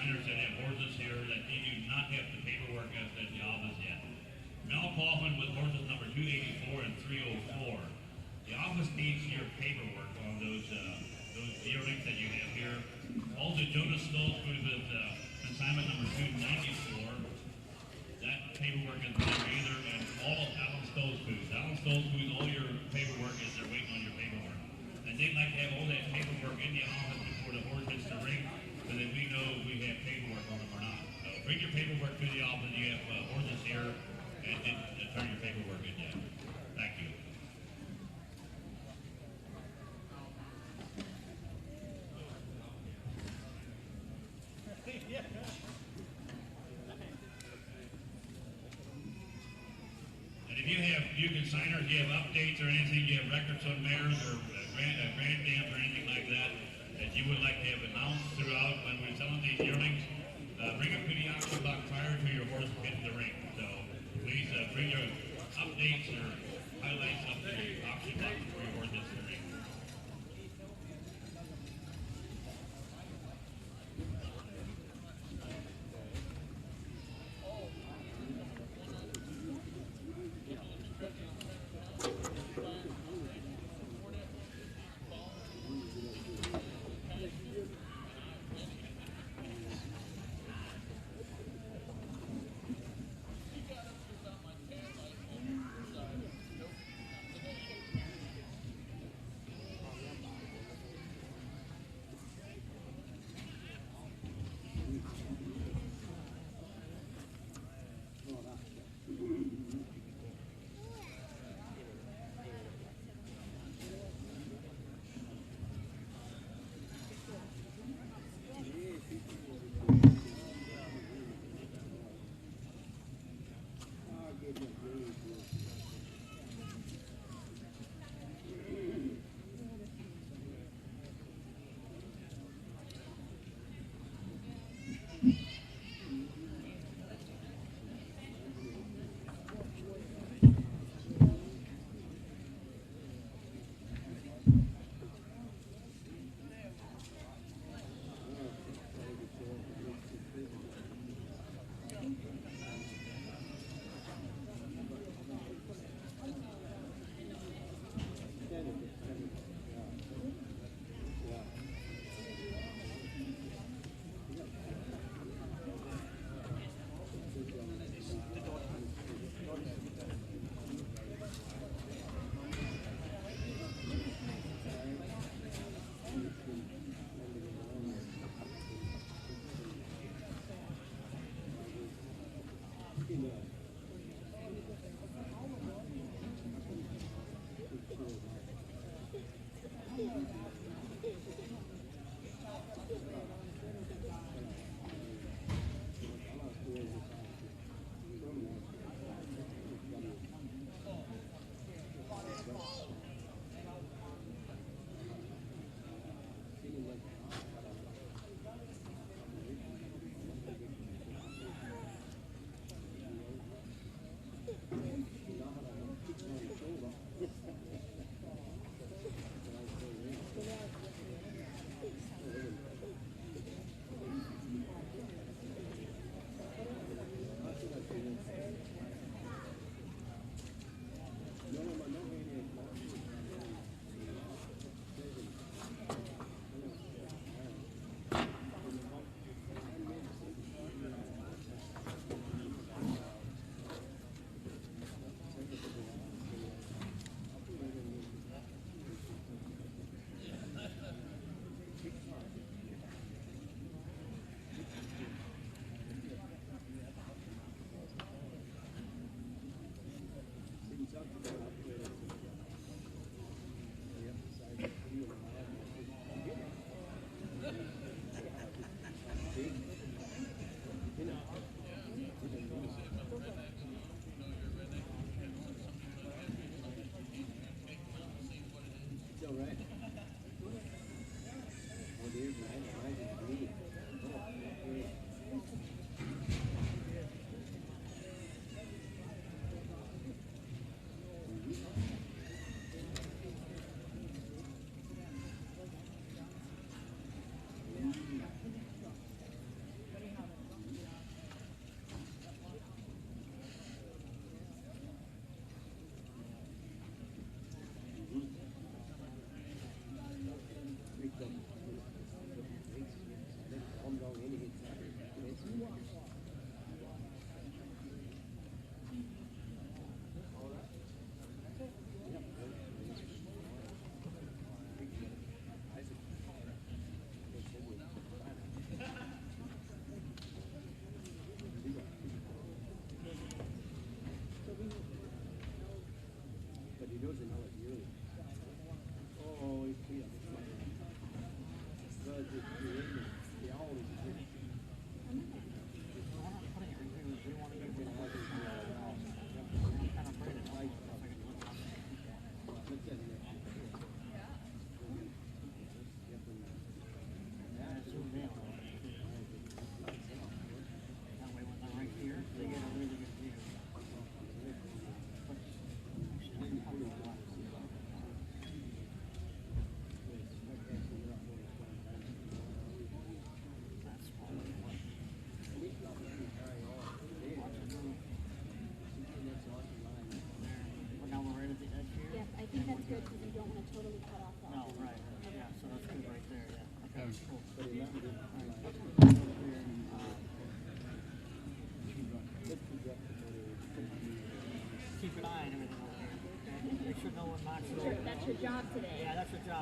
signers that have horses here that they do not have the paperwork at the office yet. Mel Kaufman with horses number 284 and 304. The office needs your paperwork on those earrings that you have here. Also, Jonas Stoltz with consignment number 294. That paperwork is not there either, and all of Alan Stoltz booth. Alan Stoltz booth, all your paperwork is they're waiting on your paperwork. And they'd like to have all that paperwork in the office before the horse hits the ring, so that we know if we have paperwork on them or not. So bring your paperwork to the office. You have horses here, and turn your paperwork in there. Thank you. And if you can sign or if you have updates or anything, you have records on mares or grand dams or anything like that you would like to have announced throughout when we're selling these yearlings, bring them to the auction block prior to your horse hitting the ring. So please bring your updates or highlights up to the auction block before your horse hits the ring.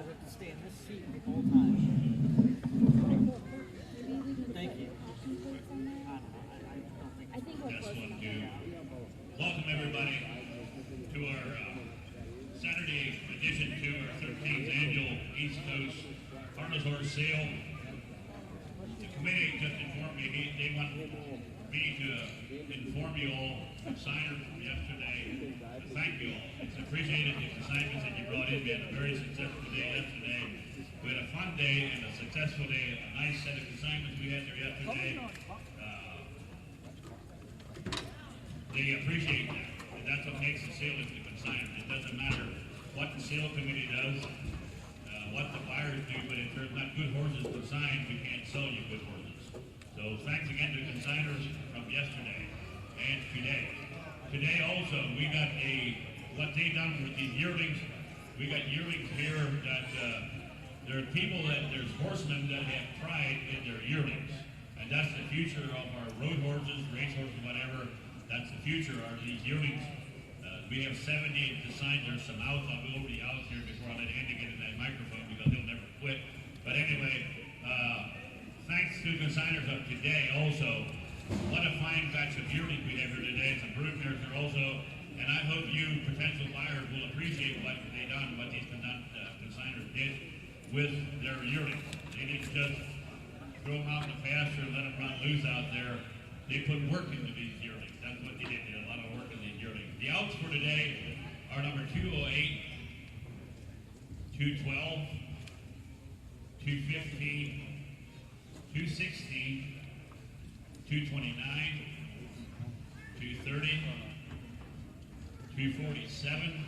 Roger to stay in this seat the whole time. Thank you. I think we're That's close one enough. too. Welcome everybody to our Saturday edition to our 13th annual East Coast Harness Horse Sale. The committee just informed me they want me to inform you all, consigners from yesterday, to thank you all. It's appreciated the consignments that you brought in. We had a very successful day yesterday. We had a fun day and a successful day. A nice set of consignments we had there yesterday. They appreciate that. And that's what makes the sale is the consignment. It doesn't matter what the sale committee does, what the buyers do, but if there's not good horses consigned, we can't sell you good horses. So thanks again to consigners from yesterday and today. Today also, we got what they done with these yearlings. We got yearlings here that there are people there's horsemen that have pride in their yearlings. And that's the future of our road horses, race horses, whatever. That's the future, are these yearlings. We have 70 assigned. There's some outs. I'll go over the outs here before I let Andy get in that microphone because he'll never quit. But anyway, thanks to consigners of today also. What a fine batch of yearlings we have here today. Some broodmares here also. And I hope you potential buyers will appreciate what they done, what these consigners did with their yearlings. They didn't just throw them out in the pasture and let them run loose out there. They put work into these yearlings. That's what they did. They did a lot of work in these yearlings. The outs for today are number 208, 212, 215, 216, 229, 230, 247,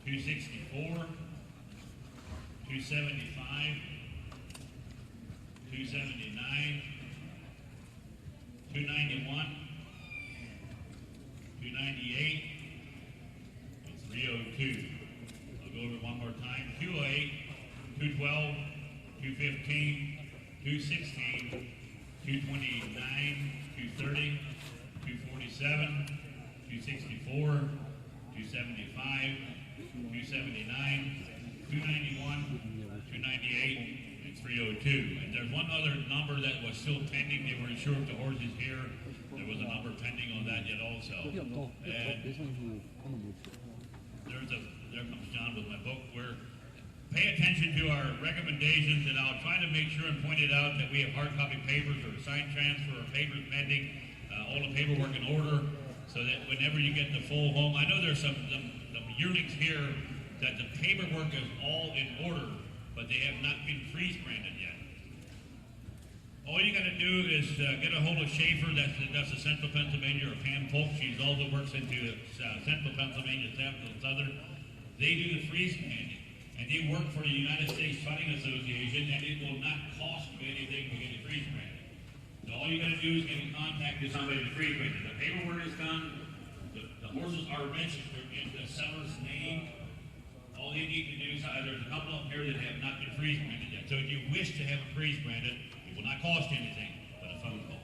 264, 275, 279, 291, 298, and 302. I'll go over it one more time. 208, 212, 215, 216, 229, 230, 247, 264, 275, 279, 291, 298, and 302. And there's one other number that was still pending. They weren't sure if the horse is here. There was a number pending on that yet also. And there comes John with my book. Pay attention to our recommendations, and I'll try to make sure and point it out that we have hard copy papers or sign transfer or papers pending, all the paperwork in order, so that whenever you get the full home, I know there's some yearlings here that the paperwork is all in order, but they have not been freeze branded yet. All you got to do is get a hold of Schaefer, that's the Central Pennsylvania, or Pam Polk. She's also works into Central Pennsylvania, Southern. They do the freeze branding, and they work for the United States Trotting Association, and it will not cost you anything to get it freeze branded. So all you got to do is get in contact with somebody to freeze brand it. The paperwork is done. The horses are registered in the seller's name. All they need to do is, there's a couple of them here that have not been freeze branded yet. So if you wish to have it freeze branded, it will not cost you anything but a phone call.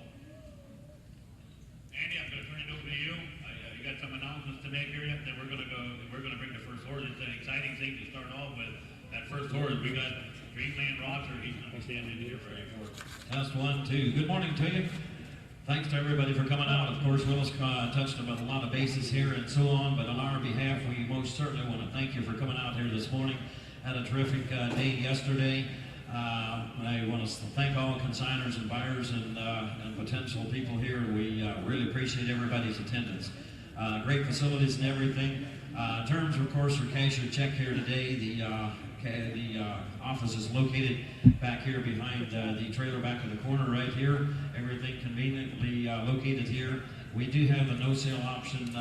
Andy, I'm going to turn it over to you. You got some announcements to make here yet? Then we're going to bring the first horse. It's an exciting thing to start off with. That first horse, we got Dreamland Roger. He's going to be standing here for you. Test 1, 2. Good morning to you. Thanks to everybody for coming out. Of course, Willis touched about a lot of bases here and so on, but on our behalf, we most certainly want to thank you for coming out here this morning. Had a terrific day yesterday. I want to thank all consigners and buyers and potential people here. We really appreciate everybody's attendance. Great facilities and everything. In terms, of course, for cash or check here today, the office is located back here behind the trailer back in the corner right here. Everything conveniently located here. We do have a no sale option,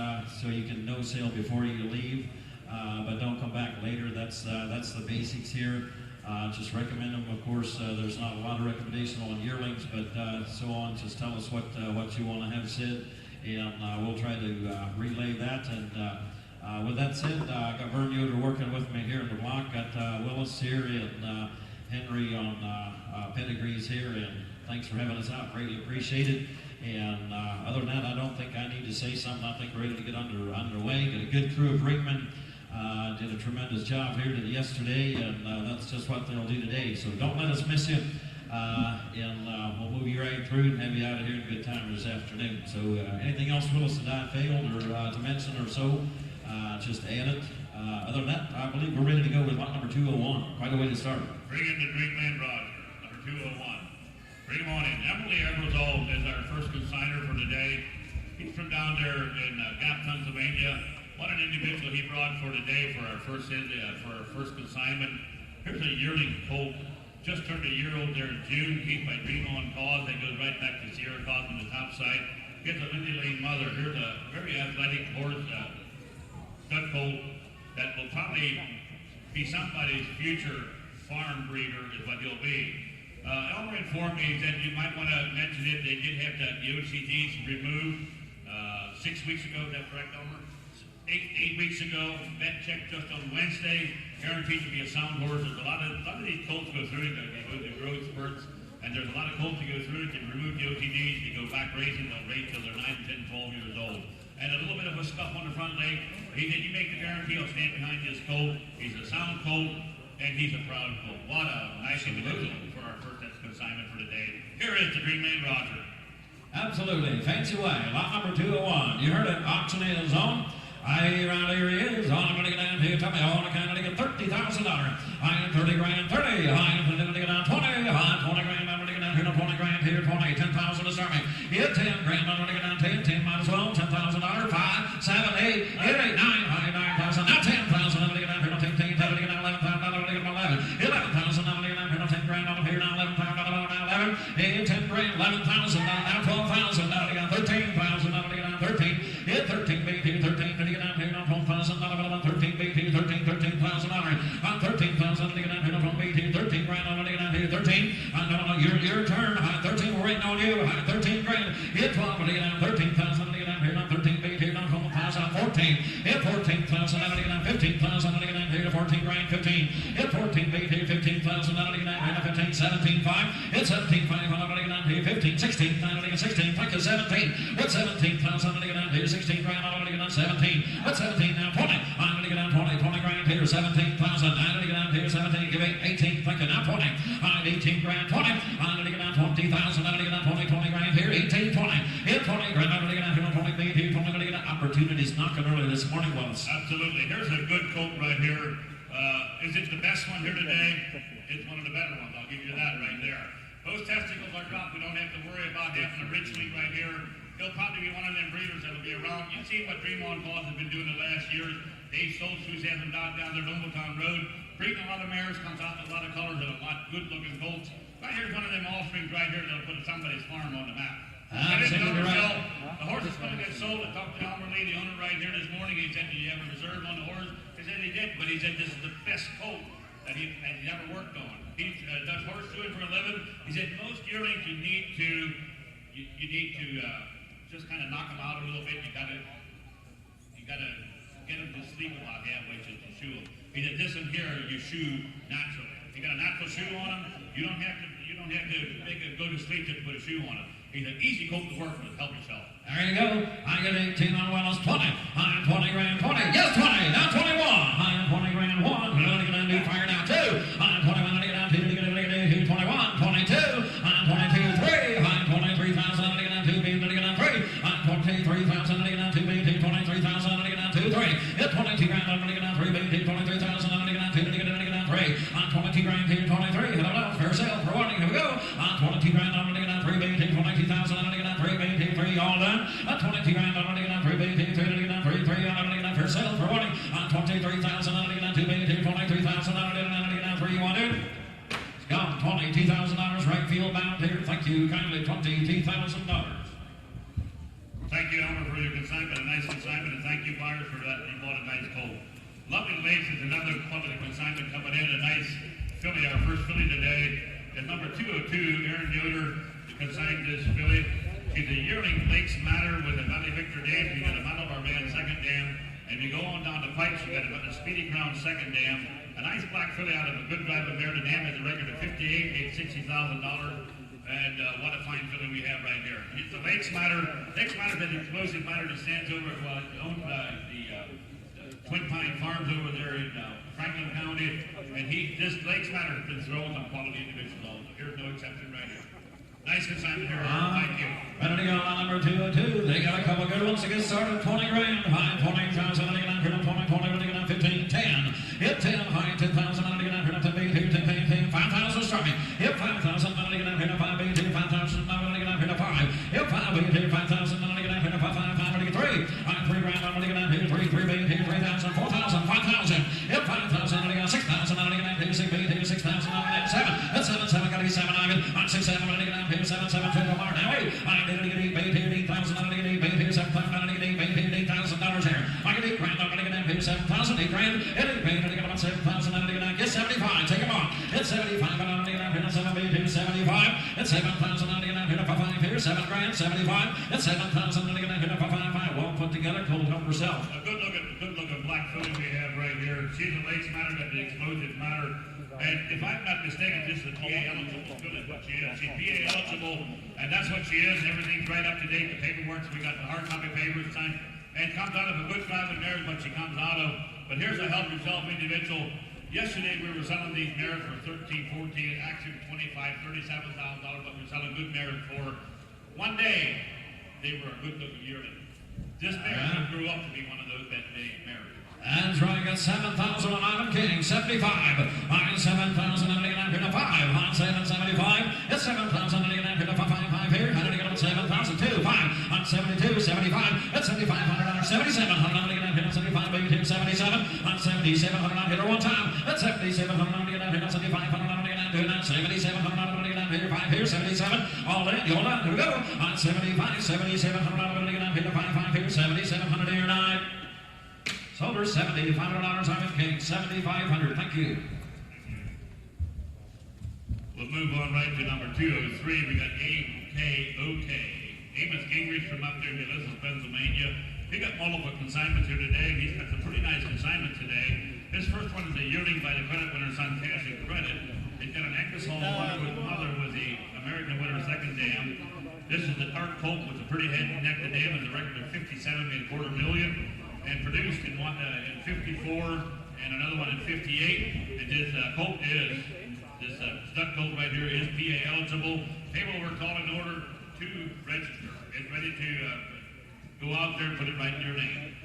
so you can no sale before you leave, but don't come back later. That's the basics here. Just recommend them. Of course, there's not a lot of recommendation on yearlings, but so on. Just tell us what you want to have said, and we'll try to relay that. And with that said, I got Vern Yoder working with me here in the block. Got Willis here and Henry on pedigrees here. And thanks for having us out. Greatly appreciated. And other than that, I don't think I need to say something. I think we're ready to get underway. Got a good crew of ringmen Did a tremendous job here yesterday, and that's just what they'll do today. So don't let us miss you, and we'll move you right through and have you out of here in good time this afternoon. So anything else, Willis, that I failed or to mention or so, just add it. Other than that, I believe we're ready to go with lot number 201. Quite a way to start. Bring in the Dreamland Roger, number 201. Bring him on in. Emily Eversole is our first consigner for today. He's from down there in Gap, Pennsylvania. What an individual he brought for today for our first consignment. Here's a yearling colt, just turned a year old there in June. He's by Dream On Cause. That goes right back to Sierra Cause on the top side. Gets a Lindy Lane mother. Here's a very athletic horse, stud colt that will probably be somebody's future farm breeder is what he'll be. Elmer informed me that you might want to mention it. They did have the OCDs removed 6 weeks ago. Is that correct, Elmer? 8 weeks ago. Vet check just on Wednesday. Guaranteed to be a sound horse. There's a lot of these colts go through the growth spurts, and there's a lot of colts that go through it. Can remove the OCDs. They go back racing. They'll race till they're 9, 10, 12 years old. And a little bit of a scuff on the front leg. He said, you make the guarantee, I'll stand behind this colt. He's a sound colt, and he's a proud colt. What a nice individual for our first consignment for today. Here is the Dreamland Roger. Absolutely. Fancy way. Lot number 201. You heard it. Auction is on. Around here he is. All I'm going to get down here. Tell me all I can to get $30,000. I am 30 grand, 30. I am going to get down 20. I 20 grand. I'm going to get down here to 20 grand here. 20. 10,000 to start me. Here 10 grand. I'm going to get down 10. 10 might as well. $10,000. 5, 7, 8. Here 8, 9. 9,000. Now 10,000. I'm going to get down here to 10. 10. I'm going to get down 11,000. I'm going to get down 11. 11,000. I'm going to get down here to 10 grand. I'm here now 11,000. I'm now 11. Here 10 grand. 11,000. Now 12,000. Now I got 13,000. I'm going to get down 13. Here 13. Big here 13. I'm going to get down here now 12,000. Now 13. Big here 13. 13,000. I'm 13,000. I'm going to get down here now 12. 13 grand. I'm going to get down here 13. Your turn. 13. We're waiting on you. 13 grand. Here 12. I'm going to get down 13,000. I'm going to get down here now 13. Big here now 12,000. 14. Here 14,000. I'm going to get down 15,000. I'm going to get down here to 14 grand. 15. Here 14. Big here 15,000. I'm going to get down here to 15. 17. 5. It's 17. 5. I'm going to get down here 15. 16. I'm going to get 16. Thank you. 17. What's 17,000? I'm going to get down here 16 grand. I'm going to get down 17. What's 17 now? 20. I'm going to get down 20. 20 grand here. 17,000. I'm going to get down here 17. Give me 18. Thank you. Now 20. I'm 18 grand. 20. I'm going to get down 20,000. I'm going to get down 20. 20 grand here. 18. 20. Here 20 grand. I'm going to get down here 20. Here 20. I'm going to get down. Opportunities knocking early this morning, Willis. Absolutely. Here's a good colt right here. Is it the best one here today? It's one of the better ones. I'll give you that right there. Those testicles are dropped. We don't have to worry about having a rich week right here. He'll probably be one of them breeders that'll be around. You've seen what Dream On Cause has been doing the last years. Dave Solstrews has them down there Lumbertown Road. Breeding a lot of mares, comes out in a lot of colors and a lot good looking colts. Right here's one of them all-springs right here that'll put somebody's farm on the map. Absolutely right. The horse is going to get sold. I talked to Elmer Lee, the owner right here this morning. He said, do you have a reserve on the horse? He said he did, but he said this is the best colt that he's ever worked on. He does horse shoeing for a living. He said most yearlings you need to just kind of knock them out a little bit. You gotta get them to sleep about halfway to shoe them. He said this one here you shoe naturally. You got a natural shoe on them. You don't have to make it go to sleep just to put a shoe on them. He's an easy colt to work with. Help yourself. There you go. I get 18 on Willis. 20. I'm 20 grand. 20. Yes, 20. Now 21. I'm 20 grand. 1. I'm going to get a new fire now. 2. I'm 21. I'm going to get down 2. 21. 22. I'm 22. 3. I'm 23,000. I'm going to get down 2. I'm going to get down 3. I'm 23,000. I'm going to get down 2. 23,000. I'm going to get down 2. 3. It's 22 grand. I'm going to get down 3. 23,000. I'm going to get down 2. I'm going to get down 3. I'm 22 grand. 23. Hello. Fair sale for warning. Here we go. I'm 22 grand. I'm going to get down 3. 22,000. I'm going to get down 3. 3. All done. 22 grand. I'm going to get down 3. 3. I'm going to get down 3. 3. I'm going to get down fair sale for warning. I'm 23,000. I'm going to get down 2. 23,000. I'm going to get down 3. You want it? It's gone. $22,000 right field bound here. Thank you kindly. $22,000. Thank you, Elmer, for your consignment, a nice consignment, and thank you, buyers, for that. You bought a nice colt. Lovely Lakes is another quality consignment coming in. A nice filly, our first filly today. At number 202, Aaron Yoder consigned this filly. She's a yearling Lakes Matter with a Valley Victor dam. You got a Malabar Band second dam. And you go on down the pipes, you got a Speedy Crown second dam. A nice black filly out of a good driving mare. The dam has a record of 58, paid $60,000. And what a fine filly we have right there. It's the Lakes Matter. Lakes Matter is an explosive matter that stands over, well, it's owned by the Twin Pine Farms over there in Franklin County, and this Lakes Matter has been throwing some quality individuals also. Here's no exception right here. Nice consignment here. Thank you. Ready to go on number 202. They got a couple good ones to get started. 20 grand, high 20,000, 20, 15, 10. Hit 10, high 10,000, 10, 10, 5,000 starting. Hit 5,000, 5, 5,000, 5. Hit 5, 5,000, 5, 3. High 3 grand, 3, 3,000, 4,000, 5,000. Hit 5,000, 6,000, 6,000, 7. Hit 7, 7, gotta be 7, on 6, 7, 7, 7, 2, more now. I did it, 8,000, 8,000, 7,000, $8,000 here. I can 8 grand, I'm going to get 7,000, 8 grand, 8 about 7,000, get 75, take them on. It's 75, and I'm going to get 75. It's 7,000, I'm going to get 5 here, 7 grand, 75. It's 7,000, I'm going to get 5. Well put together, cold help herself. A good looking black filly we have right here. She's a Lakes Matter, got the explosive matter. And if I'm not mistaken, this is PA eligible. Good is what she is. She's PA eligible, and that's what she is. Everything's right up to date. The paperwork, we got the hard copy papers signed. And comes out of a good driving mare is what she comes out of. But here's a help yourself individual. Yesterday we were selling these mares for 13, 14, actually 25, $37,000, but we're selling good mares for. One day, they were a good looking yearling. This mare grew up to be one of those that day mares. That's right, got 7,000 on Ivan King, 75. On 7,000, I'm going to get 5. On 775, it's 7,000, I'm going to get 5 here. How did I get on 7,000? 5. On 72, 75, it's 7,500. 77, I'm going to get 75, 77. On 7,700, I'll hit her one time. That's 7,700, I'm going to get 7,500, I'm going to get 7,700, I'm going to get 5 here, 77. All in, hold on, here we go. On 75, 7,700, I'm going to get 5 here, 7,700 here, 9. Sold her $7,500, Ivan King, 7,500. Thank you. We'll move on right to number 203. We got AKOK. Amos Gingrich from up there in Ulysses, Pennsylvania. He got multiple consignments here today. He's got some pretty nice consignments today. His first one is a yearling by the credit winner, son Cash and Credit. He's got an Angus Hall winner with mother was the American winner second dam. This is the Tart Colt with a pretty head neck to dam with a record of 57 and $250,000. And produced in 54 and another one in 58. And this colt is, this stud colt right here is PA eligible. Paperwork's all in order to register. It's ready to go out there and put it right in your name.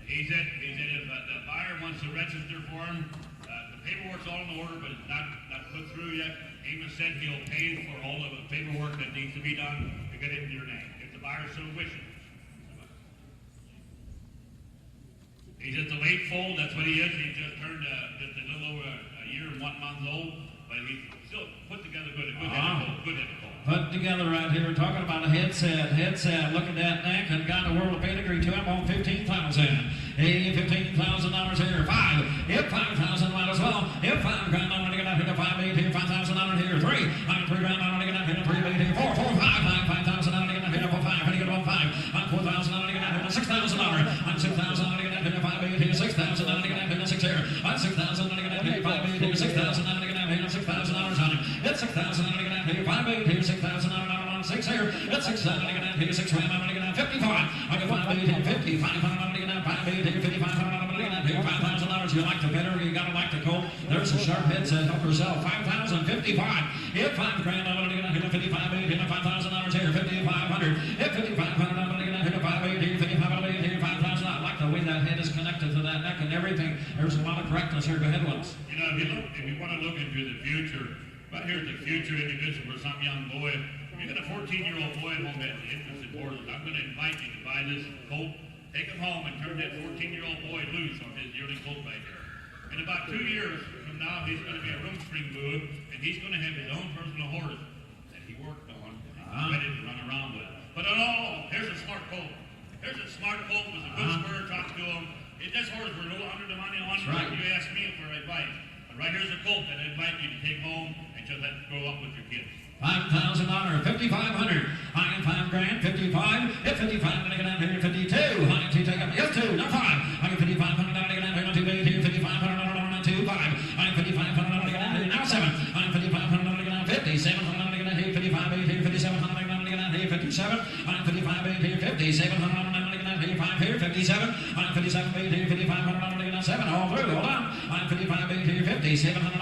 He said if the buyer wants to register for him, the paperwork's all in order, but it's not put through yet. Amos said he'll pay for all of the paperwork that needs to be done to get it in your name, if the buyer so wishes. He's just a late foal, that's what he is. He just turned just a little over a year and 1 month old, but he's still put together good headed foal. Put together right here, talking about a headset. Look at that neck, and got a world of pedigree to him on 15,000. Hey, $15,000 here. 5. Hit 5,000 might as well. Hit 5 grand, I'm going to get out here to 5, 8 here, $5,000 here. 3. I'm 3 grand, I'm going to get out here to 3, 8 here. 4, 4, 5, 5,000, I'm going to get out here to 5. How do you get on 5? On 4,000, I'm going to get out here to $6,000. On 6,000, I'm going to get out here to 5, 8 here. 6,000, I'm going to get out here to 6 here. On 6,000, I'm going to get out here to 5, 8 here. 6,000, I'm going to get out here to $6,000 on him. It's 6,000, I'm going to get out here 5, 8 here. 6,000, on 6 here. It's 6,000, I'm going to get out here 6 grand, I'm going to get out 55. I get 5, 8 here. 50, 500, I'm going to get out 5, 8 here. 5,500, I'm going to get out here. $5,000. You like the better, you got to like the colt. There's a sharp headset. Help yourself. 5,000, 55. Hit 5 grand, I'm going to get out here to 55, 8 here. $5,000 here. 5,500. Hit 5,500, I'm going to get out here to 5, 8 here. 5,500 here. 5,000. I like the way that head is connected to that neck and everything. There's a lot of correctness here. Go ahead, once. You know, if you want to look into the future, right here's the future individual for some young boy. You got a 14-year-old boy at home that's interested in horses. I'm going to invite you to buy this colt, take him home, and turn that 14-year-old boy loose on his yearling colt right here. In about 2 years from now, he's going to be a room spring boo, and he's going to have his own personal horse that he worked on and he's ready to run around with. But in all, here's a smart colt. Here's a smart colt with a good spur, talk to him. This horse we're a little under the money on, right. You asked me for advice. But right here's a colt that I invite you to take home and just let it grow up with your kids. $5,000, 5,500. I get 5 grand, 55. Hit 55, I'm going to get out here to 52. I get 2, take up. Yes, 2, not 5. I get 5,500, I'm going to get out here to 2, 8 here. 5,500, not 2, 5. I get 5,500, I'm going to get out here now 7. I get 5,500, I'm going to get out 50. 700, I'm going to get out here 55, 8 here. 5,700, I'm going to get out here 57. I get 55. 57. I'm 57, 82, 55, 100, 7. All through. Hold on. I'm 55, 82, 50, 700,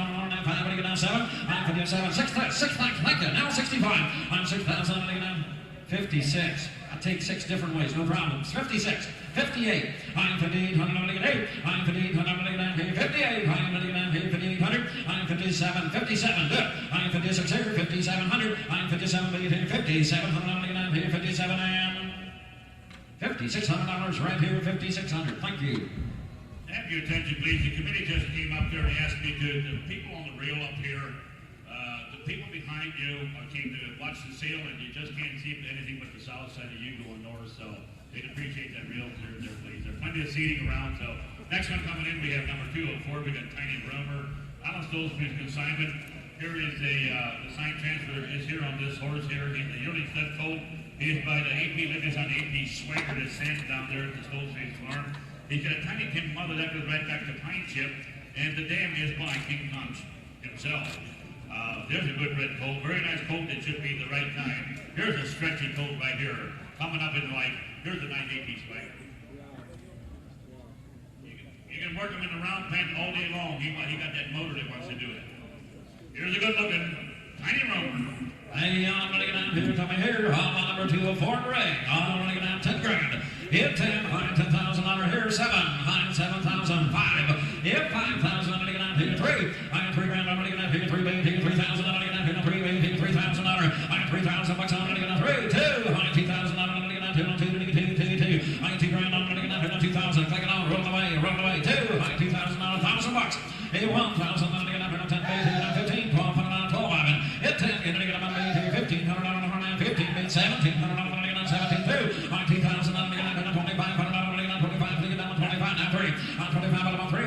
5, 7. I'm 57, 6 times. Like that. Now 65. I'm 6,000, 56. I take 6 different ways, no problems. 56, 58. I'm 58, 108. I'm 58, 108, 58. I'm 5800. I'm 57, 57. Good. I'm 56 here, 5700. I'm 57, 57, 57, and $5,600 right here, 5,600. Thank you. Have your attention, please. The committee just came up there and asked me to, the people on the rail up here, the people behind you came to watch the sale, and you just can't see anything but the south side of you going north, so they'd appreciate that rail clear there, please. There's plenty of seating around, so next one coming in, we have number 204. We got Tiny Brummer. Alan Stolzman's consignment. Here is the sign transfer is here on this horse here. He's the yearling sled colt. He is by the AP Lives on AP Swagger that's standing down there at the Stolzman's farm. He's got a tiny King mother that goes right back to Pine Chip, and the dam is by King Kong himself. There's a good red colt, very nice colt that should be the right time. Here's a stretchy colt right here, coming up in life. Here's a nice AP Swagger. You can work him in the round pen all day long. He got that motor that wants to do it. Here's a good looking Tiny Rover. Hey, I'm going to get down here, tell me here. I'm on number 204 in the ring. I'm going to get down 10 grand. Hit 10, high $10,000 here, 7, high 7,000, 5. Hit 5,000, I'm going to get down here, 3. I'm 3 grand, I'm going to get down here, 3 baby, 3,000, I'm going to get down here, 3 baby, $3,000. I'm 3,000 bucks, I'm going to get down 3, 2. High 2,000, I'm going to get down 2. High 2 grand, I'm going to get down here, 2,000. Click it on, roll away, 2. High 2,000, 1,000 bucks. Hey, 1,000, I'm going to get down here, 10 baby, 15, 12, 12, hit 10, you're going to get down 15, 100, 15, 17, 100, 17, 2. High 2,000, I'm going to get down 25, 100, 25, get down 25, now 3. On 25, I'm 3,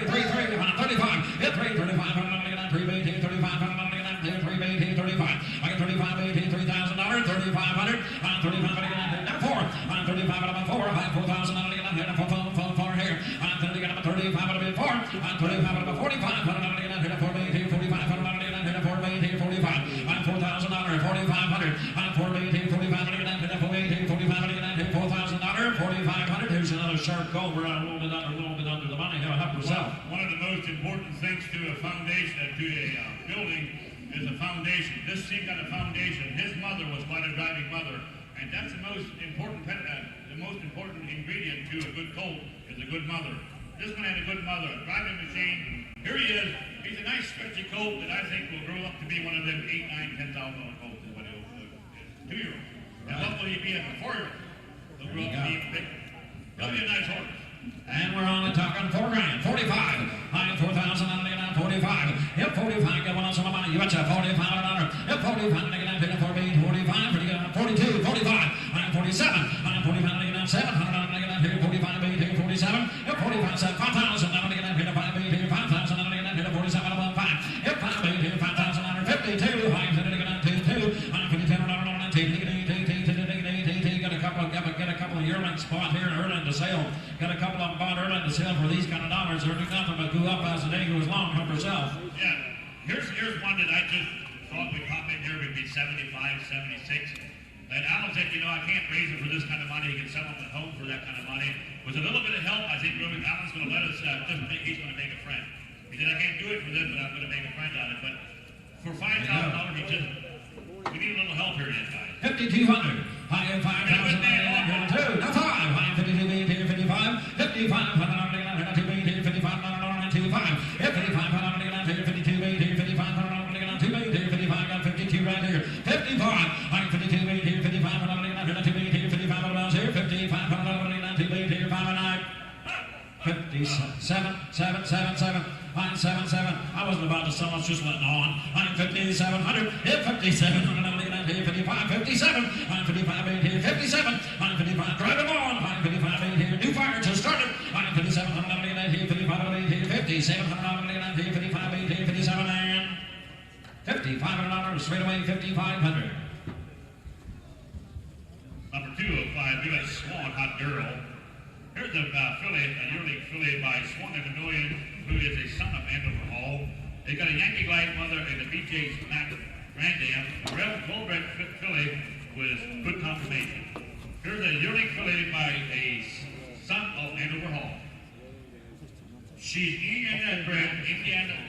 on 35. Hit 3, 35, I'm going to get down 3, 35, I'm going to get down 3, 35. I get 35, $3,000, 3,500. On 35, I'm going to get down now 4. On 35, I'm 4. High 4,000, I'm going to get down here, 4 here. On 30, I'm 35, I'm going to 4. On 35, I'm 45, I'm going to get down here, 4, 45, I'm going to get down here, 4, 45. On $4,000, 4,500. On 4, 45, I'm going to get down here, 4, 45, I'm going to get down here, $4,000, 4,500. Here's another sharp goal. We're a little bit under the money. Help yourself. One of the most important things to a foundation, to a building, is a foundation. This thing got a foundation. His mother was quite a driving mother, and that's the most important ingredient to a good colt is a good mother. This one had a good mother, a driving machine. Here he is. He's a nice stretchy colt that I think will grow up to be one of them 8, 9, $10,000 colts. Is what he'll do. 2-year-old. And what will he be as a 4-year-old? He'll grow up to be even bigger. He'll be a nice horse. And we're only talking 4 grand, 45. High 4,000, I'm going to get down 45. Hit 45, get one on some of my money. You betcha, $45. Hit 45, I'm going to get down 45, 42, 45. I'm 47. I'm 45, I'm going to get down 700. I'm going to get down here, 45, 47. Hit 45, 5,000. I'm going to get down here, 5, 5,000. I'm going to get down here, 47, above 5. Hit 5, 5,000, 52. I'm going to get down 2. I'm 52, get a couple of yearling spot here early in the sale. Got a couple of them bought early in the sale for these kind of dollars. They're doing nothing but go up as the day goes long. Help yourself. Yeah. Here's one that I just thought would pop in here would be 75, 76. And Alan said, I can't raise it for this kind of money. You can sell them at home for that kind of money. With a little bit of help, I think really Alan's going to let us he's going to make a friend. He said, I can't do it for this, but I'm going to make a friend on it. But for $5,000, we need a little help here, guys. 5,200. High 5,000. Now 5. High 52, 55. 55. 55. 55 got 52 right here. 55. I'm 52 here. 55. I'm going to get 2 here. 55 miles here. 55. I'm going to get 2 here. 5 and 9. 57. 7, 7, 7. I'm 7, 7. I wasn't about to sell. I was just letting on. I'm 5,700. Hit 57. I'm going to get here. 55. 57. I'm 55 here. 57. I'm 55. Drive them on. I'm 55 here. New fire just started. I'm 57. I'm going to get here. 55 here. 57. I'm going to get here. 55 here. 57 and $5,500 straight away. 5,500. Number 205. We got Swan Hot Girl. Here's a yearling filly by Swan and Million, who is a son of CenterHall. They got a Yankee Glide mother and a BJ Smack Grand Dam. A well-bred filly with good confirmation. Here's a yearling filly by a son of Hanover Hall. She's Indiana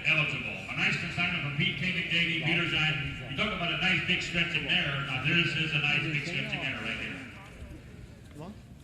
eligible. A nice consignment from Pete King and J.D. Peterson. You talk about a nice big stretching mare. Now this is a nice big stretching mare right here.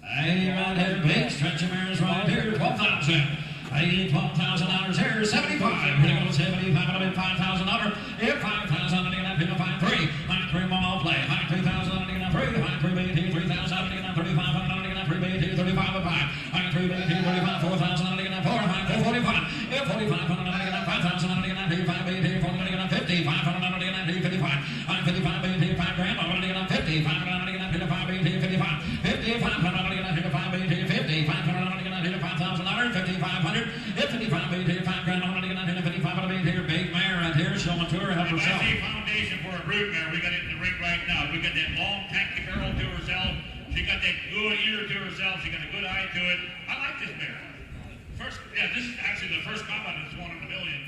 Hey, right here, big stretching mares right here, 12,000. Hey, $12,000 here, 75. Here goes 75, it'll be $5,000. Here, 5,000, and again, people find three. Find three more play. Find 2,000, and again, three. Find three, BT, 3,000, and again, 35, and again, three, BT, 35, and five. Find three, BT, 35, 4,000, and again, four. Find 445. Here, 45, and again, 5,000, and again, 5, BT, 40, and again, 50. 500, and again, 55. Find 55, BT, 5 grand, and again, 50. 500, and again, 55, BT, 55. 55, and again, 55, BT, 50. 500, and again, $5,000, 5,500. If 55 BT, 5 grand, I'm going to get 55 BT here. Big mare right here, showing to her, help herself. If I see foundation for a brood mare, we got it in the ring right now. We got that long, tacky barrel to herself. She got that good ear to herself. She got a good eye to it. I like this mare. This is actually the first combine that's won in a million.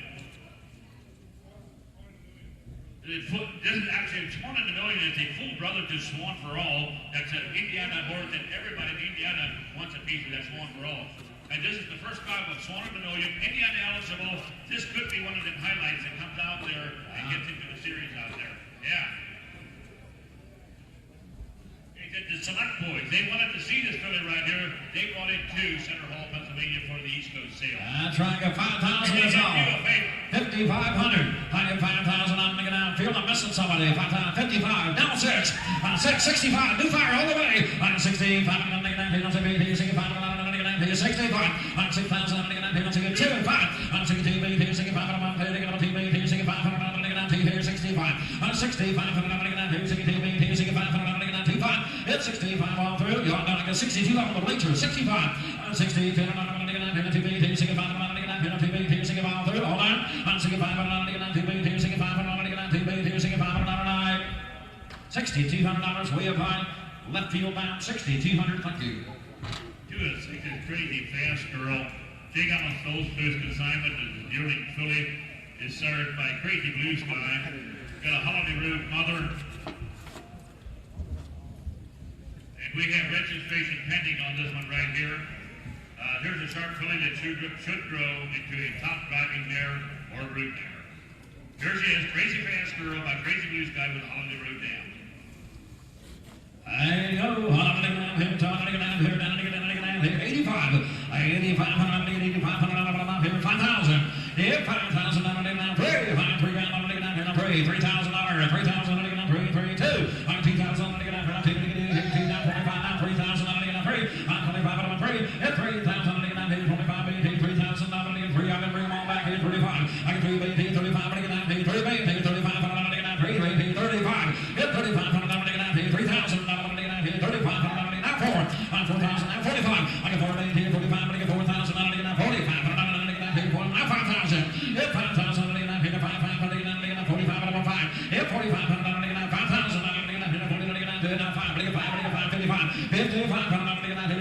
This is actually Swan in the Million. It's a full brother to Swan for All. That's an Indiana horse that everybody in Indiana wants a piece of that Swan for All. And this is the first card with Swan in the Million. Indiana eligible. This could be one of the highlights that comes out there and gets into the series out there. Yeah. The Select Boys, they wanted to see this filly right here. They brought it to CenterHall, Pennsylvania for the East Coast sale. That's right, got 5,000 is all. 5,500. I get 5,000. I'm making out. Feel I'm missing somebody. 5,000. 55. Down 6. 65. New fire all the way. I'm 65. I'm making out. I'm 65. I'm 65. I'm 6,000. I'm making out. I'm 65. I'm 62. 65. I'm 65. I'm 65. I'm 65. I'm 65. It's 65 all through. You're down to 62 on the bleachers. 65. 62. 65 all through. Hold on. 65. $6,200 way up high. Left field bound. 6,200. Thank you. This crazy fast girl. She got on Soul's first consignment. The yearling filly is served by Crazy Blue Sky. Got a Holiday Road mother. And we have registration pending on this one right here. Here's a sharp filly that should grow into a top driving mare or brood mare. Here she is, Crazy Fast Girl by Crazy Blue Sky with Holiday Road Dam. I go, 85, 5,000. If 5,000, I'm pray, 3,000, 3,000, 3,200,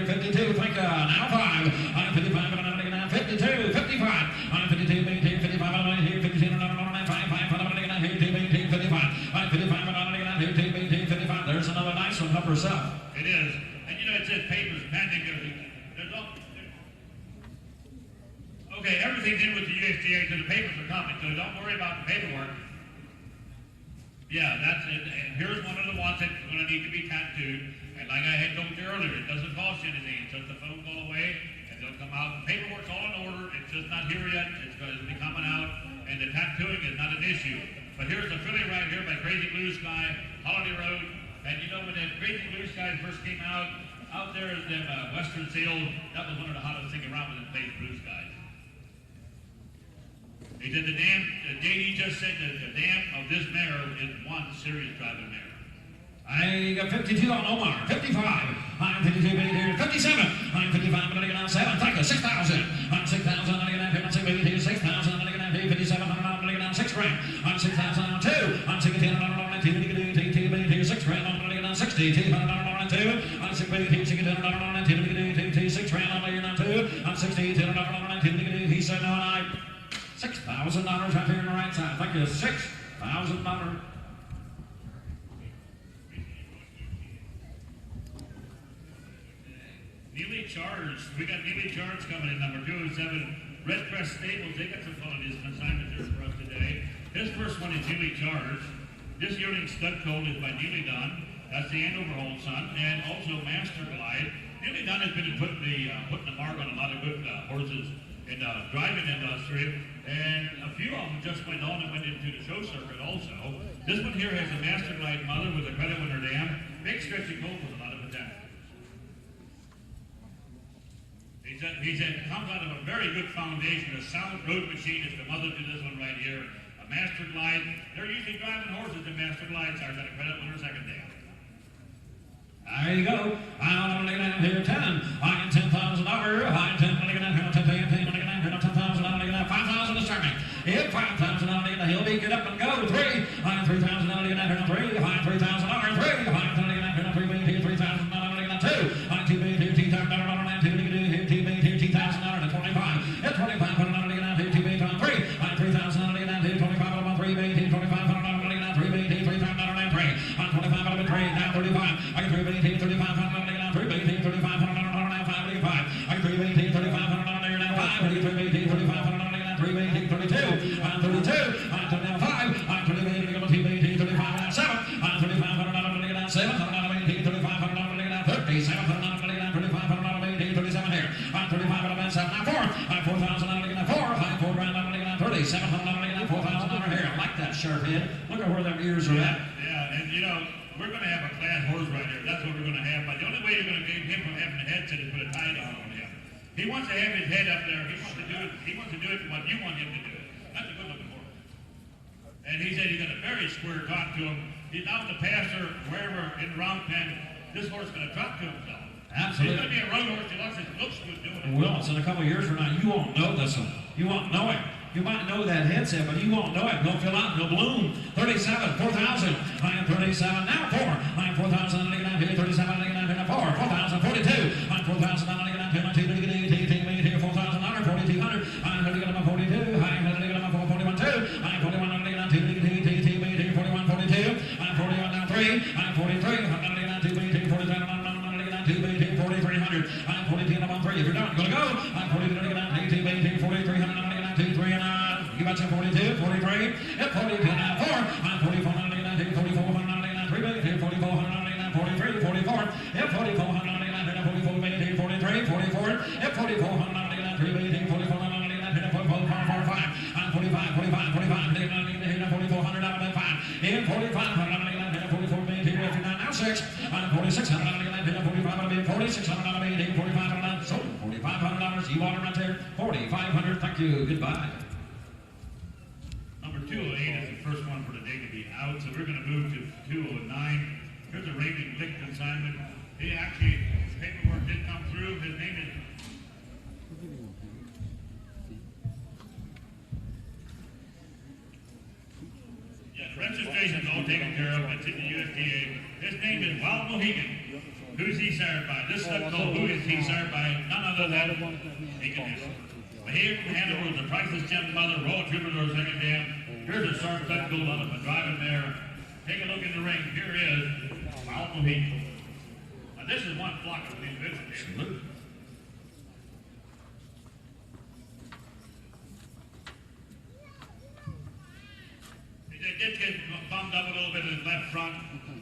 52, thank you. Now 5, 55, 52, 55, 52, 55, 52, 55. There's another nice one up herself. It is. And you know, it says papers pending. Okay, everything's in with the USDA, so the papers are coming, so don't worry about the paperwork. Yeah, that's it. And here's one of the ones that's going to need to be tattooed. And like I had told you earlier, it doesn't cost you anything. It's just a phone call away, and they'll come out. The paperwork's all in order. It's just not here yet. It's going to be coming out, and the tattooing is not an issue. But here's the filly right here by Crazy Blue Sky, Holiday Road. And you know, when that Crazy Blue Sky first came out there is them Western sales. That was one of the hottest things around with the place, Blue Skies. He said the JD just said that the dam of this mare is one serious driving mare. I got 52 on Omar, 55, I'm 52, 57, I'm 55, I'm going to 7, thank you, 6,000, I'm 6,000, I'm going to 6,000, I'm going to 57, I'm going to 6 grand, I'm 6,000, I'm 2, I'm 16, I'm going to 6 grand, I'm going to 60, I'm 2, I'm 6 grand, I'm 6 grand, I'm 2, I'm 60, I'm he said no, and I, $6,000 right here on the right side, thank you, $6,000. Nearly Charge. We got Neely Charge coming in, number 207. Red Crest Stables, they got some fun in his consignment here for us today. His first one is Neely Charge. This yearling stud colt is by Neely Dunn. That's the Andover son, and also Master Glide. Neely Dunn has been putting the mark on a lot of good horses in the driving industry, and a few of them just went on and went into the show circuit also. This one here has a Master Glide mother with a credit winner dam. Big stretchy colt with a lot of potential. He said, comes out of a very good foundation. A sound road machine is the mother to this one right here. A Master Glide. They're usually driving horses in Master Glides. Are got a credit winner second day. There you go. I'm looking at here 10. I'm $10,000. I'm 10. Looking at here 10. 10. Looking at here 10,000. I'm looking at 5,000 is starting. If 5,000 on the he'll be get up and go. 3. I'm 3,000. I'm looking at here 3. I'm 3,000. I'm 3. I'm looking at here 3. 3,000. I'm looking at 2. I'm 2. 2,000. I'm 2. 2,000. 25. At 25. I'm looking at here 2. 3. I'm 3,000. I'm looking at here 25. I'm 3. 25. I'm looking at 3. 3,000. I'm 3. I'm 25. I'm 3. Now 35. I can 3. 35, I'm looking at 3, 35, I'm looking at 5, 35. I can 3, 35, I'm looking at 5, 3, 35, I'm looking at 3, 32. I'm 32. I'm 5. I'm 28, 35, I'm 7. I'm 35, I'm looking at 7. I'm 35, I'm looking at 37. I'm looking at 35, I'm looking at 37 here. I'm 35, I'm looking at 7. I'm 4. I'm 4,000, I'm looking at 4. I'm 4 grand, I'm looking at 37. I'm looking at 4,000 here. I like that sharp head. Look at where them ears are at. Yeah, and you know, we're going to have a class horse right here. That's what we're going to have. But the only way you're going to get him from having a headset is put a tie down on him. He wants to have his head up there. He wants to do it. He wants to do it what you want him to do it. That's a good looking horse. And he said he got a very square talk to him. He's out the pasture wherever in the round pen. This horse is going to talk to himself. Absolutely. He's going to be a road horse. He looks good doing it. Well, so in a couple of years from now, you won't know this one. You won't know it. You might know that headset, but you won't know it. Go fill out, go bloom. 37, 4,000. I am 37, now 4. I am 4,000, I'm looking at here. 37, I'm looking at here. 4. 4,000, 42. I'm 4,000, I'm looking at here. 4,000, 4,200. I'm looking at 42. I'm looking at 41, 2. I'm 41, I'm looking at 2. 41, 42. I'm 41, now 3. I'm 43. I'm looking at 2, 47. I'm looking at 2, 4,300. I'm 42, I'm 3. If you're done, gonna go. I'm 42, looking at 2, 4,300. 2, 3, and you got some 42, 43, at 42, now 4. I'm 44, I'm looking at 44, I'm looking at 3, 44, I'm looking at 43, 44, at 44, I'm looking at 44, 43, 44, at 44, I'm looking at 3, 44, I'm looking at 44, 45, I'm 45, 45, 45, I'm looking at 4,400, I'm at 5, in 45, I'm looking at 44, 59, now 6, I'm 46, I'm looking at 45, I'm 46, I'm looking at 45, I'm sold $4,500, you want it right there, 4,500, thank you, goodbye. Number 208 is the first one for the day to be out, so we're going to move to 209. Here's a Raven Lick consignment. He actually, his paperwork did come through. His name is... Yeah, the registration's all taken care of. It's in the USDA. His name is Wild Mohegan. Who's he served by? This stuff called Who Is He Served By? None other than Mohegan Hill. Here from Hanover is the Priceless Gem Mother, Royal Troubadour Second Dam. Here's a sharp cut gold on it, driving there. Take a look in the ring. Here is Wild Mohegan. Now this is one flock of individuals here. He did get bummed up a little bit in his left front.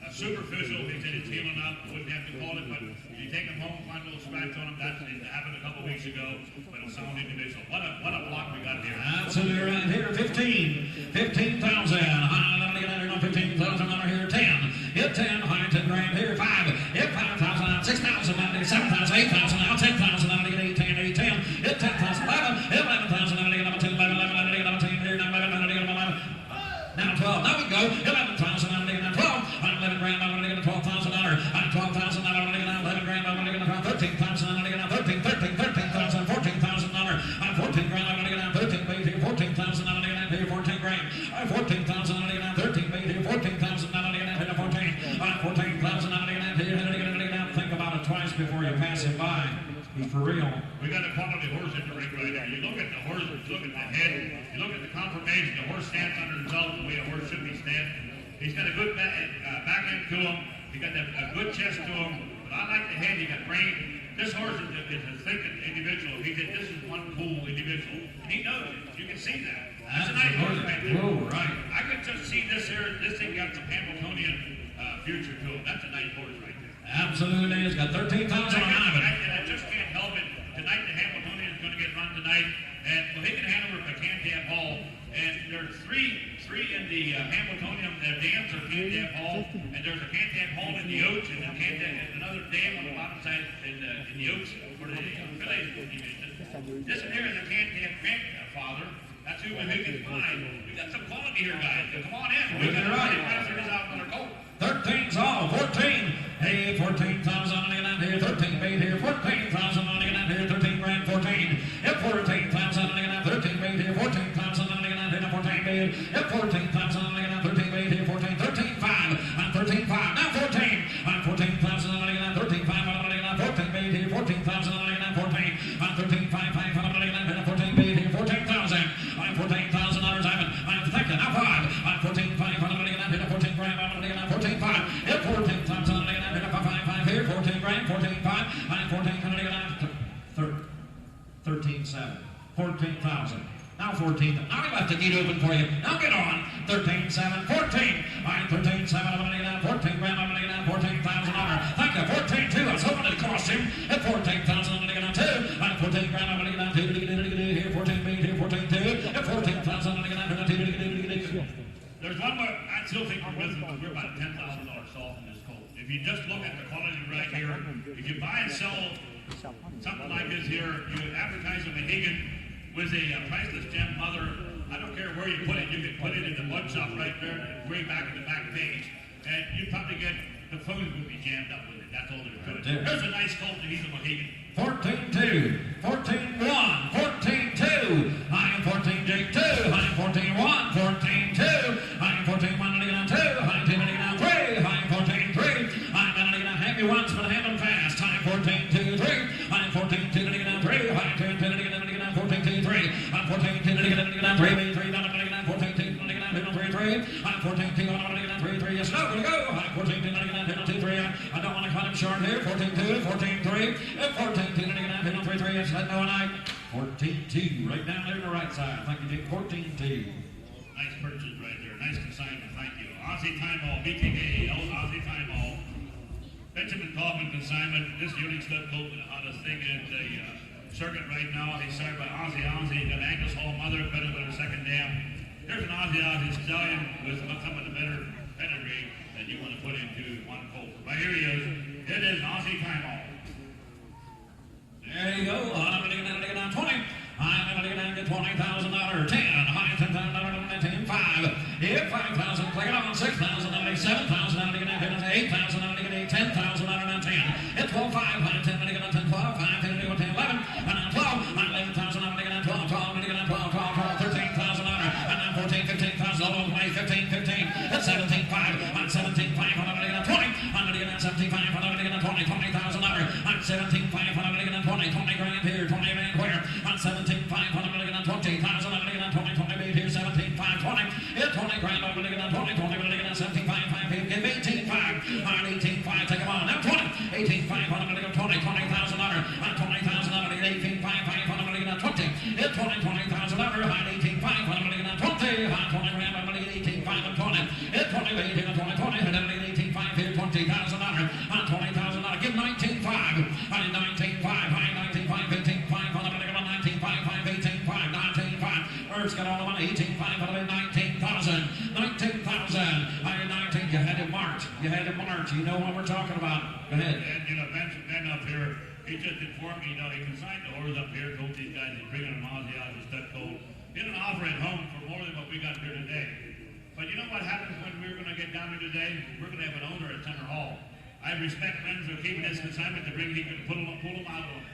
Superficial, he said it's healing up. Wouldn't have to call it, but you take him home, find a little scratch on him. That happened a couple weeks ago, but it's sound individual. What a block we got here. Absolutely right here, 15,000. I'm looking at here, 15,000 under here, 10. Hit 10, high 10 grand here, 5. Hit 5,000, 6,000, 7,000, 8,000, now 10,000, I'm looking at 8, 10. Hit 10,000, 11, 11,000, I'm looking at 10, 11, 11, 10 here, now 11, 11, 11. Now 12, now we go, 11,000, I'm looking at 12. I'm 11 grand, I'm looking at $12,000. I'm 12,000, I'm looking at 11 grand, I'm looking at 13,000, I'm looking at 13,000, 14,000. I'm 14 grand, I'm looking at 13, 14,000, I'm looking at 14 grand. I'm 14,000, I'm looking at 13, 14,000, I'm looking at 14. I'm 14,000, I'm looking at think about it twice before you pass it by. Be for real. We got a quality horse in the ring right there. You look at the horse, you look at the head, you look at the conformation, the horse stands under himself the way a horse should be standing. He's got a good back end to him. He got a good chest to him. But I like the head. He got brain. This horse is a thinking individual. He said, this is one cool individual. And he knows it. You can see that. That's a nice horse right there. Oh, right. I could just see this here. This thing got some Hamiltonian future to it. That's a nice horse right there. Absolutely. It's got 13,000 on it. I just can't help it. Tonight, the Hamiltonian is going to get run tonight. And well, they can hand over to CenterHall. And there's three in the Hamiltonian. Their dams are CenterHall. And there's a CenterHall in the Oaks. And another dam on the bottom side in the Oaks for the village. This one here is a CenterHall grandfather. That's who we can find. We got some quality here, guys. So come on in. We got right. This out on our coat. 13's all. 14. Hey, 14,000 on it here. 13 bait here. 14,000 on it here. 13 grand. 14. Yep, 14,000 on it. 13 bait here. 14,000 on it here. 14 bait. Yep, 14,000 on it. 13 bait here. 14. 13 5. I'm 13 5. Now 14. I'm 14,000 on it. 13 5 on it. 14 bait here. 14,000 on it. 14. I'm 13 5 5 on it. 14 bait here. 14,000. I'm $14,000. I'm thinking. Now 5. I'm 14 5 on it. 14 grand on it. 14 5. Yep, 14,000 on it. 5 here. 14 grand. 14 5. I'm 14 on it. 13 7. 14,000. Now 14. Now we left the gate open for you. Now get on. 13 7. 14. I'm 13 7 on it. 14 grand on it. 14,000 on her. Thank you. 14 2. I was hoping it cost him. At 14,000 on it. 2. I'm 14 grand on it. 2. Here 14 bait. Here 14 2. At 14,000 on it. 2. There's one more. I still think we're with them. We're about $10,000 soft in this colt. If you just look at the quality right here, if you buy and sell something like this here, you advertise a Mohegan with a priceless gem mother. I don't care where you put it. You can put it in the mud shop right there, way back in the back page, and you probably get the phones would be jammed up with it. That's all there's to it. Here's a nice colt, and he's a Mohegan. 14 2. 14 1. 14 2. I am 14 Jake 2. I am 14 1. 14 2. I am 14 1 2. I am 10 3. I am 14 3. I'm going to have you once, but have them fast. I am 14 2 3. I am 14 2 3. I am 10 14 2 3. I'm 14 2 3. 3 14 2 I'm 14 2 3. Yes, no, go. I'm 14 2 3. I don't want to cut him short here. 14 2. 14 3. 14 2 3. Yes, no, and I 14 2 right down there on the right side. Thank you, Dick. 14 2. Nice purchase right there. Nice consignment. Thank you. Aussie Time All. BTK. Aussie Time All. Benjamin Kaufman consignment. This yearling stud colt with the hottest thing at the circuit right now. He's signed by Aussie. He's got Angus Hall mother, better than her second dam. There's an Aussie stallion with some of the better pedigree that you want to put into one colt. Right here he is. It is Aussie Time All. There you go. I'm going to get down 20. I'm going to get $20,000. 10. High $10,000. 10. 5. If 5,000. Click it on. 6,000. 7,000. 8,000. 10,000. 10. It's 12. 5. High 10. 10. 12. 5. 10. 10. 11. And 12. 11,000. 12. 12. 12. 13,000. And now 14. 15,000. All over the way. 15. 15. It's 17. 5. I'm 17. 5. I'm going to get 20. I'm going to get 17. 5. I'm going to get 20. $20,000. I'm 17. 5. I'm going to get 20. 20 grand here. 20 grand where? I'm 17. 5. I'm going to get 20,000. I'm going to get 20. 20 made here. 17. 5. 20. It's 20 grand. I'm going to get 20. 20. I'm going to get 17. 5. 5. Give 18. 5. I'm 18. 5. Take them on. Now 20. 18. 5. I'm going to get 20. $20,000. I'm 20,000. I'm going to get 18. 5. 5. I'm going to get 20. It's 20. $20,000. I'm 18. 5. I'm going to get 20. I'm 20 grand. I'm going to get 18. 5. I'm 20. It's 20 made here. 20. 20. I'm going to get 18. 5 here. $20,000. I'm 20,000. Give 19. 5. I'm 19. 5. I'm 19. 5. 18. 5. I'm going to get 19. 5. 5. 18. 5. 19. 5. Earth's got all the money. 18. 5. I'm going to get 19,000. 19,000. I'm 19. You had it marked. You had it marked. You know what we're talking about. Go ahead. And, you know, Ben up here, he just informed me, you know, he consigned the horse up here, told these guys he's bringing an Aussie out of the stud colt. He didn't offer it home for more than what we got here today. But you know what happens when we're going to get down here today? We're going to have an owner at CenterHall. I respect friends who are keeping this consignment to bring, he could pull them out of them.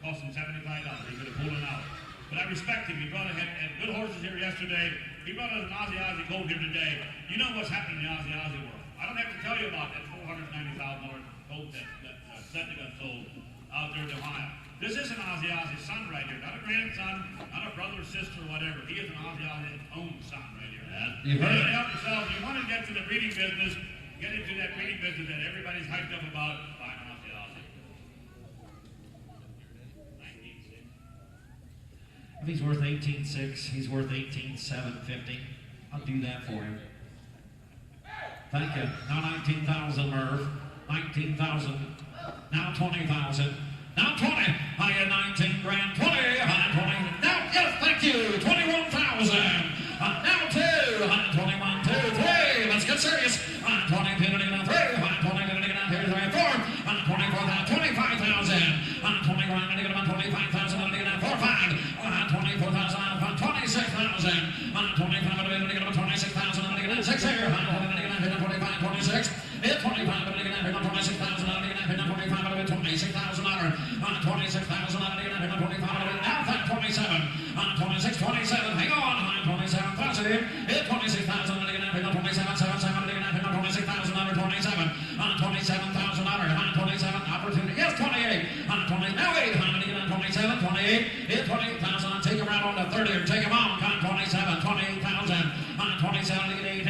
Cost him $75. He could have pulled them out. But I respect him. He brought had good horses here yesterday. He brought us an Aussie colt here today. You know what's happening in the Aussie world. I don't have to tell you about that $490,000 colt that Sedgwick got sold out there in Ohio. This is an Aussie son right here. Not a grandson, not a brother, sister, whatever. He is an Aussie own son right here. You've heard it. Help yourself. You want to get to the breeding business, get into that breeding business that everybody's hyped up about, buy an Aussie. If he's worth 18.6, he's worth 18.750. I'll do that for him. Thank you. Now 19,000, Merv. 19,000. Now 20,000. Now 20. I had 19 grand. 20. I 20. Now, yes, thank you. 21,000. Now 2. 21, 2, 3. Let's get serious. 20, 3. 20, 20, 3, 4. 24,000. 25,000. 20 grand. 25,000. 4, 5. 24,000. 26,000. 25,000. 26,000. 6 here. 25, 26. 25, 26,000. 25, 26,000. 26,000. 25. Now 27. 26, 27. Hang on. 27,000 here. 26,000. 27, 7, 7. 26,000. 27. 27,000. 27. Opportunity. Yes, 28. 20. Now 8. 27. 28. 20,000. Take him right on to 30 or take him on. 27. 28,000. 27. 8.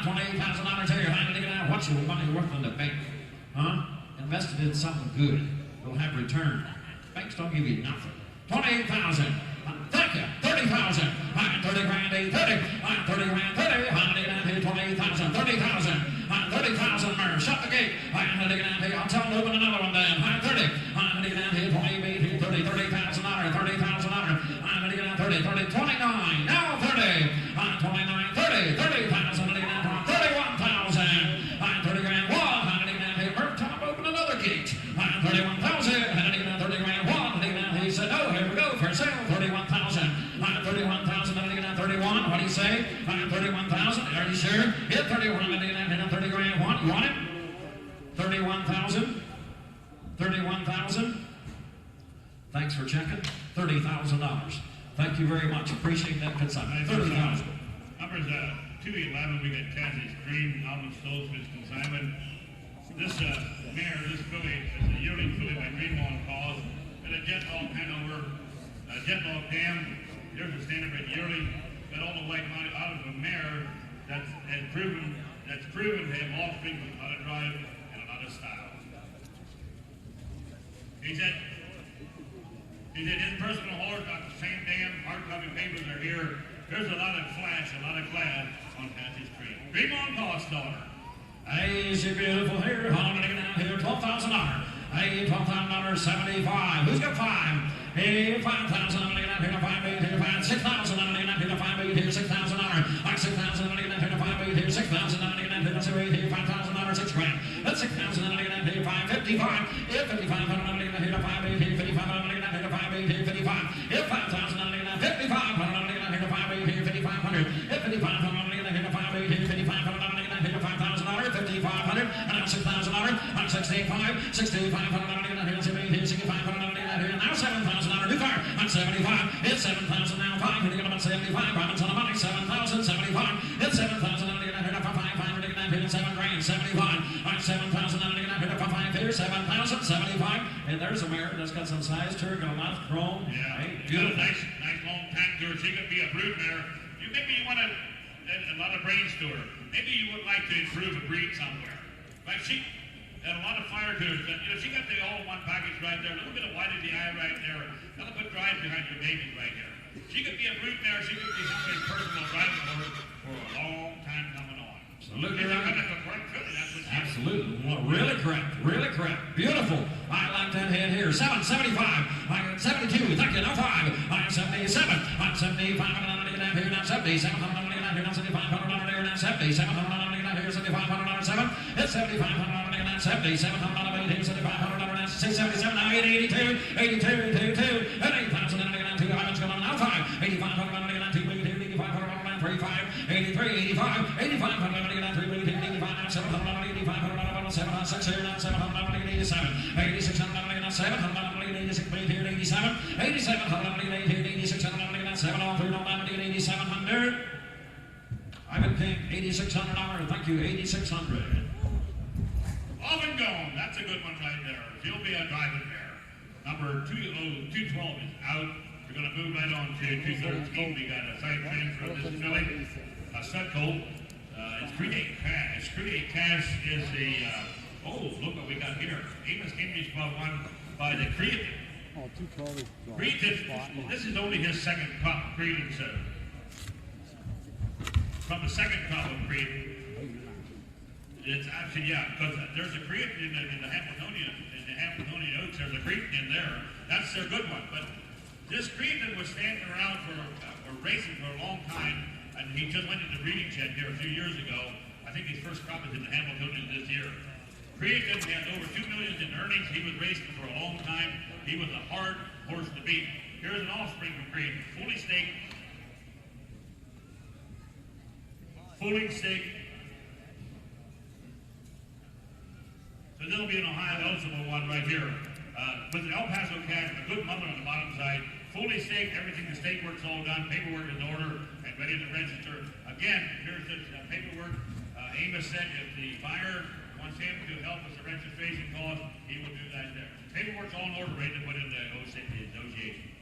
28,000. 28,000 here. What's your money worth in the bank? Huh? Invested in something good. Will have return. Banks don't give you nothing. 28,000. Thank you. 30,000. 30 grand. 30. 30 grand. 30. 28,000. 30,000. 30,000. Merv. Shut the gate. I'll tell them to open another one then. 30. 28. 30. 30,000. 30,000. 30. 30. 29. Now 30. 29. 30. 30,000. 31,000. 30 grand. 1. Merv, tell them to open another gate. 31,000. 30 grand. 1. He said, no, here we go for sale. 31,000. 31,000. 31. What do you say? 31,000. Are you sure? Yeah, 31. 30 grand. 1. You want it? 31,000. 31,000. Thanks for checking. $30,000. Thank you very much. Appreciate that consignment. 30,000. Numbers 211. We got Cassie's Cream, Almond Stoves, his consignment. This mare, this filly, is a yearling filly by Greenlawn Calls. Got a jet log Hanover, a jet log dam. Here's a standard red yearling. Got all the white money out of a mare that's proven to have offspring with a lot of drive and a lot of style. He said his personal horse got the same dam. Hard copy papers are here. There's a lot of flash, a lot of class on Cassie's Cream. Greenlawn Calls daughter. Hey, she beautiful here. How many down here? $12,000. Hey, $12,000, 75. Who's got 5? Hey, 5,000. I'm gonna get out here to 5, 8, here, 5, 6,000. I'm gonna get out here to 5, 8, here, $6,000. Like 6,000. I'm gonna get out here to 5, 8, here, 6,000. I'm gonna get out here to 2, 8, here, $5,000, 6 grand. That's 6,000. I'm gonna get out here 5, 55. Yeah, 55. I'm gonna get out here to 5, 8, here, 55. I'm gonna get out here to 5, 8, here, 55. Yeah, 5,000. I'm gonna get out 55. I'm gonna get out here to 5, 8, here, 5,500. Yeah, 55. I'm gonna get out here to 5, 8, here, 55. I'm gonna get out here to $5,000, 5,500. And I'm $6,000. I'm 65. 65. I'm gonna get out here to 65. I'm gonna get out here now $7,000 new car. I'm 75. It's 7,000 now. 5. I'm gonna get up at 75. Robinson on the money. 7,000. 75. It's 7,000. I'm gonna get out here to 5. I'm gonna get out here to 7 grand. 75. I'm 7,000. I'm gonna get out here to 5 here. 7,000. 75. And there's a mare that's got some size to her. Got a lot of chrome. Yeah. Hey, Got a beautiful. nice long tank to her. She could be a brood mare. Maybe you want a lot of brains to her. Maybe you would like to improve a breed somewhere. But she had a lot of fire to her. She got the all-in-one package right there. Look at the white of the eye right there. That'll put drive behind your baby right here. She could be a brood mare. She could be somebody's personal driving horse for a long time coming on. Absolutely right. That's a correct filly. That's what she is. Absolutely. Well, really correct. Really correct. Beautiful. I like that head here. 775. I'm 72. Thank you. Now 5. I'm 77. I'm 75. I'm going to get out here now 77. I'm going to get out here now 75. I'm going to get out here now 77. I'm going to get out here 75. I'm going to 7. It's 75. I'm going to get out 77. I'm going to get out 75. I'm going to get out 77. Now 82. 82. 82. And 8,000. I'm going to get out 2. I'm going to now 5. 85. I'm going to get out 2. 85. I'm going to get out 35. 83. 85. 85. I'm going to get out 3. 85. 785. 7, 6 here now, 7, 87, 86, 7, 86, 87, 87, 86, 7, on through, 8,700. Ivan King, $8,600. Thank you, 8,600. Off and gone. That's a good one right there. She'll be a driving mare. Number 212 is out. We're going to move right on to 213. We got a side transfer of this filly, a stud colt. It's Kuhnekt Cash. Kuhnekt Cash is the, look what we got here. Amos Henry's bought one by the Creative. Oh, 212 is Creed, this is only his second crop of Creed, from the second crop of Creed. It's actually, yeah, because there's a Creed in the Hamiltonian Oaks, there's a Creed in there. That's their good one. But this Creedman was standing around for racing for a long time, and he just went into breeding shed here a few years ago. I think his first crop is in the Hamiltonian this year. Creedman had over $2 million in earnings. He was racing for a long time. He was a hard horse to beat. Here's an offspring from Creed, fully staked. Fully staked. So this will be an Ohio eligible one right here. With an El Paso cash, a good mother on the bottom side, fully staked, everything, the stake work's all done, paperwork is in order, and ready to register. Again, here's the paperwork. Amos said if the buyer wants him to help with the registration cost, he will do that there. Paperwork's all in order, ready to put in the negotiation.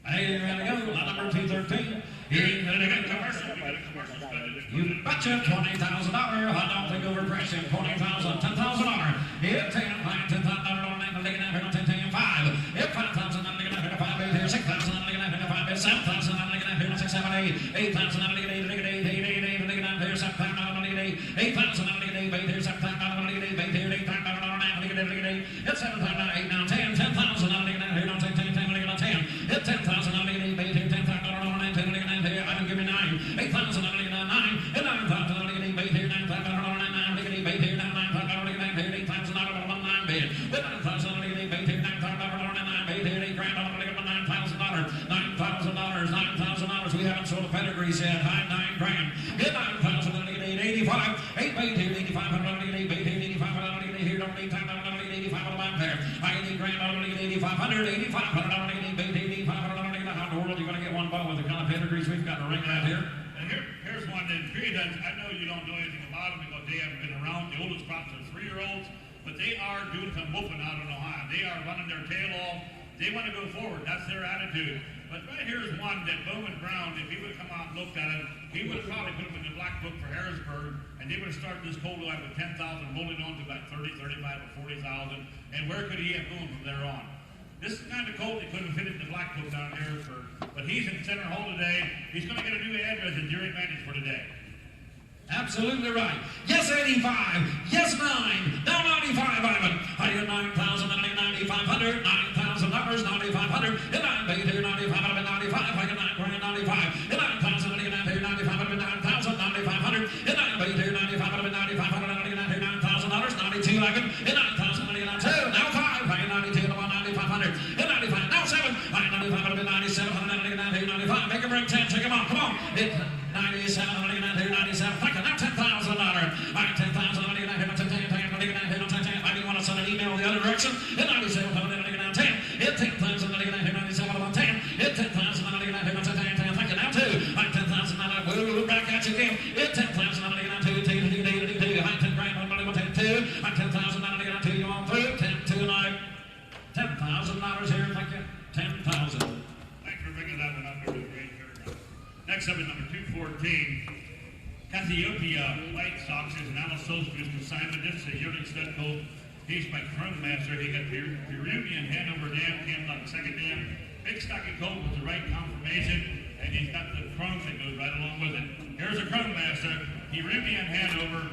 Hey, you're gonna go, number 213. We got a commercial study. You betcha, $20,000. I don't think overpressing. $20,000, $10,000. If 10, 5, $10,000, I'm looking at here, 10, 5. If 5,000, I'm looking at here, 5, 8, here, 6,000, I'm looking at here, 5, 8, 7,000, I'm looking at here, 6, 7, 8, 8,000, I'm looking at 8, 8, 8, 8, 8, 8, looking at here, 7,000, I'm looking at 8, 8,000, I'm looking at 8, 8, here, 7,000, I'm looking at 8, 8, here, 8,000, I'm looking at 8, it's 7,000, 8, now 10, 10,000, I'm looking at here, 10, 10, 10, looking at 10. It's 10,000, I'm looking at 8, 8, here, 10,000, I'm looking at 10, I don't give me 9, 8,000, I'm looking at 9, and 9,000, I'm looking at 8, here, 9,000, I'm looking at 8, here, 9,000, I'm looking at 8,000, I'm looking at 9 bid. With 9,000, I'm looking at 8, here, 9,000, I'm looking at 9 bid, here, 8 grand, I'm looking at $9,000, $9,000. We haven't sold a pedigree yet. High 9 grand. Get 9,000, I'm looking at 85. 8 bid here, 85, I'm looking at 8 bid here, 85, I'm looking at here, don't need time, I'm looking at 85 on the line there. I get 8 grand, I'm looking at 8,500, 8,500, I'm looking at 8 bid here, 8,500, I'm looking at how in the world are you going to get one ball with the kind of pedigrees we've got in the ring right here? And here's one that Creed does. I know you don't know anything about them because they haven't been around. The oldest crops are 3-year-olds, but they are doing some whooping out in Ohio. They are running their tail off. They want to go forward. That's their attitude. But right here's one that Bowman Brown, if he would have come out and looked at it, he would have probably put him in the black book for Harrisburg, and they would have started this cold life with 10,000, rolling on to about 30, 35, or 40,000. And where could he have gone from there on? This is kind of cold. They couldn't fit it in the black book down in Harrisburg. But he's in CenterHall today. He's going to get a new address in Deer Advantage for today. Absolutely right. Yes, 85. Yes, 9. Now 95, Ivan. I get 9,000, I get 9,500. $9,000, 9,500. And I'm paid here 95, I get 95. I get 9 grand, 95. And 9,000, I get 9 here 95, I get 9,000, 9,500. And I'm paid here 95, I get 9,500. I get 9 here $9,000, 92, I get 9,000, I get 2. Now 5, I get 92, I get 9,500. And 95, now 7. I get 95, I get 97, I get 9 here 95. Make him bring 10, take him on, come on. It's 97, I get 9 here 97. Thank you, now $10,000. I get 10,000, I get 9 here 10, 10, 10, I get 9 here 10, 10. I didn't want to send an email the other direction. And 97, I get 9 10. It's 10,000, I get 9 here 97, I get 10. It's 10,000, I get 9 here 10, 10, 10. Thank you, now 2. I get 10,000, I get back at you again. It's 10,000, I get 2, 2, 2, 2, 2. I get 10 grand, I'm going to get 2. I get 10,000, I get 2. You on through? 10, 2, and I $10,000 here. Thank you. 10,000. Thanks for bringing that one up. Next up is number 214. Ethiopia White Sox is an Allosophus consignment. This is a yearling stud colt. He's my chrome master. He got Peruvian Hanover Dam, came on the second dam. Big stocky colt with the right conformation, and he's got the chrome that goes right along with it. Here's a chrome master, Peruvian Hanover.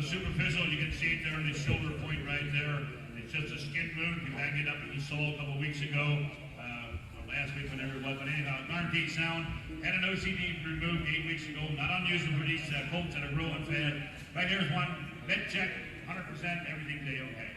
Superficial, you can see it there in the shoulder point right there. It's just a skin wound. You bagged it up in the sole a couple weeks ago, or last week, whenever it was. But anyhow, guaranteed sound. Had an OCD removed 8 weeks ago. Not unusual for these colts that are growing fast. Right here's one. Vet check, 100%, everything day okay.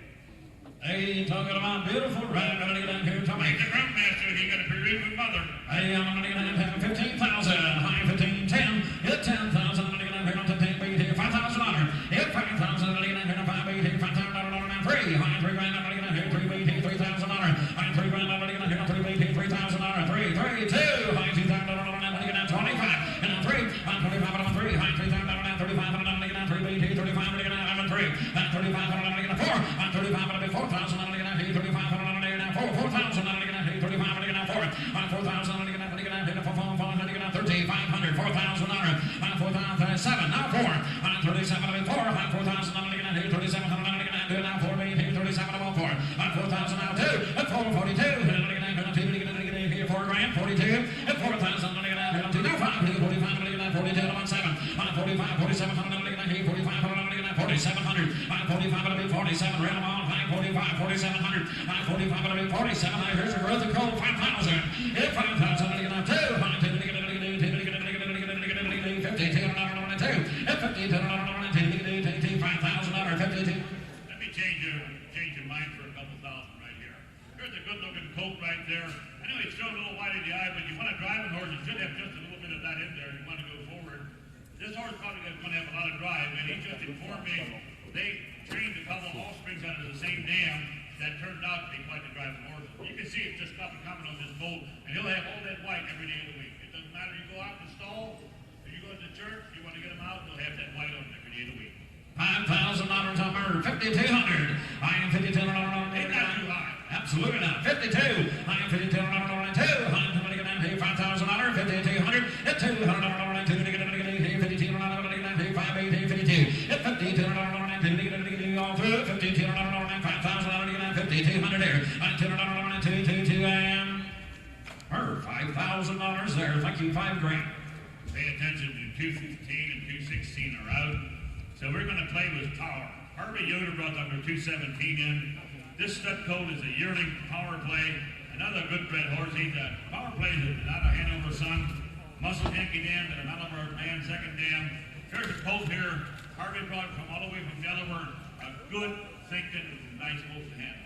Hey, talking about beautiful, right? I'm going to get down here and tell me. He's the front master. He got a Peruvian mother. Hey, I'm going to get down here 15,000. High 15, 10. Hit 10,000. I'm going to get down here on 10, beat here. $5,000. Hit 5,000. I'm going to get down here on 5, beat here. $5,000 on 3. High 3 grand. I'm going to get down here 3, beat here. $3,000. High 3 grand. I'm going to get down here on 3, beat here. $3,000. 3, 3, 2. High $2,000. I'm going to get down 25. And on 3. High 25 on 3. High $3,000 on 35. I'm going to get down 3, beat here. 35. I'm going to get down on 3. High 35. I'm going to get down 4. On 35. I'm going to get 4,000. I'm going to get down here 35. I'm going to get down 4. 4,000. I'm going to get down here 35. I'm going to get down 4. On 4,000. I'm going to get down 4. I'm going to get down 13. 4,037. Now 4. 37 to 4. 4,000 37 now 4 37 to 4. 4,000 now 2. 442. 4 grand 42. 4,000 now 5. 45 42 to 17. 45 47 45 4700. 45 to 47. Round on 545 4700. 45 to 47. Here's the growth of coal 5,000. 5,000 Let me change your mind for a couple thousand right here. Here's a good-looking colt right there. I know he's thrown a little wide in the eye, but you want a driving horse, you should have just a little bit of that in there. You want to go forward. This horse probably is going to have a lot of drive, and he just informed me they trained a couple of offsprings out of the same dam that turned out to be quite the driving horse. You can see it's just coming on this colt, and he'll have all that white every day of the week. It doesn't matter, you go out in the stall, or you go to the church, you want to get him out, he'll have that white on every day of the week. $5,000 on murder. 5,200. I am 52. Ain't that too high? Absolutely not. 52. I am 52. $5,000. 5,200. 5,200. 52. All through. 52. 5,000. 5,200 there. 2,200 and $5,000 there. Thank you. 5 grand. Pay attention to 215 and 216 are out. So we're going to play with power. Harvey Yoder brought number 217 in. This stud colt is a yearling power play. Another good bred horse. He's a power play out of Hanover Sun. Muscle Yankee Dam and another man, second dam. Here's a colt here. Harvey brought from all the way from Delaware. A good, thinking, nice colt to handle.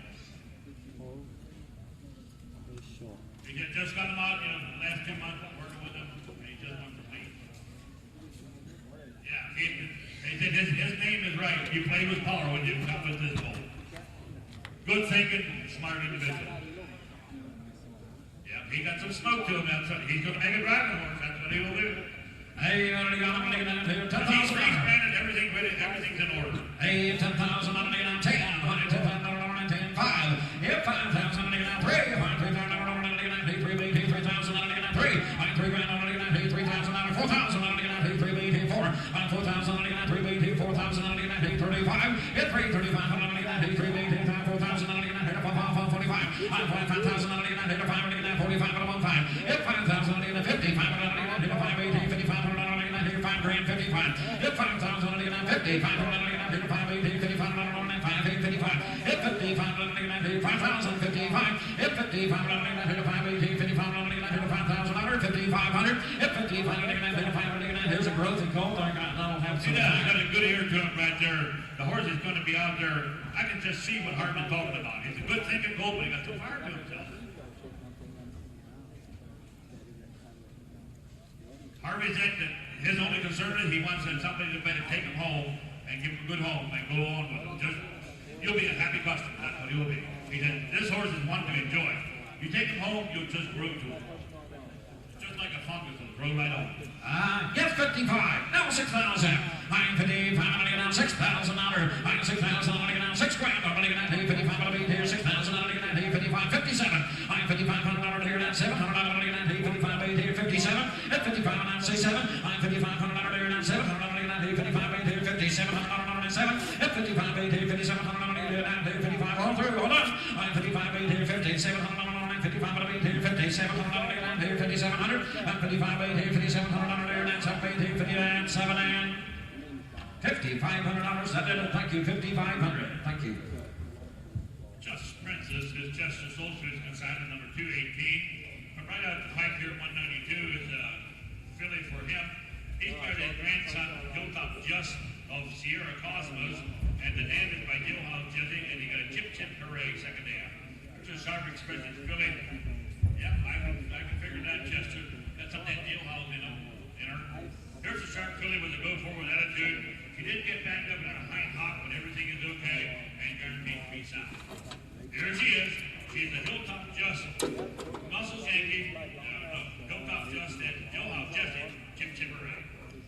He just got him out, the last 2 months working with him. And he just won complete. Yeah, he said his name is right. You play with power when you come with this ball. Good thinking, smart individual. Yeah, he got some smoke to him. He's going to make a driving horse. That's what he will do. Hey, I'm going to get 10,000. He's granted everything's in order. Hey, 10,000. I'm going to get 10. 10,000. 5. Yep, 5,000. I'm going to get 3. 3,000. 3. 3 grand. I'm going to get 3,000. 4,000. I'm going to get 3. 4. 4,000. I'm going to get 3. 4,000. I'm going to get 35. 335. I'm going to get 3. 4,000. I'm going to get 45. 5,000. I'm going to get 5. I'm going to get 45. 5,000. I'm going to get 55. I'm going to get 5. 55. I'm going to get 5 grand. 55. 5,000. I'm going to get 55. I'm going to get 5. 55. I'm going to get 5. 55. 55. I'm going to get 5,000. 55. 55. I'm going to get 5. 55. I'm going to get 5,000. 5,500. 55. I'm going to get 5. Here's a growth in colt. I don't have some. He got a good ear to him right there. The horse is going to be out there. I can just see what Hartman's talking about. He's a good thinking colt, but he got some fire to himself. Harvey said that his only concern is he wants somebody to better take him home and give him a good home and go on with him. You'll be a happy customer. That's what you'll be. He said, this horse is one to enjoy. You take him home, you'll just grow to him. Just like a fungus, it'll grow right on. Yes, 55. Now 6,000. I'm 55. I'm going to get down $6,000. I'm 6,000. I'm going to get down 6 grand. I'm going to get down 55. I'm going to be here 6,000. I'm going to get down 55. 57. I'm 55. I'm going to get down 700. I'm going to get down 55. I'm here 57. At 55. I'm going to say 7. I'm 55. I'm going to get down 7. I'm going to get down 55. I'm here 57. I'm going to get 7. At 55. I'm here 57. I'm going to get down 55. All through. Hold on. I'm 55. I'm here 57. I'm going to 55, I'm going to be here 57, I'm going to get here 5,700, I'm 55, I'm here 5,700, that's up 57 and $5,500. That did it. Thank you. 5,500. Thank you. Justice Princess, his Justice Soldier is consignment number 218. But right out the pipe here, 192 is a filly for him. He's got his grandson, Hilltop Just of Sierra Cosmos, and the dam is by CenterHall Jesse, and he got a Chip Hooray second dam. There's a sharp expression filly. Yeah, I can figure that, Chester. Got some of that CenterHall in her. There's a sharp filly with a go-forward attitude. She did get banged up in a hind hock, but everything is okay and guaranteed to be sound. Here she is. She's the Hilltop Just Muscles Yankee. Hilltop Just and CenterHall Jesse. Chip Hooray.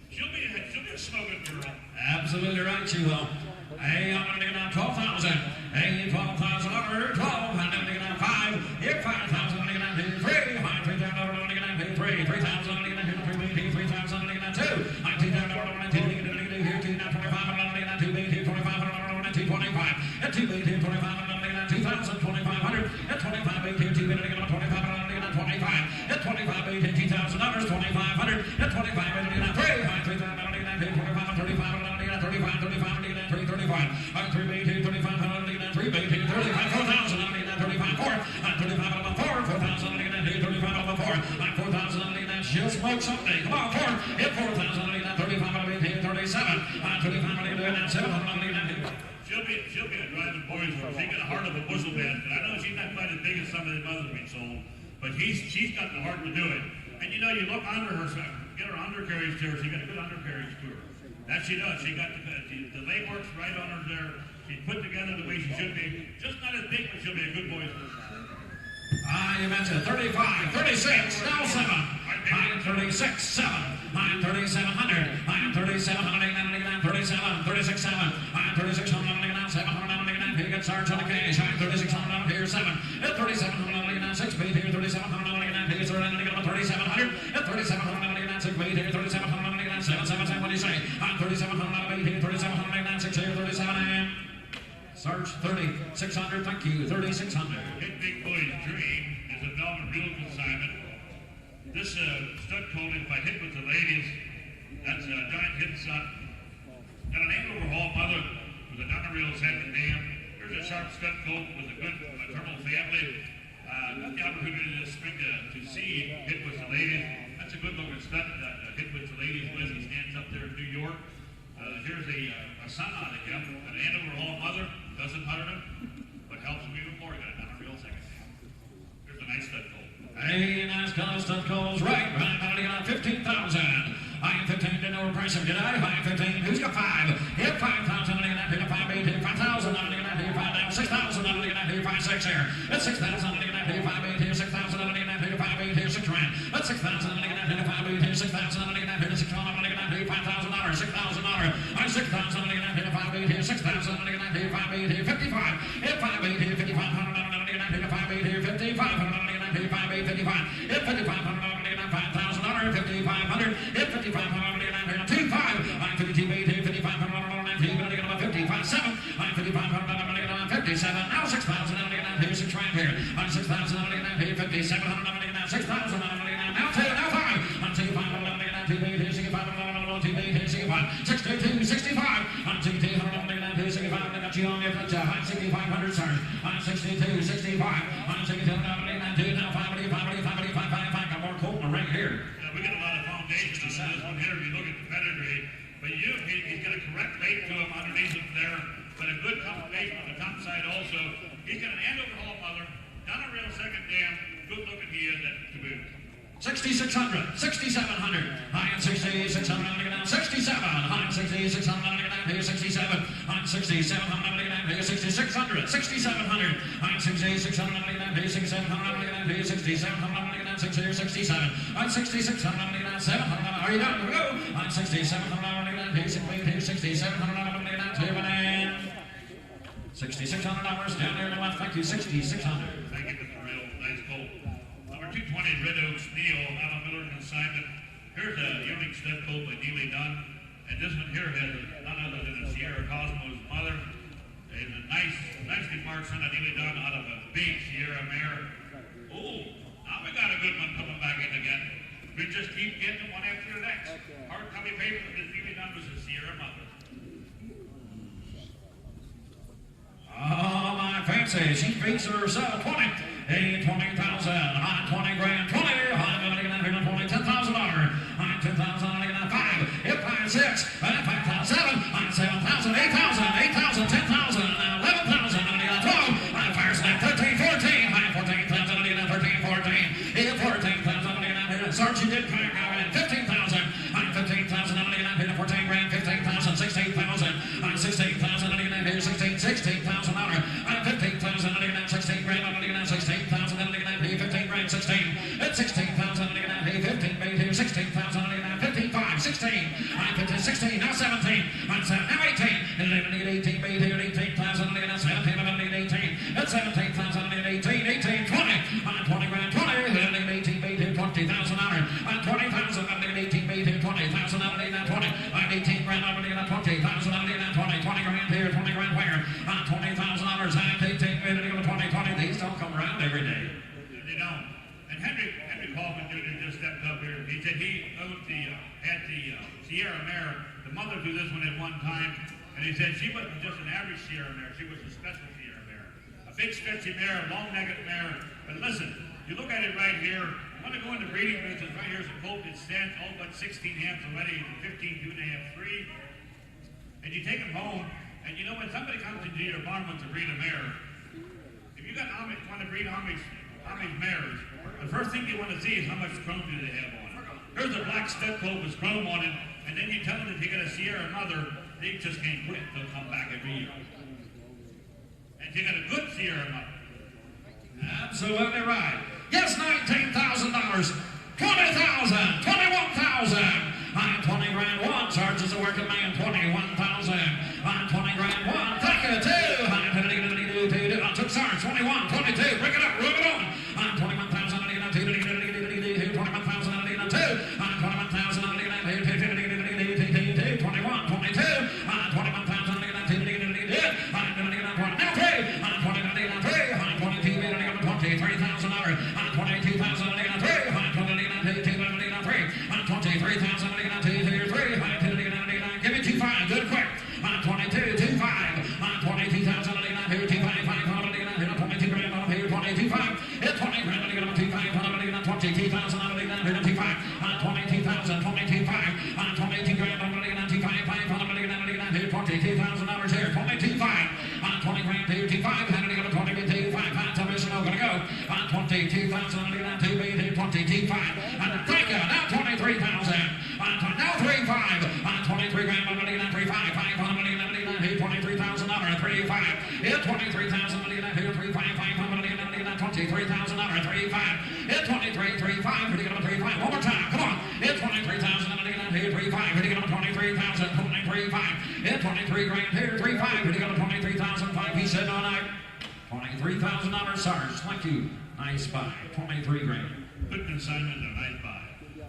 She'll be a smoking girl. Absolutely right, she will. Hey, I'm going to get down 12,000. Hey, 12,000 over 12. I'm going to get down 5. Here, 5,000. I'm going to get down 3. 3,000. I'm going to get down 3. 3,000. I'm going to get down 3. 3,000. I'm going to get down 2. She'll smoke someday. Come on, 4. Hit 4,000, 35, 37, 25, 700. She'll be a driving boys horse. She got a heart of a bushel basket. I know she's not quite as big as some of the others we sold, but she's got the heart to do it. And you know, you look under her, get her undercarriage to her. She got a good undercarriage to her. That she does. She got the leg works right on her there. She's put together the way she should be. Just not as big, but she'll be a good boys horse. You mentioned 35, 36, now 7. 36, 7. 3700. 3700, 37, 36, 7. 3600, 700, he gets Sarge on the cash. 3600 here, 7. At 3700, 6 feet here, 3700, he's 3700. At 3700, 6 feet here, 3700, 7, 7, 7, what do you say? 3700 here, 3700, 6 here, 37. Sarge, 3600, thank you, 3600. Hit Big Boy's Dream is a Melbourne real consignment. This stud colt, if I hit with the ladies, that's a giant hit son. Got an angle overhaul mother with a Donnerreal second dam. Here's a sharp stud colt with a good maternal family. Got the opportunity this spring to see hit with the ladies. That's a good looking stud hit with the ladies with. He stands up there in New York. Here's a son on it, an angle overhaul mother. Doesn't hurt him, but helps him even more. Got a Donnerreal second dam. Here's a nice stud colt. Hey, nice color stud calls, right, 15,000. I am 15 to no price of Jedi. I am 15. Who's got 5? Hit 5,000. I'm going to hit 5, 8, hit 5,000. I'm going to hit 5 down. 6,000. I'm going to hit 5, 6 here. That's 6,000. I'm going to hit 5, 8 here. 6,000. I'm going to hit 5, 8 here. 6 grand. That's 6,000. I'm going to hit 5, 8 here. 6,000. I'm going to hit 6 grand. I'm going to hit $5,000. $6,000. I'm 6,000. I'm going to hit 5, 8 here. 6,000. I'm going to hit 5, 8 here. 55. Hit 5, 8 here. 5,500. I'm going to hit 5, 8 here. 5,500. I'm going to hit 5, 8, 55. Hit 5,500. I'm going to hit $5,000. 5,500. Hit 5,500. 55, I'm 52, 8, 55, 55, 7, I'm 55, 57, now 6,000, I'm going to 6 right here, I'm 6,000, I'm going to 57, I'm going to 6,000, I'm going to now 2, now 5, I'm 65, I'm going to 65, I'm going to 65, 62, 65, I'm 62, I'm going to 65, I got you on there, I'm 6,500, sorry, I'm 62, 65, I'm 62, I'm going to now 5, 5, got more colt in the ring here. We got a lot of foundation on this one here. If you look at the pedigree, but he's got a correct weight to him underneath him there, but a good combination on the top side also. He's got an end overhaul mother, Donnerreal second dam, good looking he is to boot. 6,600, 6,700, I am 6,600, I'm going down 67, I'm 6,600, I'm going down here 67, I'm 6,700, I'm going down here 6,600, 6,700, I'm 6,600, I'm going down here 6,700, I'm going down here 6,700, I'm going down 67, I'm 6,600, I'm going down 700, are you done? Go! I'm 6,700, I'm going down here 6,700, I'm going down 7 and $6,600 down there to the left, thank you, 6,600. Thank you, Mr. Real, nice colt. 220 Red Oaks Neil out of Miller consignment. Here's a yearling stud colt by Neely Dunn. And this one here has none other than a Sierra Cosmo's mother. It's a nicely marked son of Neely Dunn out of a big Sierra mare. Oh, now we got a good one coming back in again. We just keep getting one after the next. Hard copy paper that this Neely Dunn was a Sierra mother. Oh, my fancy, she speaks for herself. 20, 20,000, 20 grand, 20, I'm going to get $20,000, I'm 10,000, I'm going to get 5, hit 5, 6, 5,000, 7, I'm 7,000, 8,000, 8,000, 10,000, 11,000, I'm going to get 12, I'm fire snap, 13, 14, I'm 14,000, I'm going to get 13, 14, hit 14,000, I'm going to get Sarge, you did crack, I'm 15,000, I'm 15,000, I'm going to get 14 grand, 15,000, 16,000, I'm 16,000, I'm going to get 16,000, I'm 15,000, I'm going to get 16 grand, I'm going to get 16,000, I'm going to get 15 grand, 16, it's 16,000, I'm going to get 15, made here, 16,000, I'm going to get 15, 16, I'm 15, 16, now 17, I'm 7, now 18, and I'm going to get 18, made here, 18,000, I'm going to get 17, I'm going to get 18, it's 17,000, I'm going to get 18, 18, 20, I'm 20 grand, 20, I'm going to get 18, made here, 20,000, I'm 20,000, I'm going to get 18, made here, 20,000, I'm going to get 20, 18 grand, I'm going to 20,000, I'm going to 20 grand here, 20 grand where? $20,000, I'm 18 grand, I'm going to 20. These don't come around every day. They don't. And Henry Kaufman Jr. just stepped up here. He said he owned had the Sierra mare, the mother to this one at one time, and he said she wasn't just an average Sierra mare, she was a special Sierra mare. A big stretchy mare, long-necked mare. But listen, you look at it right here, you want to go into breeding business, right here's a colt that stands all but 16 halves already, 15, 2.5, 3. And you take them home, and you know when somebody comes into your barn wants to breed a mare, if you got Amish, want to breed Amish mares, the first thing you want to see is how much chrome do they have on it. There's a black stud coat with chrome on it, and then you tell them if you got a Sierra mother, they just can't quit. They'll come back every year. And if you got a good Sierra mother. Absolutely right. Yes, $19,000, $20,000, $21,000. I'm 20 grand one, charges a working man 21,000. I'm 20 grand one, thank you, two. I'm took charge 21, 22, bring it up, rub it on. I'm 21,000, I'm 21,000, I'm 21, 22, I'm 21,000, give me 2.5, do it quick. I'm 22, 2.5, I'm 22,000, 22 grand, 22.5, it's 20 grand, 2.5, 22,000, 2.5, I'm 22,000, 22.5, I'm 22 grand, 2.5, $22,000 here, 22.5, I'm 20 grand, 2.5, 22.5, I'm going to go, I'm 22,000, 22.5, and thank you, now 23,000, now 3.5, I'm 23 grand, 3.5, 23,000, 3.5, it's 23,000, 3.5, 23,000, 3.5, it's 23,3.5, 3.5, one more time, come on, it's 23,000, 3.5, 23,000, 23.5, it's 23 grand here, 3.5, 23,005, he said all night, $23,000 Sarge, thank you, nice buy, 23 grand. Good consignment, a nice buy.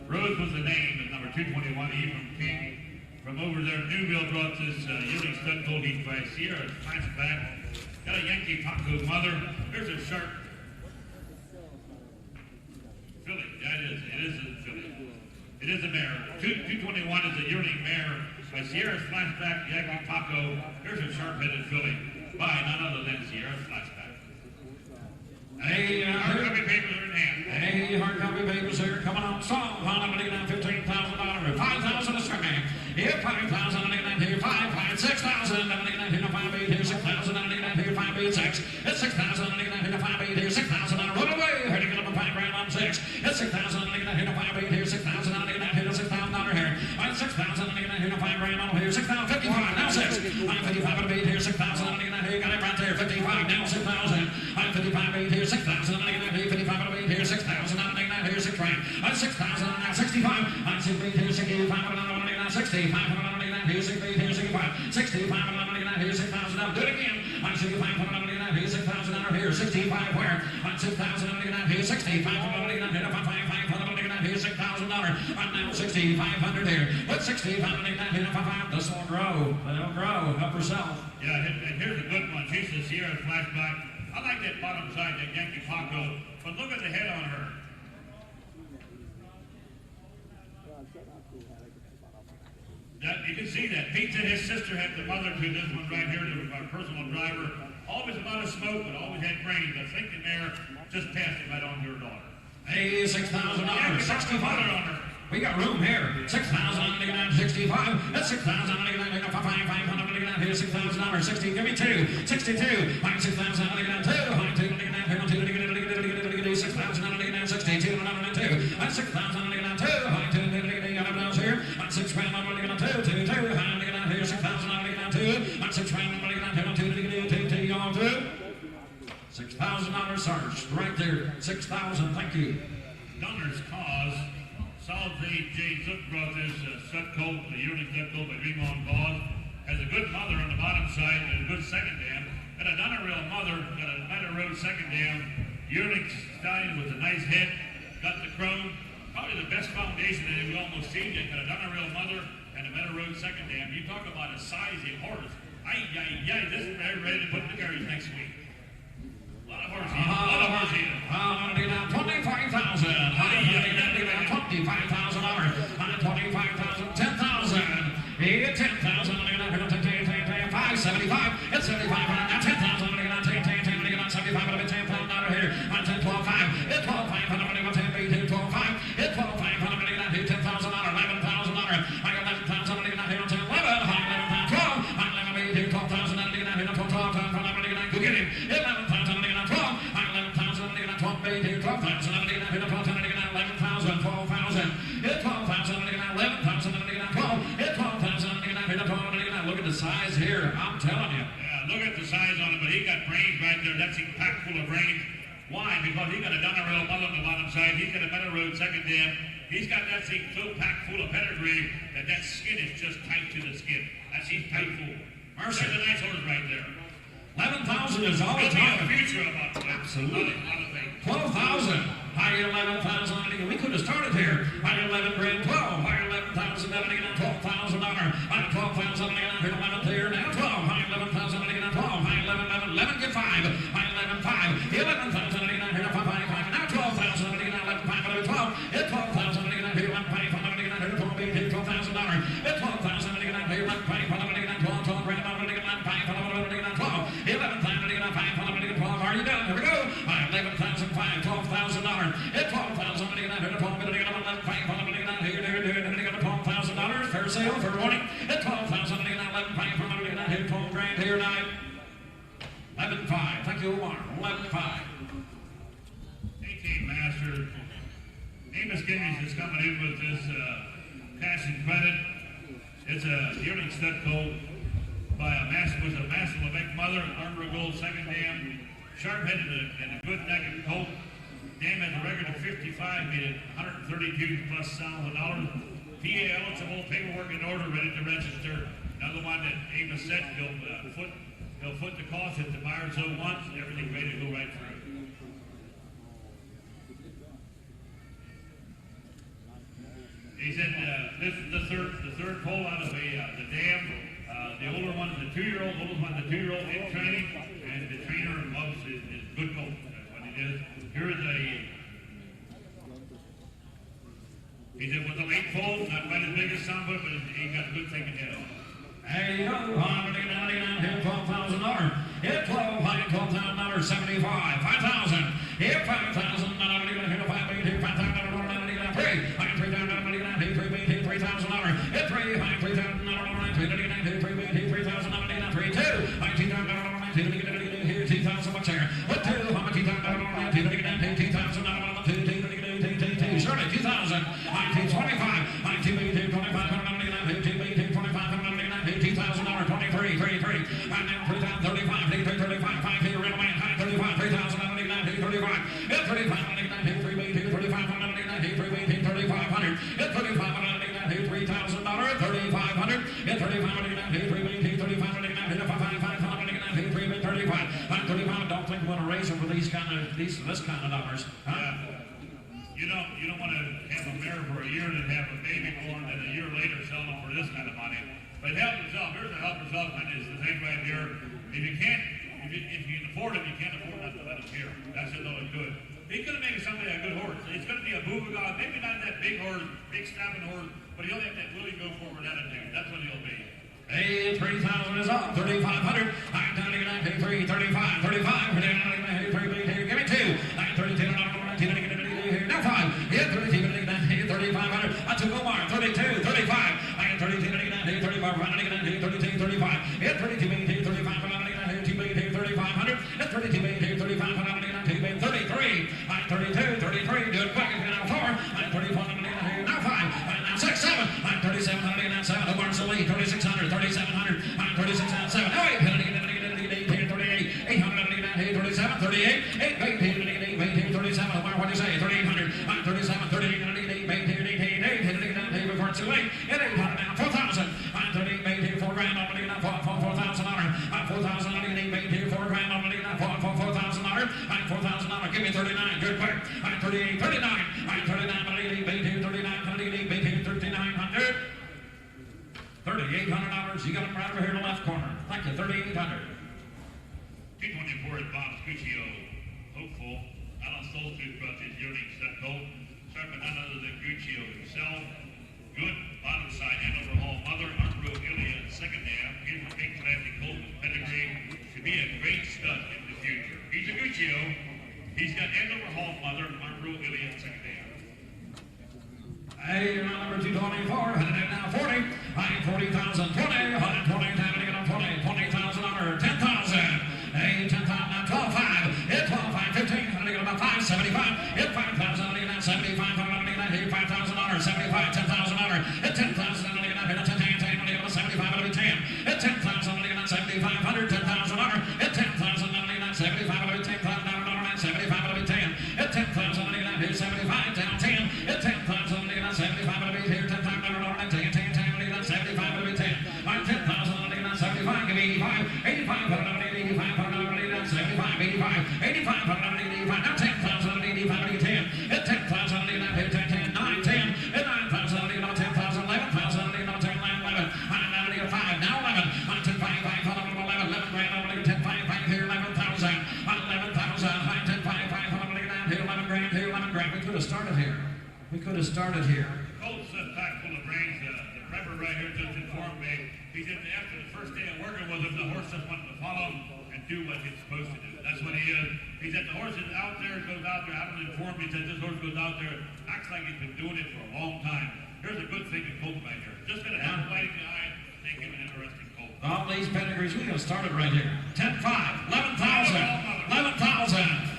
Rose was the name at number 221, Ephraim King. From over there, Newville brought this yearling stud colt heat by Sierra Flashback. Got a Yankee Taco mother. There's a sharp filly. Yeah, it is. It is a filly. It is a mare. 221 is a yearling mare by Sierra Flashback, Yankee Taco. There's a sharp-headed filly by none other than Sierra Flashback. Hey, hard copy papers are in hand. Hey, hard copy papers here, coming on strong. $15,000, $5,000 a scrap. Here, $5,000 here, 5, 6,000 here, 5, 8 here, 6,000 here, 5, 8, 6. It's 6,000 here, 5, 8 here, 6,000 run away. Here to get up a 5 grand on 6. It's 6,000 here, 5, 8 here, 6,000 here, $6,000 here. I'm 6,000 here, 5 grand on here, 6,000, 55, now 6. I'm 55 and 8 here, 6,000 here, got it right there, 55, now 6,000. I'm 55, 8 here, 6,000 here, 55 and 8 here, 6,000 here, 6 grand. I'm 6,000 now 65. I'm 68 here, 65 and 65 and here, 68 here, 65. 65 and here, 6,000 now. Do it again. I'm 65 and here, 6,000 here, 65 where? I'm 6,000 here, 65 and here, 5 here, $6,000. I'm now 6,500 here. But 65 here, 5. This will grow. It'll grow. Help herself. Yeah, and here's a good one. She's the Sierra Flashback. I like that bottom side, that Yankee Taco, but look at the head on her. You can see that. Pete said his sister had the mother to this one right here, our personal driver. Always a lot of smoke, but always had brains. I think the mare just passed it right on to her daughter. Hey, $6,000, Yeah, 65 on her. We got room here. 6,000, 65. That's 6,000, 500, here, $6,000, 60. Give me 2. 62. I'm 6,000, 2. I'm 2, 6,000, 62, 2. I'm 6,000, 2. I'm 2, here. I'm 6 grand, 2, 2. I'm here, 6,000, 2. I'm 6 grand, 2, 2. $6,000 Sarge, right there. 6,000. Thank you. Donner's Cause. Solid J. Zook brought this stud colt, the yearling stud colt by Dream On Cause. Has a good mother on the bottom side and a good second dam. Got a Donner Real mother, got a Meadow Road second dam. Yearling stallion with a nice head. Got the chrome. Probably the best foundation that we've almost seen yet. Got a Donner Real mother and a Meadow Road second dam. You talk about a sizing horse. This is ready to put in the carriage next week. A lot of horse eating. A lot of horse eating. 25,000. 25,000 dollars. 25,000. 10,000. 10,000. 575. It's 75. Now 10,000. 75. 10,000 dollars here. 10, 12, 5. It's 12, 5. 10, 12, 5. It's 12, 5. 10,000 dollars. 11,000 dollars. I got 11,000. 11. 12,000. 12,000. Go get him. 11,000. 12. 11,000. 12. 12,000. 11,000. 12,000. It's 12,000. 11,000. 12. It's 12,000. Look at the size here. I'm telling you. Yeah, look at the size on it, but he got brains right there. That's a pack full of brains. Why? Because he got a Donnerell mother on the bottom side. He's got a Meadow Road second dam. He's got that thing so packed full of pedigree that skin is just tight to the skin. He's tight full. That's a nice horse right there. 11,000 is all the There'll be a time. future about that. Absolutely. A lot of things. 12,000. Higher 11,000. We could have started here. Higher 11 grand 12. Higher 11,000. 12,000 dollars. Higher 12,000. Here 11 there now 12. Higher 11,000. 12. Higher 11. 11 get 5. Higher 11 5. 11,000. Here 5 5. Now 12,000. 11 5. 12. It's 12,000. Here 11 5. 12,000 dollars. It's 12,000. Here 11 5. 12 grand. 12. 11,000. 5. Are you done? Here we go. 11,000. 5. 12,000 dollars. It's 12,000. 12,000 dollars. Fair sale for warning. It's 12,000. 11 5. 12 grand here tonight. 11 5. Thank you, Omar. 11 5. 18 Master. Amos Gingrich is coming in with this cash and credit. It's a yearling stud colt by a massive Levesque mother, Armor Gold second dam, sharp-headed and a good necked colt. Dam has a record of 55, made it 132 plus $1,000. PA eligible, paperwork in order, ready to register. Another one that Amos said he'll foot the cost if the buyer so wants. Everything ready to go right through. He said this is the third pole out of the dam. The older one is a 2-year-old, oldest one is a 2-year-old in training, and the trainer loves his good colt. That's what he did. Here is he said with a late pole, not quite as big as some, but he got a good thing ahead of him. There you go, 199 here, $12,000. Hit 12, high $12,000, 75, 5,000. Hit 5,000, hit 5,000, 3. High 3,000, hit 3,000. Hit 3, high 3,000, 3, 2. High 2,000, here, 2,000 much here. Hit 2, high 2,000, 2,000, Shirley, 2,000. High 225, high 2,25, 2,000, 23, 33, and now 3,000, 35, 35, 5 here, real man, high 35, 3,000, 35, hit 35, 3,500, hit 3,500, hit $3,000, 3,500, hit 35, 35, don't think we want to raise them for this kind of numbers. Huh? You don't want to have a mare for a year and have a baby born and a year later sell them for this kind of money. But help yourself. Here's a help yourself, and it's the thing right here. If you can afford him, you can't afford not to let him here. That's just all it could. He's going to make somebody a good horse. It's going to be a Bougaga, maybe not that big horse, big snapping horse, but he'll have that really go forward attitude. That's what he'll be. Hey, 3,000 is up. 3,500. I'm telling you, 3, 35, 35. Give me 2. 32. Now 5. Hit 32. 3,500. I took Omar. 32. 35. I got 32. 35. 32. 35. Hit 32. 35. 3,500. Hit 32. 35. 33. I 32. 33. Do it quick. Now 4. I 34. Now 5. Now 6. 7. I'm 37. Now 7. Omar's the lead. 3,600. 3,700. I'm 36. 7. Oh, 8. 38. 800. 37. 38. 8. 37. Omar, what do you say? 3,800. I'm 37. 38. 8. Before it's too late. 800 now. 4,000. I'm 38. 4 grand. $4,000. I'm 4,000. 4 grand. $4,000. I'm $4,000. Give me 39. Good quick. I'm 38. 39. I'm 39. 39. 39. 39. 3,900. $3,800. You got them right over here in the left corner. Thank you, $3,800. 224 is Bob Scuccio, hopeful. Alan Stolz's brought his yearling set colt. Start with none other than Guccio himself. Good bottom side end overhaul mother, Arturo Ilya in second half. Here's a big classic colt with pedigree. Should be a great stud in the future. He's a Guccio. He's got end overhaul mother, Arturo Ilya in second half. Hey, number 224, headed in now 40. High 40,000, 20, 120, time to get on 20, 20,000 under 10,000. Hey, 10,000 now 12,5. Hit 12,5, 15, headed to get about 575. Hit 5,000, headed to get 75, headed to get 5,000 under 75, 10,000 under. Hit 10,000, headed to get 10, 10, 10, headed to get 75, headed to 10. Hit 10,000, headed to get 7,500, 10,000 under. Hit 10,000, headed to get 75, headed to 10,000 under 75, headed to 10. Hit 10,000, headed to get 75, down 10. Hit 10,000, headed to get 75, headed to get here, 10,000 under 10, 10, 10, headed to get 75, headed to get 10. All right, 10,000, headed to get 75, give me 85, 85, headed to get 85, headed to get 75, 85, 85, headed to get 85. Now 10,000, headed to get 85, headed to get 10. Hit 10,000, headed to get 10, 10, 9, 10. Hit 9,000, headed to get 10,000, 11,000, headed to get 10, 11. I'm headed to get 5, now 11. I'm 10, 5, 5, 11, 11 grand, I'm going to get 10, 5, 5, here, 11,000. I'm 11,000, I'm 10, 5, 5, I'm going to get down here, 11 grand, here, 11 grand. We could have started here. We could have started here. Colt's packed full of brains. The prepper right here just informed me. He said after the first day of working with him, the horse just wanted to follow him and do what he's supposed to do. That's what he is. He said the horse is out there, goes out there. I haven't informed me. He said this horse goes out there, acts like he's been doing it for a long time. Here's a good thing in Colt right here. Just going to have a light in the eye, make him an interesting Colt. All these pedigrees, we got started right here. 10-5, 11,000, 11,000.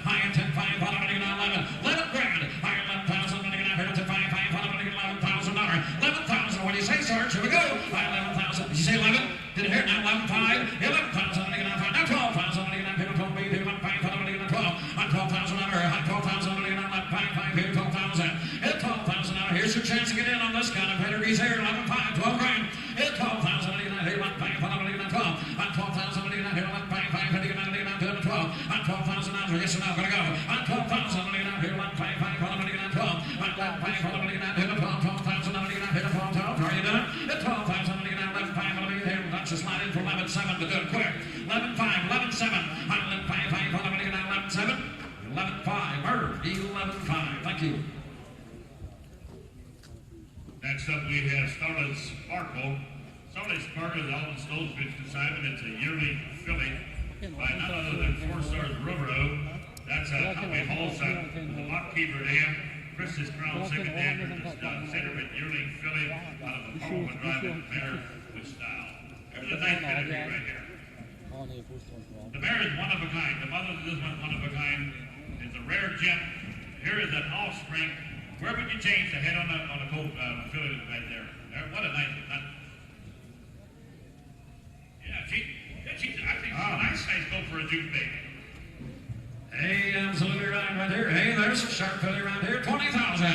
High and 10-5, 11, 11 grand. High and 11,000, here to 10-5, 11,000 dollar. 11,000. What do you say, Sarge? Here we go. High 11,000. Did you say 11? Did it hurt? Now 11,5, 11,000. Now 12,000. Here to 12, here 11,5, 12. On 12,000 under. High 12,000. 11,5, here 12,000. Hit 12,000 out. Here's your chance to get in on this kind of pedigrees here. 11,5, 12 grand. Hit 12,000. Here 11,5, 12. On 12,000. Here 11,5, here 12. On 12,000 now. Yes or no? Gonna go. On 12,000. Here 11,5, 12. On 11,5, here 12. 12,000. Here 12. Are you done? Hit 12,000. 11,5, here. Let's just slide in for 11,7 to do it quick. 11,5, 11,7. On 11,5, 11,7. 11,5. Murder. 11,5. Thank you. Next up, we have Starlet Sparkle. Starlet Sparkle is Alvin Stolz's assignment. It's a yearly filly by none other than 4 Stars Rivero. That's a company hall set with a lock keeper dam. Chris's Crown second dam. There's this centerman yearling filly out of a Powerful driving mare with style. There's a nice pedigree right here. The mare is one of a kind. The mother of this one of a kind. It's a rare gem. Here is an offspring. Where would you change the head on a colt filly right there? What a nice one. She's I think a nice colt for a Duke baby. Hey, absolutely right here. Hey, there's a sharp filly right here. 20,000.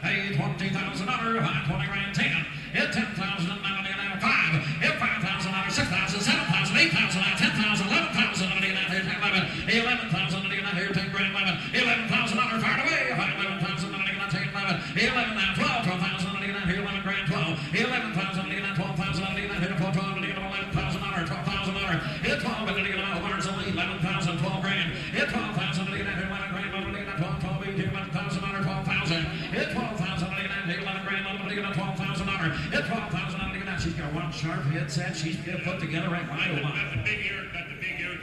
Hey, 20,000 under. High 20 grand 10. Hit 10,000 now 5. Hit 5,000 under 6,000, 7,000, 8,000 now 10,000, 11,000 under 11. 11,000 under here 10 grand 11. 11,000 under fired away. 11,000 under 11. 11 now 12. 12,000 under here 11 grand 12. 11,000 under 12,000 under here 12 under 11,000 under 12,000 under. Hit 12 under $100 only 11,000 12 grand. Hit 12,000 under 11 grand under 12 12 18 11,000 under 12,000. Hit 12,000 under 11 grand under 12,000 under. Hit 12,000 under. She's got one sharp head set. She's put together right wide. Got the big ear to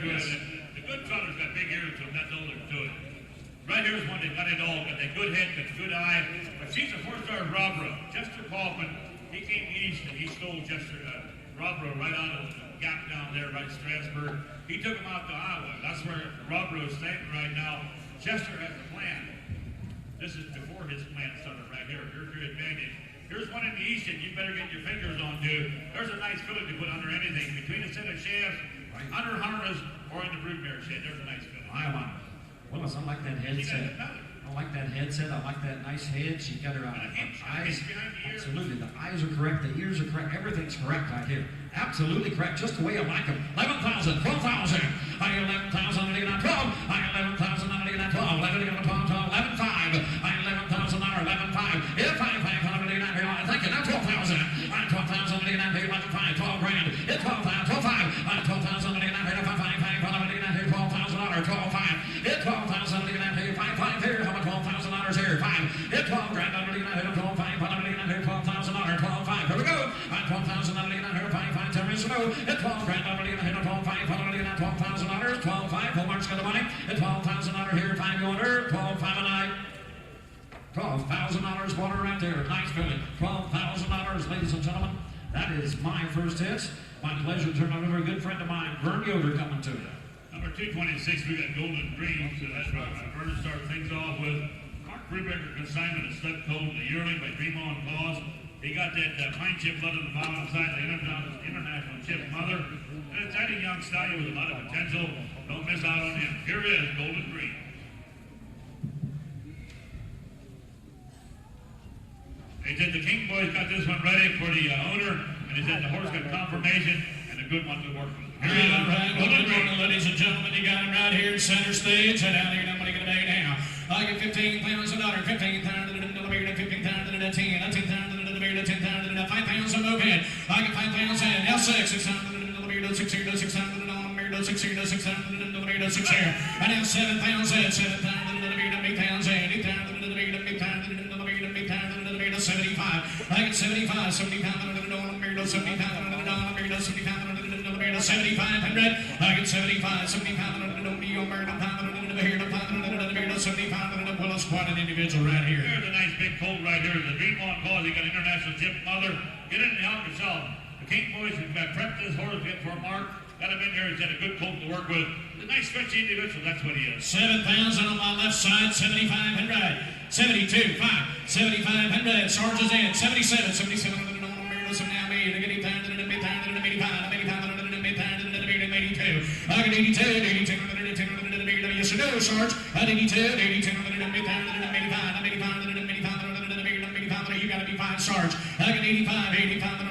it. The good trotter's got big ears to it. That's all there to it. Right here's one that got it all. Got that good head, got the good eye. But she's a 4-star Robro. Chester Kaufman, he came east and he stole Robro right out of the gap down there, right Strasburg. He took him out to Iowa. That's where Robro is standing right now. Chester has a plan. This is before his plan started right here. Here's your advantage. Here's one in the east that you better get your fingers on, dude. There's a nice filly to put under anything. Between the set of shafts, under harness, or in the broodmare shed. There's a nice filly. Iowa. Willis, I like that headset. I like that headset. I like that nice head. She's got her eyes. Absolutely. The eyes are correct. The ears are correct. Everything's correct out here. Absolutely correct. Just the way I like them. 11,000, 12,000. I 11,000, I 12. I 11,000, I 12. 11,500, 11,500. If 5,500, thank you. Now 12,000. I 12,000, 11,500. 5, 12 grand. It's 12 5, 12 5. 12,000 to get out here. 5, 5, 5, 5, to get out here. $12,000. 12 5. It's 12,000 to get out here. 5, 5 here. How about $12,000 here? 5. It's 12 grand to get out here. 12 5. To get out here. $12,000. 12 5. Here we go. 12,000 to get out here. 5 5. 10 minutes to go. It's 12 grand to get out here. 12 5. To get out $12,000. 12 5. Hallmark's got the money. It's $12,000 here. 5 go under. 12 5 a night. $12,000 water right there. Nice feeling. $12,000, ladies and gentlemen. That is my first hit. My pleasure to turn over a good friend of mine, Vern Yoder, coming to you. Number 226, we got Golden Dreams. So that's right. Vern start things off with Mark Brubaker consignment of Stud Code, the yearling by Dream On Cause. He got that pine chip blood on the bottom side, the international chip mother. And a tiny young stallion with a lot of potential. Don't miss out on him. Here is Golden Dream. He said the King Boys got this one ready for the owner, and he said the horse got confirmation and a good one to work with. All right, well, good morning, ladies and gentlemen. You got him right here in center stage. Head out here, now what are you going to pay now? I get $15,000, $15,000, $15,000, $10,000, $5,000 okay. I get $5,000, now $6,000, $6,000, $6,000, and now $7,000, $75. I get 75, 75, $7,500. I get 75, 75, well, it's quite an individual right here. Here's a nice big colt right here. The Dream On Cause. He got international chip mother. Get in and help yourself. The King Boys have prepped this horse for Mark. Got him in here. He's got a good colt to work with. A nice stretchy individual. That's what he is. 7,000 on my left side. 7,500. 72, 5, 7,500. Sarge is in. 77, 77. I get 82, 82, yes, you know, Sarge. I get 82, 82, you got to be 5, Sarge. I get 85, 85,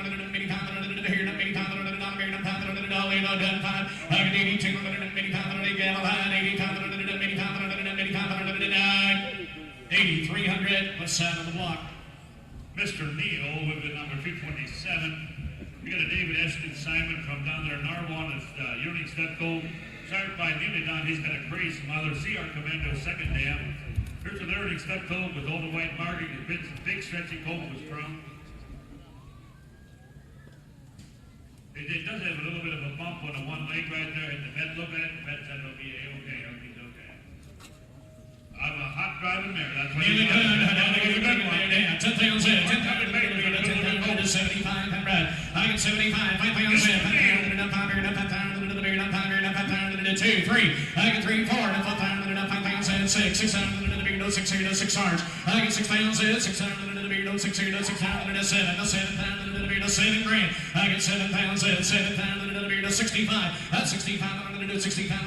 I get 82, 8,300. Let's side on the block. Mr. Neal with the number 227. We got a David Eston Simon from down there in Narwhal. It's yearling Stud Gold. Started by Neonidon. He's got a crazy mother. CR Commando second dam. Here's a yearling Stud Gold with all the white marking. It's a big stretchy colt was strong. It does have a little bit of a bump on the one leg right there. And the vet look at it. The vet said it'll be okay. He's okay. I'm a hot driving mare. That's what he's doing. 10,000, 7,500. I get 75, 5,000, 2, 3. I get 3, 4, 5,000, 6, 600, 6 Sarge. I get 6,000, 600, 600, 7 grand. I get 7,000, 65. That's 65, 65,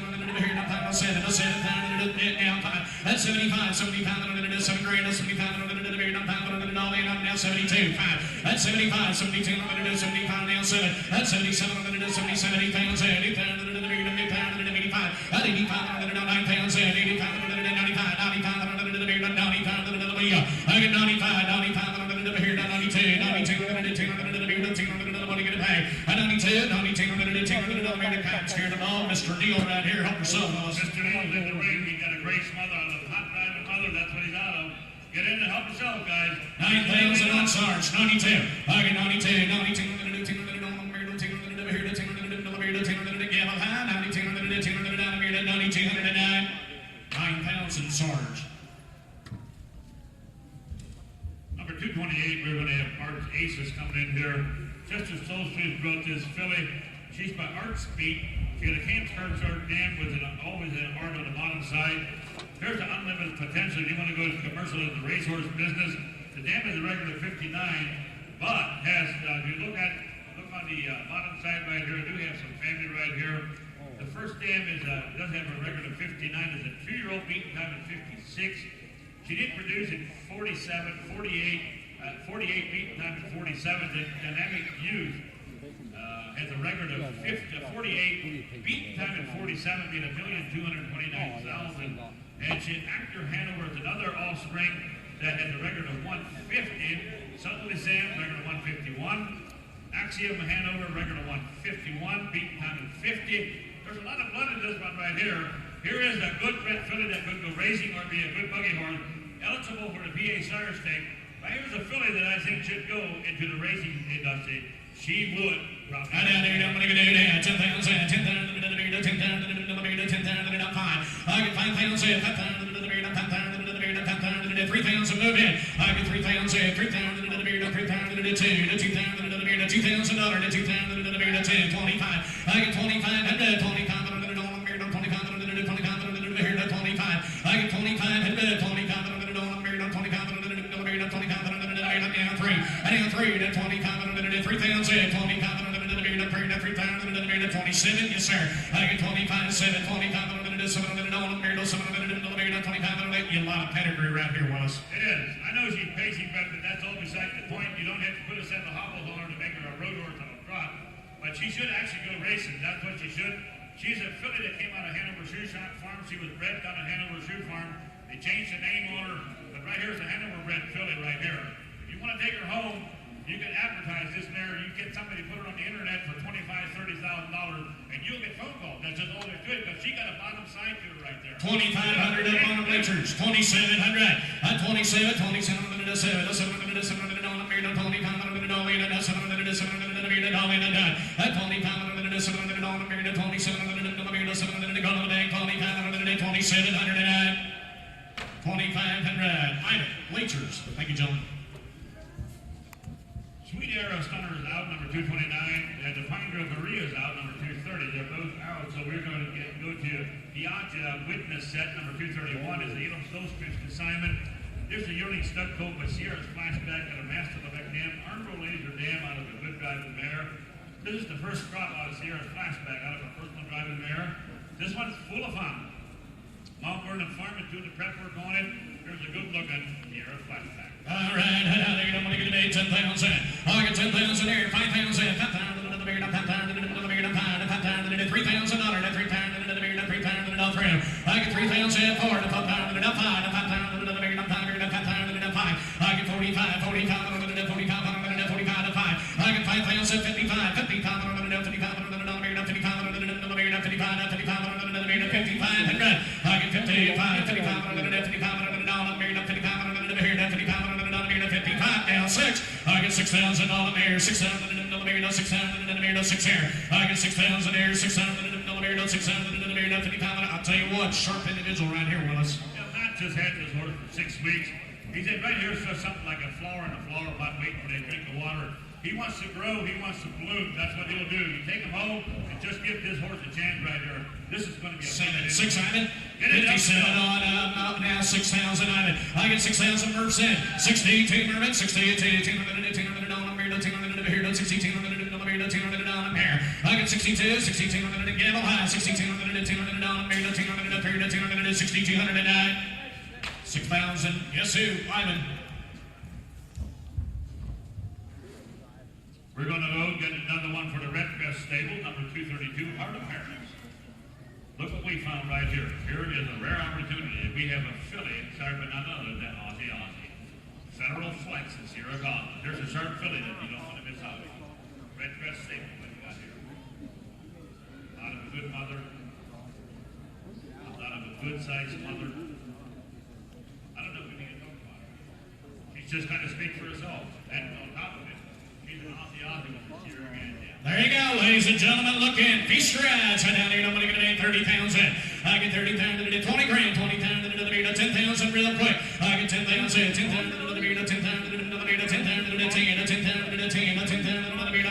that's 75, 75, 7 grand, 75, now 72, 5. That's 75, 72, 75, now 7. That's 77, 77, 8,000, 85. At 85, 9,000, 85, 95, 95, I get 95, 95, 92, 92, what are you going to pay? At 92, 92, scared them all. Mr. Neal right here, help yourself, boss. Mr. Neal's in the ring. He got a great mother on the hot driving mother. That's what he's out of. Get in and help yourself, guys. 9,000 on Sarge, 92. I get 92, 92, 9,000 Sarge. Number 228, we're going to have Mark's Aces coming in here. Chester Solstreet brought this filly. She's by Art Speed. She got a camp start dam with always an art on the bottom side. Here's the unlimited potential. If you want to go to commercial in the racehorse business, the dam is a record of 59, but has, if you look on the bottom side right here, I do have some family right here. The first dam does have a record of 59. It's a 2-year-old beaten time at 56. She did produce in 47, 48 beaten time at 47. The Dynamic Youth has a record of 48 beaten time at 47, being 1,229,000. And Actor Hanover is another offspring that has a record of 150. Suddenly Sam, record of 151. Axiom Hanover, record of 151, beaten time at 50. There's a lot of blood in this one right here. Here is a good bred filly that could go racing or be a good buggy horse, eligible for the PA Sire Stake. Right here's a filly that I think should go into the racing industry. She would. Probably. I down here, I'm gonna do that. 10,000, 10,000, 10,000, 10,000, 10,000, 10,000, 5. I get 5,000, 5,000, 3,000, move in. I get 3,000, 3,000, 3,000, 2,000, 2,000, 10, 25. I get 2,500, 2,500, 25. I get 2,500, 27, yes sir. I get 25, 7, 25, 7, 25. You a lot of pedigree right here, Willis. It is. I know she's pacing, but that's all beside the point. You don't have to put a set of hobbles on her to make her a road horse on a trot. But she should actually go racing. That's what she should. She's a filly that came out of Hanover Shoe Farm. She was bred down at Hanover Shoe Farm. They changed the name on her. But right here's a Hanover bred filly right here. If you want to take her home, you can advertise this mare. You get somebody to put her on the internet for $25,000, $30,000, and you'll get phone calls. That's just all they're good because she got a bottom side to her right there. 2,500 up on the bleachers. 2,700. 27, 27, 7, 7, 7, 2,500. Bleachers. Thank you, gentlemen. Sweet Arrow Stunner is out, number 229, and the Pine Grove Maria is out, number 230. They're both out, so we're going to go to Piaggia Witness Set, number 231 is the Elam Stokes consignment. There's a yearling stud coat by Sierra's Flashback and a Master Levesque Dam. Armrow Laser Dam out of a good driving mare. This is the first crop out of Sierra's Flashback out of a personal driving mare. This one's full of fun. Mount Vernon Farm is doing the prep work on it. There's a good looking Sierra's Flashback. All right, I'm going to get 10,000. I get 10,000 here, 5,000, 5,000, 3,000, 3,000, I get 3,000, 4, 5, 5, I get 45, 45, 45, 45, 5. I get 5,000, 55, 55, 5,500. I get 55, 55, now 6. I get 6,000 on the mirror, 6,000 millimeter, 6,000 millimeter, 6 here. I get 6,000 here, 6,000 millimeter, 6,000 millimeter, 55. I'll tell you what, sharp individual right here, Willis. Matt just had this horse for 6 weeks. He said right here's just something like a flower in a flower pot waiting for they drink the water. He wants to grow, he wants to bloom. That's what he'll do. You take him home and just give this horse a chance right here. This is going to be a 6 Ivan. 57 on up now, 6,000 Ivan. I get 6,000 Murphs in. 62 Mervin, 68, 200 on a mirror, 200 here, 62 on a mirror. I get 62, 62 on a gamble high, 62 on a mirror, 200, 6,209. 6,000. Yes, who? Ivan. We're going to go get another one for the Red Crest stable, number 232, Heart of Paris. Look what we found right here. Here is a rare opportunity. We have a filly, sorry, but none other than Aussie. CenterHall Flex in Sierra Gauntlet. There's a sharp filly that you don't want to miss out on. Red Crest stable, what we got here. Out of a good mother. Out of a good-sized mother. I don't know if we need to talk about her. She's just kind of speaks for herself. And on top of it, she's an Aussie with the Sierra Gauntlet. There you go, ladies and gentlemen. Look in. Feast your eyes. Head down here. Nobody going to 30,000. I get 30,000. 20 grand. 20,000. 10,000 real quick. I get 10,000. 10,000. 10,000. 10,000.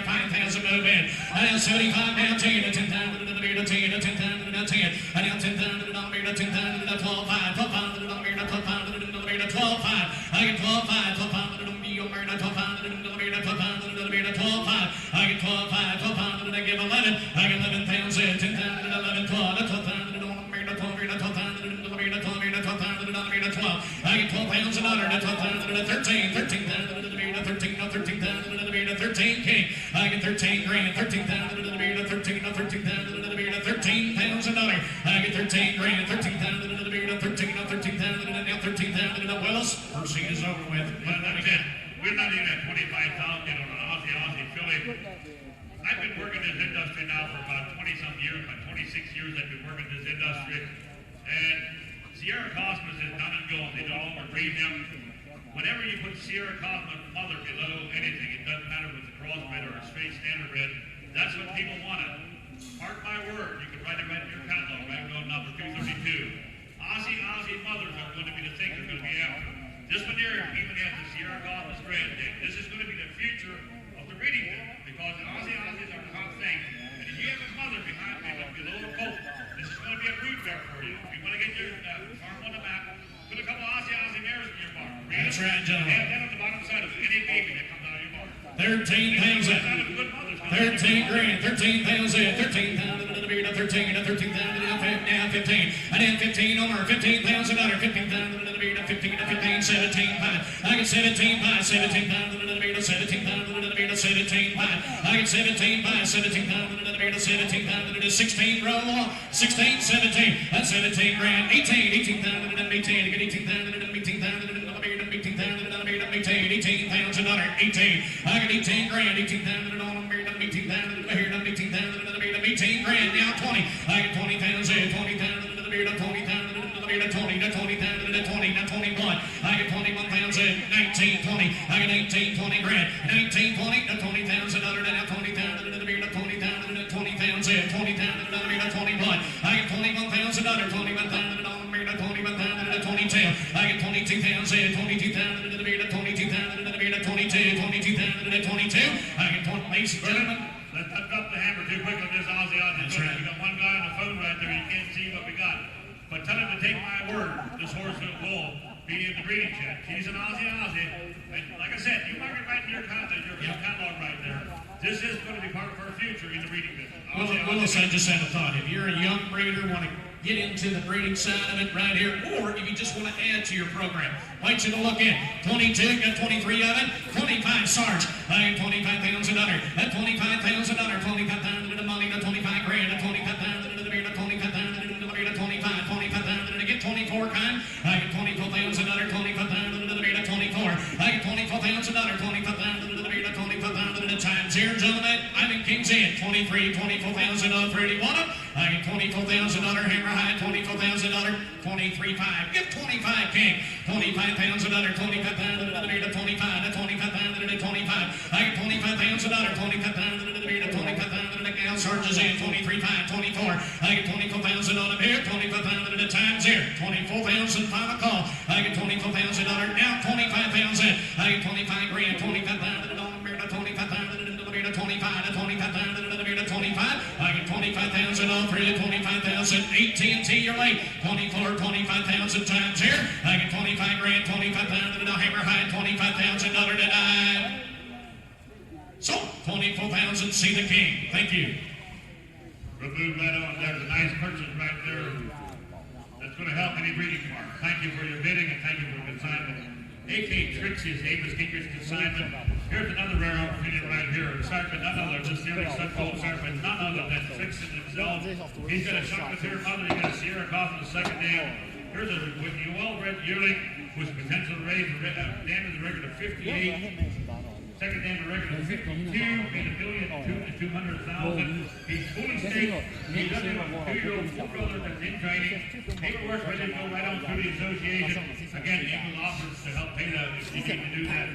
5,000 move in. I have 75 now. 10. 10,000. 10,000. I now 10,000. 10,000. 12 5. 12 5. 12 5. I get 12 5. 12 5. 12 5. I get 12 5. 12 5. I give 11. I get 11,000. 10,000. 11. 12. 12,000. 12. I get 12,000 on her. 12,000. 13. 13,000. 13 king. I get 13 grand. 13,000. 13,000 on her. I get 13 grand. 13,000. 13,000. Now 13,000. Willis. Her seat is over with. That's it. we're not even at 25,000 yet on an Aussie filly. I've been working this industry now for about 20-some years, about 26 years I've been working this industry. And Sierra Cosmos is done and gone. They no longer breed them. Whenever you put Sierra Cosmos mother below anything, it doesn't matter if it's a crossbred or a straight standard bred, that's what people wanted. Mark my word, you can write it right in your catalog, right on number 232. Aussie mothers are going to be the thing they're going to be after. This one here, even has the Sierra Cosmos brand name. This is going to be the future of the breeding business because the Aussies are the hot thing. And if you have a mother behind me with below a coat, this is going to be a brood mare for you. If you want to get your farm on the map, put a couple Aussie mares in your barn. That's right, gentlemen. Have that on the bottom side of any baby that comes out of your barn. 13,000. 13 grand, 13,000, 13,000, 13,000, now 15, and then 15 over, 15,000 under, 15,000, 15, 15, 17, 5. I get 17, 5, 17,000, 17,000, 17, 5. I get 17, 5, 17,000, 17,000, 16, roll on, 16, 17, that's 17 grand, 18, 18,000, 18, get 18,000, 18,000, 18,000 under, 18. I get 18 grand, 18,000 on 18,000 here, 18,000, 18 grand, now 20. I get 20,000, 20,000 to the beard of 20,000 to the beard of 20, to 20,000 to 20, now 21. I get 21,000, 19, 20. I get 18, 20 grand, 19, 20 to 20,000 other than now 20,000 to the beard of 20,000 to 20,000, 20,000 to the beard of 21. I get 21,000 other, 21,000 on the beard of 21,000 to 22. I get 22,000, 22,000 to the beard of 22,000 to the beard of 22, 22,000 to 22. I get 20, ladies and gentlemen. Let's not drop the hammer too quick on this Aussie. That's right. We got one guy on the phone right there. You can't see what we got. But tell him to take my word. This horse will be in the breeding check. He's an Aussie. And like I said, you mark it right in your catalog right there. This is going to be part of our future in the breeding business. Willis, I just had a thought. If you're a young breeder, want to get into the breeding side of it right here, or if you just want to add to your program, I want you to look in. 22, got 23 of it. 25 Sarge. I got 25,000 under. At 25,000 under, 25,000 to the money, to 25 grand, to 25,000 to the beard, to 25,000 to the beard, to 25, 25,000 to get 24 kind. I get 24,000 under, 25,000 to the beard, to 24. I get 24,000 under, 25,000 to the beard, to 25,000 to times here, gentlemen. I'm in King's End. 23, 24,000 under, 31 up. I get 24,000 under, hammer high, 24,000 under, 23.5. Give 25 king. 25,000 under, 25,000 to the beard, to 25, to 25,000 to 25. I get 25,000 under, 25,000 to the beard, to 25,000 to the gal charges in, 23.5, 24. I get 24,000 on the here, 25,000 to times here, 24,000 final call. I get 24,000 under, now 25,000. I get 25 grand, 25,000 on the beard, to 25,000 to the beard, to 25, to 25,000 to the beard, to 25. I get 25,000 on three, 25,000. AT&T, you're late. 24, 25,000 times here. I get 25 grand, 25,000 and a hammer high, 25,000 under to nine. So, 24,000, see the king. Thank you. Remove that on. There's a nice purchase right there. That's going to help any breeding farm. Thank you for your bidding and thank you for the consignment. AK Trixie is Amos Kinker's consignment. Here's another rare opportunity right here. Serpent, none other, just the only such-called serpent, none other than Trixie himself. He's got a chocolate here mother, he's got a Sierra Cosmos second name. Here's a well-bred yearling with potential to raise dam in the record of 58. Second dam in the record of 52. Made $1,200,000 to 200,000. He's fully staked. He's up to a 2-year-old full brother that's in training. Paperwork's ready to go right on through the association. Again, Eagle offers to help pay that if you need to do that.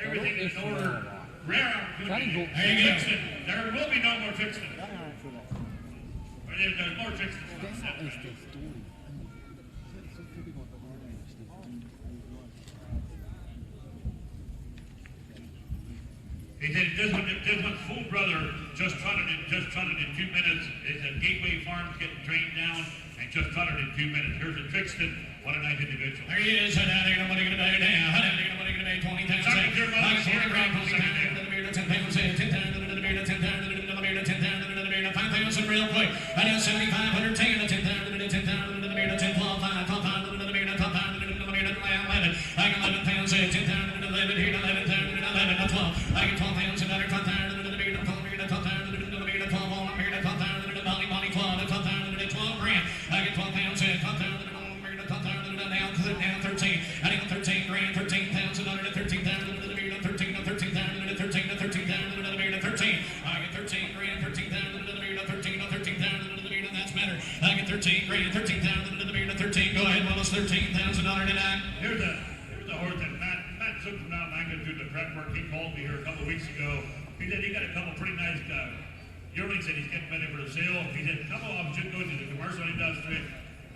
Everything is in order. Rare opportunity. There you go. There will be no more fixing. There's more fixing. He said this one's full brother just trotted in 2 minutes. It's a Gateway Farms getting trained down and just trotted in 2 minutes. Here's a Trixton. What a nice individual. There he is. How down here, nobody gonna pay now. How down here, nobody gonna pay 20,000. I get 40 grand, 20,000 to the beard, 10,000, 10,000 to the beard, 10,000 to the beard, 10,000 to the beard, 5,000 real quick. I got 7,500, 10,000 to 10,000 to the beard, 10, 12, 5, 12,000 to the beard, 12,000 to the beard, 11. I got 11,000, 10,000 to 11 here, 11,000 to 11, 12. I get 12,000 under 12,000 to the beard, 12,000 to the beard, 12 on the beard, 12,000 to the body, 12, 12,000 to 12 grand. I get 12,000, 12,000 to the beard, 12,000 to now 13. I got 13 grand, 13,000 under 13,000. 13 grand, 13,000 to the beard, 13,000 to the beard, and that's better. I get 13 grand, 13,000 to the beard, 13. Go ahead, Willis, $13,000 tonight. Here's a horse that Matt took from down Langley through the prep work. He called me here a couple weeks ago. He said he got a couple pretty nice yearlings that he's getting ready for the sale. He said a couple of them should go to the commercial industry.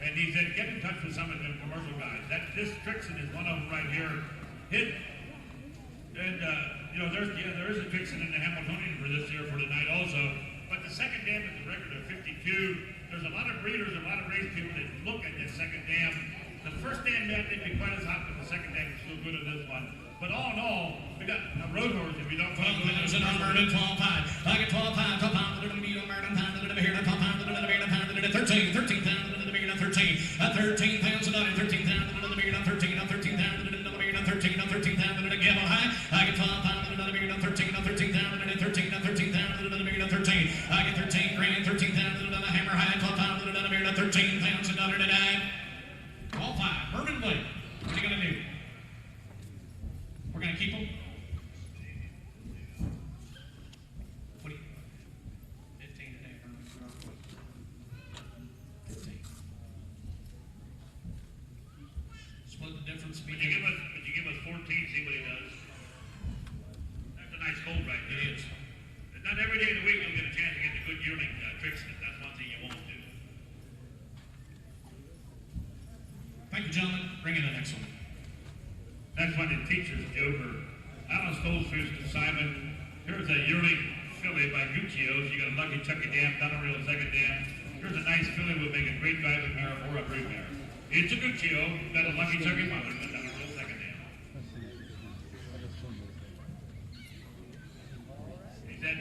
And he said, get in touch with some of the commercial guys. This Trixon is one of them right here. And there is a Trixon in the Hamiltonian for this year for tonight also. But the second dam is a record of 52. There's a lot of breeders, a lot of race people that look at this second dam. The first dam didn't be quite as hot, but the second dam is still good at this one. But all in all, we got a road horse if you don't put it There's a number to 12-5. I get 12-5, 12 pounds, little medium, Merton, pound, little here, 12 pounds, little beard, pound, little 13, 13 pounds, little beard, 13. 13 pounds, another 13 pounds, little beard, 13, 13 pounds, little beard, 13, 13 pounds, little give high. I get 12 pounds, little beard, 13, 13 pounds, little 13, 13 pounds, little beard, 13. I get 13 grand, 13 pounds, little hammer high, 12 pounds, little beard, 13 pounds, another to 9. All 5. Urban Blake, what are you going to do? We're going to keep them? What do you? 15 today, Herman. 15. Split the difference Would between. you give us 14, see what he does? That's a nice gold right there. It is. And not every day of the week you'll get a chance to get the good yearling Trixon. That's one thing you won't do. Thank you, gentlemen. Bring in the next one. Next one is Teacher's Joker. Alan Stolzfus to Simon. Here's a yearling filly by Guccio. You got a Lucky Chucky dam, Donnerreal second dam. Here's a nice filly will make a great driving mare or a brood mare. It's a Guccio, got a Lucky Chucky mother, and a Donnerreal second dam. He said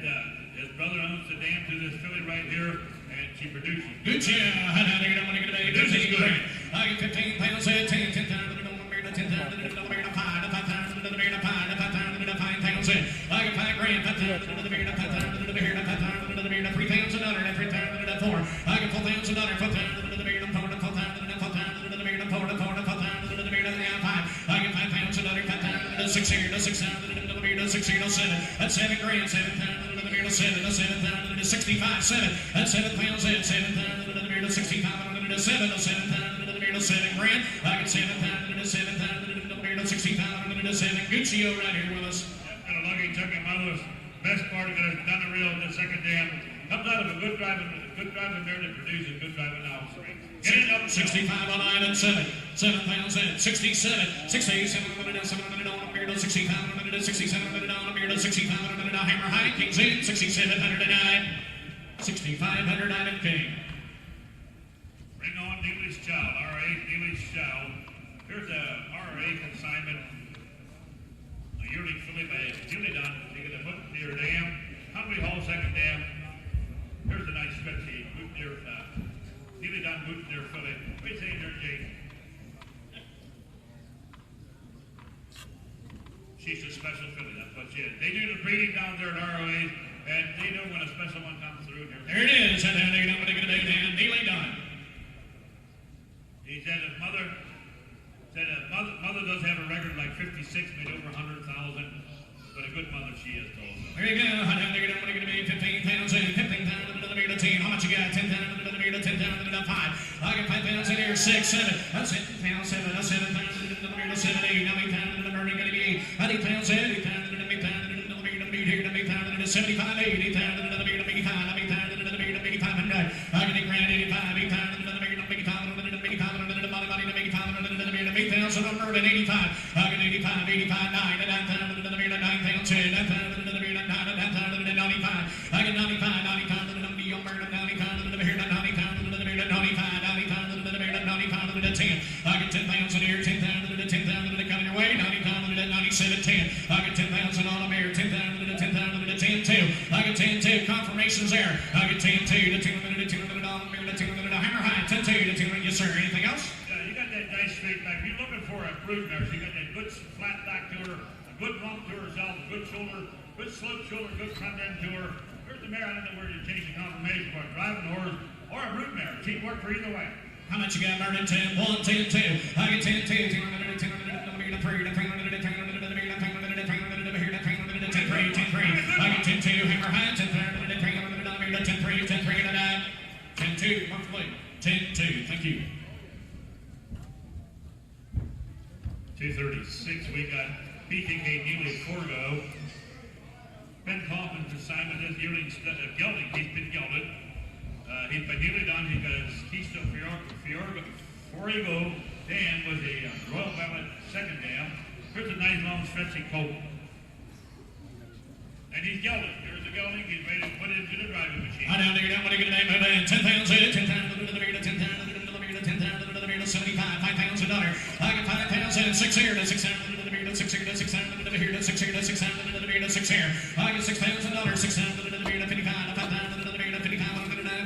his brother owns the dam to this filly right here, and she produces. Gucci, how do you get money today? This is good. I get 15 pounds, 10 pounds, 10 pounds, 10 pounds, 5 pounds, 5 pounds, I get 5 grand, 5 pounds, 3 pounds, another, 3 pounds, 4. I get 4 pounds, another, 4 pounds, 4 pounds, 4 pounds, I get 5 pounds, another, 5 pounds, 6 here, 6 pounds, 6 here, 7. That's 7 grand, 7 pounds, 7 pounds, 65, 7. That's 7 pounds, 7 pounds, 65, 7 pounds, 7 grand. I get 7 pounds, 7 pounds, 65, 7. Guccio right here with us. Got a Lucky Chucky mother. Best part of it, Donnerreal in the second dam. Comes out of a good driving mare that produces good driving offspring. Get it up, 65 on 9 and 7. 7 pounds in. 67. 67 on the 700 on a beard. 65 on the 67 on a beard. 65 on the hammer high. Kings in. 6,709. 6,509 and King. Bring on Neely's Child. R.A. Neely's Child. Here's a R.A. consignment. A yearling filly by Julie Dunn. Taking the foot near dam. Hungry Hall second dam. Here's a nice stretchy boot near Neely Dunn boot near filly. What are you saying there, Jake? She's a special filly, that's what she is. They do the breeding down there at ROA, and they know when a special one comes through. There it is. And then they're going to get a Dan Neely Dunn. He said his mother does have a record like 56, made over 100,000, but a good mother she is, told him. There you go. And then they're going to be 15 pounds in. 15 pounds in the beard of 10. How much you got? 10 pounds in the beard of 10 pounds in the 5. I got 5 pounds in here. 6, 7. That's 7 pounds, 7. That's 7 pounds in the beard of 7, 8. How many pounds in the burning going to be 8? 8 pounds in. 8 pounds in the beard of here. 8 pounds in the 75, 8. 8 pounds in the beard of 85. 8 pounds in the beard of 85. I get a grand 85. 8 pounds in the beard of 85. 8,000 on Merlin, 85. I get 85, 85, 9, 9 pounds in the beard of 9 pounds, 10, 9 pounds in the beard of 9 pounds in the 95. I get 95, 90 pounds in the Merlin, 90 pounds in the beard of 90 pounds in the beard of 95, 90 pounds in the beard of 90 pounds in the 10. I get 10 pounds in here, 10 pounds in the 10 pounds in the coming your way, 90 pounds in the 97, 10. I get 10 pounds in on a mirror, 10 pounds in the 10 pounds in the 10, 2. I get 10, 2. Confirmations there. I get 10, 2. The 2 minute, 2 minute on the mirror, the 2 minute, hammer high, 10, 2. The 2 minute, yes, sir. Anything else? You got that nice straight back. You're looking for a brood mare. You got that good flat back to her, a good rump to herself, a good shoulder, good slope shoulder, good front end to her. There's the mare. I don't know where you're chasing confirmation for a driving horse or a brood mare. She'd work for either way. How much you got, Merlin? 10, 1, 10, 2. I get 10, 2. 10, 1, 10, 10, 3. I get 10, 2. Hammer high, 10, 3. 10-2, monthly. 10-2. Thank you. 236, we got BKK Neely Forgo. Ben Kaufman's assignment is yearling gelding. He's been gelded. He's been nearly done. He's got his Keystone Forigo dam with a Royal Ballet second dam. Here's a nice long stretchy coat. And he's gelded. Here's the gelding. He's ready to put it into the driving machine. Down there, down, what do you get a name of it? 10 pounds, 10 pounds, 10 pounds, 10 pounds, 75, 5 pounds a dollar. I get 5 pounds and 6 here to 6 pounds, 6 here to 6 pounds, here to 6 here to 6 pounds, to 6 here. I get 6 pounds a dollar, 6 pounds, 55, 5 pounds, 55,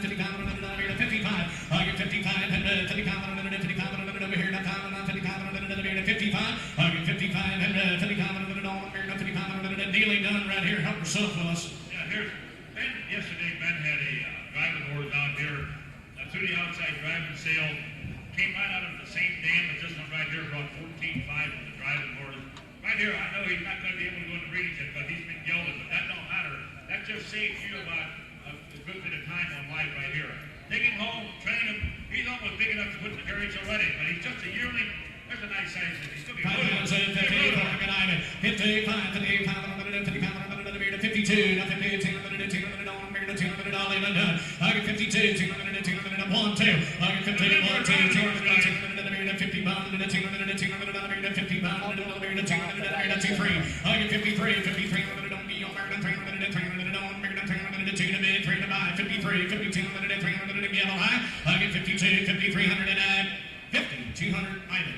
55. I get 55 and 55 over here to 55, I get 55 and 55 dealing done right here. Help yourself, Willis. Yeah, here's Ben. Yesterday, Ben had a driving horse out here through the outside driving sale. Came right out of the same dam as this one right here, brought 14.5 from the driving horse. Right here, I know he's not going to be able to go to breeding yet, but he's been gelded, but that don't matter. That just saves you about a good bit of time on life right here. Take him home, train him. He's almost big enough to put in the carriage already, but he's just a yearling. There's a nice size. He's still be 5 pounds, 58, 55, 52, 52, 52, I get 52, 200, 1, 2. I get 50, 1, 2, 50 pounds, 50 pounds, 2, 3. I get 53, 53, don't be your American 300, 2 to bid, 3 to buy, 53, 52, 300 to give a lie. I get 52, 5300 and add 50, 200 item.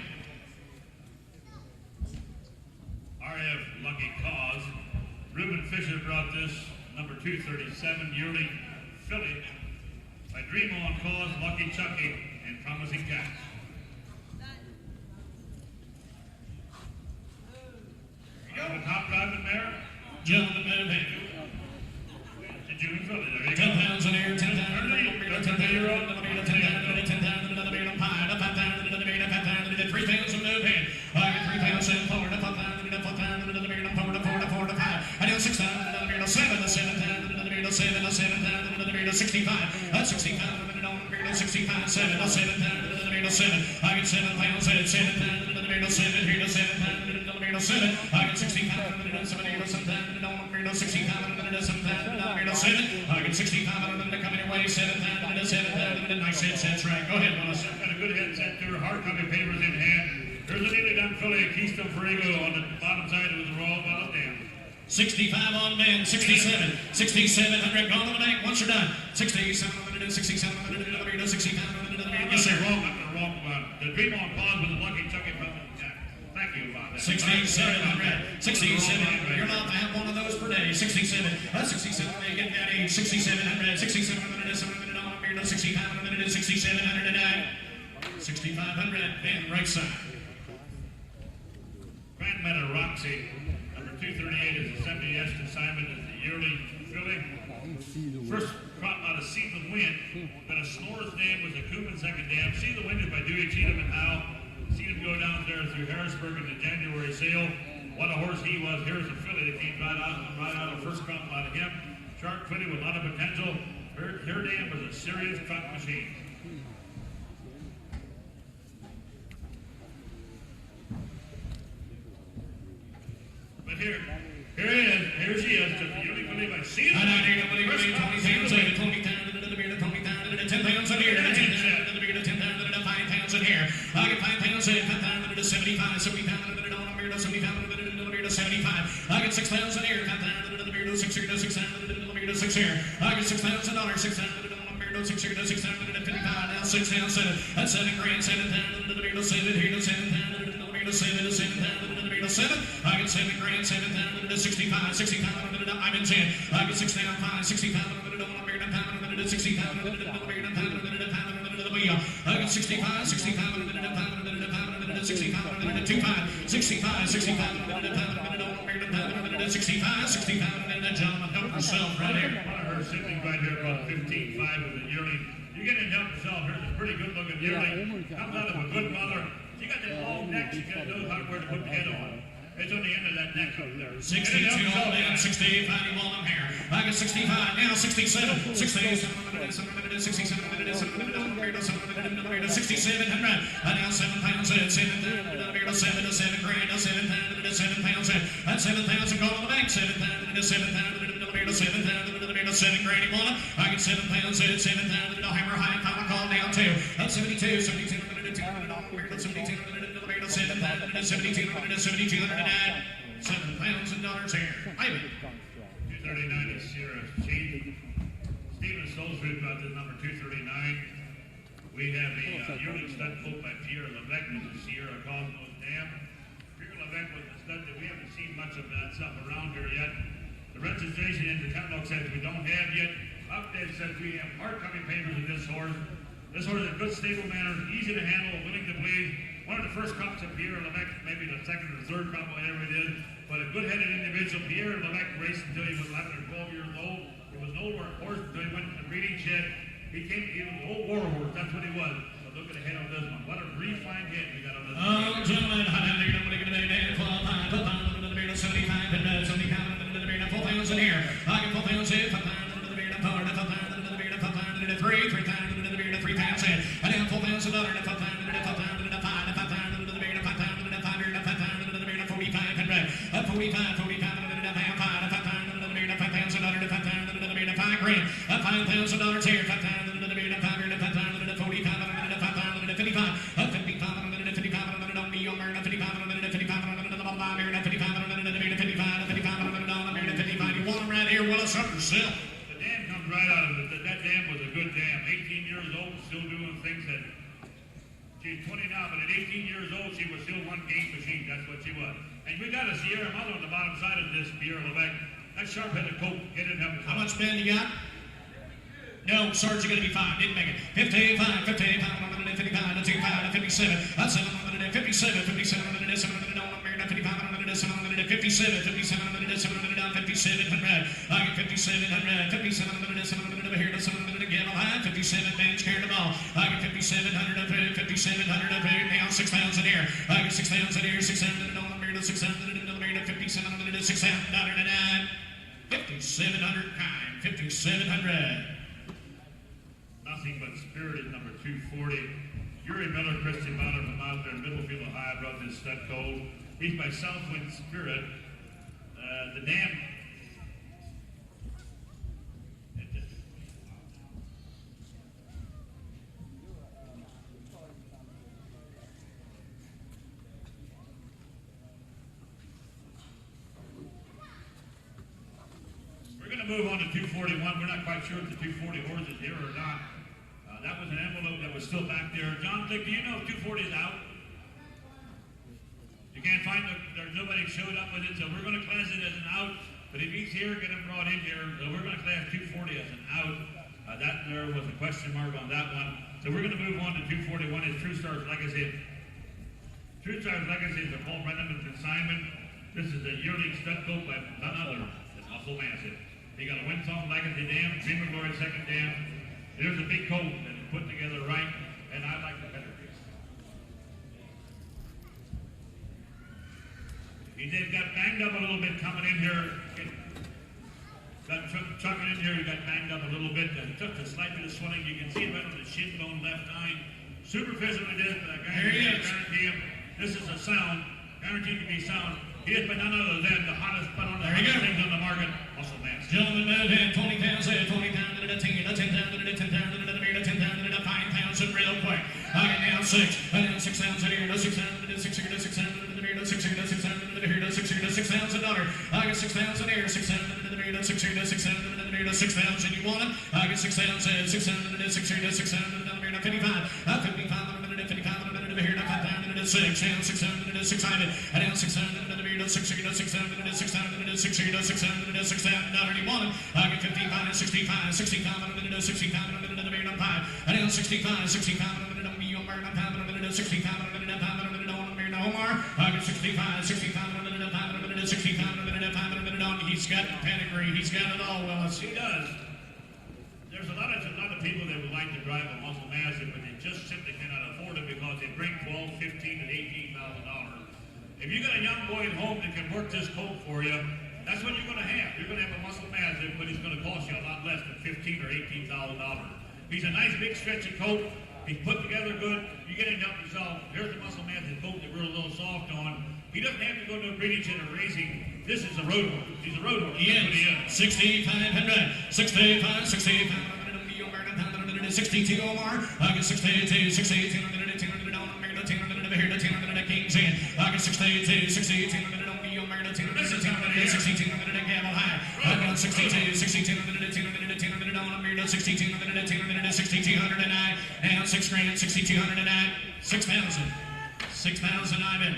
RF Lucky Cause. Reuben Fisher brought this number 237 yearly filly by Dream On Cause, Lucky Chucky, and Promising Cats. You got the top driving mare? Gentlemen, move in. The June filly. There you 10 go. pounds in here, 10 pounds, 10 pounds, 10 pounds, 10 pounds, 3 pounds of move in. I get 3 pounds in forward, 4 pounds, 4 to 5. I do 6 pounds, 7 to 7 pounds, 7 to 7 pounds, 65. That's 65, 65, 7 to 7 pounds, 7. I get 7 pounds, 7 pounds, 7 here to 7 pounds, 7. I get 65, 7 pounds, 65, 7. I get 65 to come your way, 7 pounds, 7 pounds, nice headset track. Go ahead, Willis. Got a good headset there, hard copy papers in hand. There's a nearly done filly, Keystone Forigo on the bottom side of the Royal Ballet dam. 65 on men, 67, 6,700 gone to the bank once you're done. 6,700, 6,700, 6,700. Yes, sir. Wrong. The Dream On Pause with the Lucky Chucky from thank you about that. 6,700, 6,700. You're allowed to have one of those per day. 67, 67. They get that age. 6,700, 6,700, 700, 6,500, 6,700, 6,500. And right side. Grand Meadow Roxy, number 238 is the 70th assignment is the yearly filly. First crop out of See the Wind, but a Snore's dam was a Coogan second dam. See the Wind is by Dewey Cheatham and Howe. Seen him go down there through Harrisburg in the January sale. What a horse he was. Here's a filly that came right out of first crop out of him. Sharp filly with a lot of potential. Her dam was a serious crop machine. But here she is, just the only filly by See the Wind. 20 pounds in, 20 pounds in here, 10 pounds in here, 5 pounds in here. I get 5 pounds in, 5 pounds to 75, 70 pounds to 70 pounds to 75. I get 6 pounds in here, 5 pounds to 6 here to 6 to 6 here. I get $6,000, 6 here to 6 to 55. Now 6 down 7. That's 7 grand, 7 pounds to 7 here to 7 pounds to 7 to 7 pounds to 7. I get 7 grand, 7 pounds to 65, 60 pounds I'm in 10. I get 6 down 5, 60 pounds to 60 pounds to I get 65, 60 pounds to 65, 25, 65, 60 pounds to 65, 60 pounds and that gentleman help yourself right here. One of her siblings right here, about 15.5 with a yearling. You get in help yourself. Here's a pretty good looking yearling. Comes out of a good mother. She got that long neck. She knows where to put the head on. It's on the end of that neck up there. 62 all down, 68, finding Walnut here. I got 65, now 67, 67, 67, 6700. Now 7 pounds, 7 grand, 7 pounds, that's 7,000 gone on the bank, 7,000, 7 grand, you want it? I get 7 pounds, 7,000, hammer high, final call down 2. That's 72, 72, 72, 7 pounds and dollars here. Ivan. 239 is Sierra Chief. Stephen Stolzford about this number 239. We have a yearling stud colt by Pierre Levesque with the Sierra Cosmos Dam. Pierre Levesque was a stud that we haven't seen much of that stuff around here yet. The registration in the catalog says we don't have yet. Update says we have hard-copy papers of this horse. This horse is a good stable manner, easy to handle, willing to bleed. One of the first crops of Pierre Levesque, maybe the second or third crop, whatever it is. But a good-headed individual. Pierre Levesque raced until he was 11 or 12 years old. He was an old horse until he went to the breeding shed. He was an old war horse. That's what he was. But look at the head on this one. What a refined head we got on this one. Oh, gentlemen, hot down there, nobody gonna be there. 12 pounds, 75, 70 pounds, 4 pounds in here. I get 4 pounds in, 5 pounds into the beard, 5 pounds into the beard, 5 pounds into the 3 pounds into the beard, 3 pounds in. And then 4 pounds another, 5 pounds into the 5 pounds into the 5, 5 pounds into the beard, 5 pounds into the 5 beard, 5 pounds into the beard, 4500. 45 into the 5 pounds into the beard, 5 pounds another, 5 pounds into the beard, 5 grand. $5,000 here, 5 pounds into the beard, 5 beard, 5 pounds into the 45, 5 pounds into the 55, 55 into the 55 into the me on 55 into the 55 into the bottom beard, 55 into the beard, 55 into the 55. You want them right here, Willis, up yourself. The dam comes right out of it. That dam was a good dam. 18 years old, still doing things that... She's 20 now, but at 18 years old, she was still one game machine. That's what she was. And we got a Sierra Mother on the bottom side of this Pierre Levesque. That sharp-headed colt, it didn't help us. How much band you got? No, Sarge, you're going to be 5. Didn't make it. 55, 55, 55, 55, 57. That's 757, 57, 57, 57, 5700. I get 5700, 5700 here to 700 again. I'll have 57 bands carrying them all. I get 5700 of it, 5700 of it. Now 6,000 here. I get 6,000 here, 600 on the mirror, 600 in the mirror, 5700, 600, 5700 kind, 5700. Nothing but spirit is number 240. Yuri Miller, Christian Bonner from out there in Middlefield, Ohio, brought this stud colt. He's by Southwind Spirit. The dam. We're going to move on to 241. We're not quite sure if the 240 horse is here or not. That was an envelope that was still back there. John Dick, do you know if 240 is out? You can't find there's nobody showed up with it, so we're going to class it as an out. But if he's here, get him brought in here. We're going to class 240 as an out. That there was a question mark on that one. So we're going to move on to 241. It's True Stars Legacy. True Stars Legacy is a Paul Brenneman consignment. This is a yearling stud colt by none other than Muscle Massive. He got a Windsong Legacy dam, Dream of Glory second dam. There's a big colt that is put together right, and I like the pedigree. He did got banged up a little bit coming in here. Got chucking in here, he got banged up a little bit. Took a slight bit of swelling. You can see it right on the shin bone left eye. Superficially did, but I guarantee him this is a sound. Guaranteed to be sound. He has been none other than the hottest butt on the things on the market. Muscle Mass. Gentlemen, move in 20 pounds in, 20 pounds in, 10 pounds in, 10 pounds in, 10 pounds in, 5 pounds in real quick. I get down 6. I down 6 pounds in here, 6 pounds in, 6 pounds in, 6 pounds in, 6 pounds in, 6 pounds in, 6 pounds in, I get 6 pounds in here, 6 pounds in, 6 pounds in, 6 pounds in, you want it? I get 6 pounds in, 6 pounds in, 6 pounds in, 55, 55 in a minute, 55 in a minute, here, 5 pounds in, 6 pounds, 6 pounds in, 6 pounds in, I down 6 pounds in, 6 pounds in, 6 pounds in, 6 pounds in, 6 pounds in, 6 pounds in, you want it? I get 55 and 65, 65 in a minute, 65 in a minute, and 5. I down 65, 65 in a minute, I'm you, 5 in a minute, 65 in a minute, 5 in a minute, on a minute, Omar. I get 65, 65 in a minute, 5 in a minute, 65 in a minute, 5 in a minute, on. He's got pedigree, he's got it all, Willis. He does. There's a lot of people that would like to drive a Muscle Massive, but they just simply cannot afford it because they bring $12,000, $15,000, and $18,000. If you got a young boy at home that can work this colt for you, that's what you're going to have. You're going to have a muscle mastiff, but he's going to cost you a lot less than $15,000 or $18,000. He's a nice big stretchy colt. He's put together good. You get him help yourself. Here's the muscle mastiff colt that we're a little soft on. He doesn't have to go to a breeding center racing. This is a road horse. He's a road horse. Yes, 6,500, 65, 65, 62 Omar, I get 62, 62, 200 on America, 200 here to 10 Kings in. I get 62, 62, 200 on the America, 200, 62, 200 Gamble High. I got 62, 62, 200 on America, 62, 6,209, and 6 grand, 6,209, 6,000, 6,000 I'm in.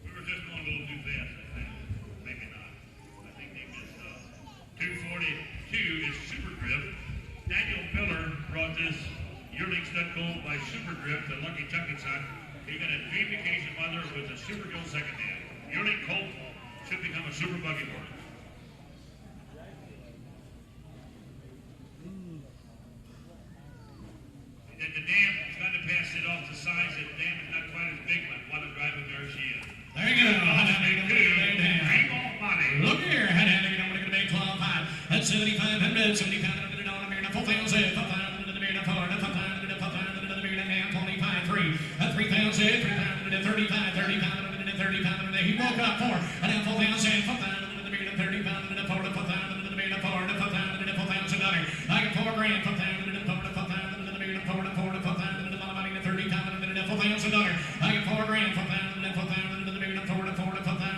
We were just going a little too fast, I think. Maybe not. I think they missed 242 is Super Drift. Daniel Miller brought this yearling stud colt by Super Drift to Lucky Chucky's son. He got a dream vacation mother with a Super Gill second dam. Yearling colt should become a super buggy horse. The dam is going to pass it off the size. The dam is not quite as big, but what a driver there she is. There you go. Hang on, money. Look here. I'm going to make 12 5. That's 7,500, 7,500 on America, 4,000, 4,000 in the America, 4,000, 4,000 in the America, and 25, 3, 3,000, 3,000, 35, 35, 35, he woke up 4, and now 4,000, 4,000 in the America, 30,000 in the 4,000 in the America, 4,000 in the $4,000. I get 4 grand, 4,000 in the 4,000 in the America, 4,000 in the money, 30,000 in the $4,000. I get 4 grand, 4,000 in the 4,000 in the America, 4,000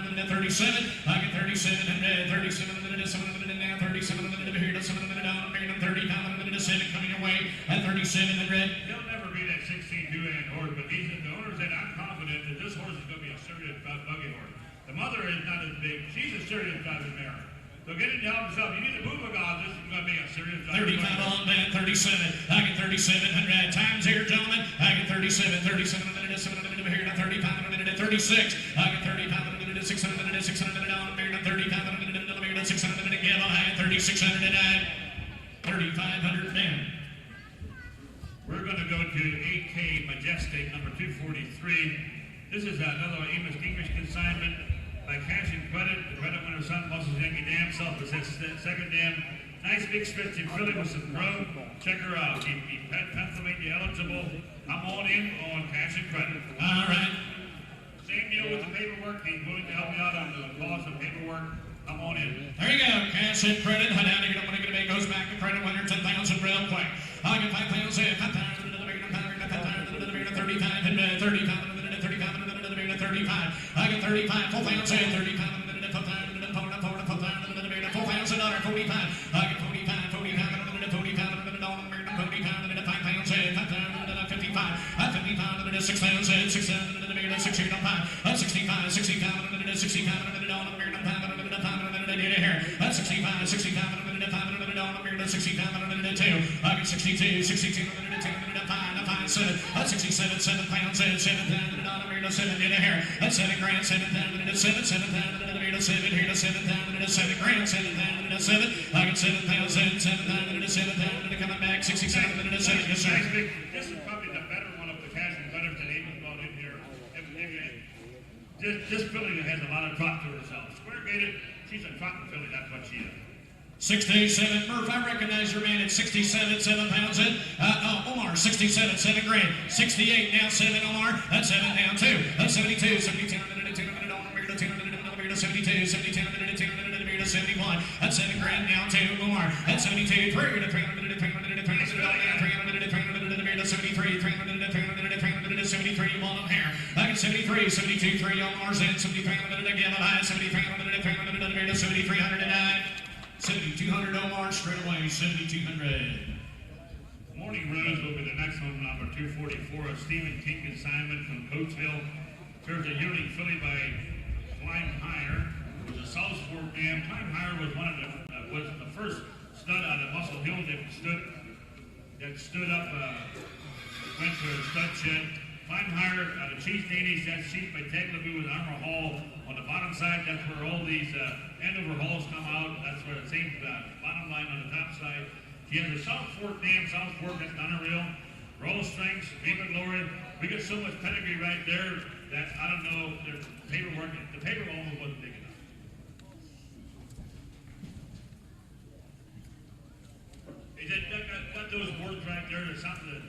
in the 37. I get 37 and 37 in the 7 in now, 37 in the here, 7 in the down, 30,000 in the 7 coming your way, at 37 in red. He'll never be that 16 two-hand horse, but these the owners said, I'm confident that this horse is going to be a serious buggy horse. The mother is not as big. She's a serious driving mare. So get it down yourself. You need to move a god. This is going to be a serious driving 35 on that, 37. I get 3700 times here, gentlemen. I get 37, 37 in the 7 in the here, 35 in the 36. I get 35 in the 600 in the 600 down, 35 in the 600 in the give. I had 3,609, 3,500 men. We're going to go to 8K Majestic, number 243. This is another Amos English consignment by Cash and Credit. The credit winner's son, Muscles Yankee Dam, self-possessed second dam. Nice big stretching filly with some growth. Check her out. He Pennsylvania eligible. I'm on in on Cash and Credit. All right. Same deal with the paperwork. He's willing to help me out on the cost of paperwork. I'm on in. There you go. Cash and Credit. How down you don't want to get a big goes back to credit winner 10,000 real quick. I get 5,000, 5,000 into the big 5,000 into the big 35 and 35 into the 35 into the big 35. I get 35, 4,000, 35 into the 4,000 into the 4,000 into the big 4,000 $45. I get 45, 45 into the 45 into the dollar 45 into the 5,000, 5,000 into the 55. 55 into the 6,000, 6,000 into the big 605. 65, 65 into the 65 into the dollar 5 into the 5 into the here. 65, 65 into the 5 into the dollar 65 into the 2. I get 62, 62 into the 2 into the 5, 7. 67, 7,000, 7,000 into the dollar 7 in here. 7 grand, 7,000 into 7, 7,000 into the 7 here to 7,000 into 7 grand, 7,000 into 7. I get 7,000, 7,000 into 7,000 into coming back, 67 into 7. Yes, sir. This is probably the better one of the Cash and Credit that Amos brought in here. This filly has a lot of trot to herself. Square gated, she's a trotting filly, that's what she is. 67, Murph, I recognize your man at 67, 7,000. Omar, 67, 7 grand. 68, now 7, Omar. That's 7, now 2. That's 72, 72, 72, 72, 71. That's 7 grand, now 2, Omar. That's 72, 300, 300, 300, 73, 300, 73, one here. I get 73, 72, 3, Omar's in, 73, again, 73, 7,309. 7,200 Omar straight away, 7,200. Morning Rose will be the next one, number 244, a Stephen King consignment from Coatesville. There's a yearling filly by Climb Higher. It was a South Fork dam. Climb Higher was one of was the first stud out of Muscle Hill that stood up, went to a stud shed. Climb Higher out of Chief Danny's, that's sheep by Tegleboo with Armor Hall. On the bottom side, that's where all these Andover Halls come out. That's where the same bottom line on the top side. She has a South Fork dam, South Fork, that's not a real. Roll strength, Beaver Glory. We got so much pedigree right there that I don't know, their paperwork, the paper almost wasn't big enough. He said, got those words right there. There's something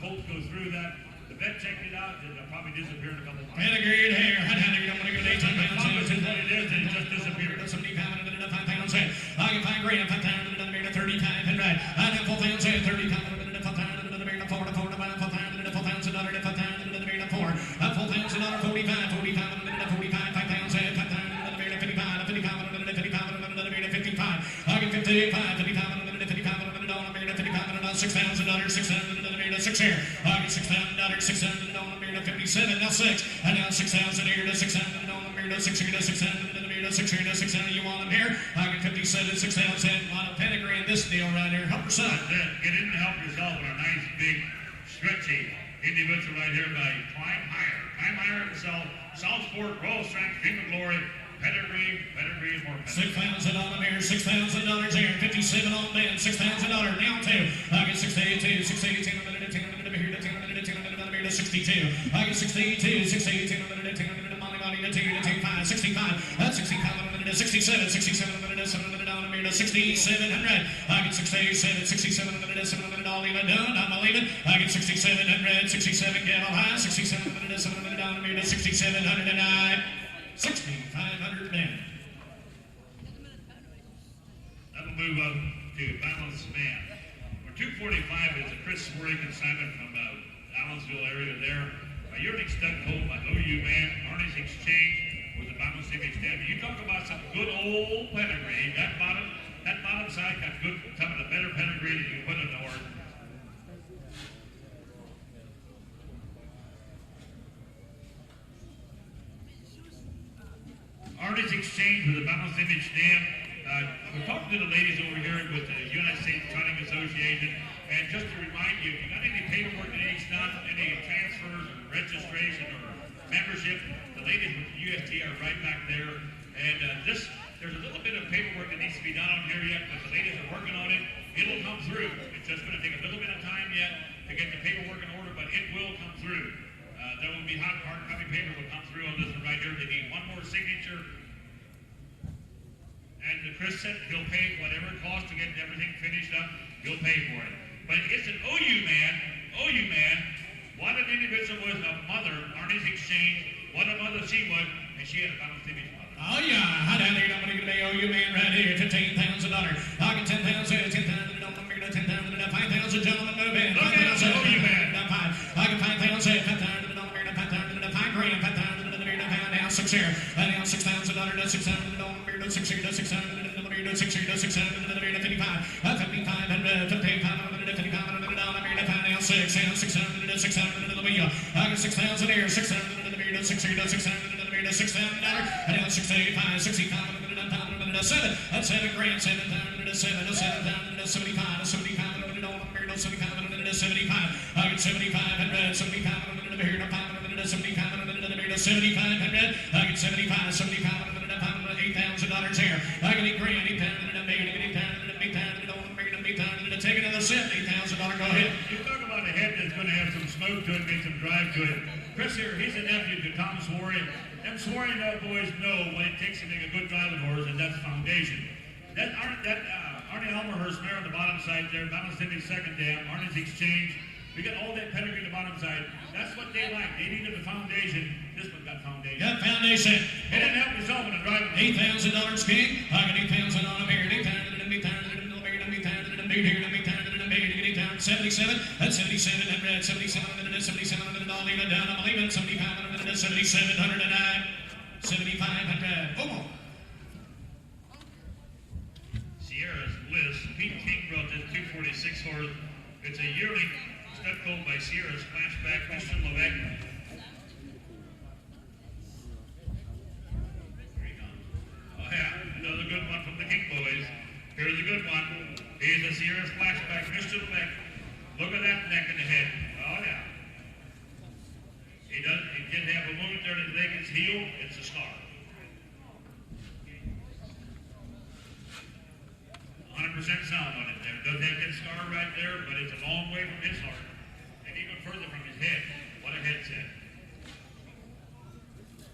colts go through that. The vet checked it out, and it'll probably disappear in a couple of months. Pedigree here. I don't want to go to 18 pounds. What it is, it just disappeared. 70 pounds, 5 pounds, I can find grand, 5 pounds, 30 pounds, and right. I have 4 pounds, 30 pounds, 5 pounds, 4 pounds, 4 pounds, 4 pounds, 4 pounds, 4 pounds, 45, 45, 5 pounds, 5 pounds, 55, 55, I can 55, 55, 6,000, 6 here. I get 6,000, 6,000 on the mirror to 57, now 6, and now 6,000 here to 6,000 on the mirror to 6 here to 6,000 to the mirror to 6 here to 6,000. You want them here? I get 57, 6,000 on a pedigree in this deal right here. Help your son. Get in and help yourself with a nice, big, stretchy individual right here by Climb Higher. Climb Higher himself, Southport, Royal Strength, King of Glory, pedigree, and more pedigree. 6,000 on the mirror, $6,000 here, 57 on Ben, $6,000 now 2. I get 682, 682 on the minute, 10 on the minute, here to 10 on the minute, 10 on the minute, 62. I get 682, 682 on the minute, 10 on the minute, money, to 2 to 5, 65. That's 65 on the minute, 67, 67 on the minute, 7 on the minute, on the minute, 6,700. I get 687, 67 on the minute, 7 on the minute, all even done. I'm leaving. I get 6,700, 67 gavel high, 67 on the minute, 7 on the minute, on the minute, 6,709. 6,500 men. That'll move up to Balance Man. Where 245 is a Chris Swery consignment from Allensville area there. Yearling stud colt by OU Man. Arnie's Exchange with the Balance Image Stamp. You talk about some good old pedigree. That bottom side got good, some of the better pedigree that you put in the horse. Artist Exchange with the Balanced Image Stamp. We're talking to the ladies over here with the United States Trotting Association, and just to remind you, if you got any paperwork that needs done, any transfers or registration or membership, the ladies with the UST are right back there. And there's a little bit of paperwork that needs to be done on here yet, but the ladies are working on it. It'll come through. It's just going to take a little bit of time yet to get the paperwork in order, but it will come through. There will be hard copy paper will come through on this one right here. They need one more signature. And Chris said he'll pay whatever it costs to get everything finished up. He'll pay for it. But it's an OU man. What an individual with a mother, Arnie's Exchange. What a mother she was, and she had a Balanced Image mother. Oh yeah, how down here, I'm going to get a OU man right here, $15,000. I get 10,000, 10,000, don't want me to 10,000, 5,000, gentlemen, move in. Look at the OU man. I get 5,000, 5,000, don't want me to 5,000, 5 grand, 5,000, now 6 here. Now $6,000, 6,000, don't want me to 6 here, 6,000, 6 here, 6,000, 55, 5,500, 5,500, 5,500, now 6, now 600, 600 in the wheel. I get 6,000 here, 600 in the mirror, 6 here, 600 in the mirror, $6,000, and now 685, 65, 7. That's 7 grand, 7,000, 7,000, 75, 75, 75. I get 7,500, 7,500 here, 500, 7,500, 7,500. I get 75, 7,500, $8,000 here. I get 8 grand, 8,000, 8,000, take another $70,000. Go ahead. You talk about a head that's going to have some smoke to it, make some drive to it. Chris here, he's a nephew to Tom Swery. Them Swery boys know what it takes to make a good driving horse, and that's foundation. Arnie Elmerhurst mare on the bottom side there, Balanced Image second dam, Arnie's Exchange. We got all that pedigree on the bottom side. That's what they like. They needed the foundation. This one got foundation. Got foundation. It didn't help yourself in the driving. $8,000 king. I got 8,000 on a mirror. 77. That's 77. 77. All even down. I'm leaving 7,500. 7,709. 7,500. Come on. Sierra's list. Pete King brought this 246 horse. It's a yearling stud colt by Sierra's flashback, Mr. Levesque. Here he comes. Oh yeah, another good one from the King boys. Here's a good one. Here's a Sierra's flashback, Mr. Levesque. Look at that neck and the head. Oh yeah. He didn't have a wound there to the leg, it's healed, it's a scar. 100% sound on it there. Doesn't have that scar right there, but it's a long way from his heart. And he head. What a headset.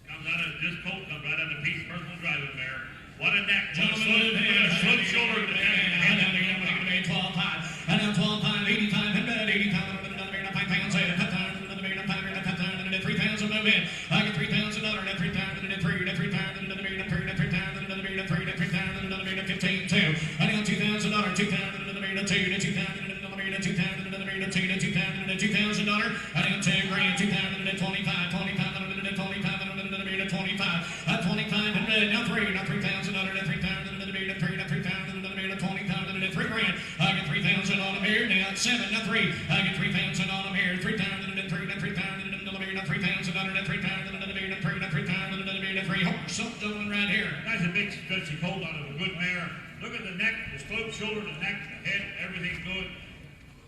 Comes out of this colt, comes right out of the piece, personal driving bear. What a neck. What a slow shoulder to the head. Down again, we're going to be 12-5. And now 12-5, 85, and 85, and 5 pounds, 3,000 move in. I get $3,000, and 3,000, and 3, and 3,000, and 3, and 3, and 3,000, and 3, and 3, and 3,000, and 15, 2. And now $2,000, 2,000, and 2, and 2,000, and 2,000, and 2,000, and 2, and 2,000, and $2,000. And now $2,000, 2,000, and 25, 25, and 25, and 25. At 25, and now 3, now $3,000, and 3,000, and 3, and 3, and 3,000, and 20,000, and 3 grand. I get 3,000 on them here. Now 7, now 3. I get 3,000 on them here. 3,000, and 3, and 3,000, and 3,000, and 3,000, and 3, and 3, and 3,000, and 3. Horse something going right here. That's a big stretchy colt out of a good mare. Look at the neck, the slope shoulder, the neck, the head, everything's good.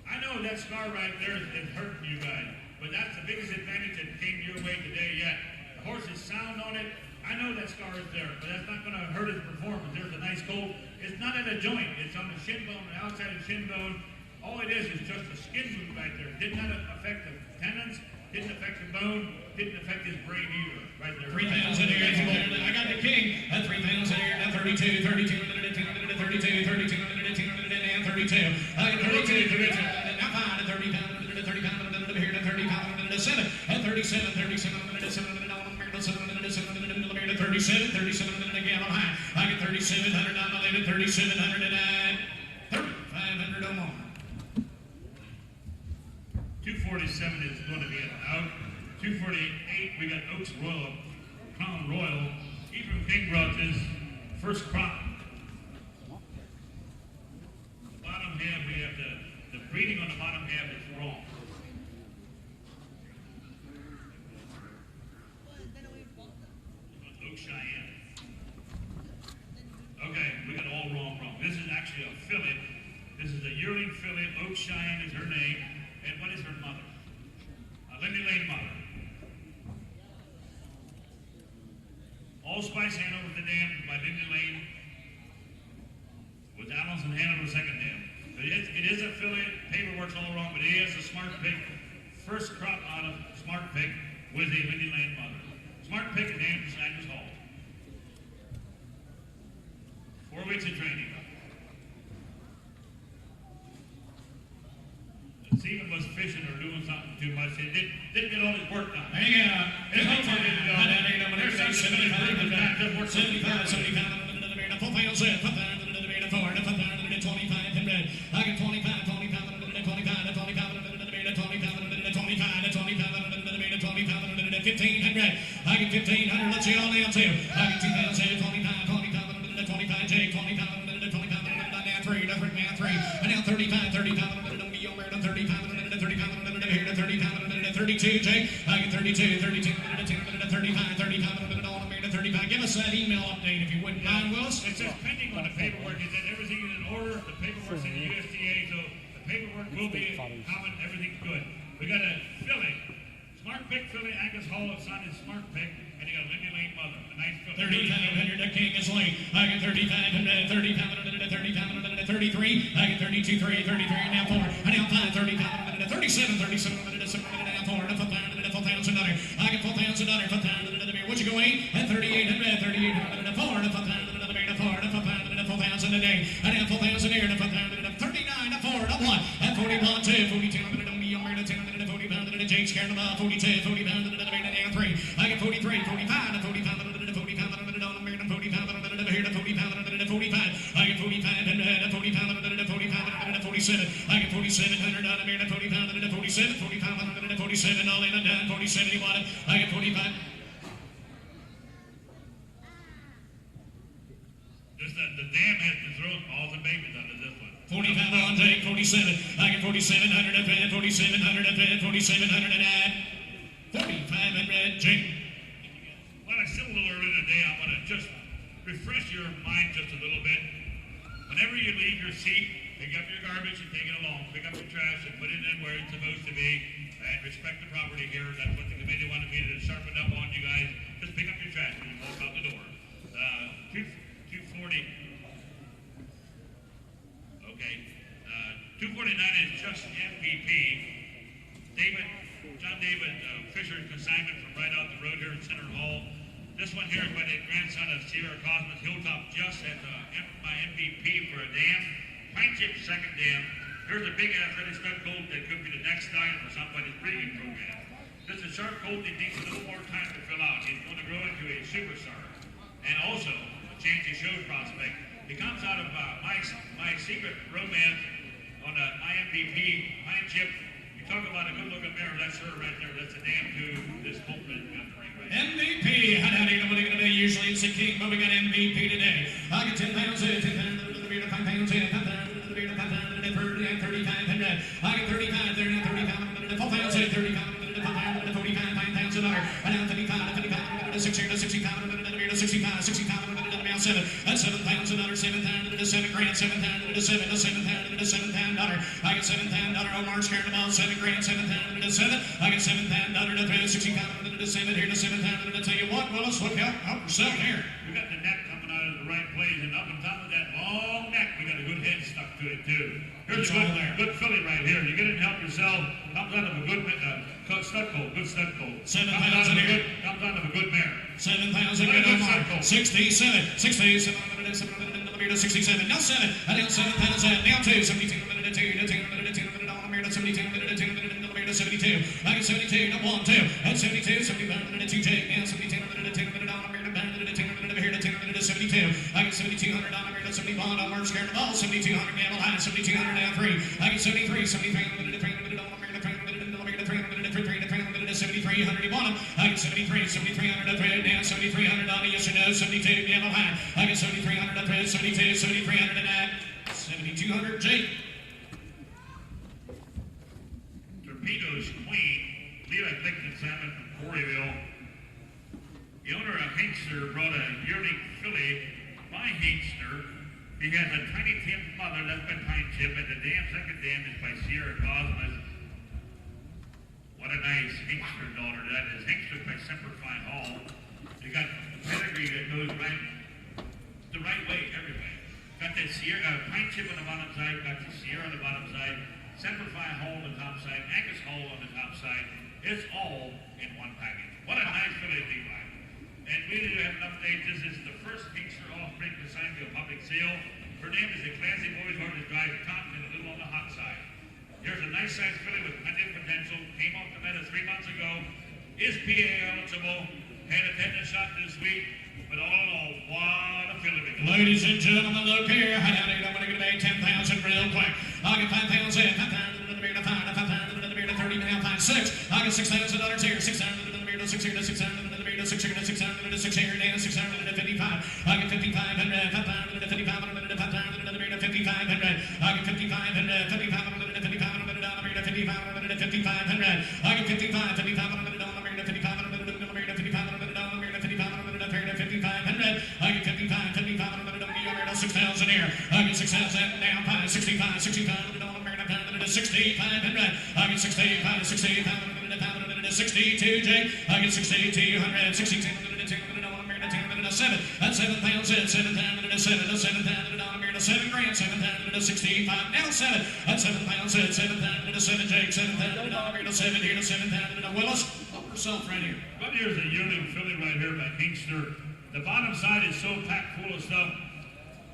I know that scar right there is hurting you guys, but that's the biggest advantage that came your way today yet. The horse is sound on it. I know that scar is there, but that's not going to hurt his performance. There's a nice colt. It's not at a joint. It's on the shin bone, the outside of the shin bone. All it is just a skin wound right there. It did not affect the tendons, didn't affect the bone, didn't affect his brain either. Right there. 3,000 here. I got the king. At 3,000 here. Now 32, 32, 32, 32, 32, and 32. I got 32, 32. Now 5 to 30 pounds, 30 pounds, here to 30 pounds, 7. At 37, 37, 37, 37, and again on high. I get 3,700 on my limit, 3,700 and 3,500 or more. 247 is going to be an out. 248, we got Oaks Royal, Crown Royal. Ephraim King brought his first crop. The bottom half, we have the breeding on the bottom half is wrong. Oak Cheyenne. Okay, we got all wrong. This is actually a fillet. This is a yearling fillet. Oak Cheyenne is her name. And what is her mother? Lindy Lane mother. Allspice Hanover the dam by Lindy Lane. With Allenson Hanover the second dam. But it is a fillet. Paperwork's all wrong, but he has a smart pick. First crop out of smart pick with a Lindy Lane mother. Smart pick and named CenterHall. 4 weeks of training. Stephen was fishing or doing something too much. He didn't get all his work done. There you go. There's no time. There's 75, 75, 75, 4 pounds in, 4, 25, and red. I get 25, 25, 25, 25, 1,500. I get 1,500. Let's see all now too. I get 2,000, 25, 25, 25, J, 25, 25, now 3, now 3, and now 35, 35, 32, Jay. I get 32, 32, 35, 35. Give us that email update if you wouldn't mind, Willis. It says pending on the paperwork. It said everything is in order. The paperwork's in the USDA, so the paperwork will be common. Everything's good. We got a fillet. Smart pick fillet. Angus Hall of Son is smart pick. And you got a Lindy Lane mother. A nice fillet. 3,500. The king is late. I get 3,500, 30,500, 33. I get 32, 3, 33, and now 4. And now 5, 30,500, 37, 37, now 4. And 4,000. I get 4,000. 4,000. What you go 8? And 3,800, 3,800, 4. And 4,000 a day. And now 4,000 here. And 4,000, 39, 4, 1. And 41, 2, 42, 40 pounds, Jake's scared about 42, 40 pounds, and 3. I get 43, 45, 45, 45, 45, here to 40 pounds, 45. I get 45, and 40 pounds, 45, 47. I get 4,700 out of here to 40 pounds, 47, 45, 47, all in and down, 47, you want it. I get 45. Just the dam has to throw balls and babies under this one. 45 on Jake, 47. I get 4,700 at red, 4,700 at red, 4,700 at 4,500 Jake. Well, it's still a little early in the day. I want to just refresh your mind just a little bit. Whenever you leave your seat, pick up your garbage and take it along. Pick up your trash and put it in where it's supposed to be. And respect the property here. That's what the committee wanted me to sharpen up on you guys. Just pick up your trash when you walk out the door. 240. Okay. 249 is just MPP. John David Fisher's consignment from right out the road here in CenterHall. This one here is by the grandson of Sierra Cosmos Hilltop, just at my MVP for a dam. Pine Chip second dam. Here's a big athletic stud colt that could be the next item for somebody's breeding program. This is a sharp colt that needs a little more time to fill out. He's going to grow into a superstar. And also, a change of show prospect. He comes out of my secret romance on my MVP, Pine Chip. You talk about a good-looking mare, that's her right there. That's a dam to this colt that got the ring right now. MVP, how do you know what you're going to do? Usually it's the king, but we got MVP today. I get 10 pounds in, 10 pounds to the beard, 5 pounds in, 5 pounds to the beard, 5 pounds to the 30, and 3500. I get 35 there, now 30 pounds to the 4 pounds in, 30 pounds to the 5 pounds to the 45, 5 pounds an hour. And now 55 to the 60 to 60 pounds to the beard, 65, 60 pounds to the 7. That's 7 pounds another, 7 pounds to the 7 grand, 7 pounds to the 7, to 7 pounds to the 7 pound dollar. I get 7 pound dollar, Omar's carrying about 7 grand, 7 pounds to the 7. I get 7 pound dollar to 60 pounds to the 7, here to 7 pounds to tell you what, Willis, look out, help yourself here. We got the neck coming out of the right place, and up on top of that long neck, we got a good head stuck to it too. Here's a good filly right here. You get it and help yourself. Comes out of a good stud colt, good stud colt. 7 pounds in here. Comes out of a good mare. 7 pounds in here, Omar. 67, 67, 67, now 7, and now 7 pounds in, now 2, 72, 72, 72, I get 72, no 1, 2, and 72, 70 pounds to 2, Jake, now 72, here to 72, I get 7200 on the 70 bond, on March scared of all, 7200 gamble high, 7200 now 3, I get 73, 73, 7300 you want them. I get 73, 7300 up red now, 7300 on yes or no, 72 gamble high. I get 7300 up red, 72, 7300 and that, 7200 Jake. Torpedo's Queen, Levi Plickton salmon from Coreyville. The owner of Hinkster brought a yearling filly by Hinkster. He has a tiny Tim mother, that's by Pine Chip, and the second dam is by Sierra Cosmos. What a nice Hinkster daughter that is. Hinkster by CenterHall. They got pedigree that goes the right way every way. Got that Sierra Pine Chip on the bottom side, got the Sierra on the bottom side, CenterHall on the top side, Angus Hall on the top side. It's all in one package. What a nice filly, Levi. And we need to have an update. This is the first Hinkster off-break assigned to a public sale. Her name is a classy boy's horse that drives top and a little on the hot side. Here's a nice size filly with plenty of potential. Came off the meadow 3 months ago. Is PA eligible. Had a tetanus shot this week. But all in all, what a filly. Ladies and gentlemen, look here. I'm going to make 10,000 real quick. I'll get 5 pounds in. 5 pounds to the beard, 5 pounds to the beard, 30 now, 5, 6. I'll get $6,000 here. 600 to the beard, 600 to 600 to the beard, 600 to 600 to 600 down, 600 to 55. I'll get 5,500. 5 pounds to the 5,500 to 5 pounds to the beard, 5,500. I'll get 5,500. 5,500 to 5,500 to 5,500 to 5,500. I get 55, 5,500 to 5,500 to 5,500. I get 55, 5,500 to 6,000 here. I get 6,000 down, 5, 65, 65 to 6,500. I get 65 to 6,500 to 62, Jake. I get 6,200, 6,200 to 7. That's 7 pounds in, 7,000 to 7, to 7,000 to 7 grand, 7,000 to 65, now 7. That's 7 pounds in, 7,000 to 7, Jake, 7,000 to 7 here to 7,000 to Willis. Help yourself right here. But here's a yearling filly right here by Hinkster. The bottom side is so packed full of stuff.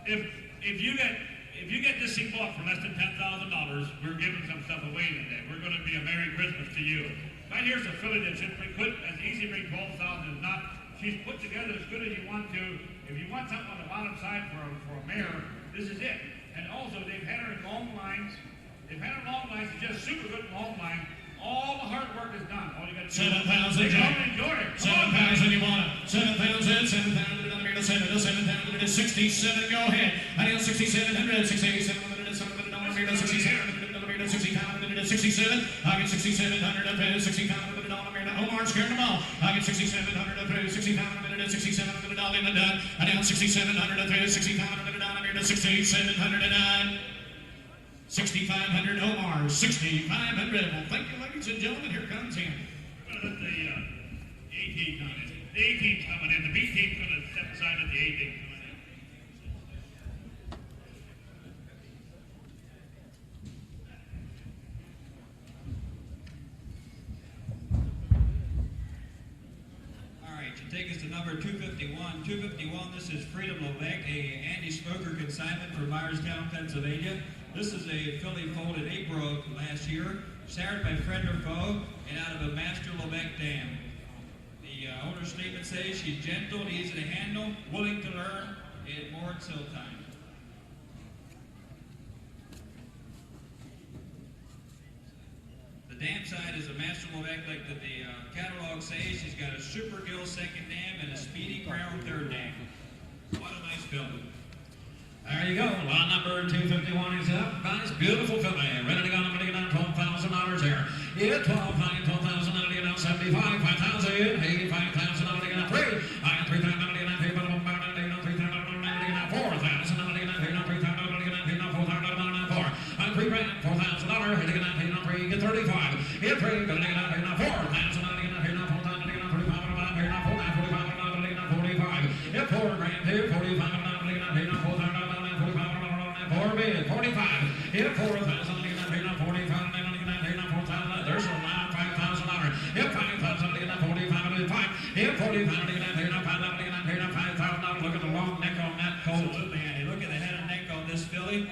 If you get this thing bought for less than $10,000, we're giving some stuff away today. We're going to be a Merry Christmas to you. Right here's a filly that could as easy bring 12,000 as not. She's put together as good as you want to. If you want something on the bottom side for a mare, this is it. And also, they've had her in long lines. They've had her in long lines. She's just super good in long line. All the hard work is done. All you got to do 7 pounds in, Jake. 7 pounds in, you want it. 7 pounds in, 7 pounds in, 7 to 7 pounds in, 67, go ahead. I got 6,700, 6,700, 67. I get 6,700 up there, 6,500 Omar scared them all. I get 6,700 up there, 6,500, 6,700 in the done. I down 6,700 up there, 6,500 down here to 6,709. 6,500 Omar, 6,500. Well, thank you, ladies and gentlemen. Here comes him. Well, let the A team come in. The A team's coming in. The B team's going to step aside at the A team coming in. number 251. 251, this is Freedom Levesque, a anti-smoker consignment from Myerstown, Pennsylvania. This is a filly foaled at April last year, sired by Frederick Foe, and out of a Master Levesque dam. The owner's statement says she's gentle and easy to handle, willing to learn, and more at hill time. The dam side is a Master Levesque like the catalog says. She's got a Super Gill second dam and a Speedy Crown third dam. What a nice filly. There you go. Lot number 251 is up. Nice, beautiful filly. Ready to go. I'm going to get down $12,000 here. Yeah, 12,000. I'm going to get down 75, 5,000, 85,000. I'm going to get down 3. I got 3,000. I'm going to get down 3,000. I'm going to get down 3,000. I'm going to get down 4,000. I'm going to get down 3,000. I'm going to get down 4,000. I'm going to get down 4. I'm $3,000, $4,000. Get down 3,000. Get 35. Get 3. Going to get down 4,000. I'm going to get down 4,000. I'm going to get down 4,000. I'm going to get down 35. I'm going to get down 45. I'm going to get down 45. Get 4 grand here. 45. I'm going to get down 4,000. 4 bid, 45. Hit 4,000. I'm going to get down here now 45. I'm going to get down here now 4,000. There's a line, $5,000. Hit 5,000. I'm going to get down 45. I'm going to get 5. Hit 45. I'm going to get down here now 5,000. I'm going to get down here now $5,000. Look at the long neck on that colt. Absolutely, Andy. Look at the head and neck on this filly.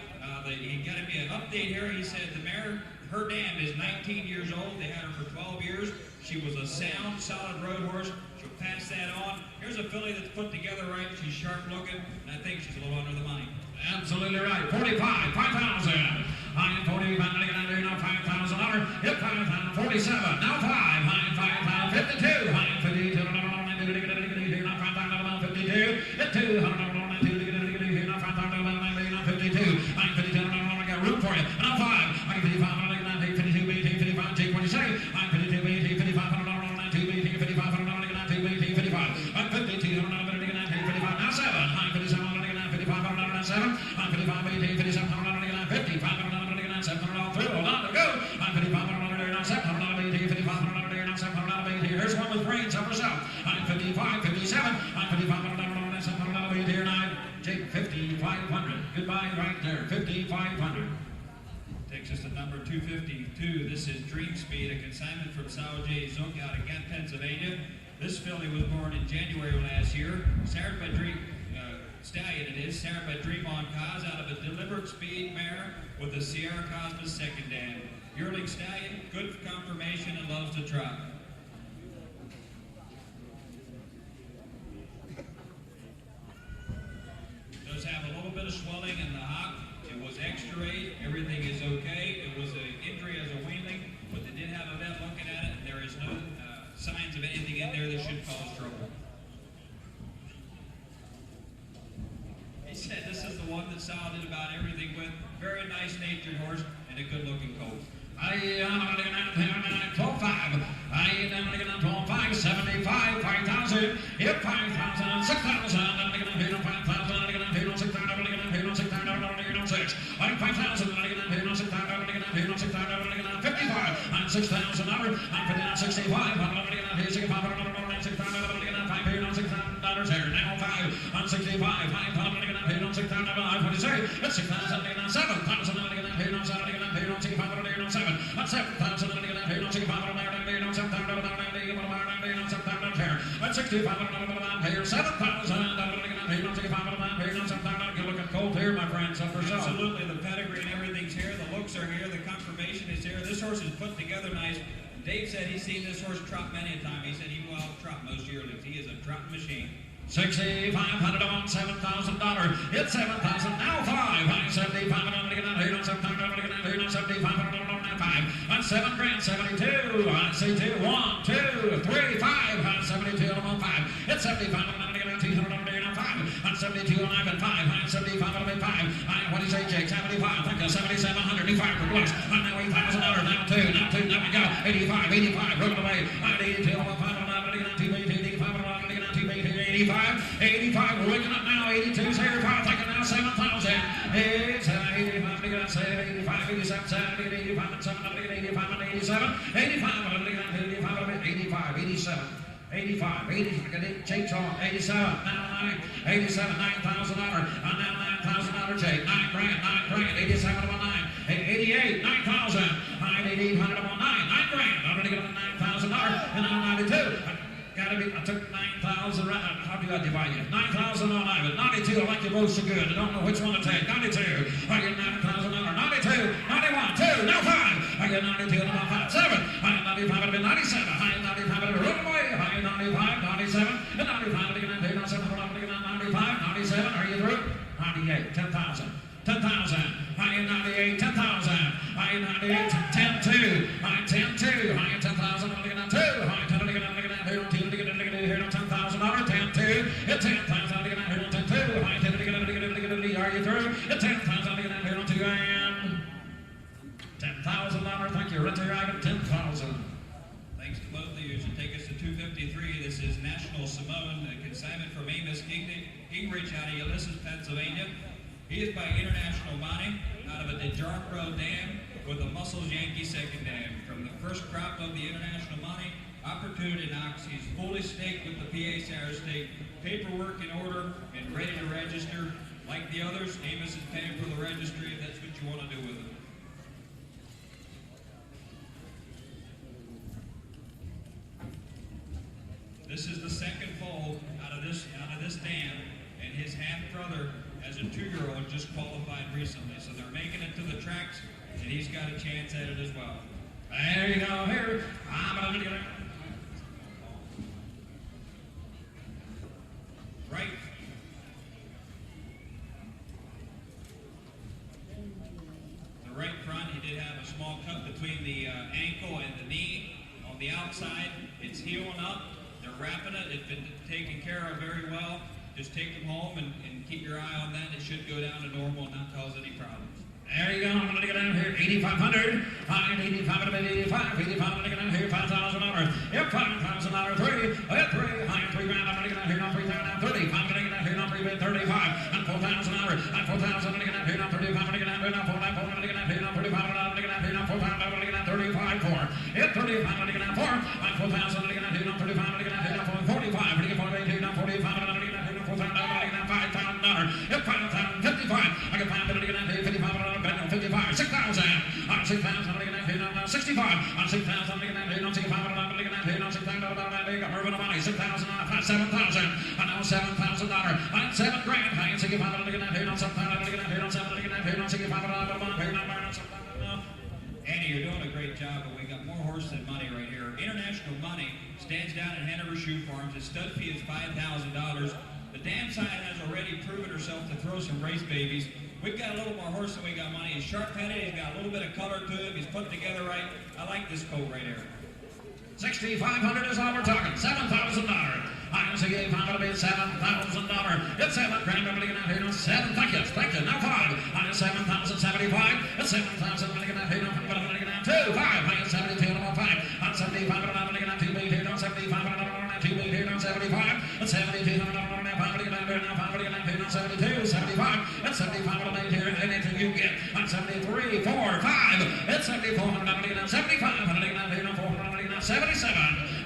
He got me an update here. He said the mare, her dam is 19 years old. They had her for 12 years. She was a sound, solid road horse. She'll pass that on. Here's a filly that's put together right. She's sharp looking, and I think she's a little under the money. Absolutely right. 45, 5,000. I'm 45. I'm going to get down here now $5,000. Hit 5,000. 47. Now 5. I'm 5,000. 52. I'm 52. Now 5,000. 52. Hit 2. Now 5,000. 52. I'm 52. I got room for you. Now 5. I'm 55. I'm going to get down here 52. BT 55. Take what you say. I'm 52. BT 55. I'm going to get down 2 BT 55. I'm going to get down 2 BT 55. I'm 52. I'm going to get down 55. Now 7. I'm 57. I'm going to get down 55. I'm going to get down 7. I'm 55. 18. 57. I'm going to get down 55. I'm going to get down 7. I'm through. Hold on to go. I'm 55. I'm going to get down 7. I'm going to get 55. I'm going to get down 7. I'm going to get here. Here's one with brains up or south. I'm 55. 57. I'm 55. I'm going to get down 7. I'm going to get here. And I take 5,500. Goodbye right there. 5,500. Takes us to number 252. This is Dream Speed, a consignment from Sal J. Zook out of Ghent, Pennsylvania. This filly was born in January of last year. Sired by Stallion it is, sired by Dream on Cause out of a Deliberate Speed mare with a Sierra Cosmos second dam. Yearling Stallion, good conformation and loves to trot. Does have a little bit of swelling in the hock. It was extra-rate. Everything is okay. It was an injury as a weanling, but they did have a vet looking at it. There is no signs of anything in there that should cause trouble. He said this is the one that Sal did about everything with. Very nice natured horse and a good-looking colt. I'm going to get down 12,500. I'm going to get down 12,500. 75, 5,000. Hit 5,000. 6,000. I'm going to get down 5,000. I'm going to get down 6,000. I'm going to get down 6,000. I'm going to get down 6. I'm 5,000. I'm going to get down 6,000. I'm going to get down 6,000. I'm going to get down 55. I'm 6,000. I'm putting down 65. I'm going to get down 65. I'm going to get down 6,000. I'm going to get down 5,000. $6,000 here. Now 5. I'm 65. 5,000. I'm going to get down 6,000. I'm going to say it's 6,000. I'm going to get down 7,000. I'm going to get down 7,000. I'm going to get down 65. I'm going to get down 7. I'm 7,000. I'm going to get down 65. I'm going to get down 7,000. I'm going to get down 7,000 here. I'm 65. I'm going to get down here 7,000. I'm going to get down here 65. I'm going to get down 7,000. Good looking colt here, my friends. Up for sale. Absolutely, the pedigree and everything's here. The looks are here. The confirmation is here. This horse is put together nice. Dave said he's seen this horse trot many a time. He said he will out-trot most yearlings. He is a trotting machine. 6,500 on $7,000. It's 7,000. Now 5. I'm 75. I'm going to get down here on 7,000. I'm going to get down here on 75. I'm going to get down 5. I'm 7 grand. 72. I see 2. 1, 2, 3, 5. I'm 72. I'm on 5. It's 75. I'm going to get down 200. I'm going to get down 5. I'm 72. And I'm at 5. I'm 75. I'm at 5. I'm, what do you say, Jake? 75. Thank you. 7,700. 5 for plus. I'm now $8,000. Now 2. Now 2. Now we go. 85. 85. Rolling away. I'm 82. I'm on 5. I'm going to get down 2. 85. I'm going to get down 2. 85, 85, we're waking up now, 82, 75, taking now 7,000, 85, 85, 87, 70, 85, 7, 85, 87, 85, 85, 87, 85, 80, Jake's on, 87, now 9, 87, $9,000, now $9,000, Jake, 9 grand, 87 to 9, 88, 9,000, 9, 800 to 9, 9 grand, I'm going to get $9,000, and now 92, got gotta be, I took 9,000, right? How do I divide it? 9,000 on Ivan. 92, I like you both so good. I don't know which one to take. 92, I get $9,000. 92, 91, 2, now 5. I get 92, and about 5, 7. I get 95, it'll be 97. I get 95, it'll run away. I get 95, 97, and 95, it'll get 97, it'll get 95, 97. Are you through? 98, 10,000. 10,000. I get 98, 10,000. I get 98, 10, 2. I get 10, 2. I get 10,000. I'm going to get 2. I get 10, I'm going to get 10,000. 10, 2. It's 10,000. I'm going to get 10, 2. I get 10, are you through? It's 10,000. I'm going to get 2 and $10,000. Thank you. Right there, Ivan. 10,000. Thanks to both of you. To take us to 253, this is National Simone, a consignment from Amos Gingrich out of Ulysses, Pennsylvania. He is by International Money out of a DeJarco dam with a Muscles Yankee second dam. From the first crop of the International Money, Opportunity Knox, he's fully staked with the PA Sarah State. Paperwork in order and ready to register. Like the others, Amos is paying for the registry if that's what you want to do with it. This is the second foal out of this dam, and his half brother, as a 2-year-old, just qualified recently. So they're making it to the tracks, and he's got a chance at it as well. There you go. Here, I'm going to get it. Right. The right front, he did have a small cut between the ankle and the knee. On the outside, it's healing up. They're wrapping it. It's been taken care of very well. Just take them home and keep your eye on that. It should go down to normal and not cause any problems. There you go. I'm going to get down here. 8,500. I get 85 to 85. 85. I'm going to get down here. $5,000. Yep, $5,000. 3. I get 3. I get 3 grand. I'm going to get down here. Now 3,000. 30. I'm going to get down here. Now 3 bid 35. And $4,000. And 4,000. I'm going to get down here. Now 35. I'm going to get down here. Now 4. I'm going to get down here. Now 35. I'm going to get down here. Now 4,000. I'm going to get down 35. 4. Yep, 35. I'm going to get down 4. And 4,000. I'm going to get down here. Now 35. I'm going to get down here. Now 45. I'm going to get 48. Now 45. I'm going to get down here. Now 4,000. I'm going to get down $5,000. Yep, 5,000. 55. I get 5. I'm going to get down here. 55. 55, 6,000, on 6,000, I'm going to get down here, 65, on 6,000, I'm going to get down here, 65, I'm going to get down here, 6,000, I got moving the money, 6,000, 7,000, and now $7,000, and 7 grand, I ain't 65, I'm going to get down here, 7,000, I'm going to get down here, 7, I'm going to get down here, 65, I'm going to get down here, Andy, you're doing a great job, but we got more horse than money right here. International Money stands down at Hanover Shoe Farms. His stud fee is $5,000. The dam side has already proven herself to throw some race babies. We've got a little more horse than we got money. He's sharp-headed. He's got a little bit of color to him. He's put together right. I like this coat right here. 6,500 is all we're talking. $7,000. I'm going to say I'm going to be $7,000. It's 7 grand. I'm going to get out here. 7. Thank you. Now 5. I'm 7,075. It's 7,000. I'm going to get out here. I'm going to get out 2. 5. I'm 72. I'm 5. I'm 75. I'm going to get out 2 big here. 75. I'm going to get out 2 big here. 75. It's 72. I'm going to get out 5. I'm going to get out here. 5. I'm going to get out here. 72. 75. It's 75. I'm going to get here. Anything you get. I'm 73. 4. 5. It's 74. I'm going to get out 75. I'm going to get out here. 4. I'm going to get out 77.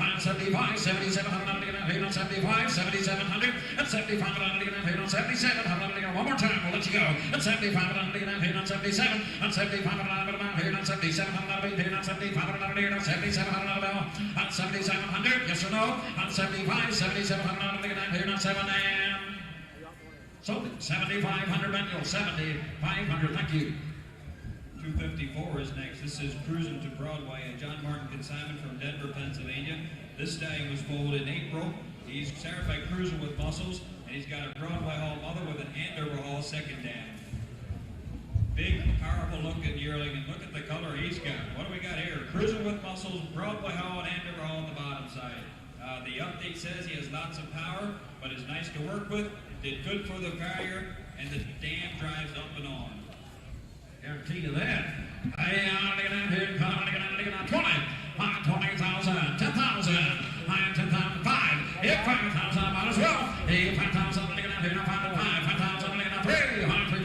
I'm 75. 77. I'm going to get out here. 75. 7,700. It's 75. I'm going to get out here. 77. I'm going to get out one more time. We'll let you go. It's 75. I'm going to get out here. 77. I'm 75. I'm going to get out here. 77. I'm going to be here. 75. I'm going to get out 77. I'm going to go. 7,700. Yes or no? I'm 75. 77. I'm going to get out here. 7 and so 7,500 manual. 7,500. Thank you. 254 is next. This is Cruising to Broadway, a John Martin consignment from Denver, Pennsylvania. This stallion was foaled in April. He's certified Cruising with Muscles, and he's got a Broadway Hall mother with an Andover Hall second dam. Big, powerful looking yearling, and look at the color he's got. What do we got here? Cruising with Muscles, Broadway Hall, and Andover Hall on the bottom side. The update says he has lots of power, but is nice to work with. Did good for the farrier, and the dam drives up and on. Guarantee you that. Hey, I'm going to get out here. I'm going to get out 20. 20,000. 10,000. I am 10,000. 5. If 5,000, I might as well. If 5,000, I'm going to get out here. Now 5. 5,000, I'm going to get out 3. 3,000, 4,000,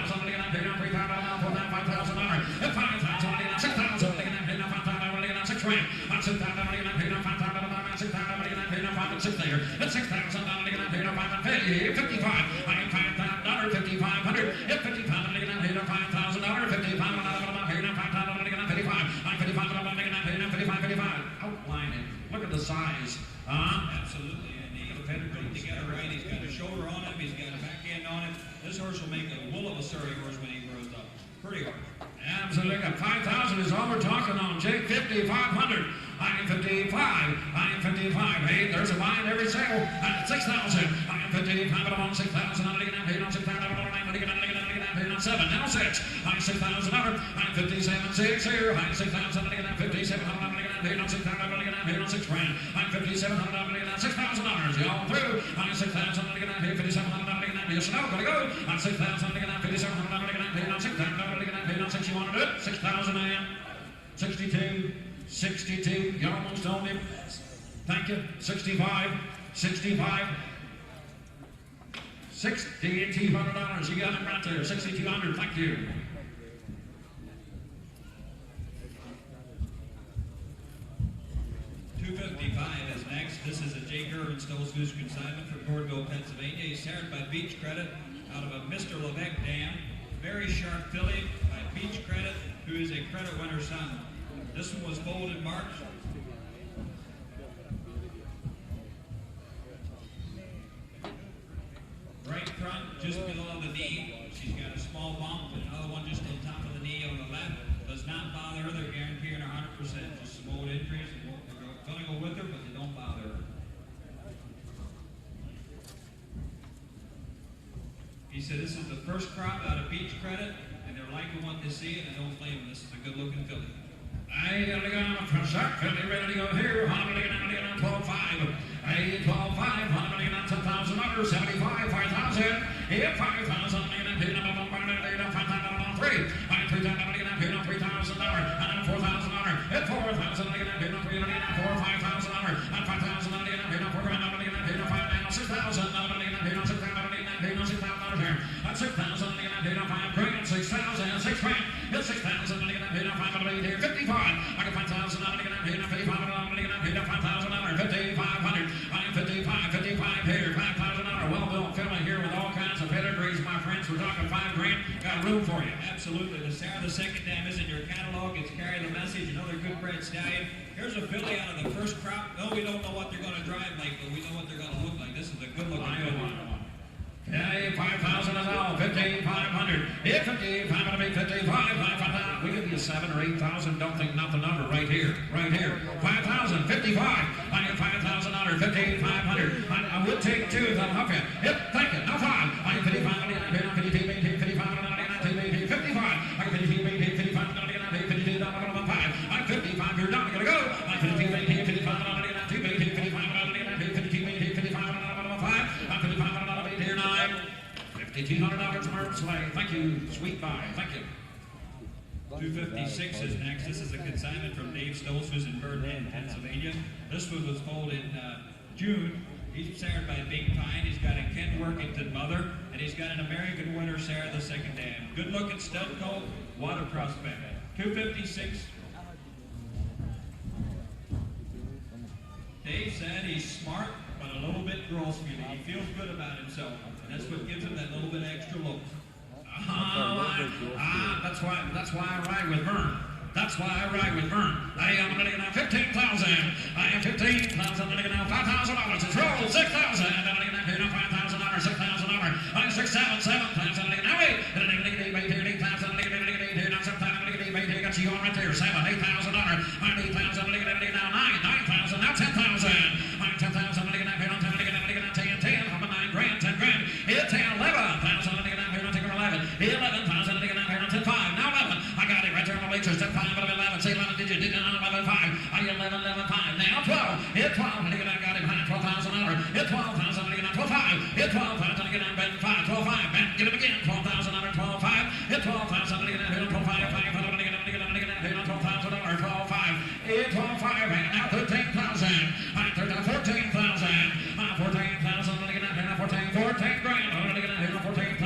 I'm going to get out here. Now 3,000, 4,000, 5,000. If 5,000, I'm going to get out 6,000. I'm going to get out here. Now 5,000, I'm going to get out 6 grand. 6,000, I'm going to get out here. Now 5,000, I'm going to get out here. Now 5 and 6 there. At 6,000, I'm going to get out here. Now 5 and 50. 55. I am $5,000. 5,500. If 55, I'm going to get out here. Now $5,000. 55, I'm going to get out here. Now 5,000, I'm going to get out 55. I'm 55, I'm going to get out here. Now 55, 55. Outline it. Look at the size. size. Absolutely, and he put it together right. He's got a shoulder on him, he's got a back end on him. This horse will make a wool of a Surrey horse when he grows up. Pretty hard. Absolutely. 5,000 is all we're talking on. Jake, 5,500. I am 55. I am 55. Hey, there's a buy in every sale. 6,000. I am 55. I'm on 6,000. I'm going to get on 6,000. I'm going to get on 7. Now 6. I'm 6,000. I'm 57. 6 here. I'm 6,000. I'm going to get on 57. I'm going to get on 6,000. I'm going to get on 6 grand. I'm 57. I'm going to get on $6,000. Y'all through. I'm 6,000. I'm going to get on 57. I'm going to get on yes, no, going to go. I'm 6,000. I'm going to get on 57. I'm going to get on 6,000. I'm going to get on 6. You want to do it? 6,000 and 62. 62. You almost owned him. Thank you. 65. 65. $6,200. You got him right there. 6,200. Thank you. $255 is next. This is a Jake Irvin Stoles Goose consignment from Gordonville, Pennsylvania. He's started by Beach Credit out of a Mr. Levesque dam. Very sharp filly by Beach Credit, who is a credit winner's son. This one was foaled in March. Right front, just below the knee. She's got a small bump and another one just on top of the knee on the left. Does not bother her. They're guaranteeing her 100%. Just some old injuries. They're going to go with her, but they don't bother her. He said this is the first crop out of Beach Credit, and they're liking what they see, and I don't blame them. This is a good-looking filly. I gotta go on a shot, filly ready to go here. I'm going to get on 12.5. Hey, 12.5. I'm going to get on $10,000. 75, 5,000. Yeah, 5,000. I'm going to get on 5,000. 3. I'm 3,000. I'm going to get on $3,000. And $4,000. At 4,000. I'm going to get on 4,000. $5,000. At 5,000. I'm going to get on 4 grand. I'm going to get on 5 now. 6,000. I'm going to get on 6,000. At 6,000, I'm going to get on 5 grand. 6,000, 6 grand. It's 6,000, I'm going to get on 5 grand here. 55. I got 5,000, I'm going to get on 55. I'm going to get on 5,000. 5,500. I am 55, 55 here. $5,000. Well-built filly here with all kinds of pedigrees, my friends. We're talking 5 grand. Got room for you. Absolutely. The Sarah the Second Dam is in your catalog. It's Carry the Message, another good bred stallion. Here's a filly out of the first crop. No, we don't know what they're going to drive like, but we know what they're going to look like. This is a good looking filly. Yeah, 5,000 is all. 5,500. Yeah, 5,500 to be 55. 5,000. We give you 7,000 or 8,000. Don't think nothing number right here. Right here. 5,000. 55. I get $5,000. 5,500. I would take 2 if that'll help you. Yep, thank you. No 5. I get 55. I get 55. 55. I get 55. 55. You're not going to go. I get 55. 55. $5,200 Merv Slay. Thank you. Sweet buy. Thank you. 256 is next. This is a consignment from Dave Stoles, who's in Birdland, Pennsylvania. This one was foaled in June. He's sired by Big Pine. He's got a Kent Workington mother, and he's got an American winner, Sarah the Second Dam. Good looking stud colt, water prospect. 256. Dave said he's smart, but a little bit gross feeling. He feels good about himself, and that's what gives him that little bit extra look. That's why I ride with Vern. That's why I ride with Vern. I am going to get now 15,000. I am 15,000. I'm going to get now $5,000. It's rolled 6,000. I'm going to get now $5,000. $6,000. I'm 6, 7, 7,000. I'm going to get now 8. And I'm going to get 8,000. I'm going to get 8,000. Now 7,000. I'm going to get 8,000. Got you on right there. 7, $8,000. I'm 8,000. I'm going to get now 9, 9,000. Now 10,000. I'm 10,000. I'm going to get now 10. I'm going to get now 10, 10. I'm 9 grand, 10 grand. It's 10, 11,000. I'm going to get now 11. 11,000. I'm going to get now 10, 5. Now 11. I got it right there on the bleachers. 10, 5. 11. Say 11 digit. Did 11, 5. I get 11, 5. Now 12. It's 12. I'm going to get now got it behind $12,000. It's 12,000. I'm going to get now 12, 5. It's 12,000. I'm going to get now 5. 12, 5. Back. Get him again. 12,000. 12, 5. It's 12,000. I'm going to get now 12, 5. 5. I'm going to get now $12,000. 12, 5. It's 12, 5. And now 13,000. I'm 14,000. 14,000. I'm going to get now 14 grand. I'm going to get now $14,000.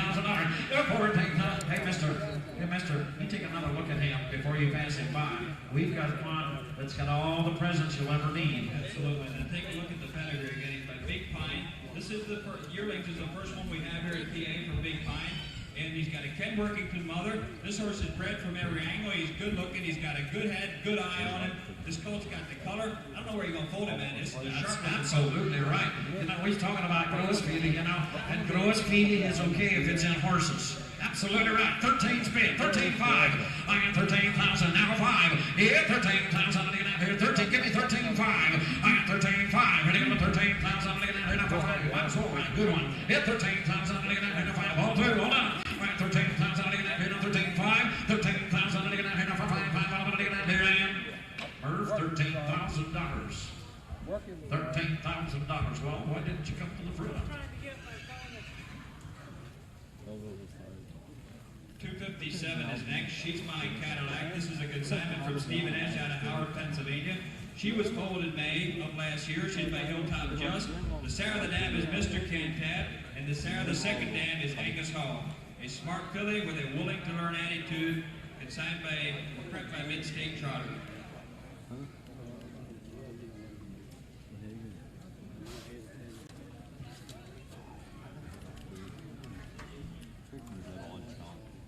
14,000. Hey, mister, you take another look at him before you pass him by. We've got one that's got all the presents you'll ever need. Absolutely. And take a look at the pedigree again. He's by Big Pine. This is the yearlings is the first one we have here at PA for Big Pine. And he's got a Ken Workington mother. This horse is bred from every angle. He's good looking. He's got a good head, good eye on him. This colt's got the color. I don't know where you're going to fold him at. It's the sharp. Absolutely right. You know, he's talking about gross feeding, you know, and gross feeding is okay if it's in horses. Absolutely right. 13 spin, 13.5. I am 13,000, now 5. Yeah, 13,000. I'm looking at here. 13, give me 13.5. I am 13.5. Ready to go 13,000. I'm looking at here. Now 5. That's all right. Good one. Yeah, 13,000. I'm looking at here. Now 5. All through. Hold on. Right, 13,000. I'm looking at here. Now 13.5. 13,000. I'm looking at here. Now 5. I'm looking at here. And Merv, $13,000. $13,000. Well, why didn't you come to the front? 257 is next. She's my Cadillac. This is a consignment from Stephen Ash out of Howard, Pennsylvania. She was foaled in May of last year. She's by Hilltop Just. The Sarah the Dam is Mr. Cantab, and the Sarah the Second Dam is Angus Hall. A smart filly with a willing to learn attitude, consigned by, prepped by Mid-State Trotter.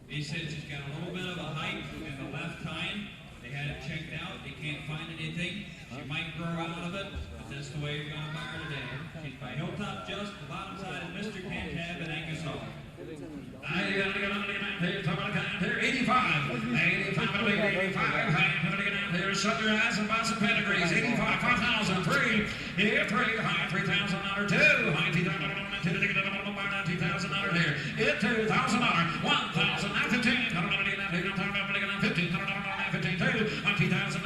He said she's got a little bit of a height in the left hind. They had it checked out. They can't find anything. She might grow out of it, but that's the way you're going to buy her today. She's by Hilltop Just. The bottom side is Mr. Cantab and Angus Hall. 85. 85. Here, shut your eyes and buy some pedigrees. 85. 5,000. 3. Here, 3. High. $3,000. 2. High. $2,000 here. It $2,000. 1,000. Now 15. 15. 15. 2. 2,000.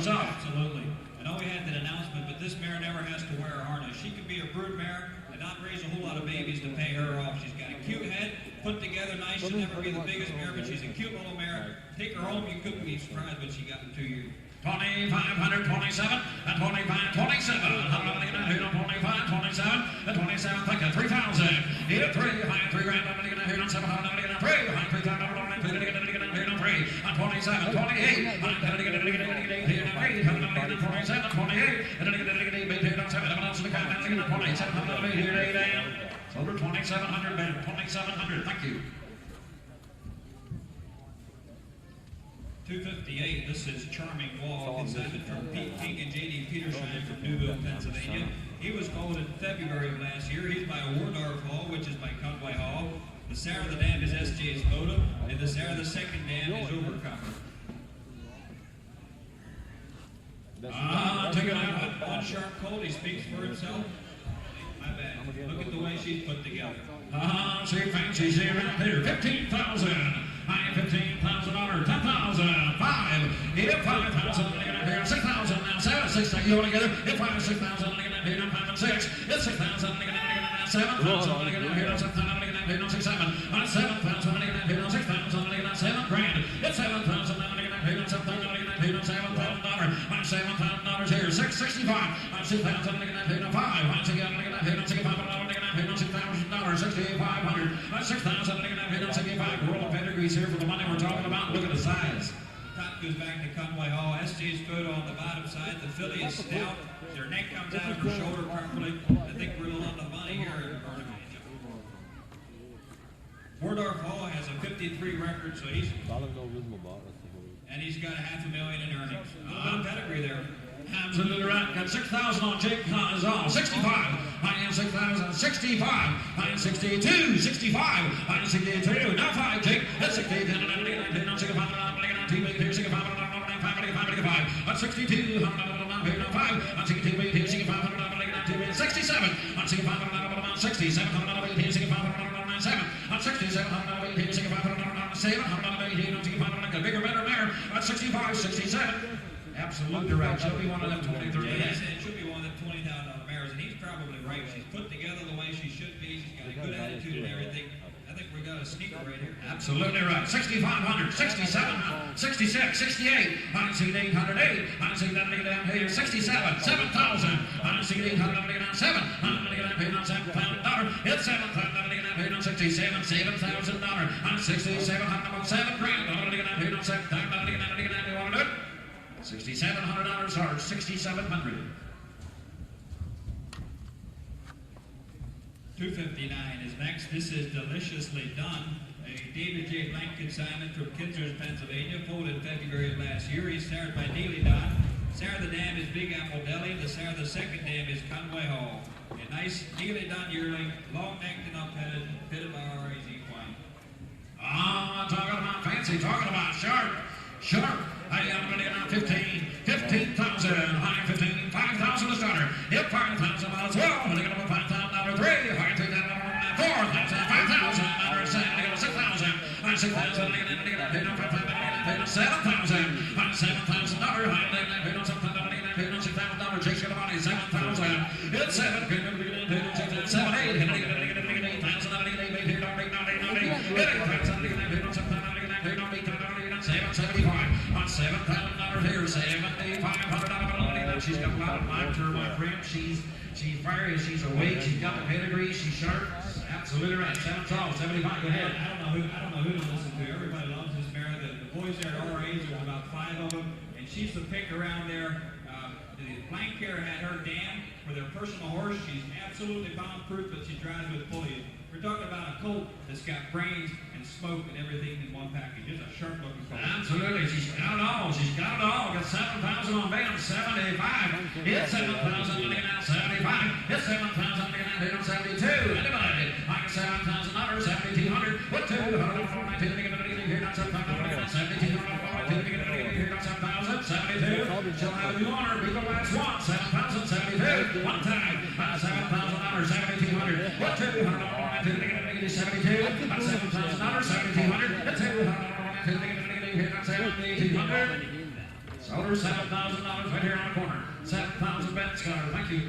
Absolutely. I know we had that announcement, but this mare never has to wear a harness. She could be a brood mare and not raise a whole lot of babies to pay her off. She's got a cute head, put together nice. She'll never be the biggest mare, but she's a cute little mare. Take her home, you couldn't be surprised what she got in 2 years. 2,527 and 2527. 25, 27, and 27. Think of 3,000. Here, 3. High $3,000. I'm going to here on 700. I'm going to 3. High 3,000. I'm going to here on 3. On 27, 28. I'm going to get here on 3. 27, 28. And then get here on 7. I'm also the count. I'm going to 27. I'm going to here 8 a.m. It's over 2,700, man. 2,700. Thank you. 258, this is Charming Wall, consignment from Pete King and J.D. Petershine from Newville, Pennsylvania. He was foaled in February of last year. He's by Wardorf Hall, which is by Conway Hall. The Sarah the Dam is S.J.'s Moda, and the Sarah the Second Dam is Overcomer. Take it out. One sharp colt, he speaks for himself. My bad. Look at the way she's put together. She fancies here out there. 15,000. I am $15,000. 10,000. 5. Here, 5,000. Here, 6,000. Now 7. 6,000. You all together. If 5, 6,000. Here, 5 and 6. It's 6,000. 7,000. Here, 7,000. Here, 6, 7. 7,000. Here, 6,000. 7 grand. It's 7,000. Here, 7,000. Here, $7,000. I'm $7,000 here. 665. I'm 6,000. Here, 5. I'm 6,000. Here, 6,500. Here, $6,000. 6,500. I'm 6,000. Here, 65. Roll of pedigrees here for the money we're talking about. Look at the size. Top goes back to Conway Hall. SJ's photo on the bottom side. The filly is stout. Their neck comes out of her shoulder properly. I think we're a little on the money here. Wardorf Hall has a 53 record, so he's and he's got $500,000 in earnings. A little bit of pedigree there. Absolutely right. Got 6,000 on Jake Connors. 65. I am 6,000. 65. I am 62. 65. I am 62. Now 5, Jake. That's 68. 65. I'm 62. 5. I'm 62. 67. I'm 65. 67. I'm 67. A bigger, better mare. At 65, 67. Absolutely right. She'll be one of them 20, 30 Yeah, days. it should be one of them $20,000 mares, and he's probably right. She's put together the way she should be. She's got a good attitude and everything. I think think we got a sneaker right here. Absolutely right. 6,500, 6,700, 66, 68, 168, 108, 168 down here, 67, 7,000, 168, 107, 168 paid on $7,000. It's $7,000 paid on 67, $7,000, 167, 107 grand, paid on $7,000. You want to do it? $6,700 hard, 6,700. 259 is next. This is Deliciously Done, a David J. Blank consignment from Kinzers, Pennsylvania, folded in February of last year. He's starred by Neely Don. Sire of the dam is Big Apple Deli. The sire of the second dam is Conway Hall. A nice Neely Don yearling, long-necked and up-headed, pitted by R.A.Z. Quine. Ah, talking about fancy, talking about sharp. I am going to get 15,000, high 15, 5,000 to starter. Hit 5,000 miles, 12, and they got about $5,000, 3, high 3,000, 4,000, 5,000, another 7, they got 6,000, 6,000, they got 5,000, 7,000, $7,000, high, they got $6,000, chase the money, 7,000, it's 7, 7, 8, 775 on $7,000 here, $7,500. She's got a lot of life to her, my friend. She's fiery, she's awake, she's got the pedigree, she's sharp. Absolutely right. 75. Go ahead. I don't know who to listen to. Everybody loves this mare. The boys there at RA's, there's about 5 of them, and she's the pick around there. The Blank Care had her dam for their personal horse. She's absolutely bomb-proof, but she drives with pulleys. We're talking about a colt that's got brains and smoke and everything in one package. Just a sharp-looking colt. Absolutely. She's got it all. Got 7,000 on band, 75. It's 7,000 looking at 75. It's 7,000 looking at 72. Anybody? I got $7,000, 7,200. What $200? Here, not 7,000. 7,200. Here, not 7,000. 72. She'll have a new owner. Be the last one. 7,000. 72. One time. $7,000. 7,200. What $200? 72. That's $7,000. 7,200. That's $7,200. Sold her $7,000 right here on the corner. 7,000 bet Scott. Thank you.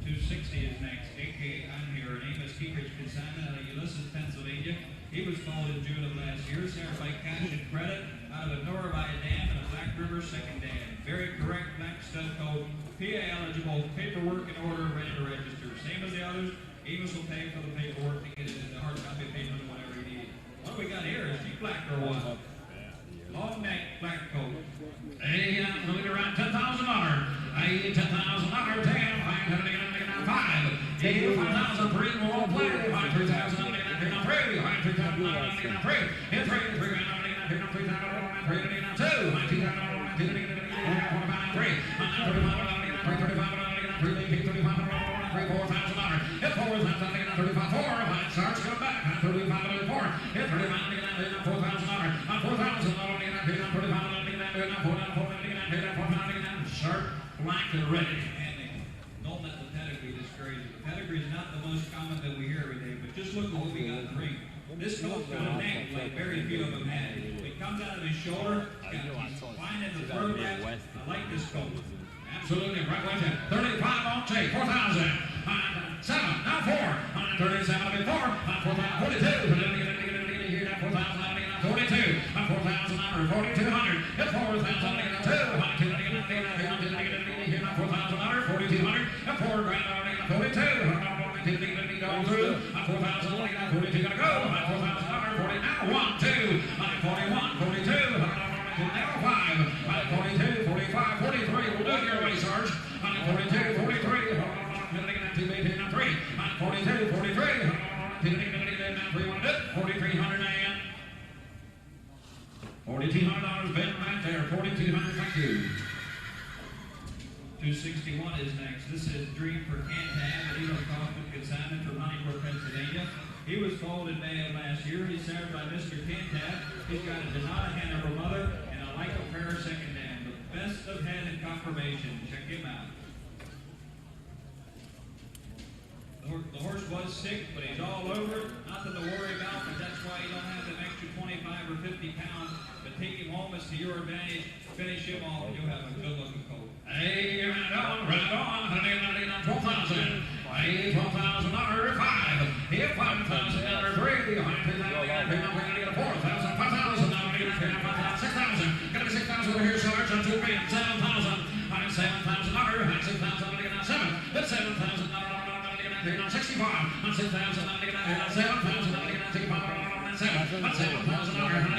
260 is next. AK on here. Name is Keepers Consignment out of Ulysses, Pennsylvania. He was called in June of last year. Sarah by Cash and Credit out of the Noravai Dam and a Black River second dam. Very correct black stud code. PA eligible. Paperwork in order. Ready to register. Same as the others. Amos will pay for the paperwork to get it in the hard copy papers or whatever you need. What we got here is she black or what? Long neck, black coat. Hey, let me around $10,000. Hey, $10,000. 10, 5. Hey, 5,000. 3 more play. 3,000. 3. 3,000. 3. Hit 3. 3. 4,000. Starts come back. 35. 4. Hit 35. 4,000. 4,000. Sharp, black, and ready. Don't let the pedigree discourage you. The pedigree is not the most common that we hear every day, but just look at what we got in the ring. This coat's got a neck like very few of them had. It comes out of his shoulder, got fine in the throat lap. I like this coat. Absolutely, right with you. 35 on tape, 4,000. 7, now 4. 37 of it, 4. 4,000, 42. 42. 4,000, 4,200. It's 4,000, 2. 4,000, 4,200. 4 grand, 42. 4,000, 42 gonna go. 4,000, 40. Now 1, 2. 41, 42. Now 5. 42, 45, 43. We'll do it your way, Sarge. 42, 43. 3. 42, 43. 4,300 and $4,200 Ben right there. 4,200. Thank you. 261 is next. This is Dream for Cantab, an Eagle Kaufman consignment from Huntingburg, Pennsylvania. He was called in May of last year. He's served by Mr. Cantab. He's got a Donata hen of her mother and a Leica Prayer second dam. The best of head and confirmation. Check him out. The horse was sick, but he's all over it. Nothing to worry about, but that's why you don't have an extra 25 or 50 pounds. But take him home, it's to your advantage. Finish him off, and you'll have a good-looking colt. Hey, right on. 12,000. Hey, $12,000. 5. Here, 5,000. high 7,000, high 7,000 under, high 6,000 under, get out 7, hit 7,000 under, on 65, on 6,000 under, get out 7,000 under, get out 65 on 7, on 7,000 under, on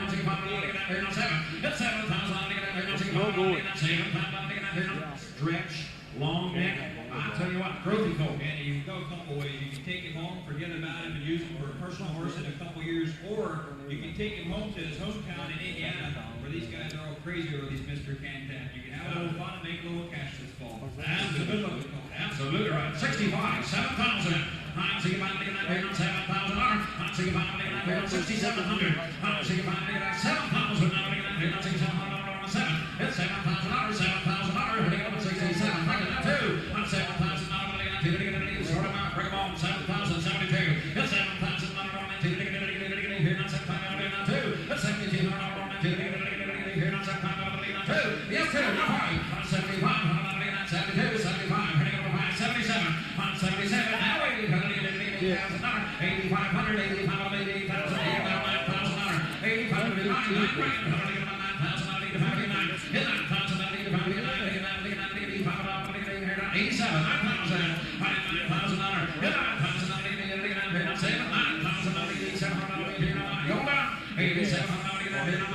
65 on 7, hit 7,000 under, get out 65 on 7, stretch, long neck. I tell you what, growthy coat. And you can go a couple ways. You can take him home, forget about him, and use him for a personal horse in a couple years, or you can take him home to his hometown in Indiana, where these guys are all crazy over these Mr. Cantan. You can have a little fun and make a little cash this fall. Absolutely. Absolutely right. 65, 7,000. I'm 65, making that big on 7,000. I'm 65, making that big on 6,700. I'm 65, making that 7,000. I'm making that big on 6,700 on 7. It's 7,000, 7,000. Hitting up on 67. Making that 2. On 7,000. I'm making that 2. Sort them out. Bring them on. 7,072. It's 7,000. I'm making that 2. Here on 7,000. I'm making that 2. It's 7,200. I'm making that 2. Here on 7,000. I'm making that 2. Yes, 2. Not high. On 75. I'm making that 72. 75. Hitting up on 77. On 77. Now 8,500, 8,500, 88,000, 9,000, 8,500, 9,000, 9,000, 87, 9,000,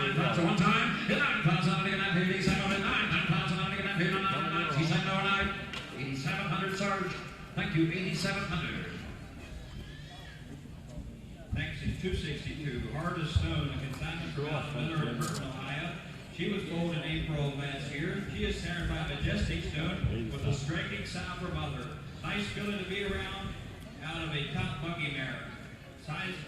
9,000, one time, 8,700, Sarge. Thank you, 8,700. Next in 262, Hardest Stone, a consignment from Alan Miller in Burton, Ohio. She was sold in April of last year. She is centered by Majestic Stone with a striking sound for mother. Nice feeling to be around out of a top buggy mare. Size.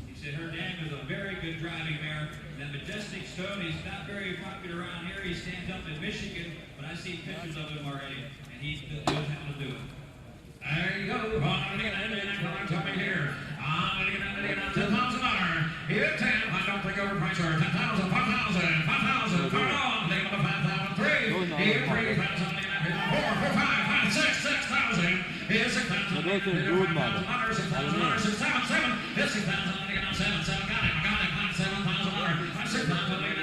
He said her dam is a very good driving mare. That Majestic Stone, he's not very popular around here. He stands up in Michigan, but I've seen pictures of him already, and he knows how to do it. There you go. I'm coming here. I'm going to get $10,000. Here, 10. I don't think overprice her. 10,000, 5,000, 5,000. Turn on. Take them to 5,000. 3. Here, 3,000. 4, 4, 5, 5, 6, 6,000. Here's 6,000. 6,000. 6, 7, 7. Here's 6,000. 7, 7. Got it. Got it. $7,000. 6,000.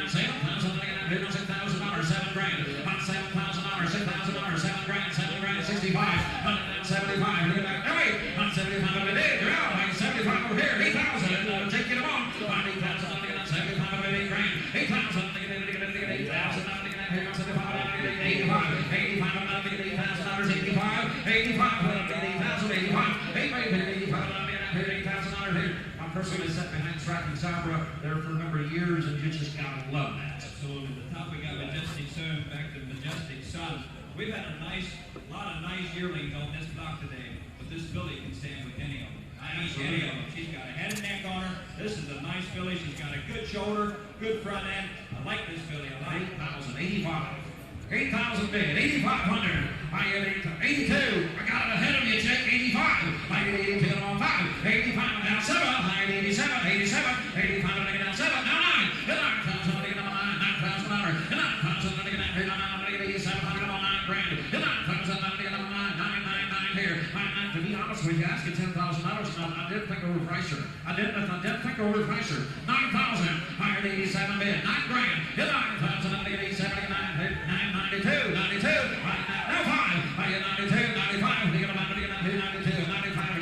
7,000. $6,000. 7 grand. $7,000. 6,000. 7 grand. 7 grand. 65. 75. Look at that. Hey, on 75 over there. You're out. 75 over here. 8,000. Take it on. 8,000. 75 over 8 grand. 8,000. 8,000. 85. 85. 8,000. 85. 85. 8,000. 85. 8,000. My person is set behind Striking Sabra there for a number of years, and you just gotta love that. Absolutely. The top we got Majestic Sun, back to Majestic Sun. We've had a lot of nice yearlings on this block today, but this filly can stand with any of them. I need any of them. She's got a head and neck on her. This is a nice filly. She's got a good shoulder, good front end. I like this filly. I like 8,000, 85. 8,000 bid, 8,500. I get 82. I got it ahead of you, Jake. 85. I get 82 on 5. 85 down 7. I get 87. 87. 85 I get down 7. Now 9. 9,000 I get down 9. 9,000 on her. 9,000 I get down 700 on 9 grand. 9,000 I get down 9 here. To be honest with you, asking $10,000. I didn't think overprice her. I didn't think overprice her. 9,000. I get 87 bid. 9 grand. 9,000 I get 87. 92, 92, now 5, I get 92, 95, I get 92, 95,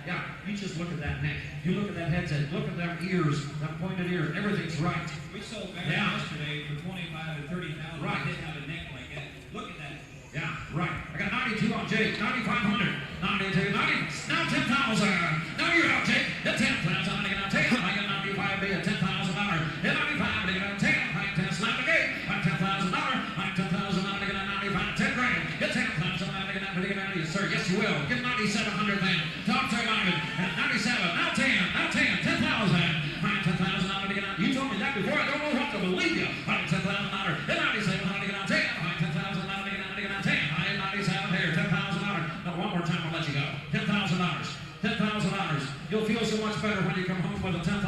yeah, you just look at that neck, you look at that headset, look at their ears, that pointed ears, everything's right. We sold back yesterday for 25 to 30,000. Right. I didn't have a neck like that. Look at that. Yeah, right. I got 92 on Jake, 9,500, 92, 90, now 10,000. Now you're out, Jake. At 10,000, I get 10. I get 95, be at $10,000. At 95, I get 10. I get 10, slap the gate. I'm $10,000. I'm 10,000. I get 95, 10 grand. Get 10,000. I get 90, sir. Yes, you will. Get 9,700 then. Top 10 diamond. At 97. Now 10. Now 10. 10,000. I'm 10,000. I'm get. You told me that before. I don't know what to believe you. I'm 10,000. At 97. I get 10. I'm 10,000. I get 10. I am 97 here. $10,000. Now one more time, I'll let you go. $10,000. $10,000. You'll feel so much better when you come home with a $10,000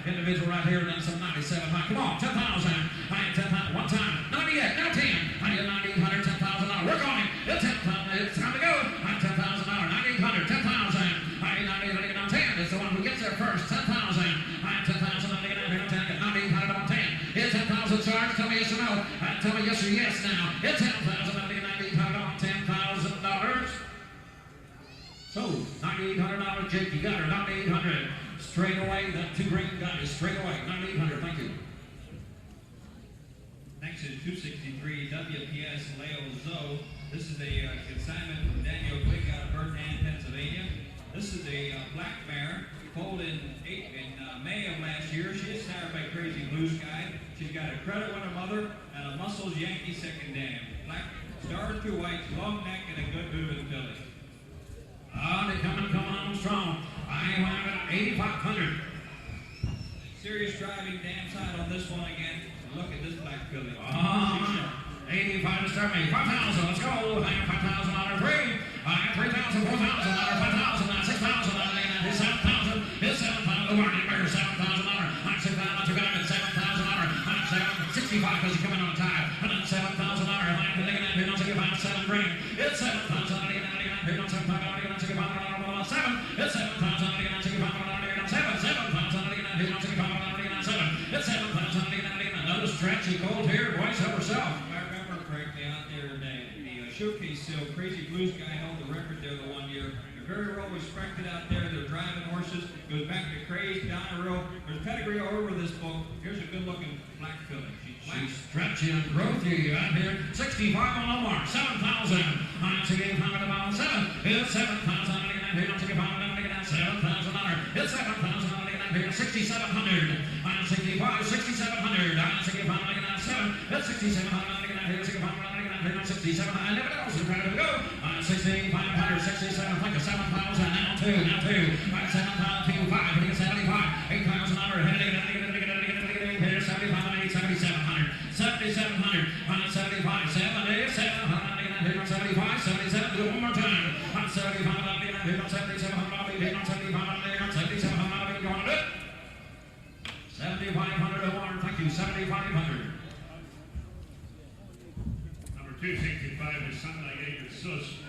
individual right here and then some 97. Come on, 10,000. I am 10,000. One time. 98. Now 10. I get 9,800. $10,000. Work on it. It's 10,000. It's time to go. I'm 10,000. 9,800. 10,000. I get 9,800 on 10. It's the one who gets there first. 10,000. I am 10,000. I get 9,800 on 10. It's 10,000. a charge? Tell me yes or no. Tell me yes or yes now. It's $10,000, $10,000. So, $9,800, Jake, you got her, $9,800. Straight away, that two green guys, straight away, $9,800, thank you. Next is 263 WPS Leo Zoe. This is a consignment from Daniel Quick out of Birmingham, Pennsylvania. This is a black mare, foaled in May of last year. She is sired by Crazy Blue Sky. She's got a credit winner mother and a Muscles Yankee second dam. Black star, 2 whites, long neck, and a good moving filly. They're coming on strong. I have it 8,500. Serious driving, damn side on this one again. Look at this black filly. 85 to start me. 5,000. Let's go. I have $5,000. 3. I have 3,000, $4,000, $5,000, $6,000, $7,000. It's $7,000. The warning bear, $7,000. I'm $6,000. You got it. $7,000. I'm $7,65 because you're coming on time. And then $7,000. I'm thinking that we don't take about 7 grand. It's $7,000. We don't take about 7. It's $7,000. It's $7,000. Another stretchy cold here. Voice of herself. If I remember correctly, out there today, the showcase sale, Crazy Blue Sky held the record there the 1 year. They're very well respected out there. They're driving horses. Goes back to Craze, Donna Rowe. There's pedigree all over this book. Here's a good-looking black filly. She's stretchy and growthy out here. 65 on the mark. 7,000. I'm taking about 7. It's 7,000. $7,000. It's $7,000. 6,700. I'm 65. 6,700. I'm 65. 7. It's 6,700. 67. I never know. So trying to go. 6,500. 67. Like a 7,000. Now 2. Now 2. 7,000. 5. 75. $8,000. 7,700, 7,700, 75, 70, 75, 77, do it one more time. 75, 77, 77, go on it. 7,500 more, thank you, 7,500. Number 265 is Sunlight Acres Sus.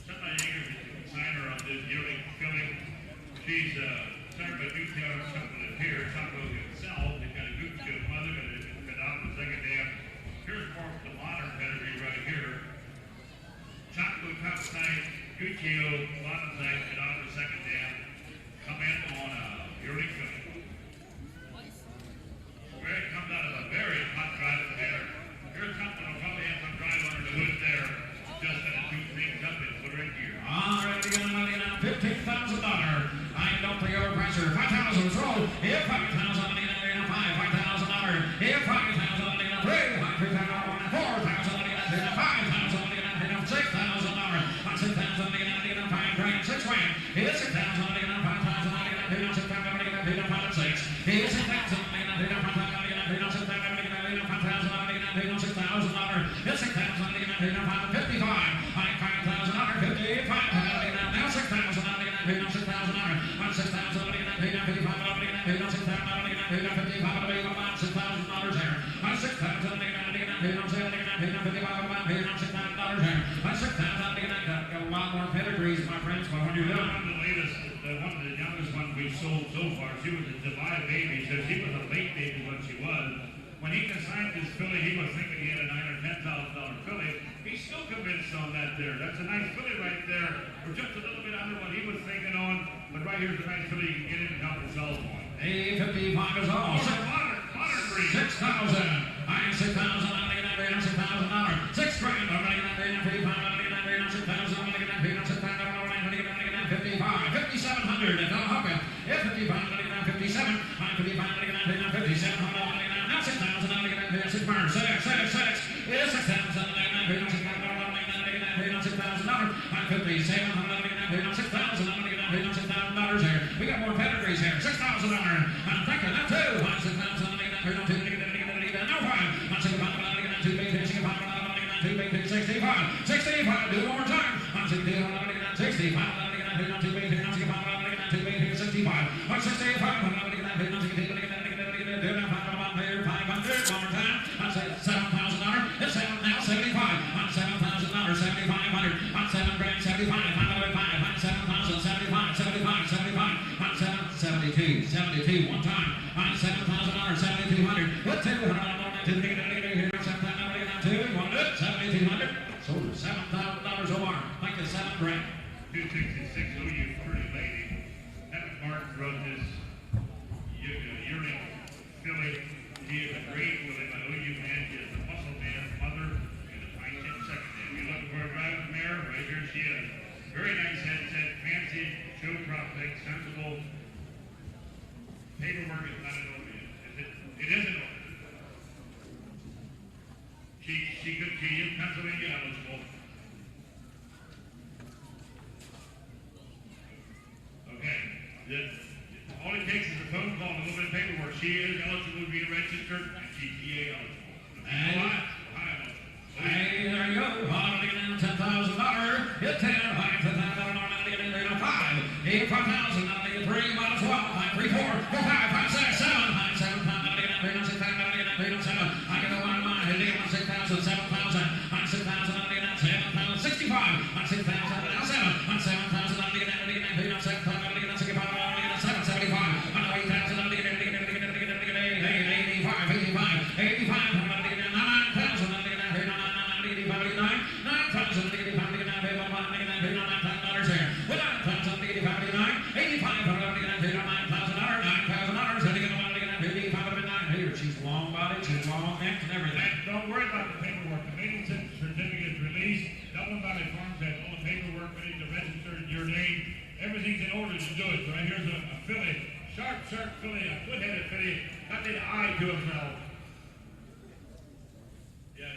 Sunlight Acres is the designer of this yearling filling. She's started by detail something up here, something itself. They've got a good mother, got out the second dam. Here's more of the modern pedigree right here. Chocolate top side, good kilo, bottom side, get out the second dam. Come in on a yearling filling. Where it comes out of a very hot driving there. Here's something will probably have some drive under the hood there. Just gonna do things up and put right here. All right, we got money now, $15,000. I don't pay your pressure. 5,000, throw. If 5,000, $5,000. If 5,000, 3. 3,000, 4,000, 5,000, $6,000. 6,000, 5 grand, 6 grand. It's 6,000, 5,000, 6. It's 6,000, 5,000, $6,000. It's 6,000, 55. $5,000, 55. Now 6,000, a lot more pedigrees, my friends. But when you're done, One of the latest, one of the youngest ones we've sold so far, she was a July baby, so she was a late baby when she was. When he consigned this filly, he was thinking he had a $9,000 or $10,000 filly. He's still convinced on that there. That's a nice filly right there. We're just a little bit under what he was thinking on, but right here's a nice filly you can get in and help himself on. $55 is all. Modern breed. 6,000. I am 6,000. $6,000. 6 grand. $55. 5,700. Don't hook it. If 55, 57. I'm 55. 57. Now 6,000. 6 grand. 6. It's 6,000. $6,000. I'm 57. $6,000 here. We got more pedigrees here. $6,000. I'm thinking that too. I'm 6,000. Now 5. I'm 65. 65. Do it one more time. I'm 65. 65. I'm 65. One more time. I'm $7,000. It's 7 now. 75. I'm $7,000. 7,500. I'm 7 grand. 75. I'm 7,000. 75. 75. I'm 72. One time. I'm $7,000. 7,200. What's $200? Sold her $7,000 Omar. Thank you, $7,000. 266, OU pretty lady. Evan Martin wrote this yearling filly. She is a great filly by OU man. She is the muscle man mother and the fine tip second man. You're looking for a driving mare? Right here she is. Very nice headset, fancy, show prospect, sensible. Paperwork is not an order. It is an order. She is Pennsylvania eligible. Okay. All it takes is a phone call and a little bit of paperwork. She is eligible to be registered and she's EA eligible. Hey, there you go. $10,000. Hit 10. $10,000. 5. 8, 5,000. 3, minus 1. 3, 4, 5, 5, 6, 7. 7, 7. I get a 1, 6,000, 7,000. 6,000. 65. 6,000. 7. 7,000. She's long bodied, she's long necked, and everything. Don't worry about the paperwork. The mating certificate is released. Dublin Valley Farms has all the paperwork ready to register in your name. Everything's in order to do it. So right here's a filly, sharp filly, a good-headed filly, got the eye to himself. Yeah,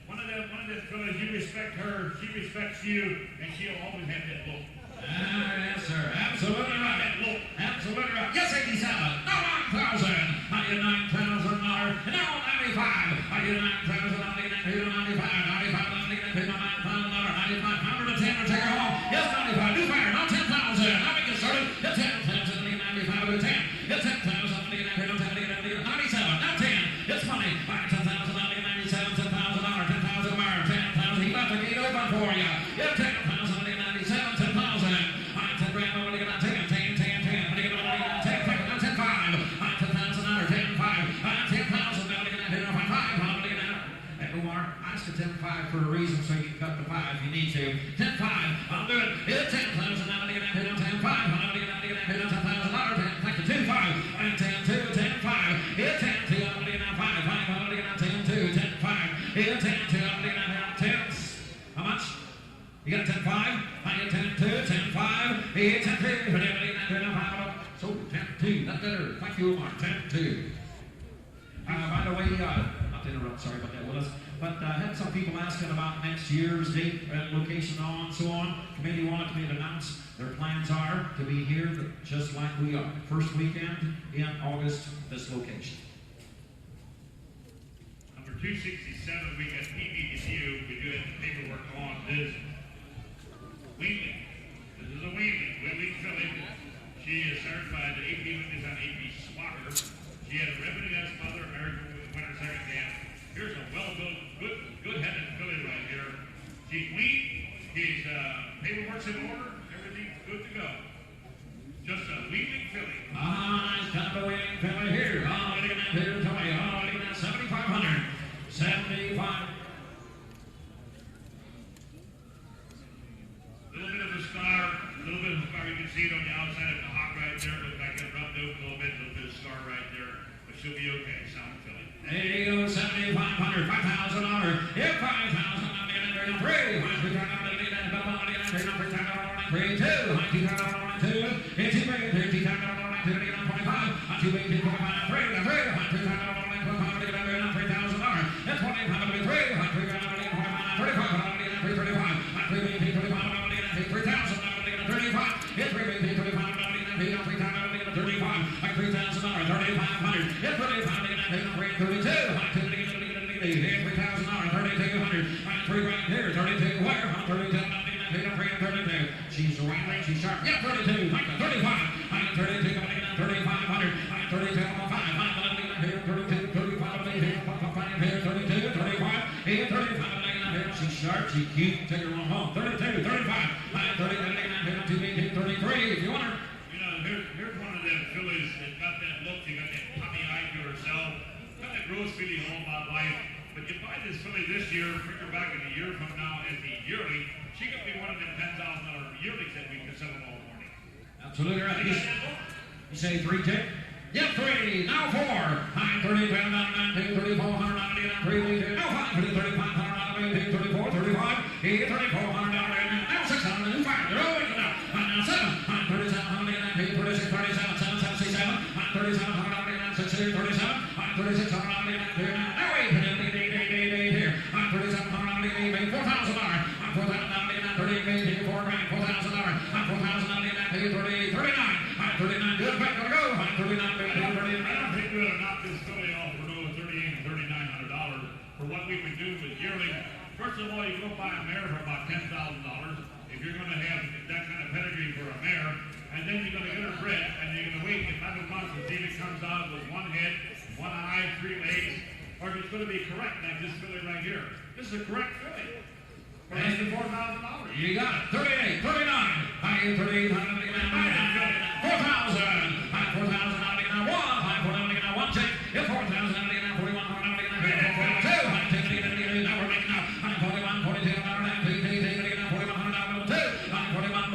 one of them fillies, you respect her, she respects you, and she'll always have that look. Yes, sir. Absolutely right. Absolutely right. Yes, 87. No, 9,000. I get $9,000. No, 95. I get $9,000. I get $95. $95. $95. $9,000. $9,500 to CenterHall. Yes, 95. Do fair. Not 10,000. I make it started. Get 10,000. $95 to 10. Get 10,000. $97. Now 10. It's money. I get 10,000. $97. $10,000. $10,000. $10,000. He left the gate open for you. Get 10,000. $10,500 for a reason, so you can cut the 5 if you need to. 10,500. I'll do it. It's 10,000. Now to get that $10,500. $10,000. Thank you. 2,500. And 10,200. 10,500. It's 10,200. I'm gonna get that 5. 500. Get that 10,200. 10,500. It's 10,200. I'm gonna get that 10. How much? You got 10,500. I get 10,200. 10,500. It's 10,200. So 10,200. That's better. Thank you, Omar. 10,200. By the way, not to interrupt. Sorry about that, Willis. But I had some people asking about next year's date and location and so on. Committee wanted me to announce their plans are to be here just like we are. First weekend in August, this location. Number 267, we got PBDU. We do have the paperwork on this. Wheeling. This is a Wheeling. Wheeling filly. She is certified to AP Witness on AP Swatter. She had a revenue as mother, American winner second dam. Here's a well-built, good-headed filly right here. She's weaned. She's paperwork's in order. Everything's good to go. Just a weanling filly. It's kind of a weaning filly here. Look at that here, Tony. Look at that 7,500. 75. Little bit of a scar. You can see it on the outside of the hot right there. Looks like it rubbed out a little bit of scar right there. But she'll be okay. Sound filly. There you go, 7,500, $5,000. If 5,000, I'm going to get 3. $2. She's wailing, she's sharp. Yeah, 32. Like the 35. I got 32 coming in at 3,500. I got 32 on 5. I'm here 32, 35, 32, 35. Here 35. She's sharp, she's cute. Take her on home. 32, 35. I got 32, 33. If you want her. You know, here's one of them fillies that got that look. She got that puppy eye to herself. kind of gross feeling all about life. But you buy this filly this year, bring her back in a year from now as the yearling, she could be one of them $10,000 yearlings that we can sell them all morning. Absolutely right. You got that going? You say 3 tick? Yep, 3. Now 4. High 30, 19, 34, 199, 3, now 5, 35, 119, 34, 35, 34, 199, now 600, 5. You're over now. Now 7. High 37, 119, 36, 37, 7, 67. High 37, 199, 68, 37. High 36, 199, now 8. Here. High 37, 199, $4,000. High 4,099, 38, 4 grand, $4,000. High 4,099, 30, 39. High 39, good. Back to go. High 39. I don't think we ought to knock this filly off for over $3,800 and $3,900 for what we can do with yearling. First of all, you go buy a mare for about $10,000 if you're going to have that kind of pedigree for a mare, and then you're going to get her bred, and you're going to wait 11 months and see if it comes out with 1 head, 1 eye, 3 legs, or if it's going to be correct like this filly right here. This is a correct filly. For less than $4,000. You got it. 38, 39. High 38, 4,000. High 4,000, 1. High 4,000, 1 check. It's 4,000, 41, 42. High 10, now we're making out. High 41, 42, 41, 2. High 41,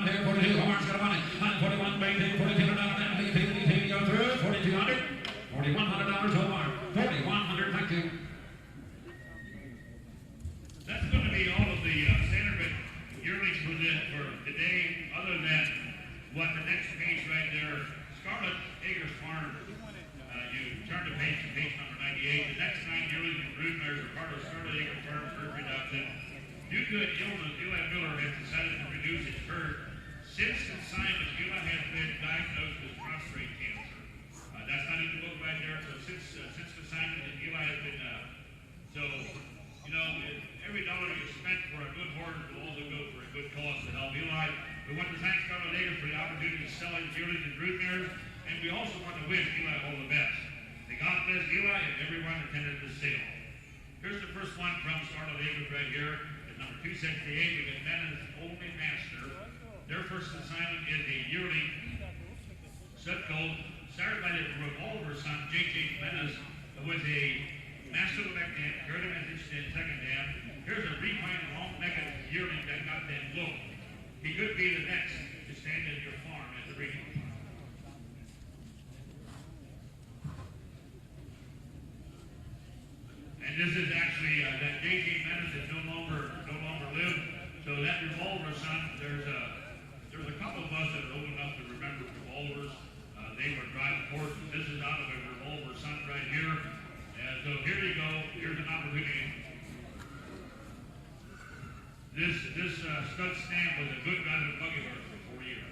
42, 42. Omar's got a money. High 41, 42, go through. $4,200. $4,100, Omar. $4,100, thank you. That's going to be all of the Centerville yearlings for today, other than what the next page right there, Scarlet Acres Farm. You turn to page number 98. The next 9 yearlings and broodmares are part of Scarlet Acres Farm herd reduction. Due to an illness, Eli Miller has decided to reduce his herd. Since consignment, Eli has been diagnosed with prostate cancer. That's not in the book right there. So since consignment, Eli has been every dollar you spent for a good horse will also go for a good cause to help Eli. We want to thank Scarlet Acres for the opportunity to sell his yearlings and broodmares, and we also want to wish Eli all the best. May God bless Eli and everyone attended the sale. Here's the first one from Scarlet Acres right here. At number 268, we get Mena's Only Master. Their first assignment is a yearling set gold, started by the Revolver son, J.J. Mena's, with a master elect dam, third message in second dam. Here's a refined long-necked yearling that got that look. He could be the next to stand at your farm at the breeding farm. And this is actually that J.J. Menace that no longer lived. So that Revolver son, there's a couple of us that are old enough to remember revolvers. They were driving horses. This is out of a Revolver son right here. So here you go. Here's an opportunity. This stud stamp was a good driver buggy horse for 4 years.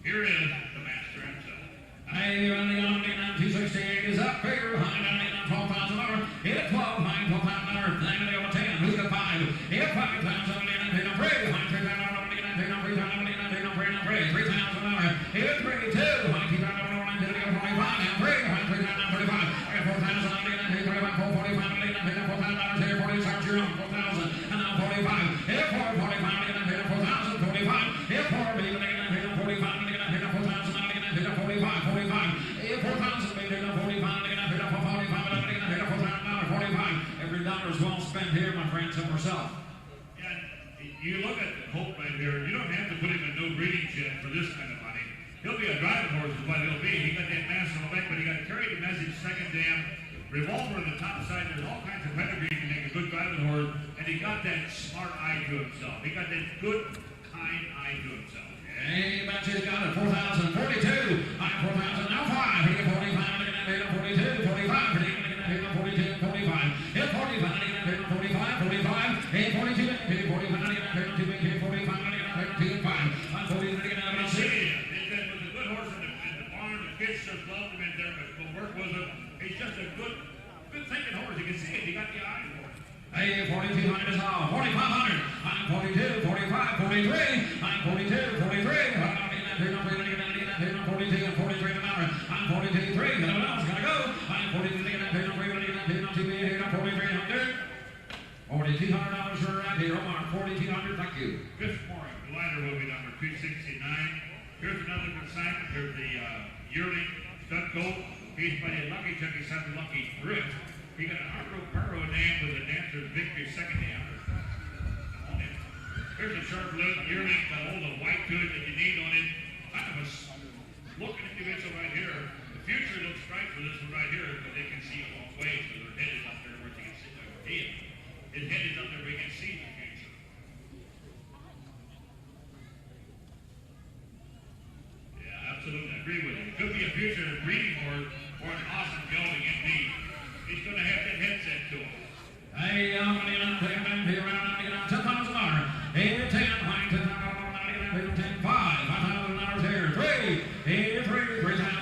Here is the master himself. Hey, running on 268 is up here. High down $12,000. Hit 12, high $12,000. Nine to go 10. Who's got 5? Hit 5,000. High 3,000. 3,000. Hit 3, 2. High 2,000. 25. And 3. High 3,035. Hit 4,000. 4,500. Here 40. Start your own 4,000. And now 45. Hit 4. 45. Hit 4,000. 45. Hit 4. Hit 45. Hit 4,000. 45, 45, 4,000, maybe 45, 45. Every dollar is well spent here, my friends, and myself. Yeah, you look at the Hope right here, you don't have to put him in no breeding shed for this kind of money. He'll be a driving horse is what he'll be. He got that master elect, but he got to carry the message second dam, Revolver on the top side. There's all kinds of pedigree to make a good driving horse, and he got that smart eye to himself. He got that good, kind eye to himself. Hey, Match's got it. 4,000. 42. High 4,000. Now 5. Hit 45. Hit 42. 45. Hit 42. 45. Hit 45. Hit 45. 45. Hit 42. Hit 45. Hit 42. Hit 45. Hit 5. On 40. It was a good horse in the barn. The kids just loved him in there, but the work was he's just a good thinking horse. You can see it. He got the eye for it. Hey, 4,200 is all. 4,500. I'm 42, 45, 43. I'm 42, 43. I'm 42 and 43 an hour. I'm 42, 3. No one else gonna go. I'm 42, 4,300. $4,200 for right here. Omar, 4,200. Thank you. Fifth morning, the glider will be number 269. Here's another consignment. Here's the yearling Stud coat. He's by a Lucky Chucky son, Lucky Drift. He got a Paro dam with a dancer's victory second dam. Here's a sharp look, yearling to hold a white good that you need on it. Kind of a looking individual right here. The future looks bright for this one right here, but they can see a long way, so their head is up there where they can see their head. His head is up there where he can see the future. Yeah, absolutely. I agree with you. It could be a future breeding horse or an awesome gelding indeed. He's going to have that headset to him. Hey, I'm going to get around $10,000. 10, 10, 5, $5,000 here. 3, 3, 3 times.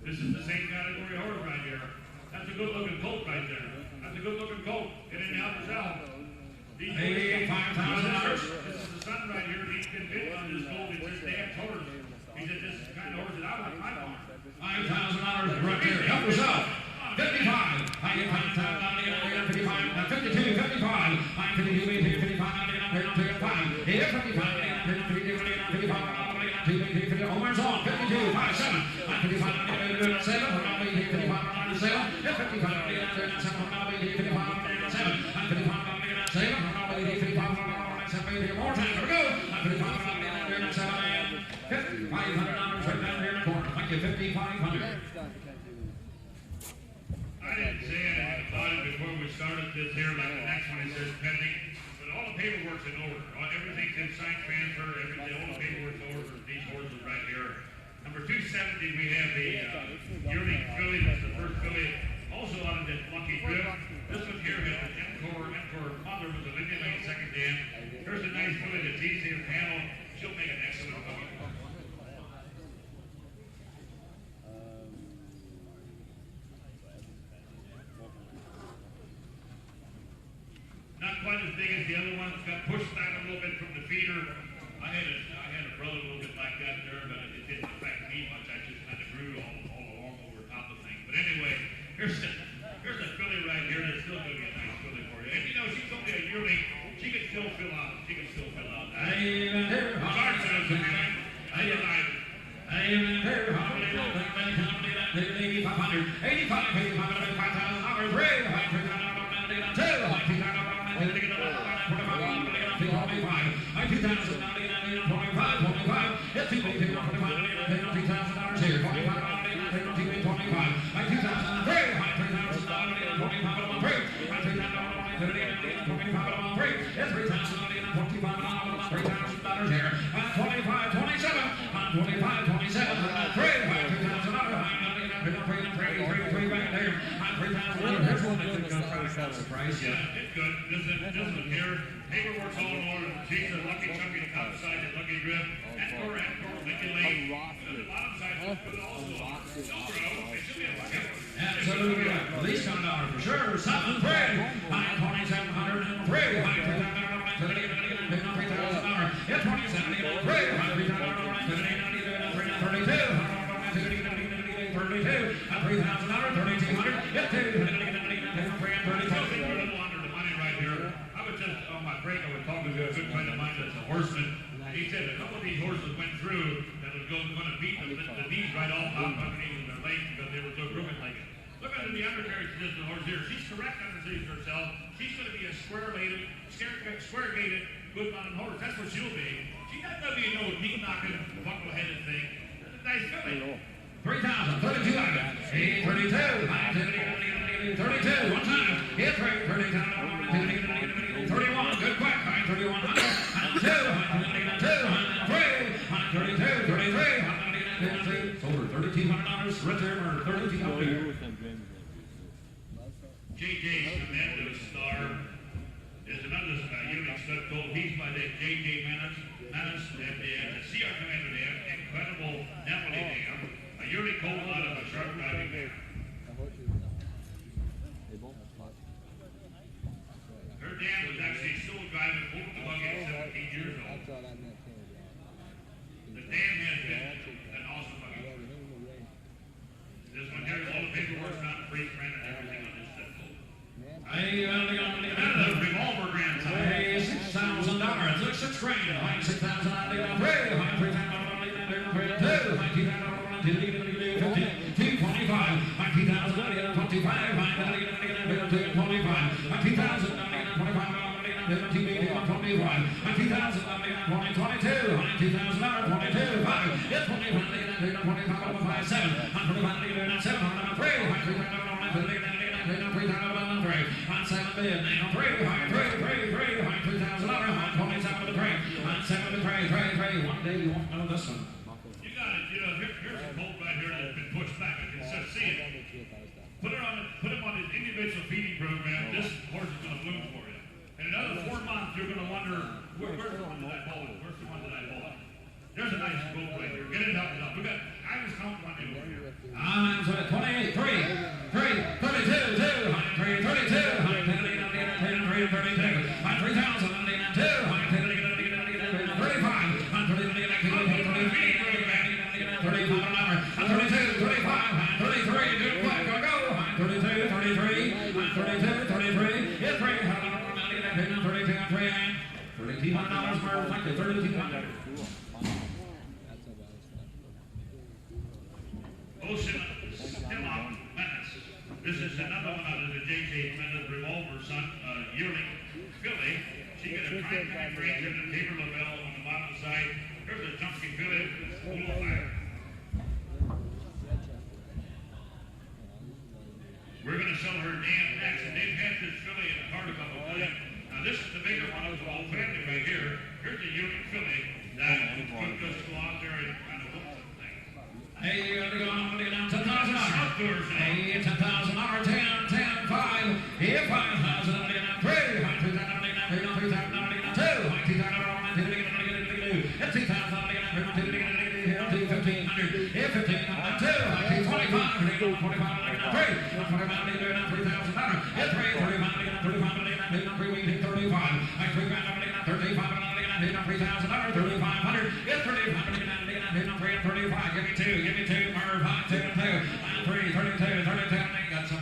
This is the same category horse right here. That's a good-looking colt right there. That's a good-looking colt. Get in the upper cell. This is the son right here. He's been bitten on this colt. It's his dad's horse. He said, this is the kind of horse that I want in my farm. $5,000 right here. Help yourself. 55. I get 5,000. 55. 52. 55. I'm 52. 55. 5. 55. Omar's on. 52. 5, 7. I'm 55. 7. More time. Here we go. $500 right down here in the corner. Thank you. 5,500. I didn't say anything about it before we started this here, like the next one it says pending, but all the paperwork's in order. Everything's in sign transfer, all the paperwork's in order for these horses right here. Number 270, we have the yearling filly. That's the first filly. Also out of that Lucky Drift. This one here has an Encore mother with a Lindy Lane second dam. Here's a nice filly that's easy to handle. She'll make an excellent filly. Not quite as big as the other ones. Got pushed back a little bit from the feeder. I had a brother a little bit like that there, but it didn't affect me much. I just kind of grew all along over top of things. But anyway, here's a filly right here that's still going to be a nice filly for you. And you know, she's only a yearling. She can still fill out. Starts out to be like, Price, yeah, it's good. This one here, paperwork's all in order. She's a Lucky Chucky, the top side, the Lucky Drift, Encore, Lincoln Lane. The bottom side is good also. It should be a lucky one. Absolutely. At least $100 for sure. 7, 3. I'm 2,703. It's 2,703. Break, I was talking to a good friend of mine that's a horseman. He said a couple of these horses went through that was going to beat the knees right off underneath their legs because they were so crooked like it. Look at the undercarriage position of the horse here. She's correct underneath herself. She's going to be a square-gated, good mounted horse. That's what she'll be. She's not going to be no knee-knocking, buckle-headed thing. That's a nice filly. 3,000, 32, 32, 32, one time, hit 32, 31, good quick, 31, 2, 33, 33, sold her $3,200, right there. Hey, Another revolver grand time. Hey, $6,000. Look, $6 grand. High $6,000. High $3,000. High $2,000. High $2,000. High $2,025. One day you won't know this one. You got it. You know, here's a colt right here that's been pushed back. I can see it. Put him on his individual feeding program. This horse is going to bloom for you. In another 4 months, you're going to wonder, where's the one that I bought? Where's the one that I bought? There's a nice colt right here. Get it up. We got. I just count one over here. I'm 28, 3, 32, 2, 3, 32, 32, 3,000, $3,200 for $3,200. Ocean Stimmock Menace. This is another one out of the J.J. Menace Revolver Son yearling filly. She got a prime time range and a paper label on the bottom side. Here's a chunky filly with a little fire. We're going to sell her dam next, and they've had this filly in a card a couple times. Now this is the bigger one of the whole family right here. Here's a yearling filly that could just go out there and kind of look some things. Hey, you got to go on and down $10,000. Hey, $10,000, 10, 5. Here, 5,000, 3,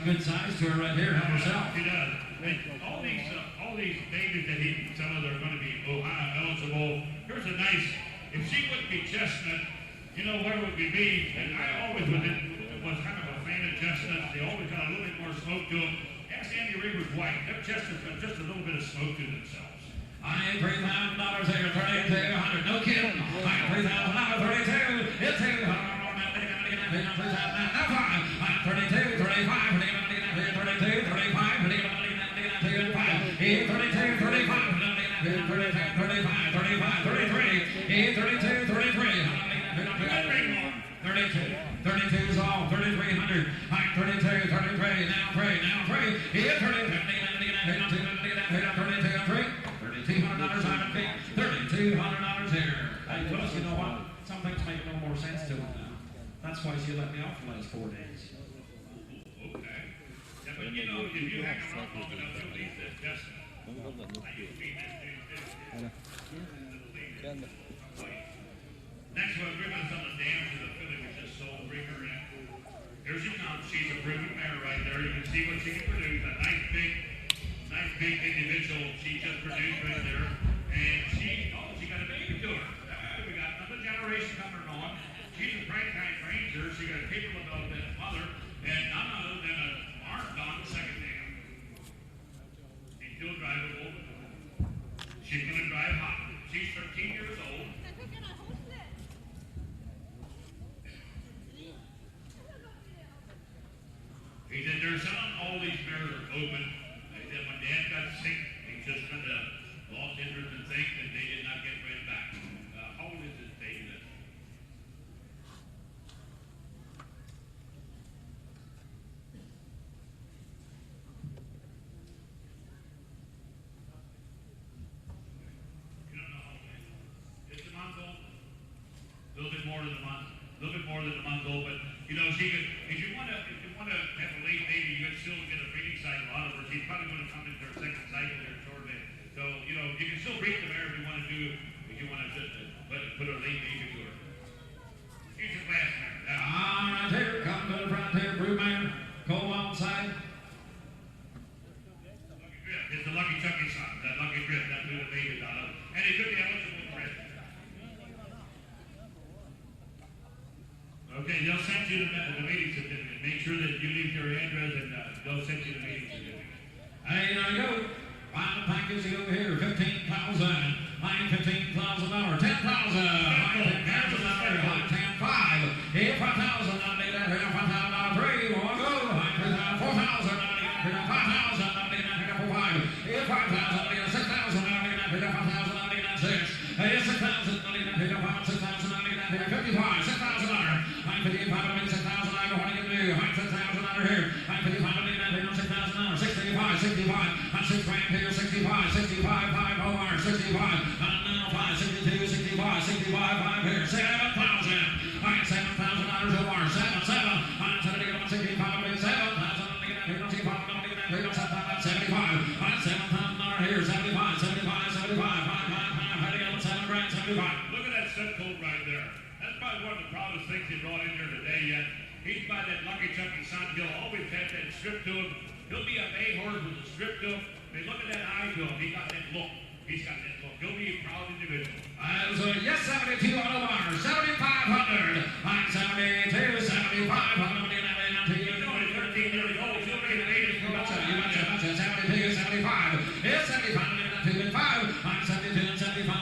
good size to her right here. Help herself. She does. And all these babies that he sells are going to be Ohio eligible. Here's a nice. If she wouldn't be chestnut, you know where would we be? And I always was kind of a fan of chestnuts. They always got a little bit more smoke to them. Ask Andy Reaver's white. Their chestnuts got just a little bit of smoke to themselves. I ain't $3,000 here. 3,200. No kidding. I ain't $3,000. 32. It's 200. Now 5. 32. 35. 32, 35, 32, 35, 32 is all, 3,300, 32, 33, now 3, here, 32, $3,200 I'm in $3,200 here. Hey, Willis, you know what? Some things make no more sense to them now. That's why she let me off the last 4 days. Okay. Yeah, but you know, if you hang around long enough, you'll leave this chestnut. Next one, we're going to sell the dam to the filly we just sold. Bring her in. Here she comes. She's a proven mare right there. You can see what she can produce. A nice big individual she just produced right there. And she got a baby to her. We got another generation coming on. She's a prime-time ranger. She got a capable development mother. And none other than an Armdon second dam. She's still drivable. She's going to drive hot. She's 13 years old. He said they're selling all these mares are open. They said when Dad got sick, he just kind of lost interest in things that they did not get bred back. How old is this baby? You don't know how old it is. It's a month old. A little bit more than a month. A little bit more than a month old, but you know, she could. If you want to have a late baby, you can still get a breeding cycle out of her. She's see over here, 15,000. Line $15,000, 10,000. Line $10,000, line 10,500. Here 5,000, I need that here, $5,000, 3, one go. Line 3,000, 4,000, I need that here, 5,000, I need that here, 4,500. Here 5,000, I need that 6,000, I need that here, 5,000, I need that 6. Here 6,000, I need that here, 5, 6,000, I need that here, 55, $6,000. Line 55, I need 6,000, I know what I can do. Line 6,000 under here. Line 55, I need that here, 6,000, 65, 65. I'm 6 grand here, 65, 65, 5 over, 65. Now 5, 62, 65, 65, 5 here, 7,000. I got $7,000 over, 7, 7. I'm 70, 65, 7,000. I'm going to get that here, 65, I'm going to get that here, 75. I'm $7,000 here, 75, 75, 75, 5, 5, 5. How to get 7 grand, 75. Look at that set coat right there. That's probably one of the proudest things he brought in here today yet. He's by that Lucky Chucky son. He'll always have that strip to him. He'll be a bay horse with a strip to him. They look at that eye to him. He got that look. He's got that look. He'll be a proud individual. Yes, 72 on Omar, 7,500. I'm 72, 7,500. He's only 13 years old. He'll be an age You betcha, 72, 75. It's 75, I'm 2 and 5. I'm 72 and 75.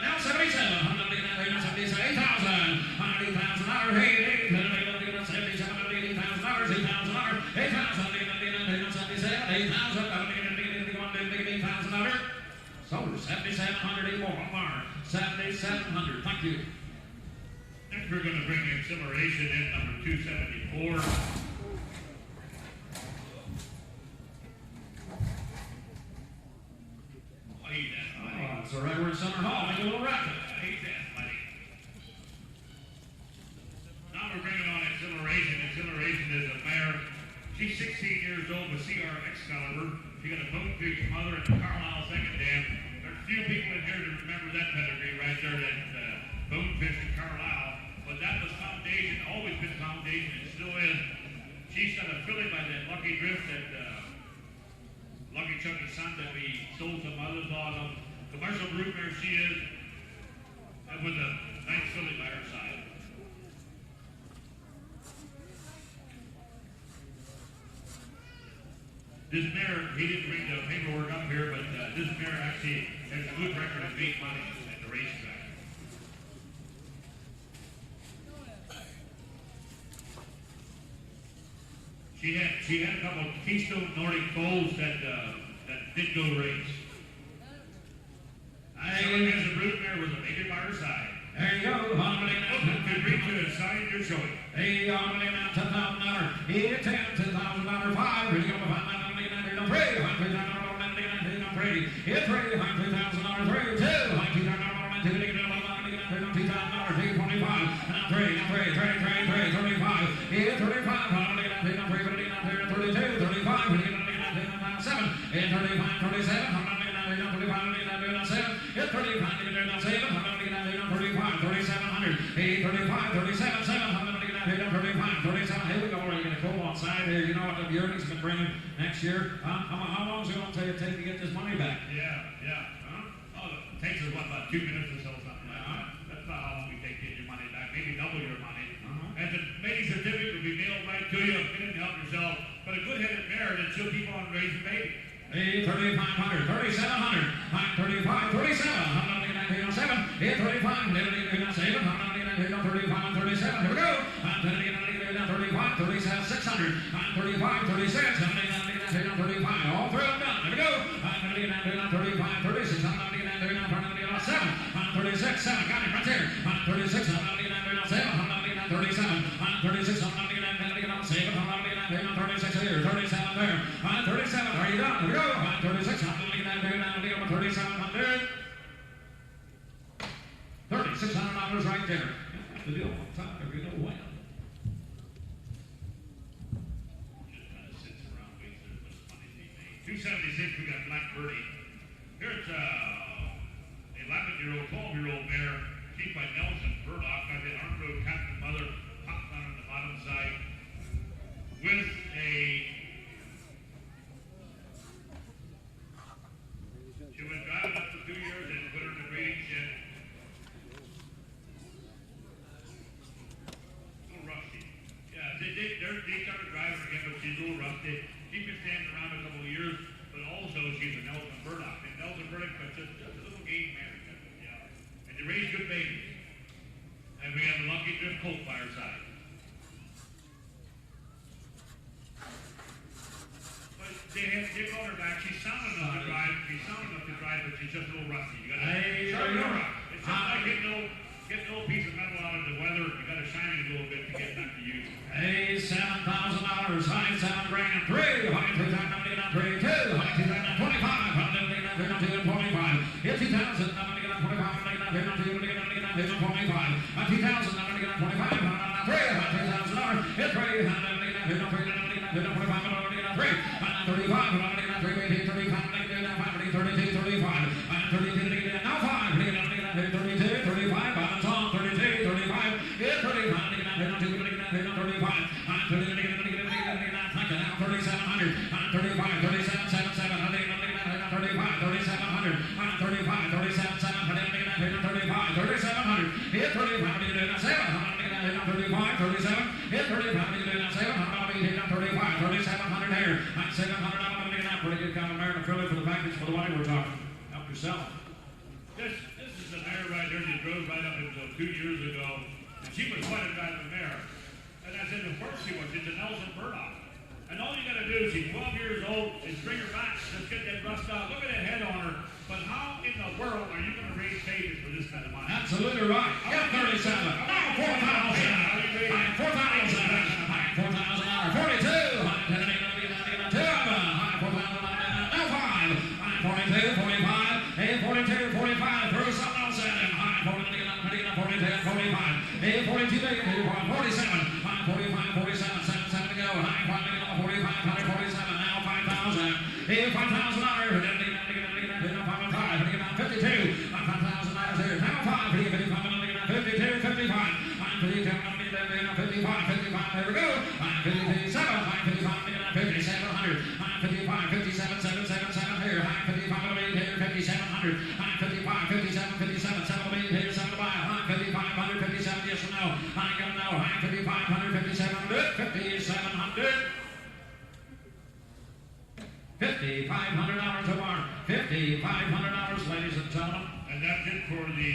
Now 77. I'm going to get that 77, 8,000. $8,000. Hey, $77, $80,000. $8,000. $8,000. So 7,700 more. Omar, 7,700. Thank you. Next, we're going to bring Exhilaration in, number 274. He's athletic. So right, we're in CenterHall. Make a little racket. He's athletic. Now we're bringing on Exhilaration. Exhilaration is a mare. She's 16 years old with CRX caliber. She got a Bonefish mother and a Carlisle second dam. There's a few people in here to remember that pedigree right there, that Bonefish and Carlisle. But that was foundation, always been foundation, and still is. She's got a filly by that Lucky Drift, that Lucky Chucky son that we sold to mother-in-law. Commercial broodmare she is. That was a nice filly by her side. This mare, he didn't bring the paperwork up here, but this mare actually has a good record of being money at the racetrack. She had a couple of Keystone Nordic foals that did go race. Showing as a broodmare with a baby by her side. There you go. Could reach to the sign you're showing. Hey, I'm going to get $10,000. Here, $10,000, 5. Really going to find $9,000, 3. $3,000, 3. Here, $3,000, 3. 2. $2,000, 2,000, 3. Now 3. 35. Here, 35. 32, 35. 7. Here, 35, 37. 7. Here, 35. 3,700. Hey, 35, 37, 700. 35, 37. Here we go. We're going to go outside here. You know what the earnings been bringing next year? How long is it going to take to get this money back? Yeah. Oh, it takes us, about 2 minutes or so, something like that. That's not how long we take to get your money back. Maybe double your money. And the mating certificate will be mailed right to you. You didn't help yourself. But a good-headed mare, then she'll keep on raising babies. Hey, 3,500, 3,700. I'm 35, 37. I'm not going to get 7. Here, 35. Never going to get 7. I'm not going to get 35, 37. Here we go. I'm going to get 35, 37, 600. I'm 35, 36. I'm going to get 35. All through and done. Here we go. I'm going to get 35, 36. I'm going to get 7. I'm 36, 7. Got it right there. I'm 36. I'm going to get 7. I'm going to get 37. I'm 36. I'm going to get 7. I'm going to get 36 here. 37 there. I'm 37. Are you done? Here we go. I'm 36. I'm going to get 3,700. $3,600 right there. That's the deal. On top, you know when. Just kind of sits around, waits there, but money to be made. 276, we got Black Birdie. Here's 11-year-old, 12-year-old mare. She's by Nelson Burdock. Got the Arm Road Captain Mother popped down on the bottom side with a. She was driving up for 2 years and put her in the breeding shed. A little rusty. Yeah, they started driving again, but she's a little rusty. She's been standing around a couple of years, but also she's a Nelson Burdock. And Nelson Get on her back. She's sound enough to drive. She's sound enough to drive, but she's just a little rusty. You got to sharpen her up. It's just like getting no piece of metal out of the weather. You got to shine it a little bit to get back to use. Hey, $7,000, high $7,000, 3, high 3,000, 3, 2, high 2,025, 2,025, 50,000, This is an mare right here that drove right up until 2 years ago, and she was quite a driving mare. And I said, of course she was. It's a Nelson Burdock. And all you got to do, she's 12 years old, is bring her back. Let's get that rust out. Look at that head on her. But how in the world are you going to raise babies for this kind of money? absolutely right. Yeah, 37. Now 4,000. 4,000. 42. 42, 45, 42, 45, throw something else at him. High 42, 45, 42, 47, high 45, 47, 7 to go. High 45, 47, now 5,000. Hey, $5,000. 52, $5,000 here. Now 5, 52, 55, 55, 55, there we go. 57, 5,700, 55, 57, 777 here. 55, 5700, 55, 57, 57, 7 here, 7 to buy. 5500, 57, yes or no? I got no. 5500, 5700, 5700. $5,500 a barn. $5,500, ladies and gentlemen. And that's it for the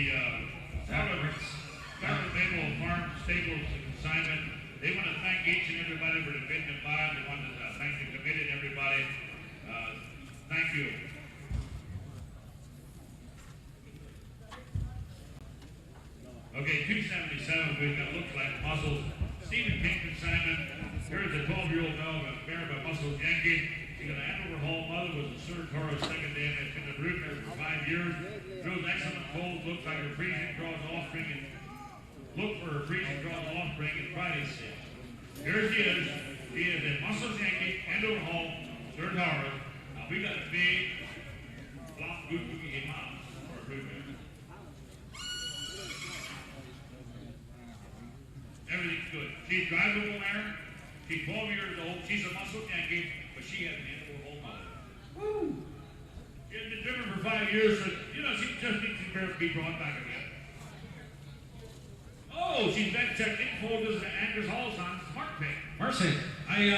Maple Farm Stables consignment. They want to thank each and everybody for the bid and buy. They want to thank the committee and everybody. Thank you. Okay, 277, we've got looks like muscles. Stephen King consignment. Here's a 12-year-old dog, a mare by Muscles Yankee. She got an Andover mother, was a CenterHall second dam. It's been a brood mare for 5 years. Grows excellent foals, looks like her freezing, draws offspring, and look for her freezing, draws offspring, and Friday sale. Here she is. She is a Muscles Yankee, Andover CenterHall. Now we got a big flop good cookie mom for a brood mare. Everything's good. She's drivable mare. She's 12 years old. She's a Muscle Yankee, but she has an animal mother. Woo! She's been driven for 5 years, so, she just needs to be brought back again. Oh, she's back checked in for this Angus Hall's on Smart Pay. Mercy. $15,000.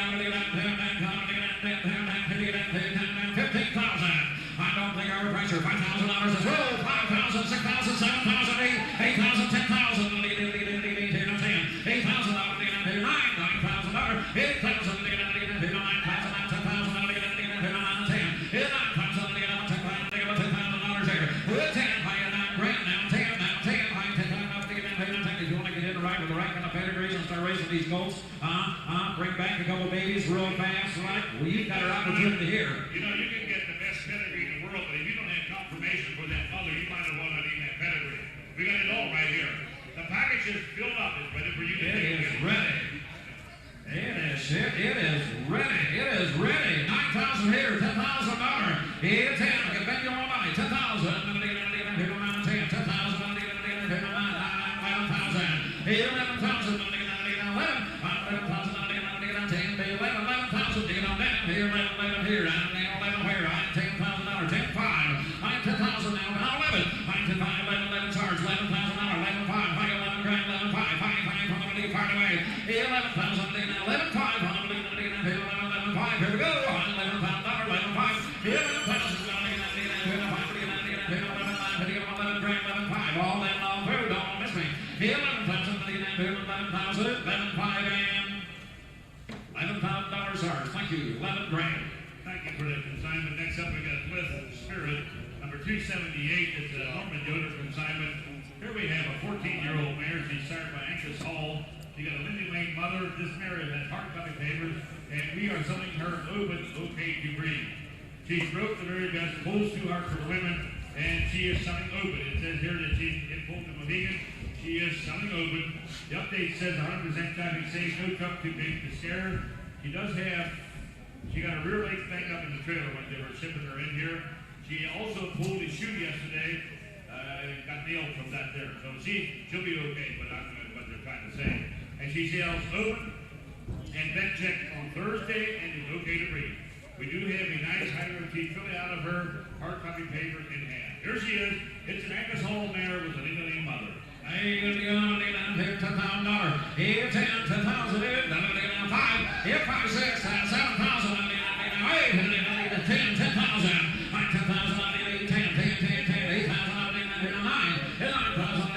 I don't think I overpriced her. $5,000 as well. 5,000, 6,000, 7,000, 8,000, 10,000. 9,000. The right kind of pedigrees and start raising these goats. Bring back a couple babies real fast, right? Well, you've got an opportunity here. You can get the best pedigree in the world, but if you don't have confirmation for that mother, you might as well not even have pedigree. We got it all right here. The package is filled up. It's ready for you to take it. It is ready. It is ready. It is ready. 9,000 here, $10,000. It's in. I can bet you all money. 10,000. 10,000. 11,000. 11,000 here. 11 here. I'm $10,000. 10,500. I'm 10,000 now. 11. I'm 10,500. 11 charge. $11,000. 11,500. 11 grand. 11,500. 5,500. Far away. 11,000. 11,500. 11,500. Here we go. $11,000. 11,500. 11 grand. 11,500. All that long through. Don't miss me. 11,000. 11,500. $11,500 charge. Thank you. 11 grand. Thank you for the consignment. Next up, we got Bliss Spirit, number 278. It's a Norman Yoder consignment. Here we have a 14-year-old mare. She's started by CenterHall. She got a Lindy Lane mother. This mare has hard copy papers, and we are selling her open, okay to breed. She's broke the very best, pulls too hard for the women, and she is selling open. It says here that she's in Fulton, Mohegan. She is selling open. The update says 100% traffic safe, no truck too big to scare. She does have, she got a rear leg banged up in the trailer when they were shipping her in here. She also pulled a shoe yesterday, got nailed from that there. So she'll be okay, but I don't know what they're trying to say. And she sells open and vet check on Thursday and is okay to breed. We do have a nice high-rotation filly out of her hard copy paper in hand. Here she is. It's an CenterHall mare with a Lindy Lane mother. Hey, $10,000. Here, $10,000. Here, 10, 10,000. Here, 5. Here, 5, 6, 7,000. 8, 10, 10,000. 10,000. 10, 10, 10, 10, 8,000. 9, 9,000.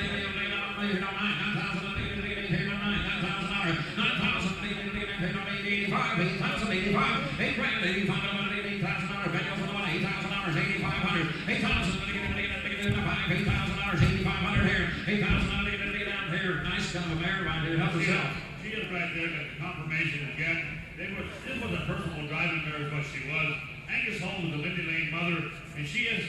85, $8 grand, $85, $8,000, venue for the money, $8,000, $8,500, $8,000, $8,500 here, $8,000 down here. Nice kind of a mare right here. Help herself. She is right there, got the confirmation again. This was a personal driving mare is what she was. CenterHall was a Lindy Lane mother, and she is,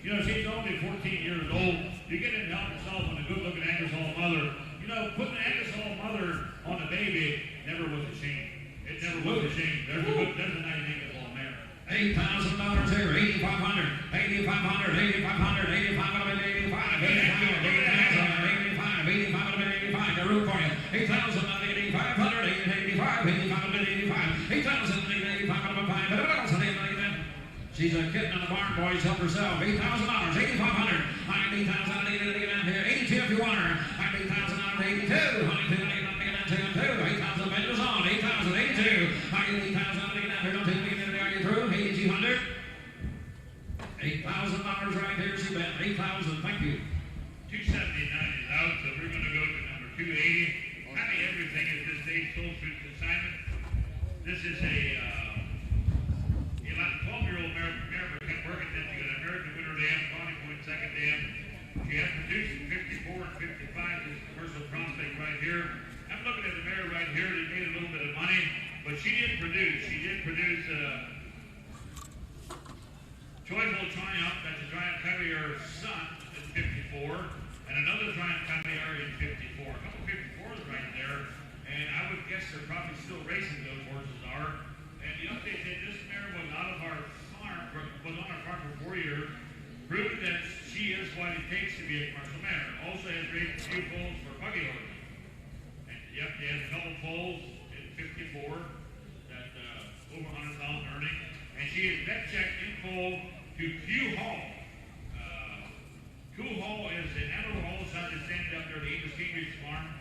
you know, she's only 14 years old. You get in to help yourself with a good-looking CenterHall mother. You know, putting an CenterHall mother on a baby never was a shame. It never was a shame. There's a nice CenterHall mare. $8,000 here, $8,500, $8,500, $8,500, $8,500, $85, $85, got room for you. $8,000, $8,500, $8,85, $8,500, $85, $8,500. She's a kitten in the barn, boys. Help herself. $8,000, $8,500, $8,000 down here. 82 if you want her. $8,000, 82, 8,000 vendors on. 8,000, 82, 8,000 down here. Don't take me in there. Are you through? 8,200. $8,000 right here. She bet 8,000. Thank you. 279 is out, so we're going to go to number 280. Kind of everything at this stage sold through consignment. This is a 12-year-old mare from Workington. She got an American Winter Dam, Bonnie Point Second Dam. She has produced in 54 and 55. This is commercial prospect right here. I'm looking at the mare right here. They made a little bit of money, but she did produce. She did produce Joyful Triumph. That's a Triumph Caviar son in 54, and another Triumph Caviar in 54. A couple 54s right there, and I would guess they're probably still racing. Those horses are. And the update said this mare was out of our farm, was on our farm for 4 years, proving that she is what it takes to be a commercial mare. Also has raised a few foals for buggy horses. And yep, they has a couple foals in 54 that over 100,000 earning. And she is vet checked in full to Kuhnekt. Kuhnekt is an animal hall side that's standing up there at the English Cambridge farm.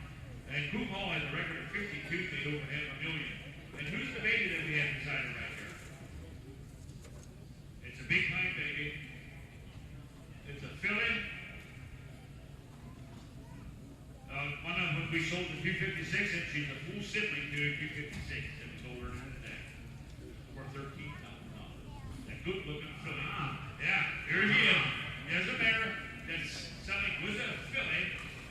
And Kuhnekt has a record of 52. They over half a million. And who's the baby that we have beside her right here? It's a big time baby. It's a filly. One of them we sold to 256, and she's a full sibling to 256 that we sold her today for $13,000. A good looking filly. Yeah, here she is. There's a mare that's selling with a filly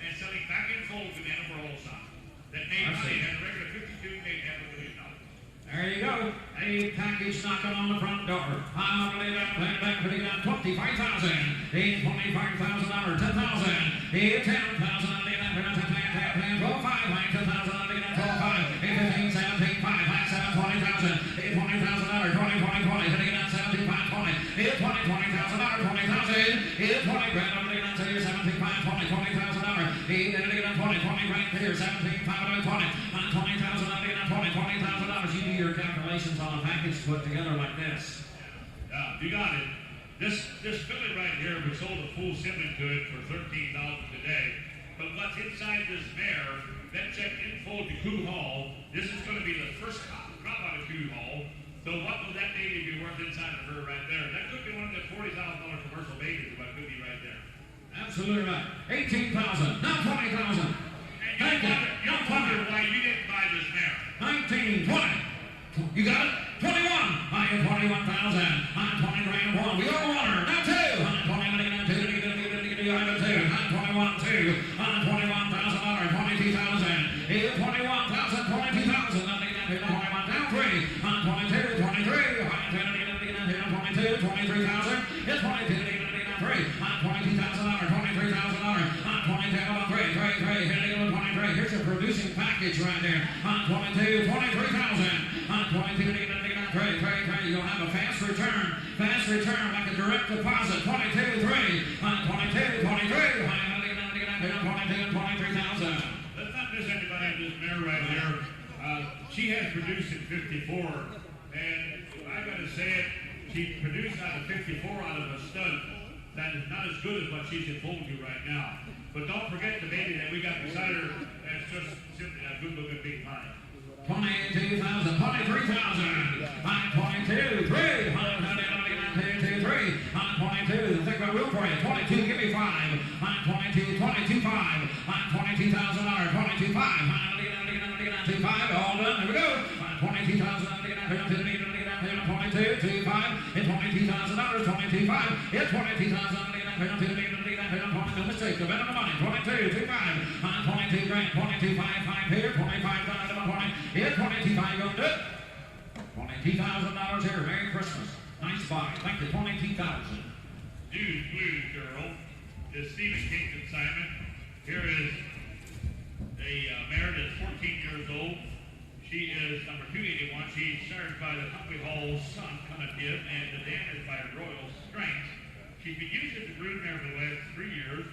and selling back in full to the animal side. That made money, had a record of 52, made half a million dollars. There you go. A package knocking on the front door. I'm going to back for down 25,000. $25,000. 10,000. 10,000. 10,000. 12,500. 10,000. 12,500. 15, 17, 5, 7, 20,000. 20,000. 20, 20, 20. Hitting it down 17, 5, 20. 20,000. 20,000. 20 grand. I'm going to get down to here 17, 5, 20. $20,000. Then I'm going to get down 20 right here 17, 5, 20. 20,000. I'm going to get down $20,000. You do your calculations on a package put together like this. Yeah, you got it. This filly right here, we sold a full sibling to it for $13,000 today. But what's inside this mare, that checked in full to Kuhnekt. This is going to be the first crop out of Kuhnekt. So what will that baby be worth inside of her right there? That could be one of the $40,000 commercial babies, but could be right there. Absolutely right. 18,000. Now 20,000. And you'll wonder why you didn't buy this mare. 19, 20. You got it? 21. I am 20. 21,000. 20 grand one. We are water. Now 2. 21, 2. 21,000. 22,000. 21,000. 22,000. 21 down 3. 22, 23. 22, 23,000. It's 22. 3. 22,000. 23,000. 22, 23. Here's a producing package right there. 22, 23,000. 22, 3. You'll have a fast return. Fast return like a direct deposit. 22, 3. 22, 23. 23,000. Let's not miss anybody in this mare right here. She has produced in 54, and I gotta say it, she produced out of 54 out of a stud that is not as good as what she's told you right now. But don't forget the baby that we got beside her. It's just simply a good looking big pie. 22,000, 23,000, 22, 3, 22, 3, 22, think about room for you, 22, give me 5, 22, 22, 5, 22,000, 22, 5, 5, all done, there we go, 22,000, 22, 2, 5, it's $22,000, 22, 5, it's 22,000, no mistake, the better the money, 22, 2, 5, 22 grand, 22, 5, 5 here, 25,000, 20, it's 22,500, going to do it. $22,000 here, Merry Christmas, nice buy, thank you, 22,000. Dude, blues girl is Stephen King consignment. Here is a mare that's 14 years old. She is number 281. She's served by the CenterHall son, Kuhnekt, and the dam is by Royal Strength. She's been used as a brood mare for the last 3 years,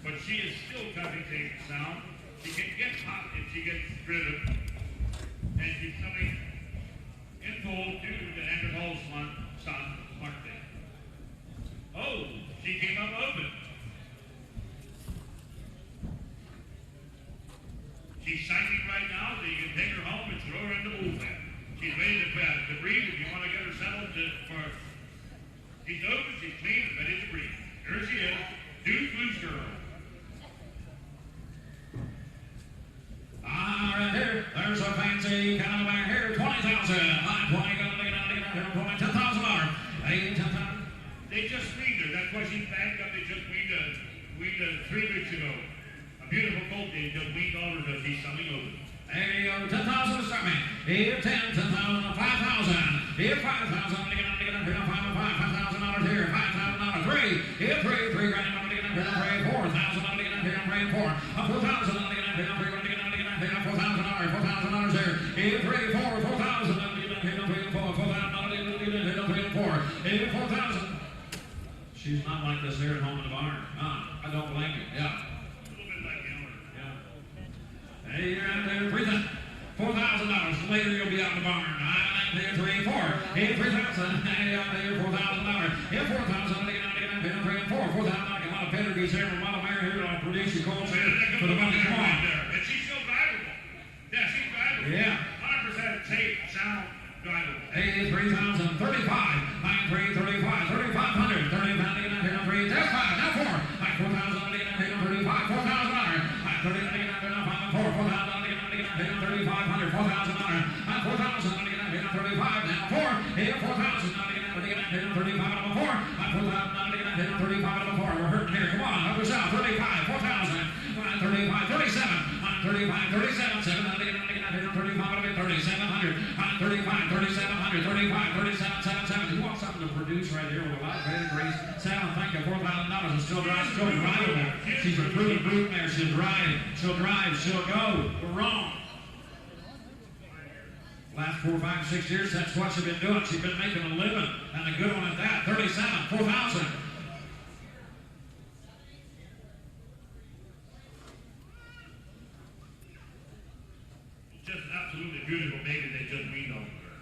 but she is still cutting safe and sound. She can get hot if she gets driven, and she's coming in full to the CenterHall son, Martin. Oh, she came up open. She's cycling right now, so you can take her home and throw her in the bull pen. She's ready to breed if you want to get her settled for. She's open, she's clean, and ready to breed. Here she is, Dude Blues Girl. Right here, there's a fancy kind of mare here, 20,000, 10,000. They just weaned her. That's why she's backed up. They just weaned her 3 weeks ago. A beautiful colt. They just weaned all her as she's coming over. There you go, 10,000 to start me. Here, 10,000, 5,000. Here, 5,000. $5,000 here, $5,000. 3. Here, 3 grand. 4,000. 4,000. 4,000 there. Here, 3, 4, 4,000. 4,000. She's not like this here at home in the barn. I don't blame you. Yeah. A little bit like Elmer. Yeah. Hey, you're out there, $4,000. Later you'll be out in the barn. I'm there, 3, 4. Hey, 3,000. Hey, out there, $4,000. Hey, 4,000. 3 and 4. 4,000. A lot of pedigrees here from a lot of mare here to produce your colts here for the money. Come on. And she's still drivable. Yeah, she's drivable. Yeah. 100% safe, sound, drivable. Hey, 3,000. 35. 9, 3, 35. 3,500. 3,500. That's 5. Now 4. 4,000. 35. 4,000. 3,500. 4,000. 4,000. Now 4. Here, 4,000. 35 number 4. 4,000. 35 number 4. We're hurting here. Come on. Up or south. 35. 4,000. 35. 37. 35. 37. 700. 35. 3,700. 35. 3,700. 35. 37. 7. You want something to produce right here with a lot of pedigrees? Sam, thank you. $4,000 is still drivable. She's a proven brood mare. She'll drive. She'll drive. She'll go. We're wrong. Last 4, 5, 6 years, that's what she's been doing. She's been making a living, and a good one at that. 37, 4,000. Just an absolutely beautiful baby they just weaned over her.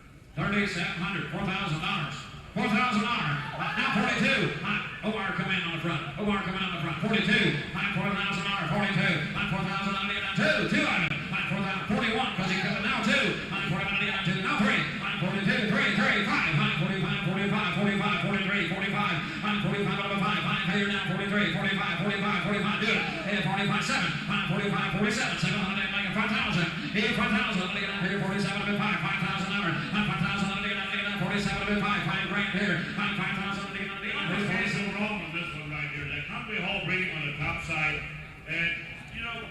3,700, $4,000. $4,000. Now 42. OR come in on the front. OR come in on the front. 42. $4,000. 42. $4,000. 2. 200. 41. Because he got it now 2. 2. Now 3. 42. 3. 3. 5. 45. 45. 45. 43. 45. 45 over 5. 5 here now. 43. 45. 45. 45. Do it. 45. 7. 45. 47. 700. 5,000. Here 5,000. Here 47 of 5. $5,000. 5,000. 47 of 5. 5 grand here. 5,000 on the What's so wrong with this one right here? That CenterHall breeding on the top side, and you know,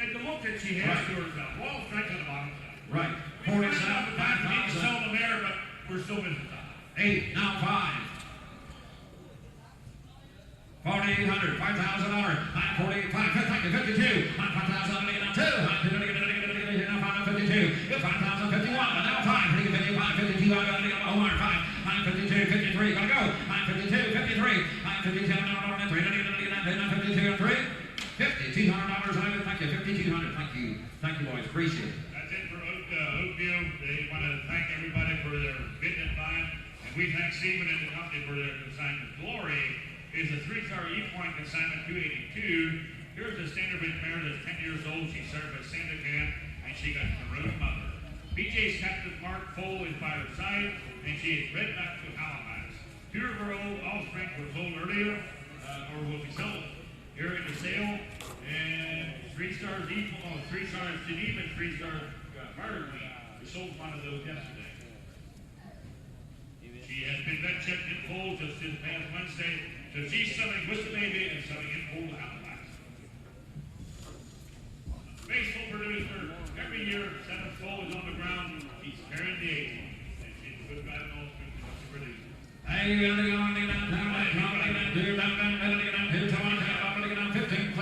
and the look that she has to herself, wall strength on the bottom side. Right. We 47, need to 5,000. sell them there, but we're still missing top. 8, now 5. 4,800, $5,000, 948, 5, 52, 5,000, now 2, 5,052, 5,051, but now 5, 55, 52, I got to get Omar, 5, 952, 53, gotta go, 952, 53, 952, now 3, 952, and 3, $5,200, thank you, 5,200, thank you boys, appreciate it. That's it for Oakview. They want to thank everybody for their bidding and buying, and we thank Stephen and the company for their consignment. Glory is a 3-star E-Point consignment 282. Here's a standardbred mare that's 10 years old. She served by CenterHall, and she got maroon mother. BJ's Captain Mark Cole is by her side, and she is bred back to Halifax. 2 of her old offspring were sold earlier, or will be sold here in the sale, and 3 stars E-Point, 3 stars Geneva, and 3 stars Murder Queen. We sold one of those yesterday. She has been vet checked in full just this past Wednesday. So she's selling with the baby and selling in full to Halifax. Faithful producer, every year, 7th full is on the ground. He's carrying the 18. And she's a good guy in all streets to produce. $15,000.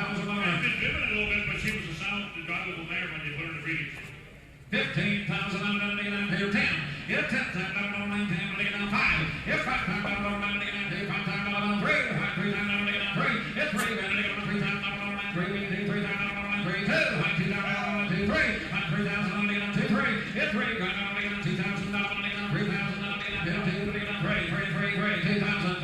She's been driven a little bit, but she was a sound, drivable mare when they put her in the breeding. 15,000 here, 10. Here, 10,000 on 10, 5. Here, 5,000 on 3. 5,000 on 3. 3,000 on 3. Here, 3,000 on 3. 3,000 on 3. 3,000 on 2. 2. 2,000 on 2. 3. 3,000 on 2. 3. Here, 3,000 on 2,000 on 3,000 on 2. 2,000 down 3.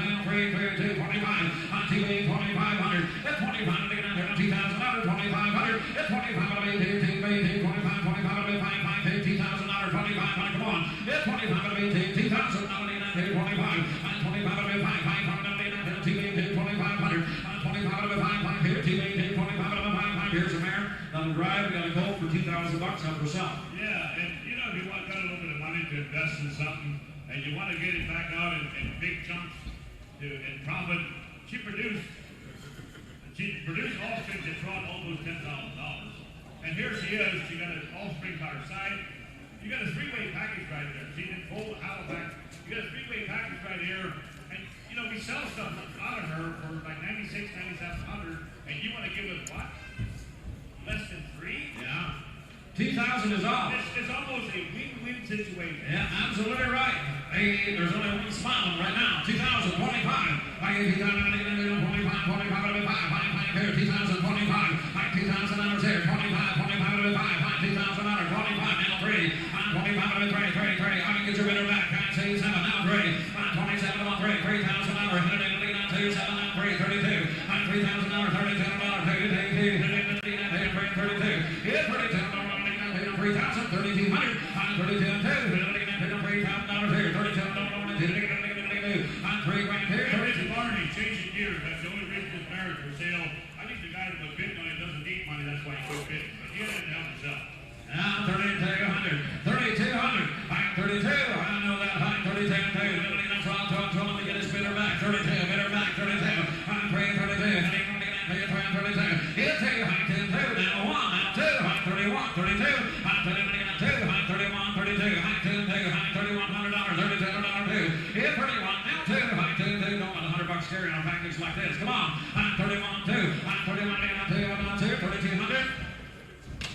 3, 2, 25. On 2, 2,500. That's 25 on 2,000 on 2,500. That's 25 on 18, 25, 25, $15,000, 25, come on. It's 25 of 18, 2,000, 25, 25 of 5, 500, 2,500, 25 of 5, 2,000, 25 of 5, here's a mare. That'll drive, we got a goal for $2,000 up for sale. Yeah, and you know, if you want got a little bit of money to invest in something, and you want to get it back out in big chunks in profit, she produced offspring that brought almost $10,000. And here she is, she got an offspring by her side. You got a 3-way package right there. She didn't pull Halifax. You got a 3-way package right here. And, you know, we sell stuff out of her for like $9,600, $9,700. And you want to give us what? Less than 3? Yeah. 2,000 is off. It's almost a win-win situation. Yeah, absolutely right. Hey, there's only one smiling right now. 2,000, 25. 25, here, 2,000, 25. 2,000 here, 25, 25 of 5, 2,000 25, now 3. 25 of 3, 3. I can get your bidder back. 7, now 3. 27 on 3, $3,000. 2, 7, now 3, 32. $3,000, $32, 32. Here's 32. 3,000, 3,200, 32 and 2, $3,000 here, 32 on 3 grand here. Richard Barney, changing gears. That's the only reason this marriage for sale. I think the guy that was bid money doesn't need money, that's why he quit bidding. But he didn't help himself. Now 3,200, 3,200, I'm 32, I know that, I'm 32 and 2, that's why I told him to get his bidder back, 32, bidder back, 32, I'm 32, he'll take I'm 10, 2, now 1, now 2, I'm 31, 32, I'm 2, I'm 31, 32, I'm 10, 2, I'm $3,100, $37, 2, he'll 31, now 2, I'm 10, 2, don't want $100 carry on a package like this, come on, I'm 31, 2, I'm 31, now 2, I'm 2, 3,200,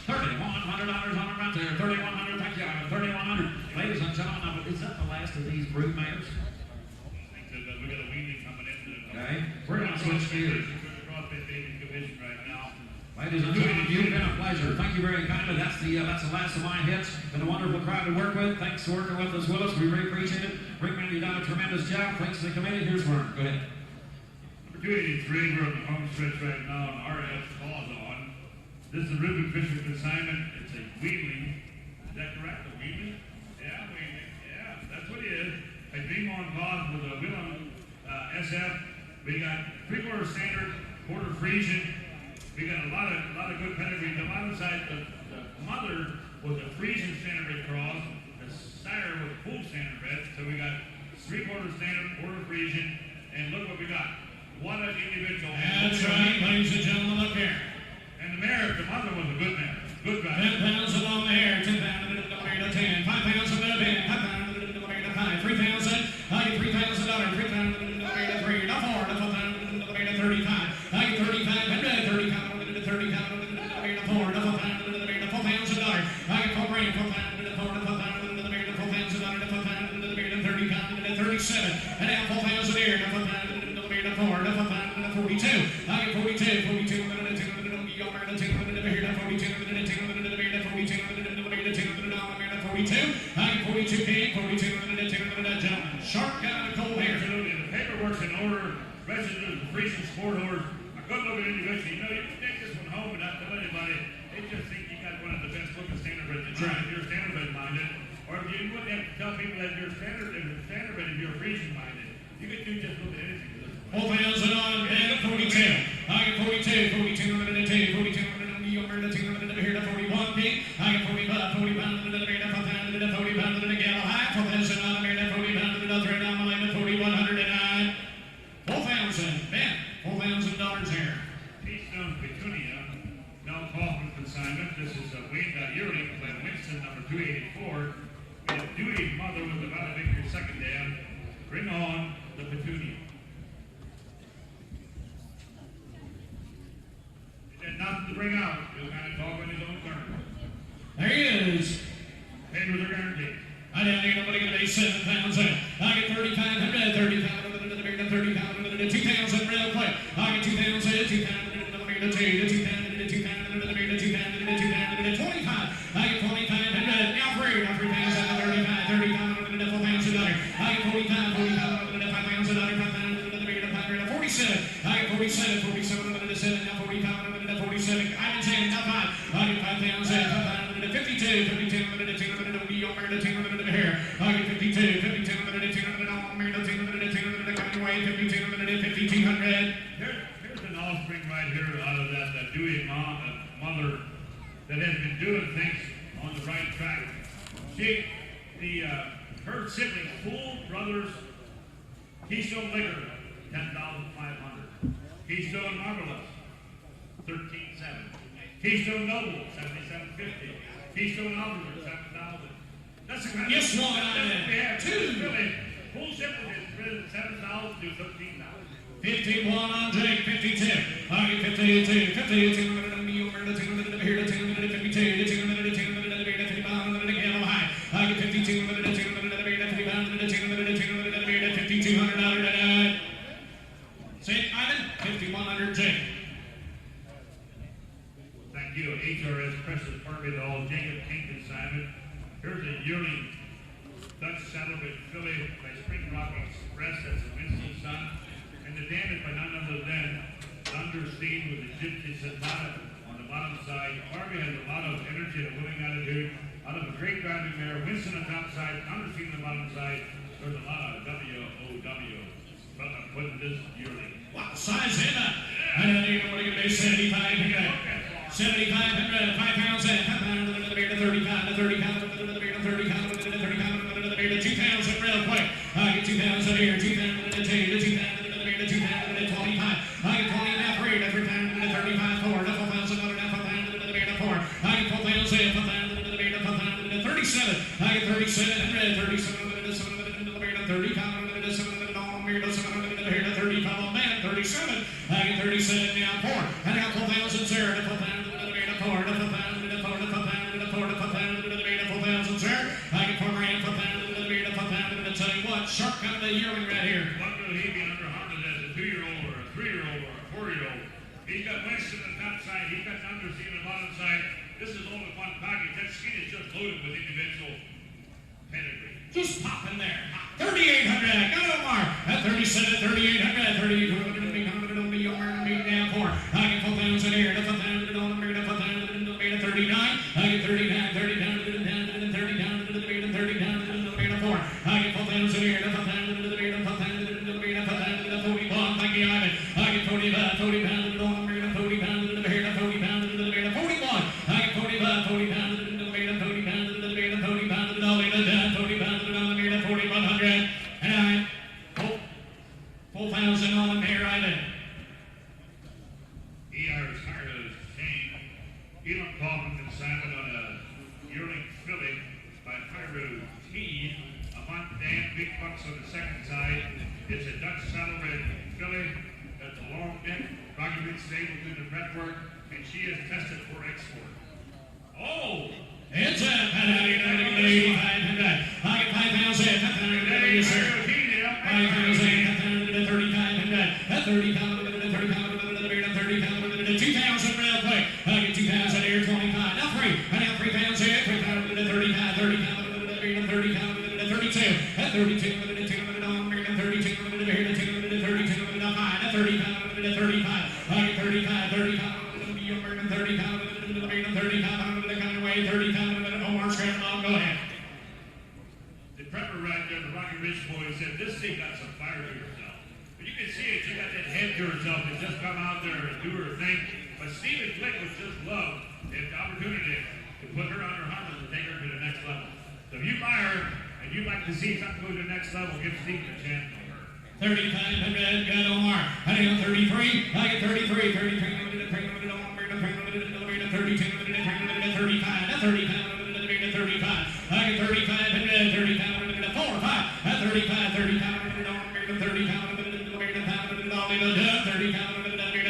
$3,100 on a run there. 3,100, thank you. 3,100. Ladies and gentlemen, is that the last of these brood mares? We got a weaning coming in. Okay. We're going to switch gears. Right now. Ladies and gentlemen, you've been a pleasure. Thank you very kindly. That's the last of my hits. Been a wonderful crowd to work with. Thanks for working with us, Willis. We really appreciate it. Rick, man, you've done a tremendous job. Thanks to the committee. Here's Vern. Go ahead. Number 283, we're on the home stretch right now, and RF falls on. This is a ribbon fishing consignment. It's a wheeling. Is that correct? A wheeling? Yeah, wheeling. Yeah, that's what it is. A dream on cause with a Willem SF. We got 3/4 standard, quarter Frisian. We got a lot of good pedigree. The bottom side, the mother was a Frisian standardbred cross. The sire was full standardbred. So we got 3/4 standard, quarter Frisian, and look what we got. What an individual. That's right, ladies and gentlemen, look here. And the mare, the mother was a good mare. Good guy. 10 pounds along the hair, 10 pounds in the weight of 10, 5 pounds in the bed, 5 pounds in the weight of 5, 3,000, I get $3,000, 3 pounds in the weight of 3, the 4, the 4 pounds in the weight of 35, I get 3500, 30 pounds in the 30 pounds in the weight of 4, the 4 pounds in the weight of $4,000, I get 4 grand, 4 pounds in the 4, the 4 pounds in the weight of $4,000, the 4 pounds in the weight of 30 pounds in the 37, and now 4,000 here, the 4 pounds in the weight of 4, the 4 pounds in the 42, I get 42, 42 in the 2, in the 2, over the 2, in the here, the 42, in the 2, in the 42, I get 42 king, 42 in the 2, in the gentleman. Sharp got a cold hair. Absolutely. The paperwork's in order. Registered as a Frisian sport horse. A good looking individual. You know, you can take this one home and not tell anybody. They just think you got one of the best looking standardbred. If you're standardbred minded, or if you wouldn't have to tell people that you're standardbred if you're Frisian minded. You could do just about anything with this one. 4,000 on and 42. I get 42, 42 in the 2, 42 in the 2, in the here to 41 king. I get 45, 40 pounds in the 40 pounds in the gallon high, 4,000 on the 40 pounds in the 3 down the lane, 4,109. 4,000, man, $4,000 here. Keystone Petunia, Mel Kaufman consignment. This is a Wayne yearling by Winston, number 284. We have Dewey's mother with about a victory second down. Bring on the Petunia. He had nothing to bring out. He'll kind of talk on his own turn. There he is. Paid with a guarantee. I don't think nobody going to be 7 pounds in. I get 3,500, 30 pounds, 30 pounds, 2,000 real quick. I get 2,000, 2,000, 25. I get 2,500. Now 3,000, 35, 30 pounds, $4,000. I get 45, 45, $5,000, 47. I get 47, 47, now 40 pounds, 47. I get 10, now 5. I get 5,000, 52, 52, here. I get 52, 52, 5,200. Here's an offspring right here out of that Dewey mother that has been doing things on the right track. Her siblings, full brothers, Keystone Liquor, 10,500. Keystone Marvelous, 13,700. Keystone Noble, 7,750. Keystone Alderman, 7,000. That's the kind of Yes, one, we have. two. Really, full siblings is 7,000 to 13,000. 51 on Jake, 52. I get 52, 52, here to 52, 55 high. I get 52, 5,200. St. Ivan, 5,100 Jake. Thank you, HRS Precious Barbie Doll, Jacob King consignment. Here's a yearling Dutch saddlebred filly by Spring Rock Express. That's a Winston son. And the damage by none other than Thunderstein with the Gypsy Sonata on the bottom side. Barbie has a lot of energy and a winning attitude. Out of a great driving mare. Winston on the top side, Thunderstein on the bottom side. There's a lot of W-O-W. But I'm putting this yearling. Wow, size in it. I don't even want to get 7,500. 7,500, 5,000, 35, 30 pounds, 30 pounds, 2,000 real quick. I get 2,000 here, 2,000, 25. I get 20 and a half rate, every time 35, 4, 4,000, 4. I get 4,000, 37. I get 37, 30 pounds, 35 man, 37. I get 37 now, 4. And I got 4,000 there, 4,000, 4,000 there. I get 4 grand, 4,000, and tell you what, sharp got the yearling right here. What will he be under harness as a 2-year-old or a 3-year-old or a 4-year-old? He's got Winston on the top side, he's got Thunderstein on the bottom side. This is all in one package. That skin is just loaded with individual pedigree. Just pop in there. 3,800. Got no more. At 37, 3,800. 3,200. Now 4. I get 4,000 here. 4,000 on the 39. I get 39, 30 down to the 30 down to the 30 down to the 4. I get 4,000 here. 4,000 to the 41. Thank you, Ivan. I get 45, 40 pounds to the 40 pounds to the 40 pounds to the 41. I get 45, 40 pounds to the 40 pounds to the 40 pounds to the 40 pounds to the 40 pounds to the 4,100. And 4,000 on the here right there. ER is hired as Shane. Elon Kaufman consignment on a yearling filly by Pyro T. Amont Dan, big bucks on the second side. It's a Dutch saddle-red filly. That's a long neck, Rocky Ridge stable through the fretwork, and she is tested for export. Oh! It's a 5,000. I get 5,000. 5,000, sir. 5,000. 30,500. 30,000. 30,000. 2,000 real quick. I get 2,000 here. 25. Now 3. Now 3,000. 3,000. 35. 30,000. 30,000. 32. 32. The prepper right there, the Rocky Ridge boy, said this thing got some fire to herself. But you can see it, she got that head to herself and just come out there and do her thing. But Stephen Flick was just loved the opportunity to put her on her harness and take her to the next level. So if you buy her and you'd like to see something go to the next level, give Stephen a chance on her. 3,500, got Omar. I got 33. I get 33. 33. 35. I get 3,500. 30,000. 4. 5. 35. 30,000.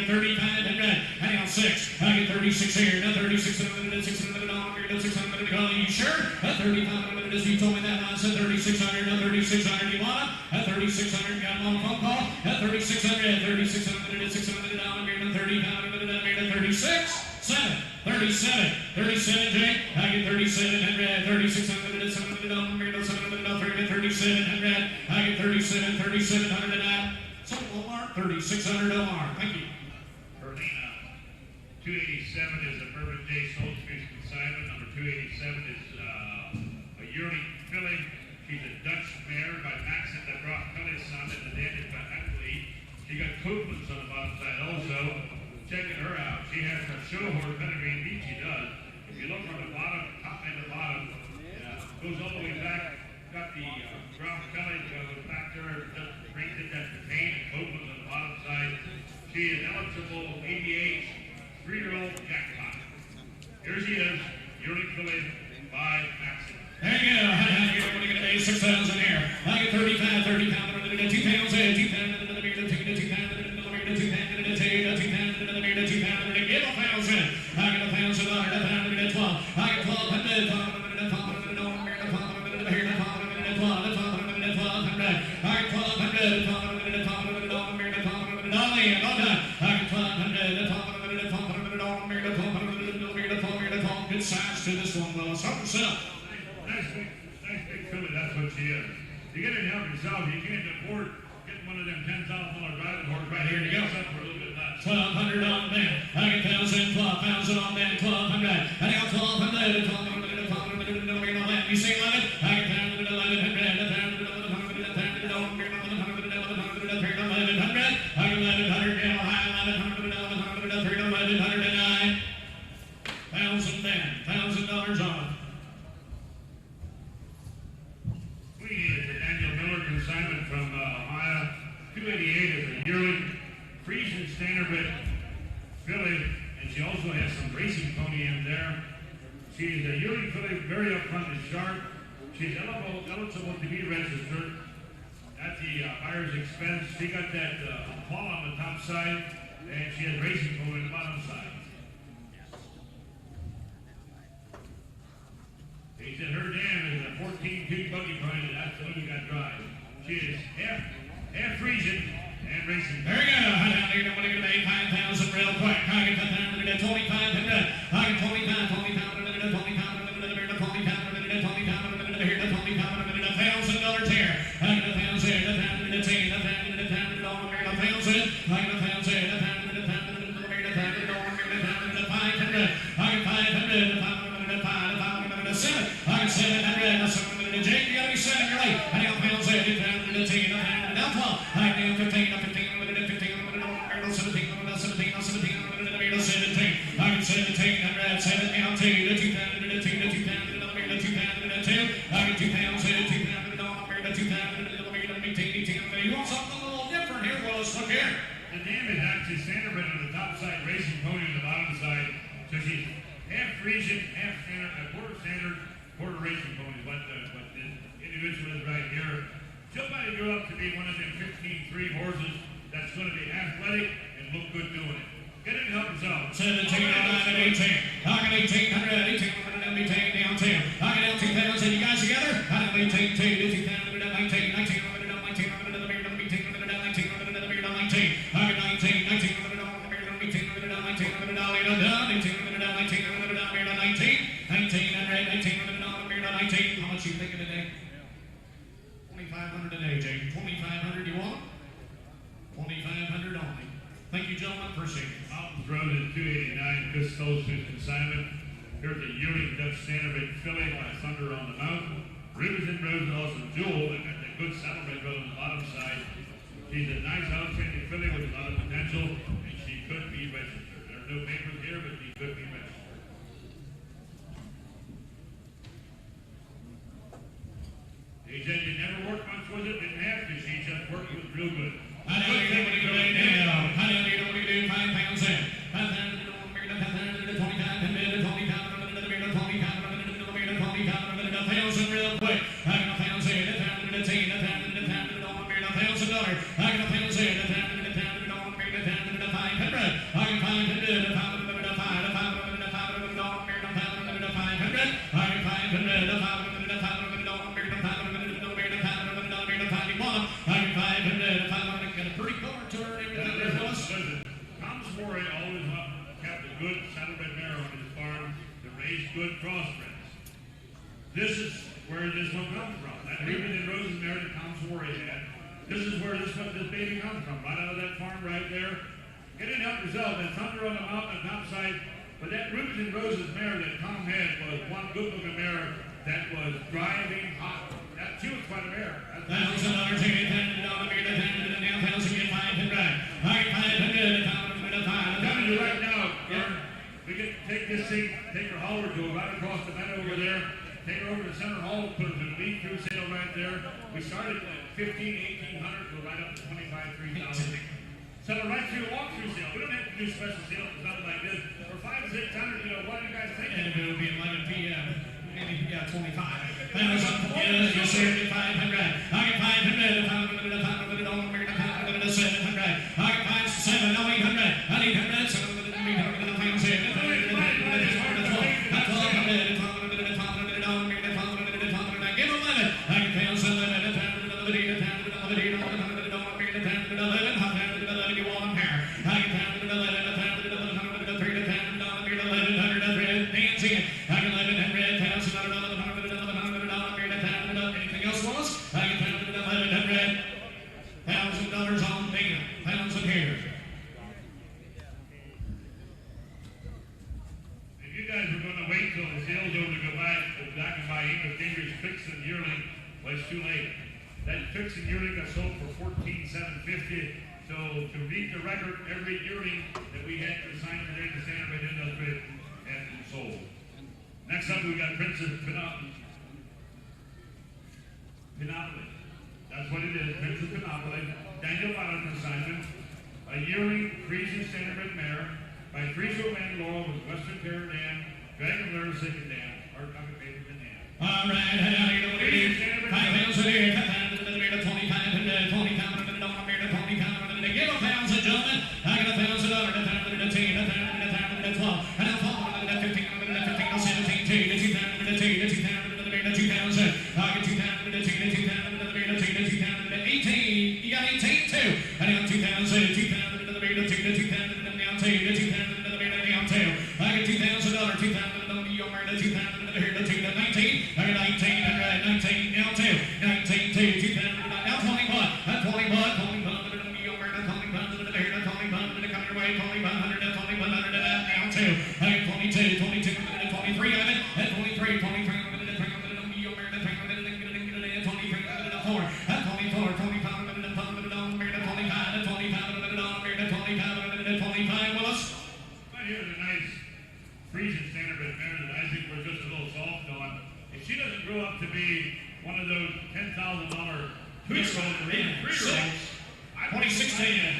3,500. Hang on 6. I get 36 here. Now 36. 600. You sure? 3,500. You told me that. I said 3,600. Now 3,600. You want it? 3,600. Got him on a phone call. 3,600. 3,600. 600. 30,000. 36. 7. 37. 37, Jake. I get 3,700. 3,600. 700. 700. 3,700. I get 37. 3,700. So Omar. 3,600 Omar. Thank you. Berlina, 287 is a Bourbon J. Solskjaer's consignment. Number 287 is a yearling filly. She's a Dutch mare by Maxim that brought Kelly's son in the Danish by Ackley. She got Kuhnekt on the bottom side also. Checking her out. She has a show horse pedigree. Indeed she does. If you look on the bottom, top and the bottom, goes all the way back. Got the Brown Kelly goes back there. Just brings it that pain and Kuhnekt on the bottom side. She is eligible 88 3-year-old jackpot. Here she is, yearling filly by Maxim. There you go. I get 6,000 here. I get 35, 30,000, 2,000, 2,000, 2,000, 2,000, give 1,000. I get 1,000, 1,012. I get 1,200, 1,200. Good size to this one, though. Something self. Nice big filly, that's what she is. You get it help yourself, you can't afford getting one of them $10,000 driving horse right here to go. Up for a little bit nuts. 1,200 on that. I get 1,000, 12,000 on that, 1,200. I got 1,200, 1,200 on that. You say 11? I get 1,000, 1,100, 1,100. I get 1,100, get high, 1,100, 1,109. 1,000 then, $1,000 on. Queen is a Daniel Miller consignment from Ohio. 288 is a yearling Frisian standardbred filly, and she also has some racing pony in there. She is a yearling filly, very upfront and sharp. She's eligible to be registered at the buyer's expense. She got that paw on the top side, and she has racing pony on the bottom side. He said her dam is a 14-2 buggy pony, and that's the one you got drive. She is half Frisian and racing. There you go. I'm going to get 5,000 real quick. I get 2,500. I get 25, 1,000 here. I get 1,000, 1,010, 1,000, I get 1,000, 500. I get 500, 7. I get 700, 700. Jake, you got to be 7. You're late. I got 1,000, 2,010, now 12. I got 15, 15, 17. I get 1,700, 7 now 2, 2,000, I get 2,000, 2,000, 2,000. You want something a little different here? here. The dam is actually standardbred on the top side, racing pony on the bottom side. So she's half Frisian, half standard, quarter racing pony. What the individual is right here. She'll probably grow up to be one of them 15-3 horses that's going to be athletic and look good doing it. Get it and help us out. 17, 9, and 18. I got 1800, 1800, and 18 down 10. I got 2,000. You guys together? I got 18, 2, 2,000, 19, 19, 1900, 1900, 1900, 19. I got 19, 1900, 1800, 1900, 19. How much you thinking today? 2,500 today, Jake. 2,500 you want? 2,500 only. Thank you, gentlemen. Appreciate it. Mountains Road is 289, Pistols to consignment. Here's a yearling Dutch standardbred filly by Thunder on the Mountain. Rivers and Rose is also Jewel, and got the good saddlebred road on the bottom side. She's a nice outstanding filly with a lot of potential, and she could be registered. There are no papers here, but she could be registered. He said you never worked much with it, didn't have to. She just worked with it real good. I know you don't want to go right now. I know you don't want to do 5 pounds in. 1,000 real quick. I got 1,000 in. 1,000 in. 1,000 $1,000. I got 1,000 in. 1,000 in. 500. I got 500. 500. Good saddlebred mare on his farm to raise good crossbreds. This is where this one comes from. That Reuben and Rose's mare that Tom Sworry had. This is where this baby comes from, right out of that farm right there. Get it help yourself. That Thunder on the Mountain on the top side. But that Reuben and Rose's mare that Tom had was one good looking mare that was driving hot. She was quite a mare. $1,000 ticket, $1,000 now, 1,000 get 500. I get 500. I'm telling you right now, we can take this thing, take her hauler to right across the meadow over there, take her over to CenterHall, put her in a lead through sale right there. We started at 1,500, 1,800, go right up to 25,000, 3,000. Sell her right through a walk-through sale. We don't have to do special sales or nothing like this. For 500, 600, what do you guys think? And it will be 11 p.m. Maybe 25. You served at 500. I get 500. 500. 700. I get 5, 7, no 800. 800. 700. Fixing yearling got sold for $14,750. So to beat the record, every yearling that we had to sign today to standardbred industry has been sold. Next up, we got Princess Pinopoly. That's what it is, Princess Pinopoly. Daniel Ballard consignment. A yearling Frisian standardbred mare by Friso Man Law with Western Terror Dam, Dragon Lure Second Dam, or Coffee Paper Dam. All right, how you doing? 5,000 here. 2,500, 2,500, give 1,000, gentlemen. I got $1,000, 1,010, 1,012, 1,215, 1,15, 17, 2,000. I get 2,000, 18. You got 18 too. I got 2,000, 2,000, now 2,000, now 2. I get $2,000, 2,000, you're married to 2,000, here to 19. I got 19, now 2, 19, 2,000. To be one of those $10,000 two-year-olds or even 3-year-olds. 2016.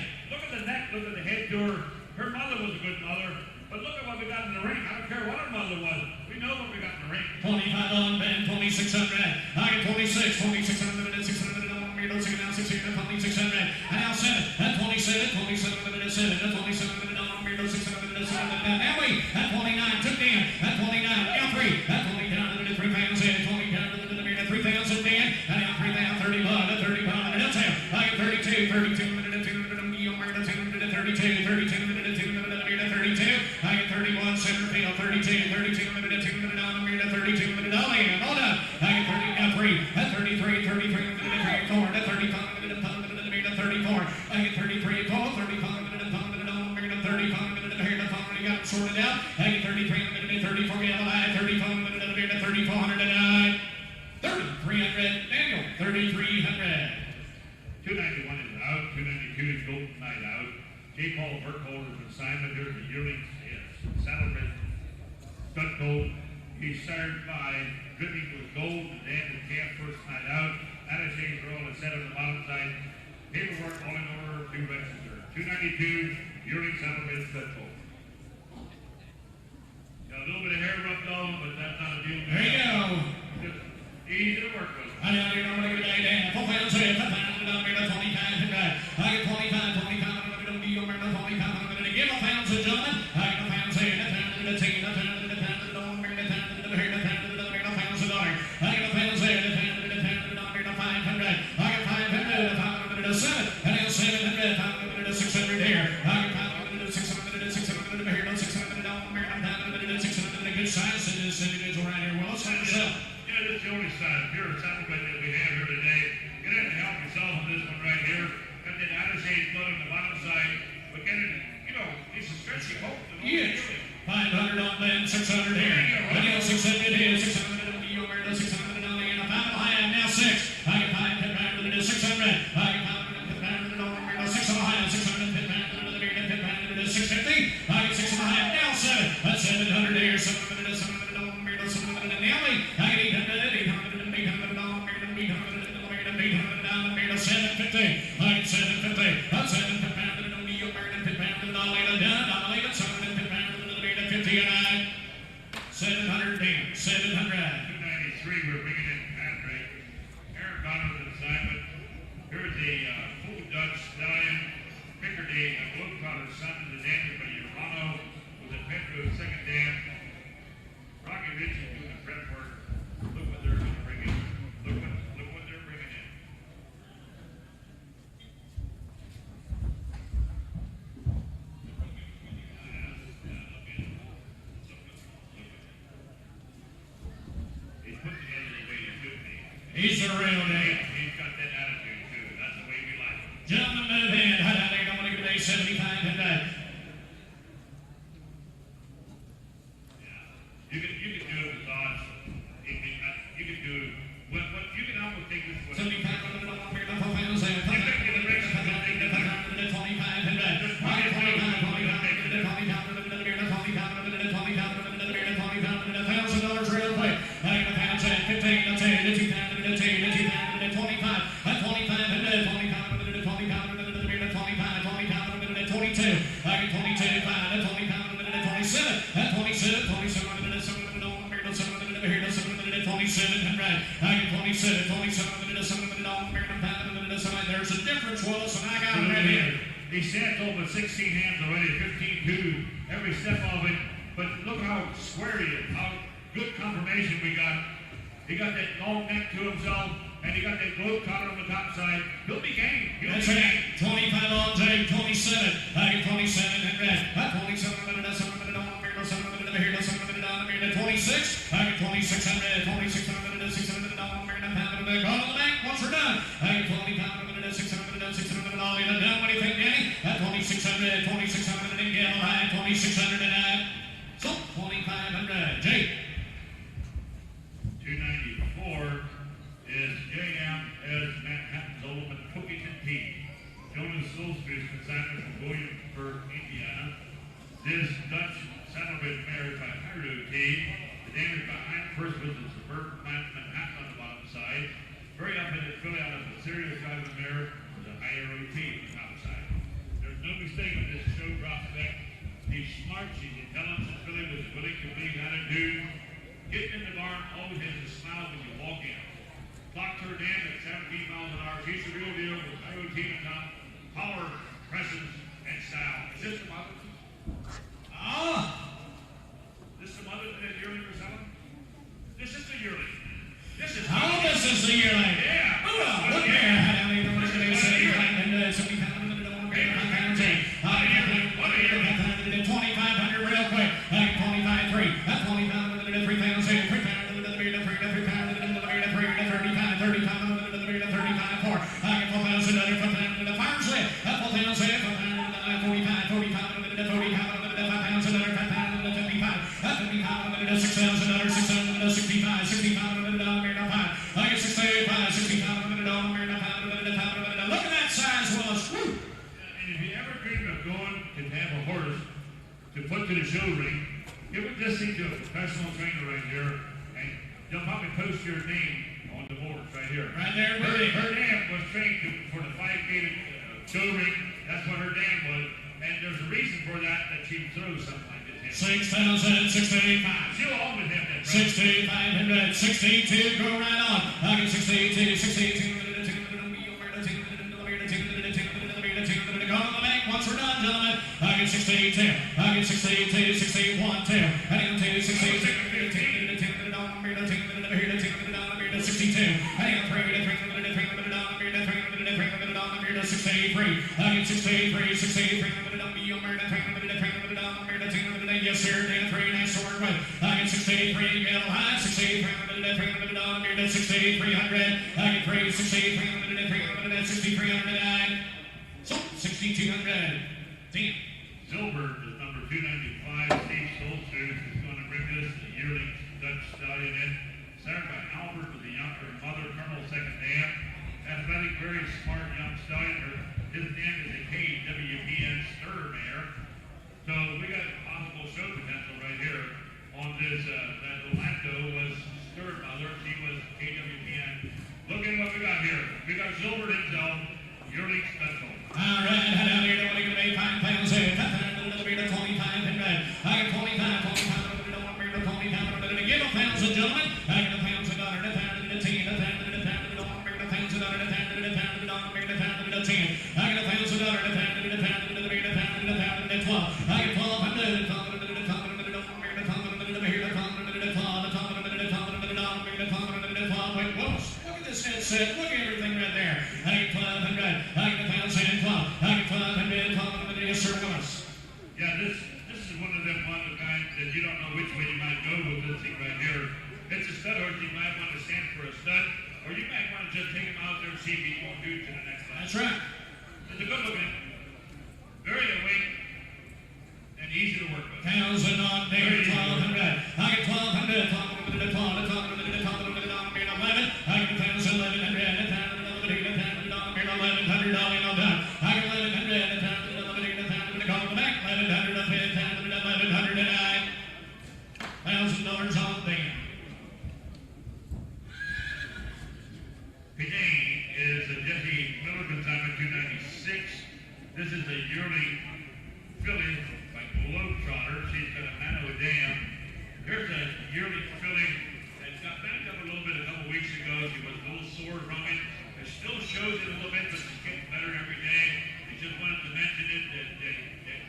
31, CenterHall 32, 32 minutes, 2 minutes down the mirror, 32 minutes, all in, hold up. I get 33, at 33, 33 minutes, 34, at 35 minutes, 34. I get 33, 4, 35 minutes, 35 minutes, 35 minutes, you got them sorted out. I get 33 minutes, 34, yellow line, 35 minutes, 3409, 3300, Daniel, 3300. 291 is out, 292 is Golden Knight out. J. Paul Burkholder's assignment here the yearling Saddlebred Stud Gold. He started by dripping with gold and then the calf first night out. Attachés roll is set on the bottom side. Paperwork all in order, due register. 292 yearling Saddlebred Stud Gold. Got a little bit of hair rubbed on, but that's not a deal. There you go. Just easy to work with. I know you're going to get a day down. 4 pounds, 5 pounds, 25. I get 25, 25, I'm going to be over 25. I'm going to give a pound to gentlemen. I get a pound to a pound to the team, a pound to the pound to the dome, a pound to the hair, a pound to the pound to the dollar. I get a pound to a pound to the pound to the dollar, 500. I get 500, 500 to 7, and then 700, 500 to 600 here. I get 500 to 600 to 600 to here, 600 to down, 500 to 600 to good size. And this individual right here, well, let's have yourself. Yeah, this is the only side, pure saddlebred that we have here today. You're going to have to help yourself on this one right here. Got that attachés blood on the bottom side. But get it, you know, it's a stretchy coat. Yes. 500 on them, 600 here. And now 600 here, 600 on the over, 600 on the end. 5 high, now 6. I get 5 pin pound to the 600. I get 5 pin pound to the over, 6 on the high, 600 pin pound to the pin pound to the 650. I get 6 on the high, now 7. That's 700 here, 700 to 700 on the mirror, 700 in the alley. I get 800, 800 and 800 on the mirror, 800 in the mirror, 800 down the mirror, 750. I get 750. That's 7 pin pound to the over, pin pound to the dollar, down, dollar, 700 pin pound to the mirror, 50 and 710, 700. 293, we're bringing in Patrick. Aaron Donald's assignment. Here's a full Dutch stallion. Picardy, a globetrotter son of the Daniel by Urano with a Pedro second dam. Rocky Ridge is doing the prep work. Look what they're going to bring in. Look what they're bringing in. He's put together the way you should be. He's the real name. He's got that attitude too. That's the way we like him. Gentlemen, move in. How down there? I'm going to give it a 75 and You can do it with odds. You can do what you can almost take this one. 75 on the dollar, 4 pounds, 7 pounds, 25 and $1,000 real quick. I get a pound, 15, 10, 2 pounds, 2 pounds, 25, 22. I get 22, 5, 20 pounds, 27, 27, 27, 2700. I get 27, 27, there's a difference, Willis, and I got it right here. He stands over 16 hands already, 15-2, every step of it. But look how square he is, how good confirmation we got. He got that long neck to himself, and he got that globe collar on the top side. He'll be game. That's right. 25 on Jay, 27. I get 27 and red. 27 minutes, 7 minutes on the mirror, 7 minutes here, 7 minutes down the mirror, 26. I get 26 and red, 26 minutes, 6 minutes down the mirror, pound of the back, on the back, once we're done. I get 20 pounds a minute, 6 minutes, 6 minutes all in. Done. What do you think, Danny? 2600, 2600 in yellow line, 2600 and so 2500. Jay. 294 is J.M. as Manhattan's Ultimate Cookies and Tea. Jonas Solstreet's consignment from Williamsburg, Indiana. This Dutch saddlebred mare by Hyru Tea. The damage behind first was the suburban plant Manhattan on the bottom side. Very up in the filly out of the serious side of the mare was a Hyru Tea on the top side. There's no mistake on this show prospect. He's smart, she's intelligent, this filly was willing to be attitude. Getting in the barn always has a smile when you walk in. Clocked her down at 17 miles an hour. She's the real deal with Hyru Tea on top. Power, presence, and style. Is this the mother? This the mother that yearling we're selling? This is the yearling. This is the yearling. Yeah. Look there. $2,500 real quick. 25-3. That's 25 3,000. Look at that size, Willis. Woo! And if you ever dreamed of going to have a horse to put to the show ring, give it this thing to a professional trainer right here, and they'll probably post your name on the board right here. Right there, buddy. Her dam was trained for the 5K show ring. That's what her dam was. And there's a reason for that she throws something like this. 6,685. She'll always have that. 6,500. 62. Go right on. I get 62. 62. Go on the bank once we're done, gentlemen. I get 62. I get 62. 61. 2. I get 2. 62. 62. I get 3. 63. I get 63. 63. Yes, sir. Dan 3. Nice to work with. I get 63. Get high. 63. 6,300. I get 3. 6,300. 6,300. So 6,200. Damn. Silver is number 295. Steve Solster is going to bring this yearly Dutch stallion in. Started by Albert with the younger mother, Colonel second dam. Athletic, very smart young stallion. His dam is a KWPN stir mare. So we got possible show potential right here on this. That Orlando was stir mother. She was KWPN. Look at what we got here. We got Silver Intel, yearly special. All right, head out here. What are you going to be? 5 pounds here. 25. I get 25. 25. Give a thousand, gentlemen. I get a thousand dollar. A thousand to 10. A thousand to 10. A thousand dollar. A thousand to 10. A thousand to 10. I get a thousand dollar. A thousand to 10. A thousand to 12. I get 1,200. Wait, Willis, look at this headset. Look at everything right there. I get 1,200. I get 1,000. 12. I get 1,200. 1,200. Yes, sir, Willis. Yeah, this is one of them kind that you don't know which way you might go with this thing right here. It's a stud horse. You might want to stand for a stud, or you might want to just take him out there and see if he won't do it to the next line. That's right. It's a good looking, very awake, and easy to work with. 1,000 on there. 1,200. I get 1,200. 1,200. 1,200. 11. I get 1,000. 1,100. 1,100. All done. I get 1,100. 1,100. Go to the back. 1,100. 1,109. $1,000 on there. Today is a Jesse Miller consignment 296. This is a yearly filly by Globetrotter. She's got a man of a dam. Here's a yearly filly that got back up a little bit a couple weeks ago. She was a little sore from it. It still shows it a little bit, but she's getting better every day. I just wanted to mention it that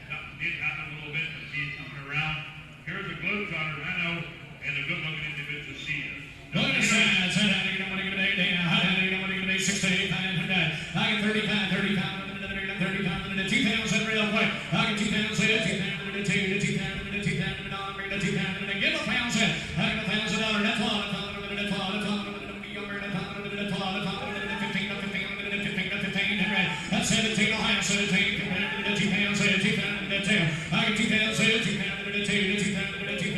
something did happen a little bit, but she's coming around. Here's a Globetrotter Reno and a good-looking individual seer. Look at the size. How do you know what you're going to do? How do you know what you're going to do? 6,800. I get 35. 2,000 real quick. I get 2,000. 2,000. 2,000. Give a 1,000. I get $1,000. That's all. 15. That's 17. Ohio 17. 2,000. 2,002. I get 2,000. 2,002. 2,000.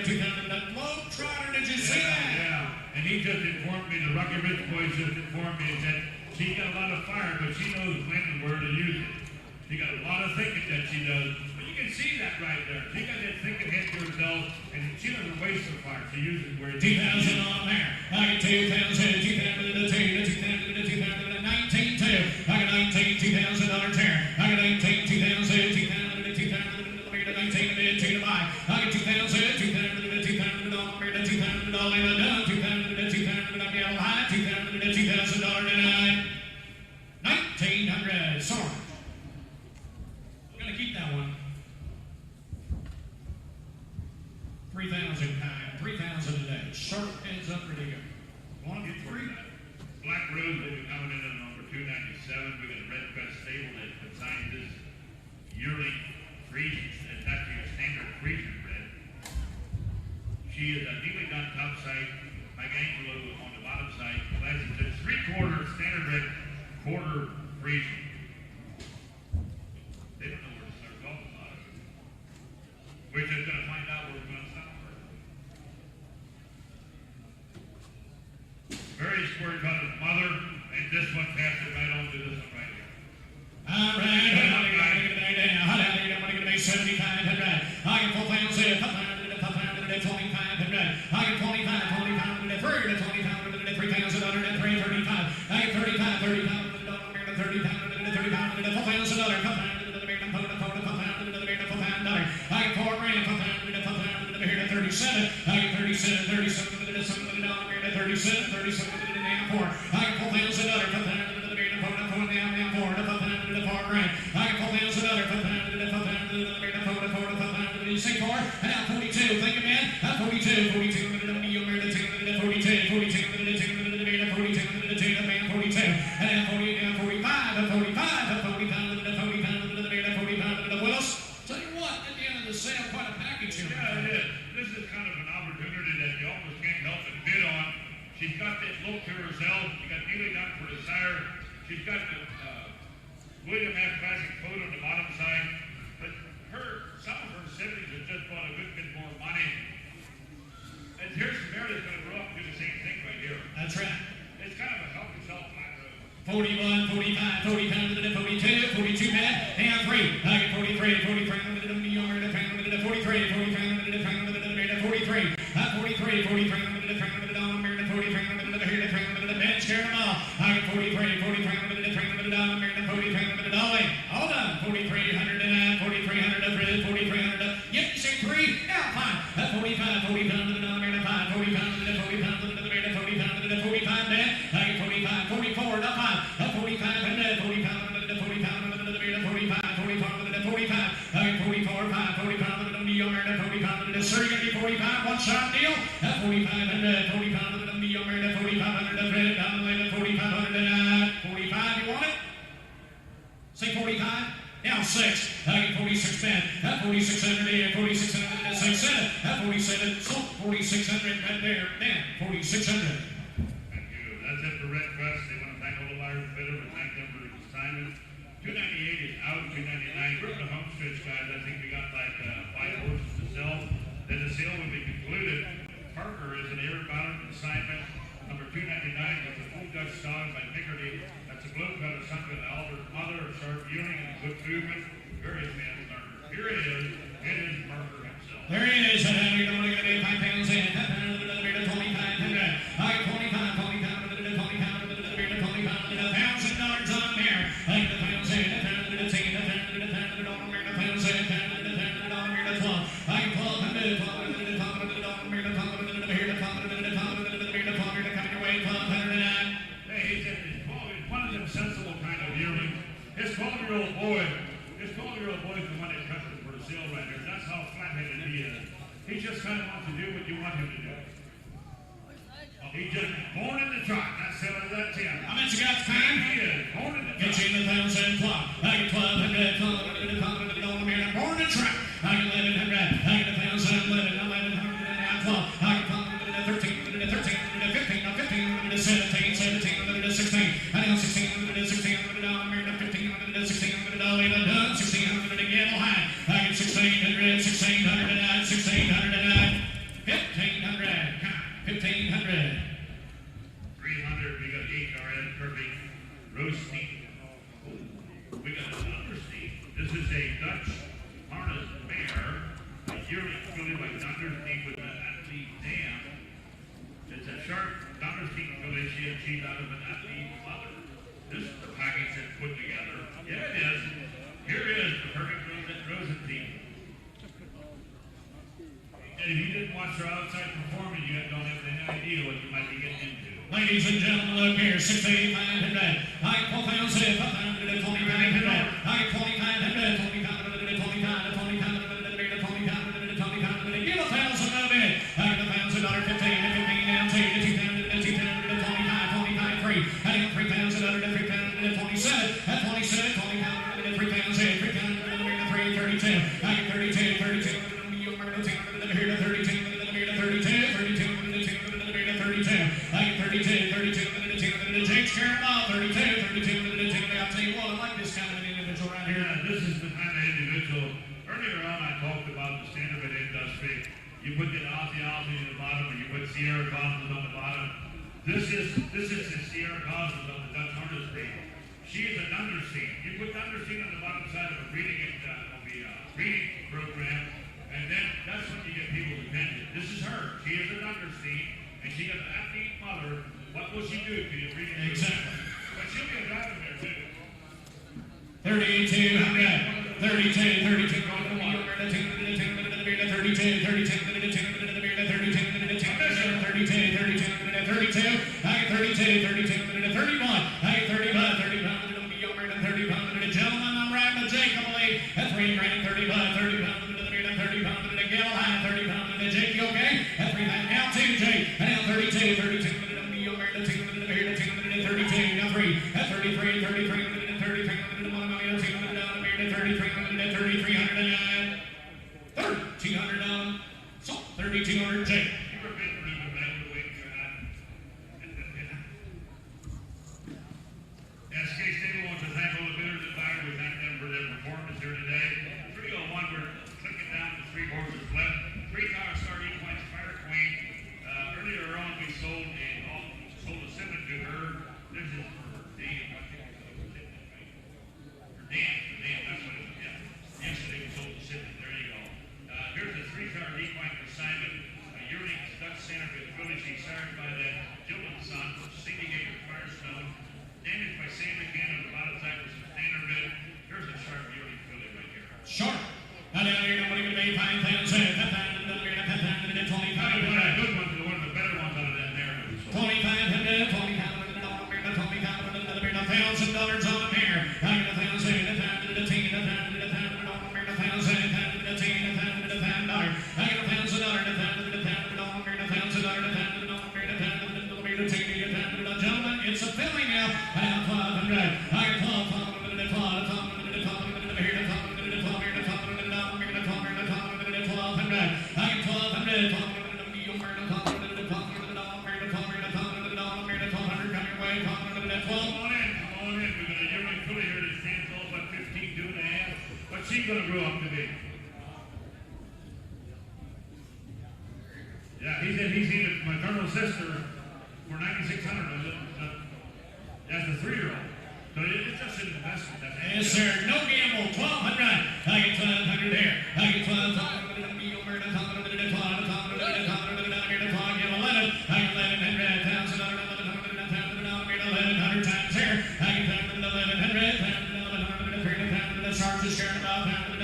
Globetrotter, did you see that? Yeah. And he just informed me, the Rocky Ridge boys just informed me that she's got a lot of fire, but she knows when and where to use it. She got a lot of thinking that she does. But you can see that right there. She got that thinking head to herself, and she doesn't waste the fire. She uses where it's 2,000 on there. I get 2,000. 19. 2. I get 19. $2,000 there. I get 19. 2,000. 19 to buy. I get 2,000. 2,000 all in a done. 2,000 I get a high. $2,000 tonight. 1,900. Sorry. We're gonna keep that one. 3,000 high. 3,000 a day. Sharp heads up, ready to go. Want to get 3? Black Rose will be coming in at number 296. quarter freezing. They don't know where to start talking about it. We're just going to find out where we're going to stop. Very square-cutted mother, and this one passed it right on to this one right here. All right, I'm going to make 7,500. I get 4,000, 500, 2,500. I get 25, 2,500, 3,000, 3,000, 335. I get 35, 35, I get 4 grand, 37. I get 37, 37, 37, 37, I get 4,000, 4 grand. I get 4,000, say 4, and now 42. Thank you, man. 42, 42, 42, 42, and now 45, 45, Willis. Tell you what, at the end of the sale, quite a package here. Yeah, it is. This is kind of an opportunity that the office can't help but bid on. She's got that look to herself. She got nearly done for the sire. She's got the William F. Classic coat on the bottom side. But some of her siblings have just bought a good bit more money. And here's Meredith's going to grow up and do the same thing right here. That's right. It's kind of a help yourself flat road. 41, 45, 40, 42, 42, man, and 3. I get 43, 43, New York, 43, 43, 43, 43, 43, man, scare them all. I get 43, 43, hold on, 4,300, 4,300, 4,300, yep, you say 3, now 5, 45, 45, 5, 45, man, I get 45, 44, now 5, 45, 45, I get 44, 5, 45, New York, 45, sir, you get 45, one shot deal, 45, 45, New York, 4,500, 4,500, 45, you want it? Say 45. Now 6. I get 46 men. 4,600 4,600 6 7. 47. So 4,600 right there. Man, 4,600. Thank you. That's it for Red Crest. They want to thank all the Irish bidders and thank them for the assignment. 298 is out. 299. We're the home stretch, guys. I think we got like 5 horses to sell. Then the sale will be concluded. Parker is an air-bound assignment. Number 299 was a full Dutch style by Picardie. That's a blue color son with Albert Mother, sharp viewing and good movement. Very man learner. Here it is. It is Parker himself. There he is. You're only going to be 5 pounds in. 2,500. I get 25, 1,000 on there. I get the pounds in. 12. I get 1,200. Hey, he's one of them sensible kind of yearling. His 12-year-old boy is the one that comes for the sale right there. That's how flat-headed he is. He just kind of wants to do what you want him to do. He's just born in the trot. That's him. How much you got time? He is born in the Get trot. you in the 1,000 clock. I get 1,200, 1,200 on the I'm born in the trap. I get 1,100. I get 1,000, 1,100 now 12. I get 1,200, 13, 15, 17, 16. I know 16, down there, 15, 16, done, 16 again. Ohio. I get 1,600, 1,609, 1,609, 1,500. 1,500. 300. We got 8 RN Kirby. Roasting. We got another Steve. This is a Dutch harness mare. A yearling filly by Dunderstein with an athlete dam. It's a sharp Dunderstein filly. She's out of an athlete mother. This is the package that's put together. Yeah, it is. Here is the perfect Rosenstein. And if you didn't watch her outside performing, you don't have any idea what you might be getting into. Ladies and gentlemen, look here, 6,500. I get 4,000, 500, 2,500. I get 2,500, 2,500, 2,500. Give 1,000 of it. I get 1,000, 15 down, 2,000, 25, 3. I get 3,000, 3,027, 27, 2,000, 3,000, 3,32. I get 32, 32. Here to 32, 32. I get 32, James Caramel, 32. you put the Aussie in the bottom, or you put Sierra Cosmos on the bottom. This is the Sierra Cosmos on the Dutch harness breed. She is an underseat. You put the underseat on the bottom side of a reading program, and then that's when you get people's attention. This is her. She is an underseat, and she got an athlete mother. What will she do to you? Exactly. But she'll be a driver there too. 3200, 32, 32, gentlemen, I'm riding the Jake, I believe. That's 3 grand, 35, 30 pounds, 30 pounds, a gallon high, 30 pounds, Jake, you okay? That's 3 pounds, now 2, Jake, now 32, 32, 32, now 3, that's 33, 33, 33, 3,200, so 3,200, Jake. You were bitten through the back of the weight you're not. SK Stable wants to thank all the bidders and buyers. We thank them for their performance here today. 301, we're clicking down to 3 horses left. 3-car start Equine Fire Queen. Earlier on, we sold a Simmons to her. This is for Dan. That's what it was. Yeah. Yesterday we sold the Simmons. There you go. Here's the 3-car Equine for Simon. Yearling Dutch Center for the village. He's started by that Gilman son from Syndicate Firestone. Damaged by Sam again on the bottom side with some standard red. Here's a sharp yearling filly right here. Sharp. Now down here, nobody going to be 5,000, 25, Good ones, one of the better ones out of that narrative. So. $2,500 on the pair. Gentlemen, it's a filly now. I got 1200. Here that stands all about 15, 2.5. What's she going to grow up to be? Yeah, he's seen his maternal sister for $9,600. That's a 3-year-old. So it's just an investment. Yes, sir. No gamble. 1,200. I get 1,200 there. I get 1,200. Charges sharing about $1,100.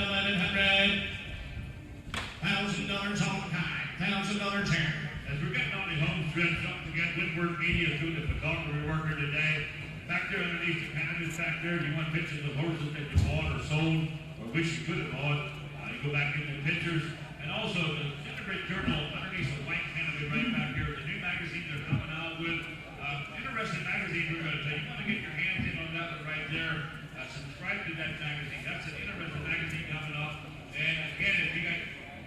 $1,000 on the kind. $1,000 here. As we're getting on the home stretch, don't forget Windward Media through the photography worker today. Back there underneath the canvas back there, if you want pictures of horses that you bought or sold or wish you could have bought, you go back into the pictures. And also the Integrate Journal underneath the white canopy right back here. The new magazine they're coming out with. Interesting magazine we're going to tell you. You want to get your hands in on that one right there. Subscribe to that magazine. That's an interesting magazine coming up. And again, if you got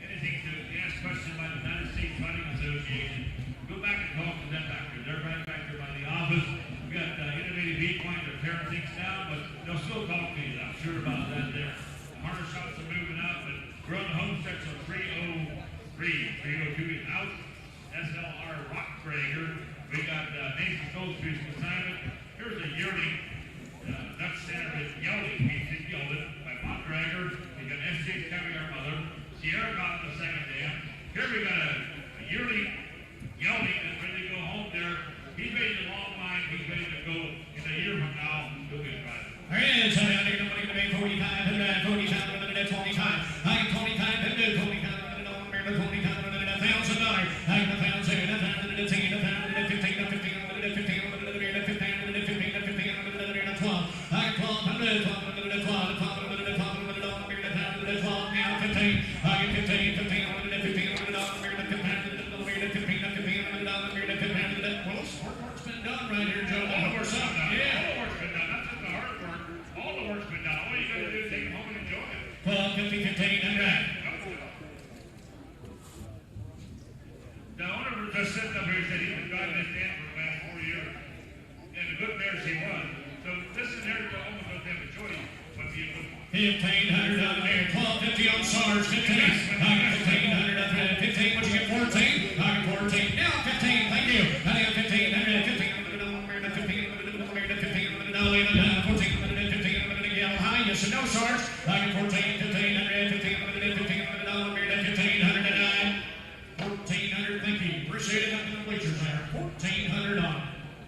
anything to ask questions by the United States Fighting Association, go back and talk to them back there. They're right back there by the office. We got innovative equine. They're tearing things down, but they'll still talk to you. I'm sure about that there. Harness shops are moving up, but we're on the home stretch on 303. 302 is out. SLR Rock Dragger. We got Nathan Stolzby's consignment. Here's a yearling. Dutch Center is Yelding. He's Yelding by Mont Dragger. We got SJ Caviar Mother. Sierra got the second dam. Here we got a yearling Yelding that's ready to go home there. He's ready to long line. He's ready to go in a year from now. He'll be driving. There is. Nobody going to pay 4,500. 4,500. 25. I get 2,500. 2,500. 1,000. I get 1,000. 1,000. Just sitting up here said he's been driving this Dan for the last 4 years. And a good mare she was. So this is there to almost don't have a choice. But be a good one. $1,500 on there. 1,250 on SARS. 15. 1,500 on there. 15. 1400, 1500 again. High, yes or no, Sarge? I get 14, 1500, 1500, 1500 dollars, 1509. 1400, thank you. Appreciate it up in the bleachers there. 1400 on.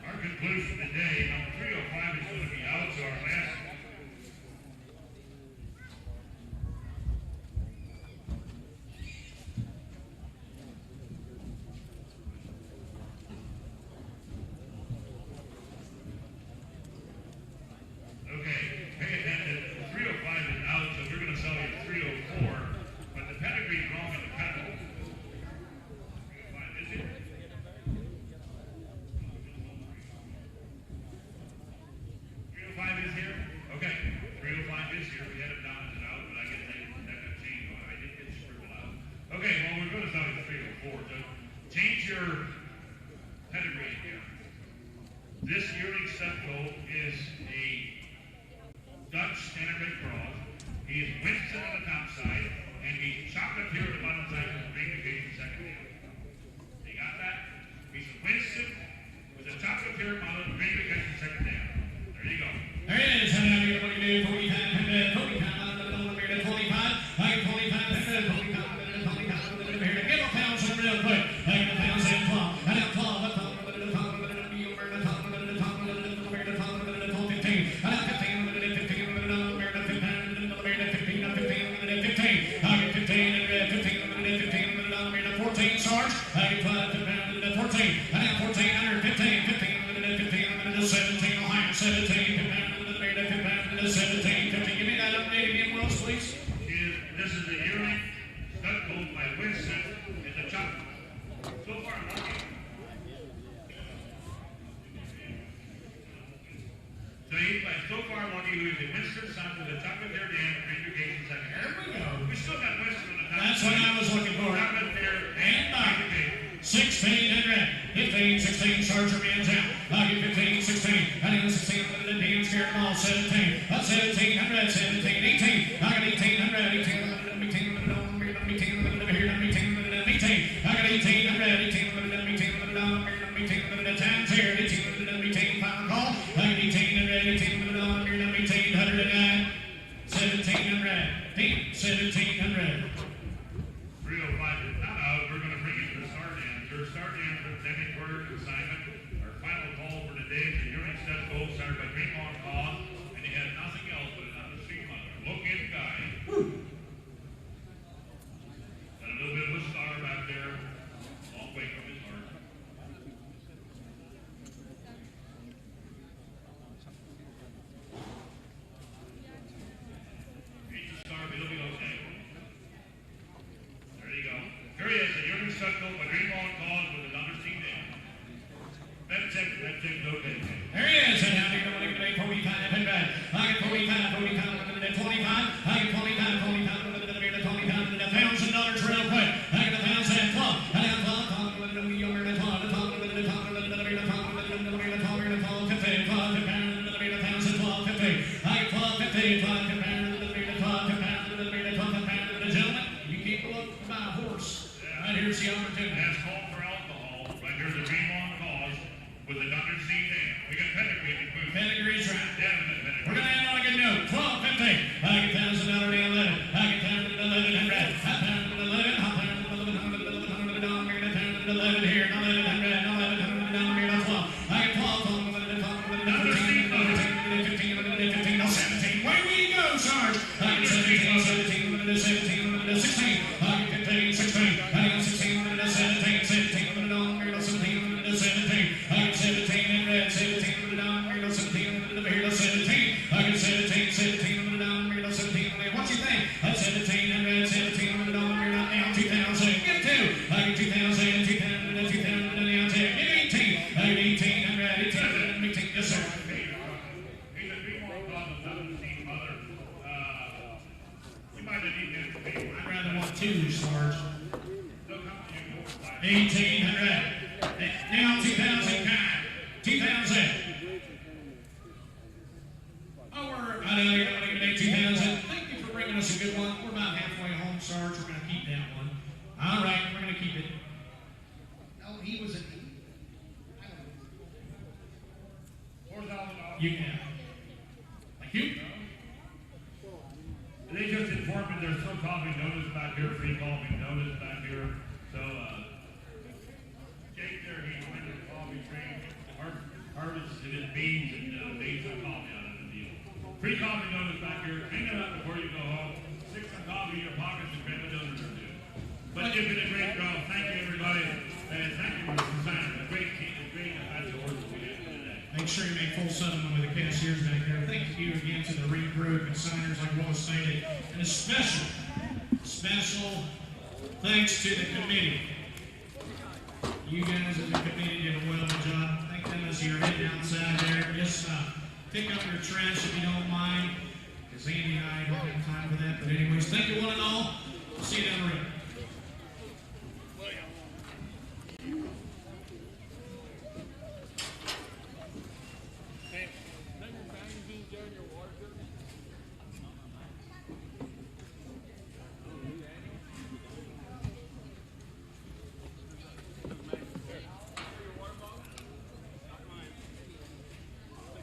Our conclusion today, number 305 is going to be out, so our last. Okay, pay attention. 305 is out, so we're going to sell you 304, but the pedigree's wrong in the pedal. 305 is it? 305 is here? Okay, 305 is here. We had it down as an out, but I guess that got changed. I did get scribbled out. Okay, well, we're going to sell you 304. So change your pedigree here. This yearling Sutco is a Dutch standard cross. He is Winston on the top side, and he's chocolate here at the bottom side with the green occasion second down. You got that? He's a Winston with a chocolate here model, green occasion second down. There you go. There it is. How do you want to do? 4500, 4500, 45. I get 4500, 4500, here to give a pound some real quick. I get a pound some plum. And a plum. Sarge, I get 14, and now 1400, 15, 1500, 17, Ohio, 17, 1500, 17, 50. Give me that update again, Wills, please. This is the yearling Sutco by Winston. It's a chocolate. So far, lucky. So far, lucky who's the Winston son with a chocolate hair dam, green occasion second. There we go. We still got Winston on the top. That's what I was looking for. Chocolate hair And back. 1600, 15, 16, Sarge remains out. I get 15, 16, and then 16, the damn scared ball, 17, 1700, 17, 18, I got 1800, 1800, 1800, 1800, here, 1800, 18, I got 1800, 1800, 1800, 1800, times here, 1800, 18, final call, I got 1800, 1800, here, 1809, 1700, 1700. 305 is not out. We're going to bring you to the start end. Your start end for the Demi Quarter consignment. Our final call for today is the yearling Sutco, started by Greenlawn Cause, and he had nothing else but another street mother. Look in, guy. Got a little bit of a star back there. Long way from his heart. Reach the star, it'll be okay. There you go. Here he is, the yearling Sutco by Greenlawn Cause with his undersea dam. That's it. Okay. There he is, and now you're going to get 45 and back. I get 45, 25, 25. I get 25, 25, 25, $1,000 real quick. I get 1,000 club. And now club, gentlemen, you keep looking for my horse. Right here's the opportunity. That's called for alcohol. Right here's the Greenlawn Cause with the undersea dam. We got pedigree in the booth. Pedigree's right. Yeah, pedigree. We're going to end on a good note. 12:50. I get $1,000 down 11. I get down to 1100. I pound to 11. I pound to 1100 down here. I pound to 11 here. 1100. 1100 down here. 12. I get 12. 15, 17. Where we go, Sarge? I get 17, 17, 17, 16. I get 15, 16. I get 16, 17, 17 down here. 17, 17. I get 17 in red. 17 down here. 17 here. 17. I get 17, 17 down here. 17. What you think? That's 17 in red. 17 down here. Now 2000. Get 2. I get 2000. 2000. 2000. Now 10. Get 18. I get 18 in red. 18. Yes, sir. He's a Greenlawn Cause with undersea mother. You might have needed to pay. I'd rather want 2, Sarge. They'll come to you for 5. 1800. Now 2000. 2000. Oh, we're out of here. I'm going to get 2000. Thank you for bringing us a good one. We're about halfway home, Sarge. We're going to keep that one. All right, we're going to keep it. No, he was a. $4,000. You can. donuts back here, free coffee and donuts back here. So, Jake there, he's winning the coffee train. Harvested his beans and made some coffee out of the deal. Free coffee and donuts back here. Hang it up before you go home. Stick some coffee in your pockets and grab a donut or two. But it's been a great draw. Thank you, everybody. And thank you for the sign. A great team, a great batch of horses we had today. Make sure you make full settlement with the cashiers back there. Thank you again to the ring crew and signers, like Will stated. And a special thanks to the committee. You guys as a committee did a well job. Thank them as you're heading outside there. Just pick up your trash if you don't mind. Because Andy and I don't have time for that. But anyways, thank you one and all. See you down the road.